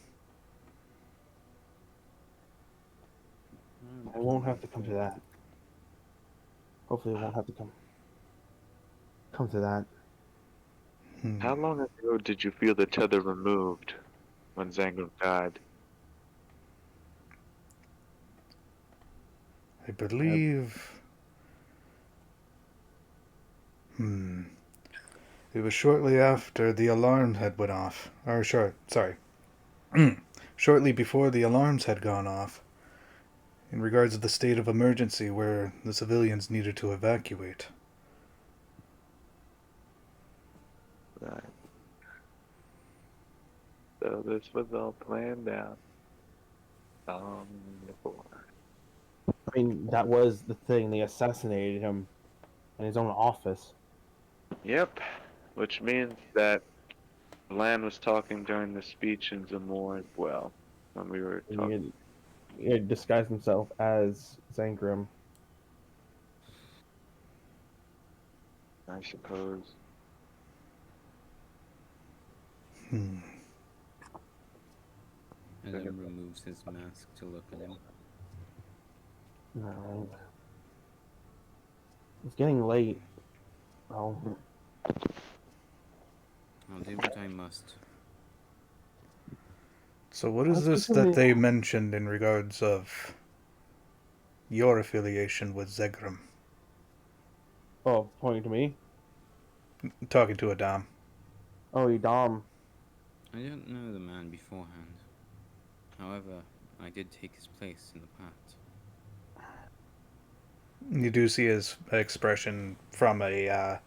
[SPEAKER 2] I won't have to come to that. Hopefully, it won't have to come to that.
[SPEAKER 6] How long ago did you feel the tether removed when Zangram died?
[SPEAKER 3] I believe... It was shortly after the alarms had went off. Shortly before the alarms had gone off, in regards to the state of emergency where the civilians needed to evacuate.
[SPEAKER 6] Right. So this was all planned out. Before.
[SPEAKER 2] I mean, that was the thing. They assassinated him in his own office.
[SPEAKER 6] Yep. Which means that Lan was talking during the speech in Zamor as well. When we were talking.
[SPEAKER 2] He had disguised himself as Zangrim.
[SPEAKER 6] I suppose.
[SPEAKER 1] And then removes his mask to look at him.
[SPEAKER 2] Alright. It's getting late. Oh,
[SPEAKER 1] I'll do what I must.
[SPEAKER 3] So what is this that they mentioned in regards of your affiliation with Zegram?
[SPEAKER 2] oh, pointing to me?
[SPEAKER 3] Talking to Adam.
[SPEAKER 2] Oh, Edom.
[SPEAKER 1] I didn't know the man beforehand. However, I did take his place in the pact.
[SPEAKER 3] You do see his expression from a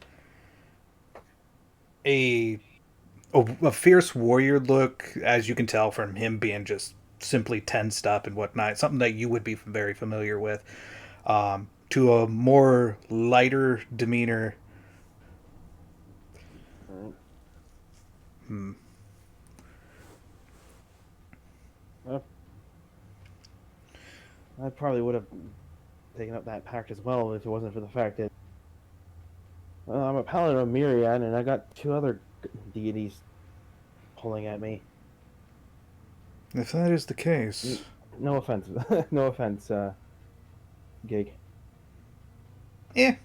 [SPEAKER 3] fierce warrior look, as you can tell from him being just simply tensed up and whatnot. Something that you would be very familiar with. To a more lighter demeanor.
[SPEAKER 2] I probably would have taken up that pact as well if it wasn't for the fact that I'm a paladin of Myriad, and I got two other deities pulling at me.
[SPEAKER 3] If that is the case...
[SPEAKER 2] No offense. No offense, Gig.
[SPEAKER 3] I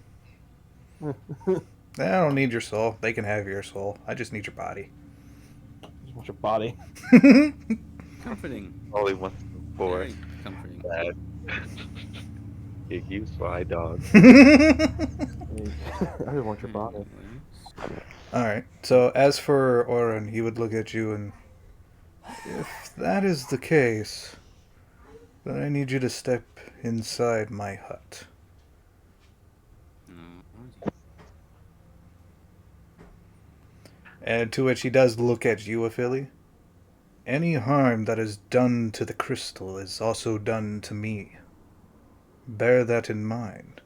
[SPEAKER 3] don't need your soul. They can have your soul. I just need your body.
[SPEAKER 2] Just want your body.
[SPEAKER 1] Comforting.
[SPEAKER 6] All he wants for
[SPEAKER 1] Very comforting.
[SPEAKER 6] that. You sly dog.
[SPEAKER 2] I just want your body.
[SPEAKER 3] Alright, so as for Oran, he would look at you and... If that is the case, then I need you to step inside my hut. And to which he does look at you, Aphili. Any harm that is done to the crystal is also done to me. Bear that in mind.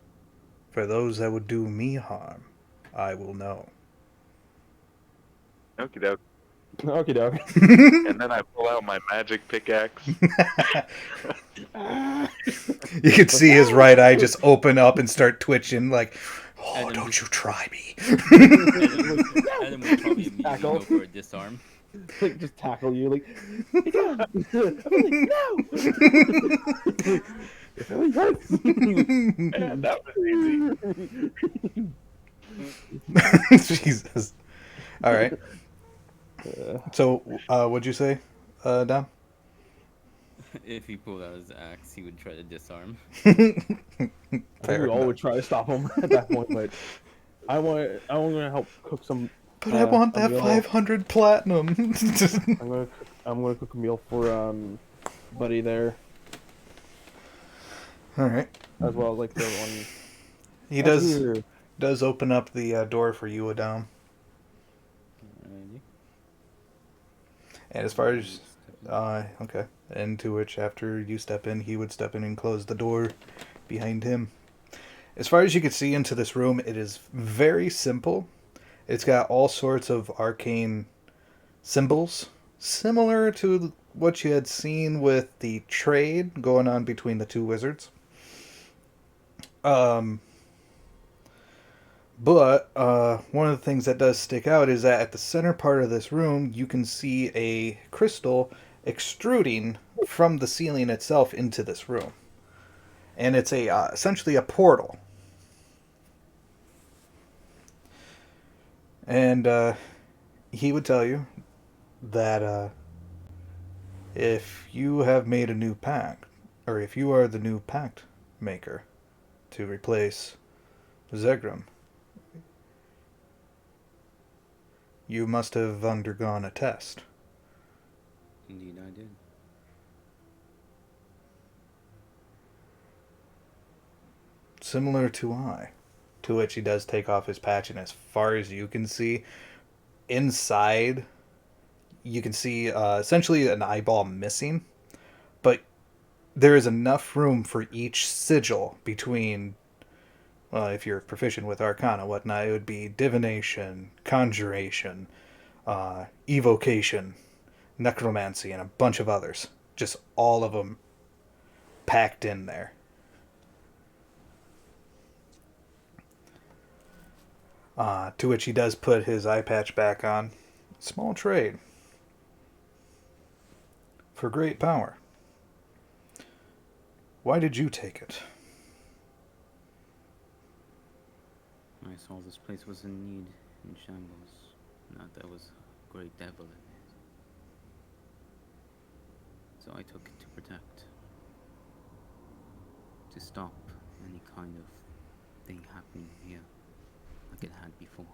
[SPEAKER 3] For those that would do me harm, I will know.
[SPEAKER 6] Okie doke.
[SPEAKER 2] Okie doke.
[SPEAKER 6] And then I pull out my magic pickaxe.
[SPEAKER 3] You can see his right eye just open up and start twitching like, oh,
[SPEAKER 1] Adam
[SPEAKER 3] don't you try me.
[SPEAKER 1] Adam would probably immediately go for a disarm.
[SPEAKER 2] like just tackle you, like, hey, Dom! I'm like, no! It really hurts.
[SPEAKER 6] Yeah, that was easy.
[SPEAKER 3] Jesus. All right. So, what'd you say, Dom?
[SPEAKER 1] If he pulled out his axe, he would try to disarm.
[SPEAKER 2] I think
[SPEAKER 3] Fair
[SPEAKER 2] we all
[SPEAKER 3] enough.
[SPEAKER 2] would try to stop him at that point, but I want to help cook some.
[SPEAKER 3] But I want
[SPEAKER 2] A
[SPEAKER 3] that
[SPEAKER 2] meal.
[SPEAKER 3] 500 platinum.
[SPEAKER 2] I'm gonna cook a meal for Buddy there,
[SPEAKER 3] All right.
[SPEAKER 2] as well as like the one.
[SPEAKER 3] He
[SPEAKER 2] That's
[SPEAKER 3] does
[SPEAKER 2] weird.
[SPEAKER 3] open up the door for you, Adam.
[SPEAKER 1] Alrighty.
[SPEAKER 3] And as far as
[SPEAKER 1] Step in.
[SPEAKER 3] okay, and to which after you step in, he would step in and close the door behind him. As far as you can see into this room, it is very simple. It's got all sorts of arcane symbols, similar to what you had seen with the trade going on between the two wizards. But one of the things that does stick out is that at the center part of this room, you can see a crystal extruding from the ceiling itself into this room. And it's a essentially a portal. And he would tell you that if you have made a new pact, or if you are the new pact maker to replace Zegram, you must have undergone a test.
[SPEAKER 1] Indeed, I did.
[SPEAKER 3] Similar to I. To which he does take off his patch, and as far as you can see, inside, you can see essentially an eyeball missing, but there is enough room for each sigil between, well, if you're proficient with Arcana, whatnot, it would be divination, conjuration, evocation, necromancy, and a bunch of others. Just all of them packed in there. To which he does put his eye patch back on. Small trade. For great power. Why did you take it?
[SPEAKER 1] I saw this place was in need, in shambles. Not there was a great devil in it. So I took it to protect. To stop any kind of thing happening here, like it had before.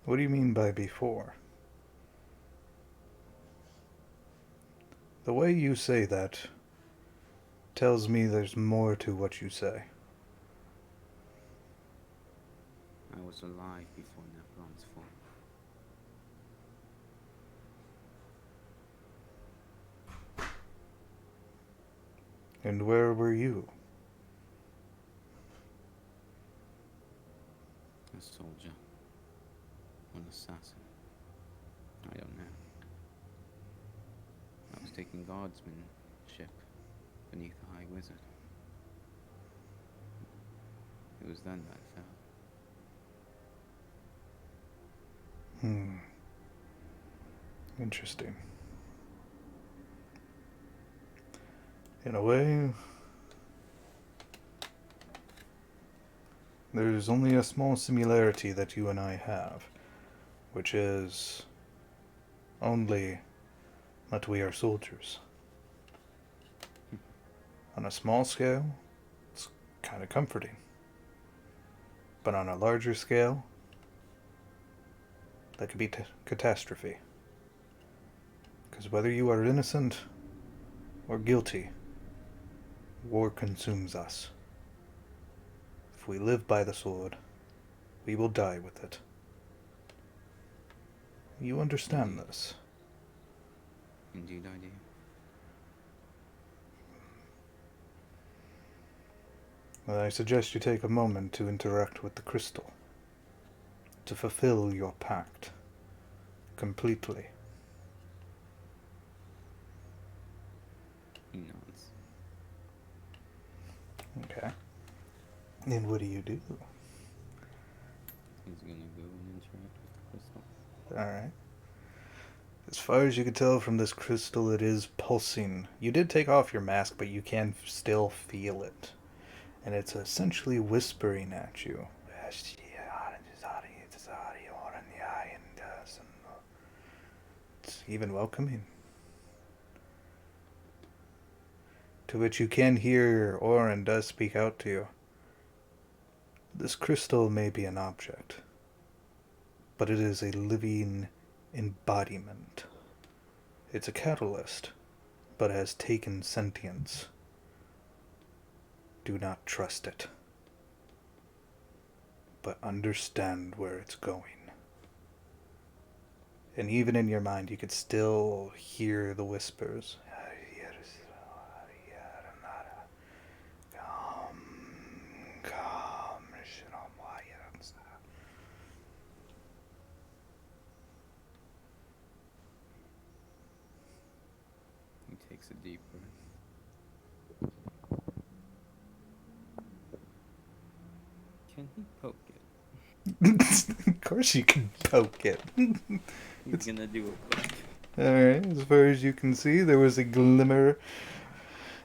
[SPEAKER 3] What do you mean by before? The way you say that tells me there's more to what you say.
[SPEAKER 1] I was alive before Nebron's fall.
[SPEAKER 3] And where were you?
[SPEAKER 1] A soldier. An assassin. I don't know. I was taking guardsmanship beneath the High Wizard. It was then that I fell.
[SPEAKER 3] Interesting. In a way, there's only a small similarity that you and I have, which is only that we are soldiers. On a small scale, it's kind of comforting. But on a larger scale, that could be catastrophe. Because whether you are innocent or guilty, war consumes us. If we live by the sword, we will die with it. You understand this?
[SPEAKER 1] Indeed I do.
[SPEAKER 3] Well, I suggest you take a moment to interact with the crystal, to fulfill your pact completely.
[SPEAKER 1] He nods.
[SPEAKER 3] Okay. And what do you do?
[SPEAKER 1] He He's gonna go and interact with the crystal.
[SPEAKER 3] Alright. As far as you can tell from this crystal, it is pulsing. You did take off your mask, but you can still feel it. And it's essentially whispering at you. It's even welcoming. To which you can hear Oran does speak out to you. This crystal may be an object, but it is a living embodiment. It's a catalyst, but has taken sentience. Do not trust it, but understand where it's going. And even in your mind, you could still hear the whispers.
[SPEAKER 1] He takes a deep breath. Can he poke it?
[SPEAKER 3] Of course you can poke it.
[SPEAKER 1] He's gonna do a poke.
[SPEAKER 3] Alright, as far as you can see, there was a glimmer.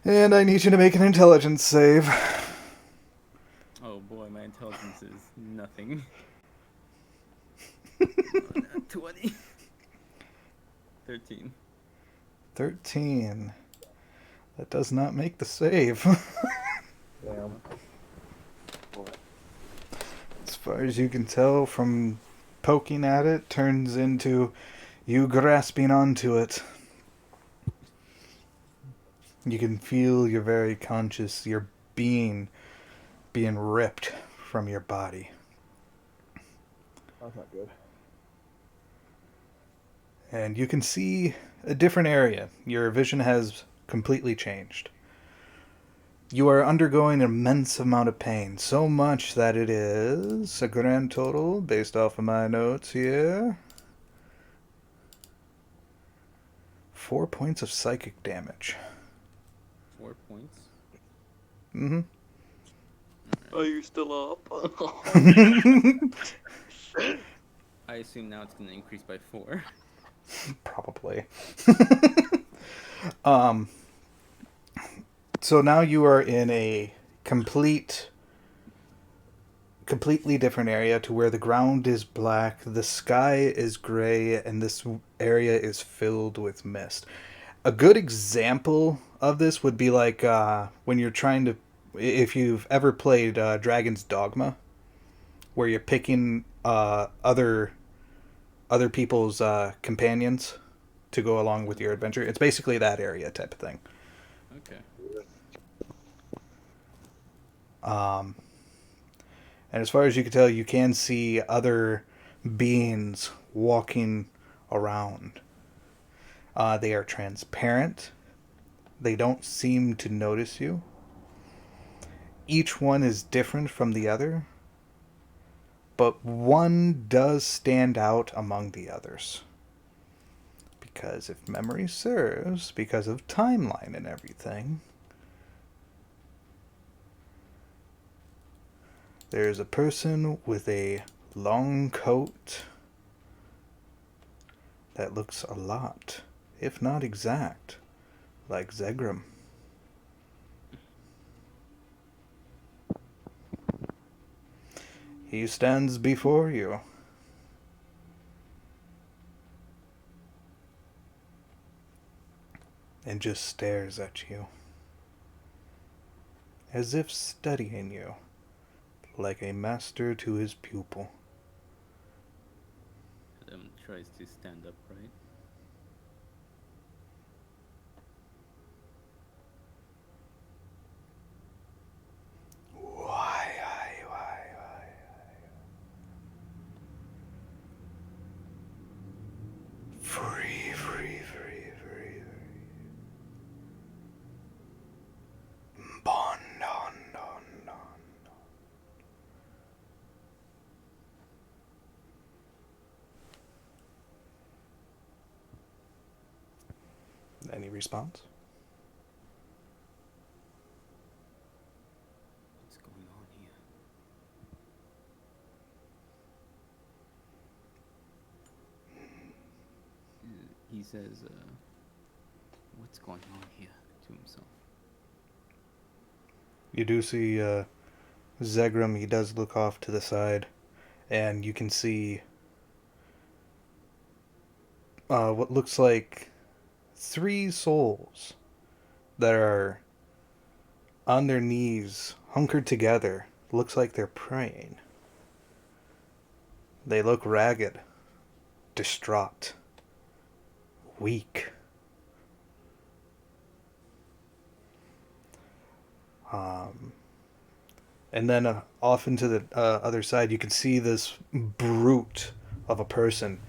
[SPEAKER 3] And I need you to make an intelligence save.
[SPEAKER 1] Oh boy, my intelligence is nothing. 20. 13.
[SPEAKER 3] 13. That does not make the save.
[SPEAKER 2] Damn.
[SPEAKER 3] As far as you can tell from poking at it, turns into you grasping onto it. You can feel your very conscious, your being being ripped from your body.
[SPEAKER 2] That's not good.
[SPEAKER 3] And you can see a different area. Your vision has completely changed. You are undergoing an immense amount of pain, so much that it is a grand total, based off of my notes here, 4 points of psychic damage.
[SPEAKER 1] 4 points.
[SPEAKER 3] Mm-hmm.
[SPEAKER 5] Are you still up?
[SPEAKER 1] I assume now it's gonna increase by 4.
[SPEAKER 3] Probably. So now you are in a completely different area to where the ground is black, the sky is gray, and this area is filled with mist. A good example of this would be like when you're trying to, if you've ever played Dragon's Dogma, where you're picking other people's companions to go along with your adventure. It's basically that area type of thing.
[SPEAKER 1] Okay.
[SPEAKER 3] And as far as you can tell, you can see other beings walking around. They are transparent. They don't seem to notice you. Each one is different from the other, but one does stand out among the others. Because if memory serves, because of timeline and everything, there's a person with a long coat that looks a lot, if not exact, like Zegrim. He stands before you. And just stares at you. As if studying you, like a master to his pupil.
[SPEAKER 1] Adam tries to stand upright.
[SPEAKER 3] Why? Free. Bon. Any response?
[SPEAKER 1] What's going on here? says, "What's going on here?" to himself.
[SPEAKER 3] You do see Zegrim. He does look off to the side, and you can see what looks like 3 souls that are on their knees, hunkered together. Looks like they're praying. They look ragged, distraught, weak. And then off into the other side, you can see this brute of a person.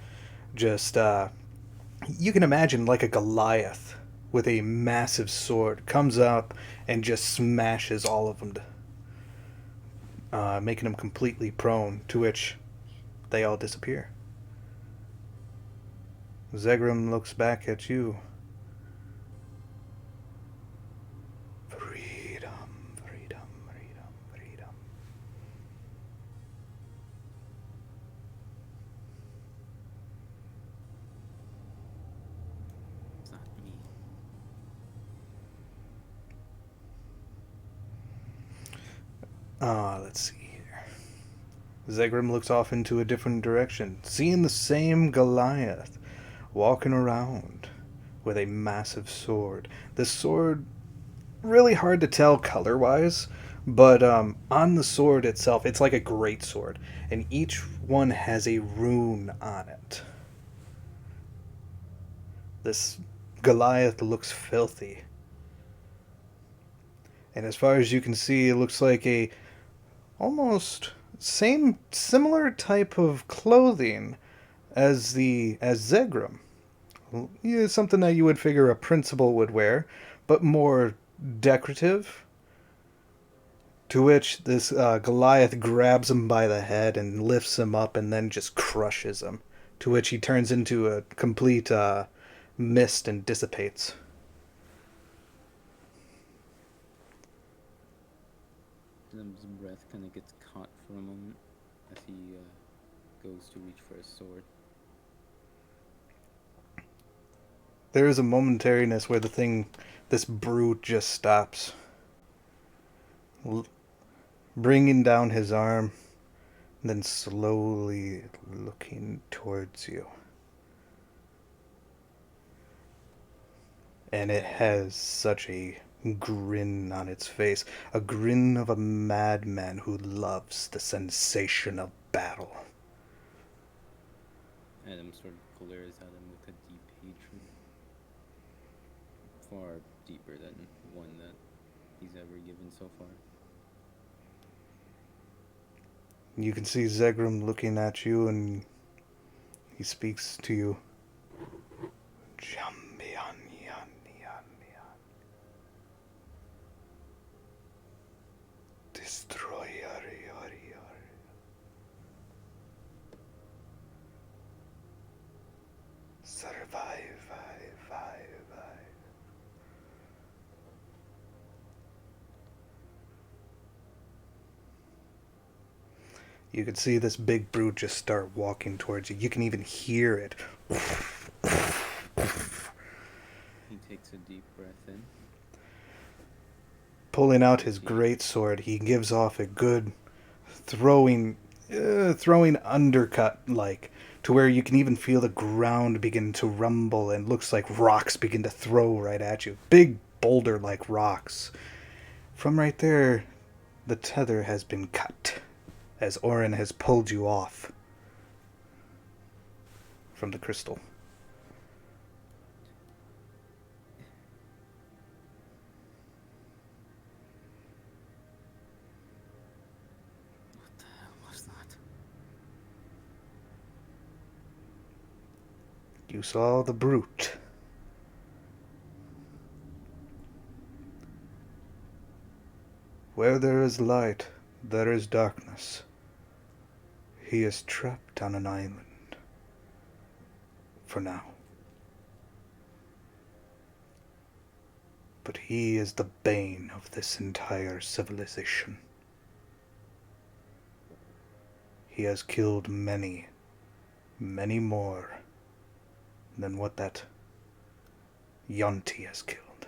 [SPEAKER 3] Just, you can imagine like a Goliath with a massive sword comes up and just smashes all of them, making them completely prone, to which they all disappear. Zegrim looks back at you. Freedom, freedom, freedom, freedom.
[SPEAKER 1] It's not me.
[SPEAKER 3] Let's see here. Zegrim looks off into a different direction, seeing the same Goliath walking around with a massive sword. This sword, really hard to tell color-wise, but on the sword itself, it's like a great sword, and each one has a rune on it. This Goliath looks filthy. And as far as you can see, it looks like a almost similar type of clothing as Zegrim. Yeah, something that you would figure a principal would wear, but more decorative. To which this Goliath grabs him by the head and lifts him up and then just crushes him. To which he turns into a complete mist and dissipates.
[SPEAKER 1] His breath kind of gets caught for a moment as he goes to reach for his sword.
[SPEAKER 3] There is a momentariness where this brute just stops, bringing down his arm, and then slowly looking towards you. And it has such a grin on its face, a grin of a madman who loves the sensation of battle.
[SPEAKER 1] Adam sort of glares at him with a deep hatred. Far deeper than one that he's ever given so far.
[SPEAKER 3] You can see Zegrim looking at you, and he speaks to you. Destroyer. Survive. You can see this big brute just start walking towards you. You can even hear it.
[SPEAKER 1] He takes a deep breath in.
[SPEAKER 3] Pulling out his great sword, he gives off a good throwing undercut, like, to where you can even feel the ground begin to rumble and looks like rocks begin to throw right at you. Big boulder-like rocks. From right there, the tether has been cut, as Oran has pulled you off from the crystal.
[SPEAKER 1] What the hell was that?
[SPEAKER 3] You saw the brute. Where there is light, there is darkness. He is trapped on an island. For now. But he is the bane of this entire civilization. He has killed many, many more than what that Yonti has killed.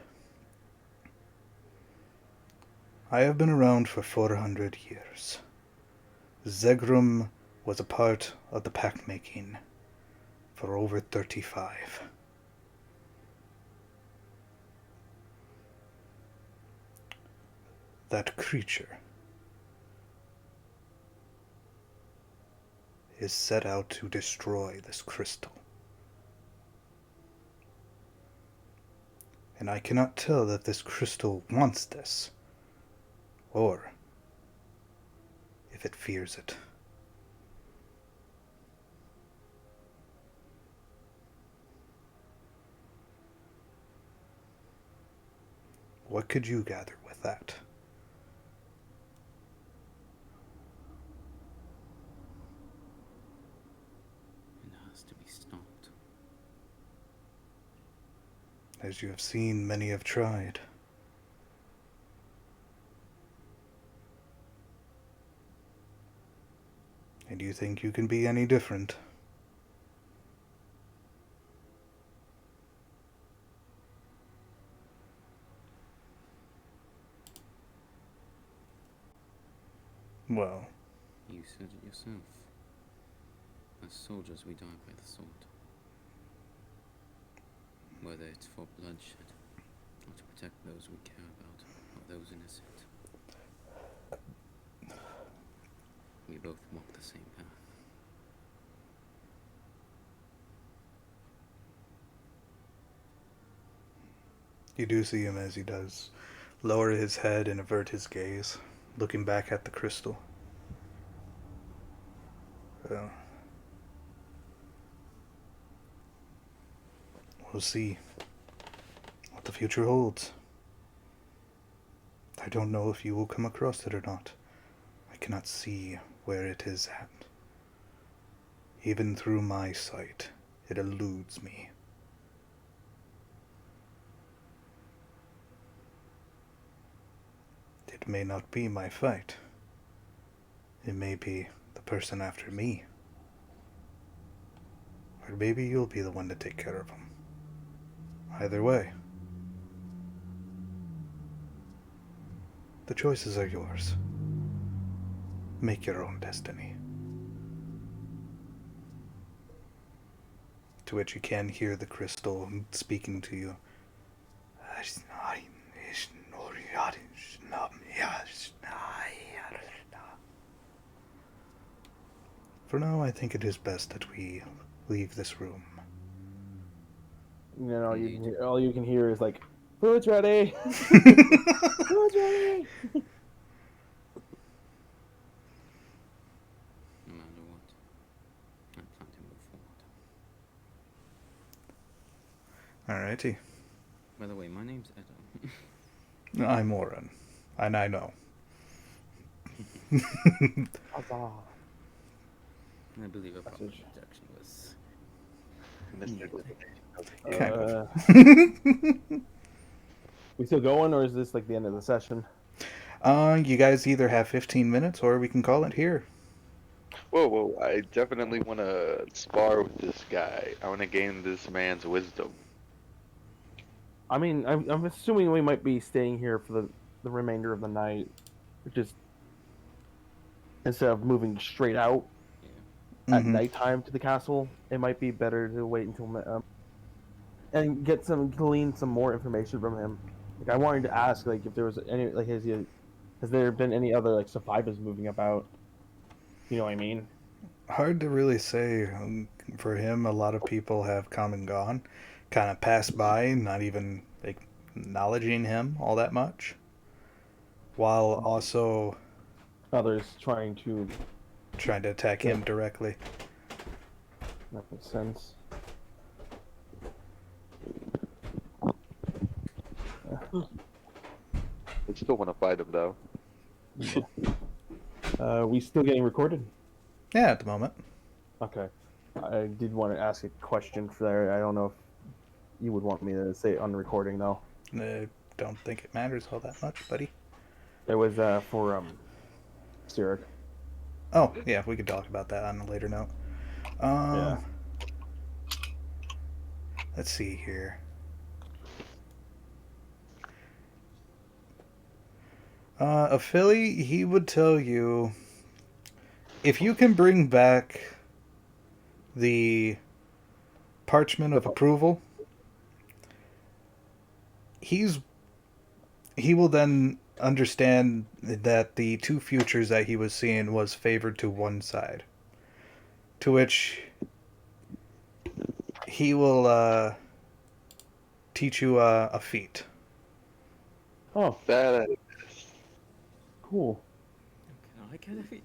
[SPEAKER 3] I have been around for 400 years. Zegrum was a part of the pact-making for over 35. That creature is set out to destroy this crystal. And I cannot tell that this crystal wants this, or if it fears it. What could you gather with that?
[SPEAKER 1] It has to be stopped.
[SPEAKER 3] As you have seen, many have tried. And do you think you can be any different? Well,
[SPEAKER 1] You said it yourself. As soldiers, we die by the sword. Whether it's for bloodshed, or to protect those we care about, or those innocent. We both walk the same path.
[SPEAKER 3] you do see him as he does lower his head and avert his gaze, looking back at the crystal. Well, we'll see what the future holds. I don't know if you will come across it or not. I cannot see where it is at. Even through my sight, it eludes me. It may not be my fight. It may be the person after me. Or maybe you'll be the one to take care of him. Either way, the choices are yours. Make your own destiny. To which you can hear the crystal speaking to you. For now, I think it is best that we leave this room.
[SPEAKER 2] You know,
[SPEAKER 1] Indeed.
[SPEAKER 2] all you can hear is like, "Food's ready." Food's ready.
[SPEAKER 1] No matter what, I plan to move forward.
[SPEAKER 3] Alrighty.
[SPEAKER 1] By the way, my name's Edom.
[SPEAKER 3] I'm Oran. And I know.
[SPEAKER 2] Huzzah.
[SPEAKER 1] I believe a proper
[SPEAKER 2] Message.
[SPEAKER 1] introduction was...
[SPEAKER 3] Kind of.
[SPEAKER 2] We still going, or is this like the end of the session?
[SPEAKER 3] You guys either have 15 minutes or we can call it here.
[SPEAKER 6] Whoa, I definitely want to spar with this guy. I want to gain this man's wisdom.
[SPEAKER 2] I mean, I'm assuming we might be staying here for the remainder of the night, just instead of moving straight out at
[SPEAKER 3] Mhm.
[SPEAKER 2] nighttime to the castle. It might be better to wait until and glean some more information from him. Like, I wanted to ask, like, if there was any, like, has there been any other like survivors moving about? You know what I mean?
[SPEAKER 3] Hard to really say. For him, a lot of people have come and gone, kind of passed by, not even acknowledging him all that much. While also
[SPEAKER 2] Others trying to.
[SPEAKER 3] trying to attack him directly.
[SPEAKER 2] That makes sense.
[SPEAKER 6] I still want to fight him though.
[SPEAKER 2] We still getting recorded?
[SPEAKER 3] Yeah, at the moment.
[SPEAKER 2] Okay. I did want to ask a question for there. I don't know if you would want me to say it on the recording though.
[SPEAKER 3] Don't think it matters all that much, buddy.
[SPEAKER 2] It was for Styric.
[SPEAKER 3] Oh, yeah, we could talk about that on a later note.
[SPEAKER 2] Yeah.
[SPEAKER 3] Let's see here. A Philly, he would tell you if you can bring back the parchment of approval, he will then understand that the two futures that he was seeing was favored to one side. To which he will teach you a feat.
[SPEAKER 2] Oh,
[SPEAKER 8] Bad.
[SPEAKER 2] cool.
[SPEAKER 1] I get a feat.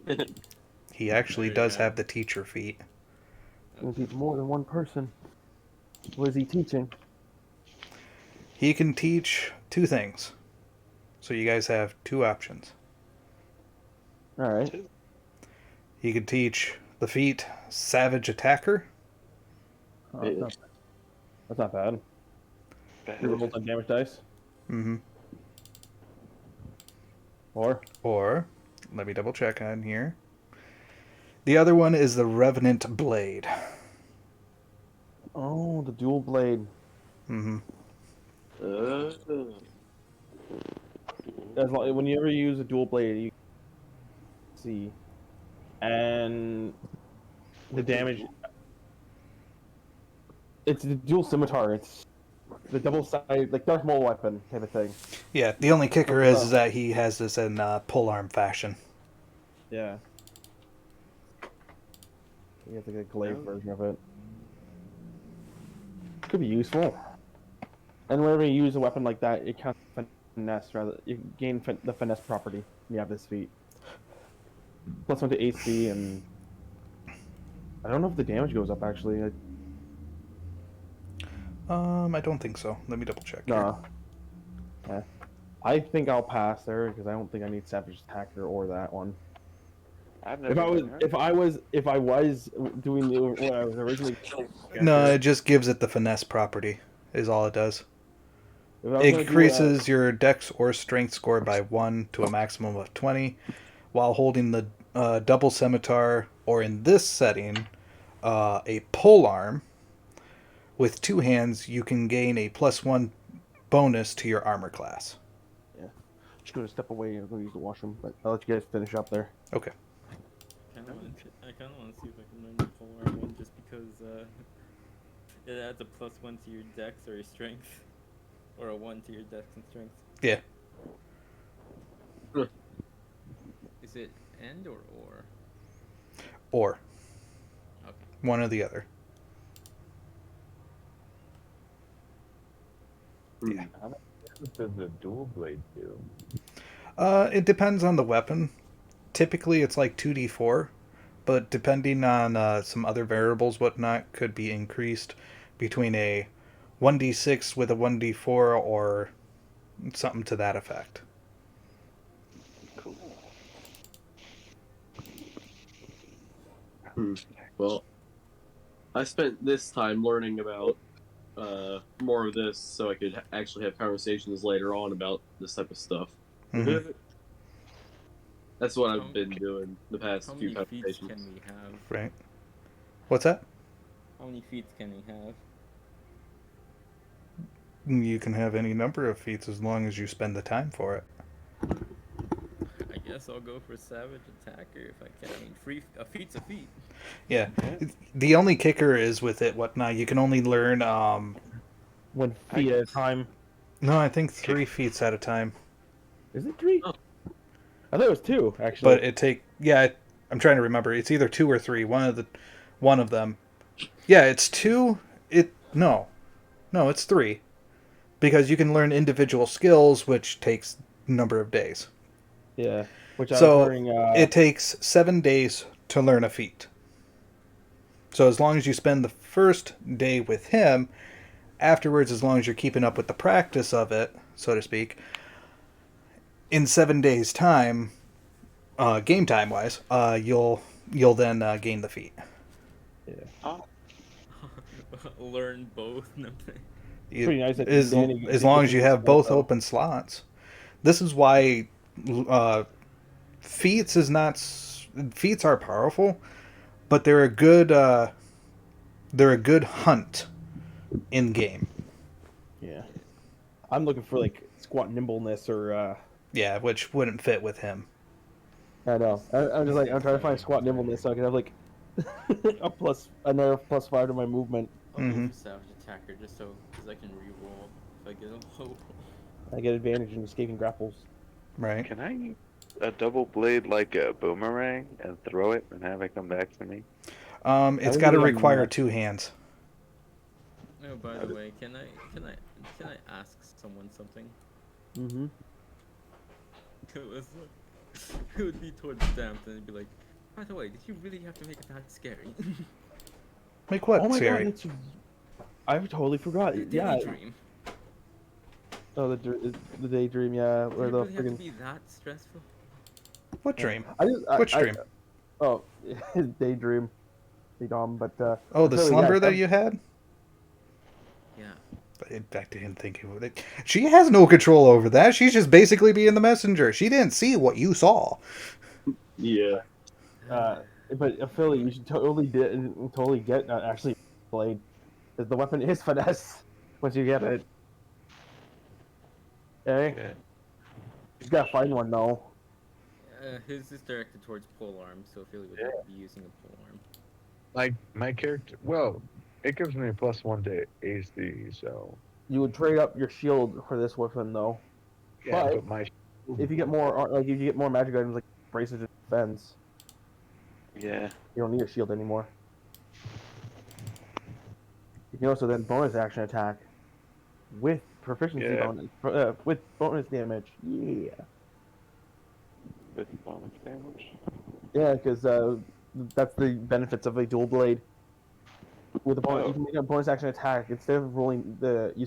[SPEAKER 1] Okay.
[SPEAKER 3] He actually
[SPEAKER 1] Very,
[SPEAKER 3] does have the teacher feat.
[SPEAKER 2] Gonna teach more than one person. What is he teaching?
[SPEAKER 3] He can teach two things. So you guys have two options.
[SPEAKER 2] All right.
[SPEAKER 3] He could teach the feat Savage Attacker.
[SPEAKER 2] Oh, that's not bad.
[SPEAKER 8] Bad.
[SPEAKER 2] You roll some damage dice.
[SPEAKER 3] Mm-hmm.
[SPEAKER 2] Or
[SPEAKER 3] Let me double check on here. The other one is the Revenant Blade.
[SPEAKER 2] oh, the dual blade.
[SPEAKER 3] Mm-hmm.
[SPEAKER 2] As long, whenever you use a dual blade, you see, and the damage. It's the dual scimitar. It's the double side, like Darth Maul weapon type of thing.
[SPEAKER 3] Yeah, the only kicker is that he has this in polearm fashion.
[SPEAKER 2] Yeah. He has like a glaive version of it. Could be useful. And whenever you use a weapon like that, it counts finesse rather. You gain the finesse property. You have this feat. +1 to AC, and I don't know if the damage goes up actually.
[SPEAKER 3] I don't think so. Let me double check.
[SPEAKER 2] Nah. Yeah. I think I'll pass there because I don't think I need Savage Attacker or that one.
[SPEAKER 8] I've
[SPEAKER 2] If I was doing what I was originally.
[SPEAKER 3] No, it just gives it the finesse property, is all it does.
[SPEAKER 2] If I was
[SPEAKER 3] It
[SPEAKER 2] gonna do,
[SPEAKER 3] increases your dex or strength score by 1 to a maximum of 20 while holding the double scimitar, or in this setting, a polearm. With two hands, you can gain a +1 bonus to your armor class.
[SPEAKER 2] just gonna step away and go use the washroom, but I'll let you guys finish up there.
[SPEAKER 3] Okay.
[SPEAKER 1] I kind of want to see if I can learn the polearm one just because it adds a +1 to your dex or your strength, or a 1 to your dex and strength.
[SPEAKER 3] Yeah.
[SPEAKER 1] Is it and or?
[SPEAKER 3] Or.
[SPEAKER 1] Okay.
[SPEAKER 3] One or the other. Yeah.
[SPEAKER 9] How much does the dual blade do?
[SPEAKER 3] It depends on the weapon. Typically, it's like 2d4, but depending on some other variables, whatnot, could be increased between a 1d6 with a 1d4 or something to that effect.
[SPEAKER 8] Cool.
[SPEAKER 4] Well, I spent this time learning about more of this so I could actually have conversations later on about this type of stuff.
[SPEAKER 3] Mm-hmm.
[SPEAKER 4] That's what I've been doing the past
[SPEAKER 1] How
[SPEAKER 4] few
[SPEAKER 1] many feats
[SPEAKER 4] conversations.
[SPEAKER 1] can we have?
[SPEAKER 3] Right. What's that?
[SPEAKER 1] How many feats can we have?
[SPEAKER 3] You can have any number of feats as long as you spend the time for it.
[SPEAKER 1] I guess I'll go for Savage Attacker if I can. I mean, a feat's a feat.
[SPEAKER 3] Yeah. The only kicker is with it, whatnot, you can only learn,
[SPEAKER 2] 1 feet at a time.
[SPEAKER 3] no, I think 3 feats at a time.
[SPEAKER 2] Is it 3?
[SPEAKER 4] Oh.
[SPEAKER 2] I thought it was 2 actually.
[SPEAKER 3] But I'm trying to remember. It's either 2 or 3. One of them. Yeah, it's 2. No, it's 3. Because you can learn individual skills, which takes a number of days.
[SPEAKER 2] Yeah. Which I
[SPEAKER 3] So
[SPEAKER 2] was learning.
[SPEAKER 3] it takes 7 days to learn a feat. So as long as you spend the first day with him, afterwards, as long as you're keeping up with the practice of it, so to speak, in 7 days' time, game time wise, you'll then gain the feat.
[SPEAKER 2] Yeah.
[SPEAKER 1] Learn both.
[SPEAKER 2] Pretty nice that
[SPEAKER 3] As long as you have both open slots. This is why feats are powerful, but they're a good hunt in game.
[SPEAKER 2] Yeah. I'm looking for like squat nimbleness or
[SPEAKER 3] Yeah, which wouldn't fit with him.
[SPEAKER 2] I know. I'm just like I'm trying to find squat nimbleness so I can have like another +5 to my movement.
[SPEAKER 1] I'll go
[SPEAKER 3] Mhm.
[SPEAKER 1] for Savage Attacker just so because I can re-roll if I get a low.
[SPEAKER 2] I get advantage in escaping grapples.
[SPEAKER 3] Right.
[SPEAKER 8] Can I use a double blade like a boomerang and throw it and have it come back to me?
[SPEAKER 3] It's
[SPEAKER 2] think
[SPEAKER 3] got to
[SPEAKER 2] you got
[SPEAKER 3] require
[SPEAKER 2] enough.
[SPEAKER 3] 2 hands.
[SPEAKER 1] Oh, by the way, can I ask someone something?
[SPEAKER 2] Mm-hmm.
[SPEAKER 1] It was it would be towards Stamped and it'd be like, by the way, did you really have to make it that scary?
[SPEAKER 3] Make what,
[SPEAKER 2] Oh my
[SPEAKER 3] scary?
[SPEAKER 2] god, I totally forgot.
[SPEAKER 1] The
[SPEAKER 2] Yeah.
[SPEAKER 1] daydream.
[SPEAKER 2] Oh, the daydream. Yeah,
[SPEAKER 1] Did
[SPEAKER 2] where
[SPEAKER 1] it
[SPEAKER 2] the
[SPEAKER 1] really have to
[SPEAKER 2] friggin'
[SPEAKER 1] be that stressful?
[SPEAKER 3] What dream?
[SPEAKER 2] Which
[SPEAKER 3] dream?
[SPEAKER 2] Oh, daydream, Edom. But
[SPEAKER 3] Oh, the
[SPEAKER 2] Philly,
[SPEAKER 3] slumber
[SPEAKER 2] yeah,
[SPEAKER 3] that you had?
[SPEAKER 1] Yeah.
[SPEAKER 3] In fact, I didn't think it would. She has no control over that. She's just basically being the messenger. She didn't see what you saw.
[SPEAKER 4] Yeah.
[SPEAKER 2] But Philly, you should totally get actually blade, because the weapon is finesse once you get it. Okay,
[SPEAKER 8] Yeah.
[SPEAKER 2] you gotta find one though.
[SPEAKER 1] His is directed towards polearm, so Philly would be using a polearm.
[SPEAKER 9] Like my character, well, it gives me +1 to AC, so
[SPEAKER 2] You would trade up your shield for this weapon though.
[SPEAKER 9] yeah.
[SPEAKER 2] But
[SPEAKER 9] But my
[SPEAKER 2] if you get more, like if you get more magic items like braces and defense,
[SPEAKER 8] Yeah.
[SPEAKER 2] you don't need a shield anymore. You can also then bonus action attack with proficiency
[SPEAKER 8] Yeah.
[SPEAKER 2] bonus, with bonus damage. Yeah,
[SPEAKER 8] With bonus damage.
[SPEAKER 2] yeah, because that's the benefits of a dual blade. With a bonus,
[SPEAKER 8] Oh.
[SPEAKER 2] you can make a bonus action attack instead of rolling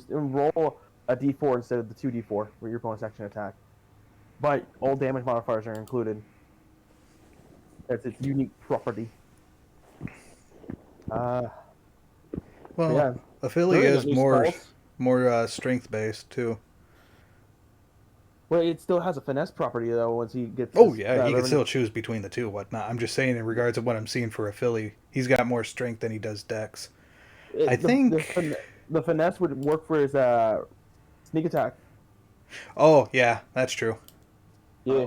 [SPEAKER 2] roll a d4 instead of the 2d4 for your bonus action attack. But all damage modifiers are included. That's its unique property.
[SPEAKER 3] Well,
[SPEAKER 2] Yeah,
[SPEAKER 3] Affili
[SPEAKER 2] Really
[SPEAKER 3] is
[SPEAKER 2] got new
[SPEAKER 3] more
[SPEAKER 2] spells.
[SPEAKER 3] strength based too.
[SPEAKER 2] Well, it still has a finesse property though. Once he gets.
[SPEAKER 3] Oh
[SPEAKER 2] his,
[SPEAKER 3] yeah, he can
[SPEAKER 2] revenue.
[SPEAKER 3] still choose between the two, whatnot. I'm just saying in regards to what I'm seeing for Affili, he's got more strength than he does dex. I think.
[SPEAKER 2] The finesse would work for his sneak attack.
[SPEAKER 3] Oh yeah, that's true.
[SPEAKER 2] Yeah,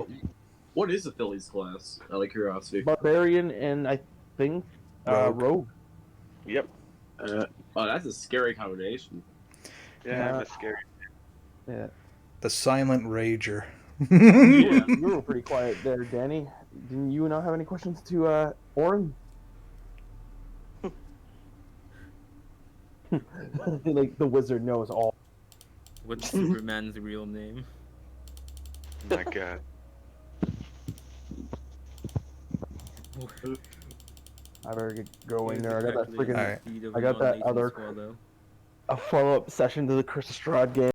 [SPEAKER 4] What is a Philly's class? Out of curiosity.
[SPEAKER 2] barbarian and I think rogue.
[SPEAKER 8] Yep.
[SPEAKER 4] Oh, that's a scary combination.
[SPEAKER 8] Yeah, I'm a scary.
[SPEAKER 2] Yeah.
[SPEAKER 3] The silent rager.
[SPEAKER 4] Yeah.
[SPEAKER 2] You were pretty quiet there, Danny. Didn't you not have any questions to Oran? Like the wizard knows all.
[SPEAKER 1] What's Superman's real name?
[SPEAKER 8] My God.
[SPEAKER 2] I better get going there. I got that
[SPEAKER 1] Calculating
[SPEAKER 2] freaking.
[SPEAKER 1] the speed of
[SPEAKER 2] I got that
[SPEAKER 1] non-lethal
[SPEAKER 2] other-
[SPEAKER 1] swallow.
[SPEAKER 2] A follow-up session to the Chris Strahd game.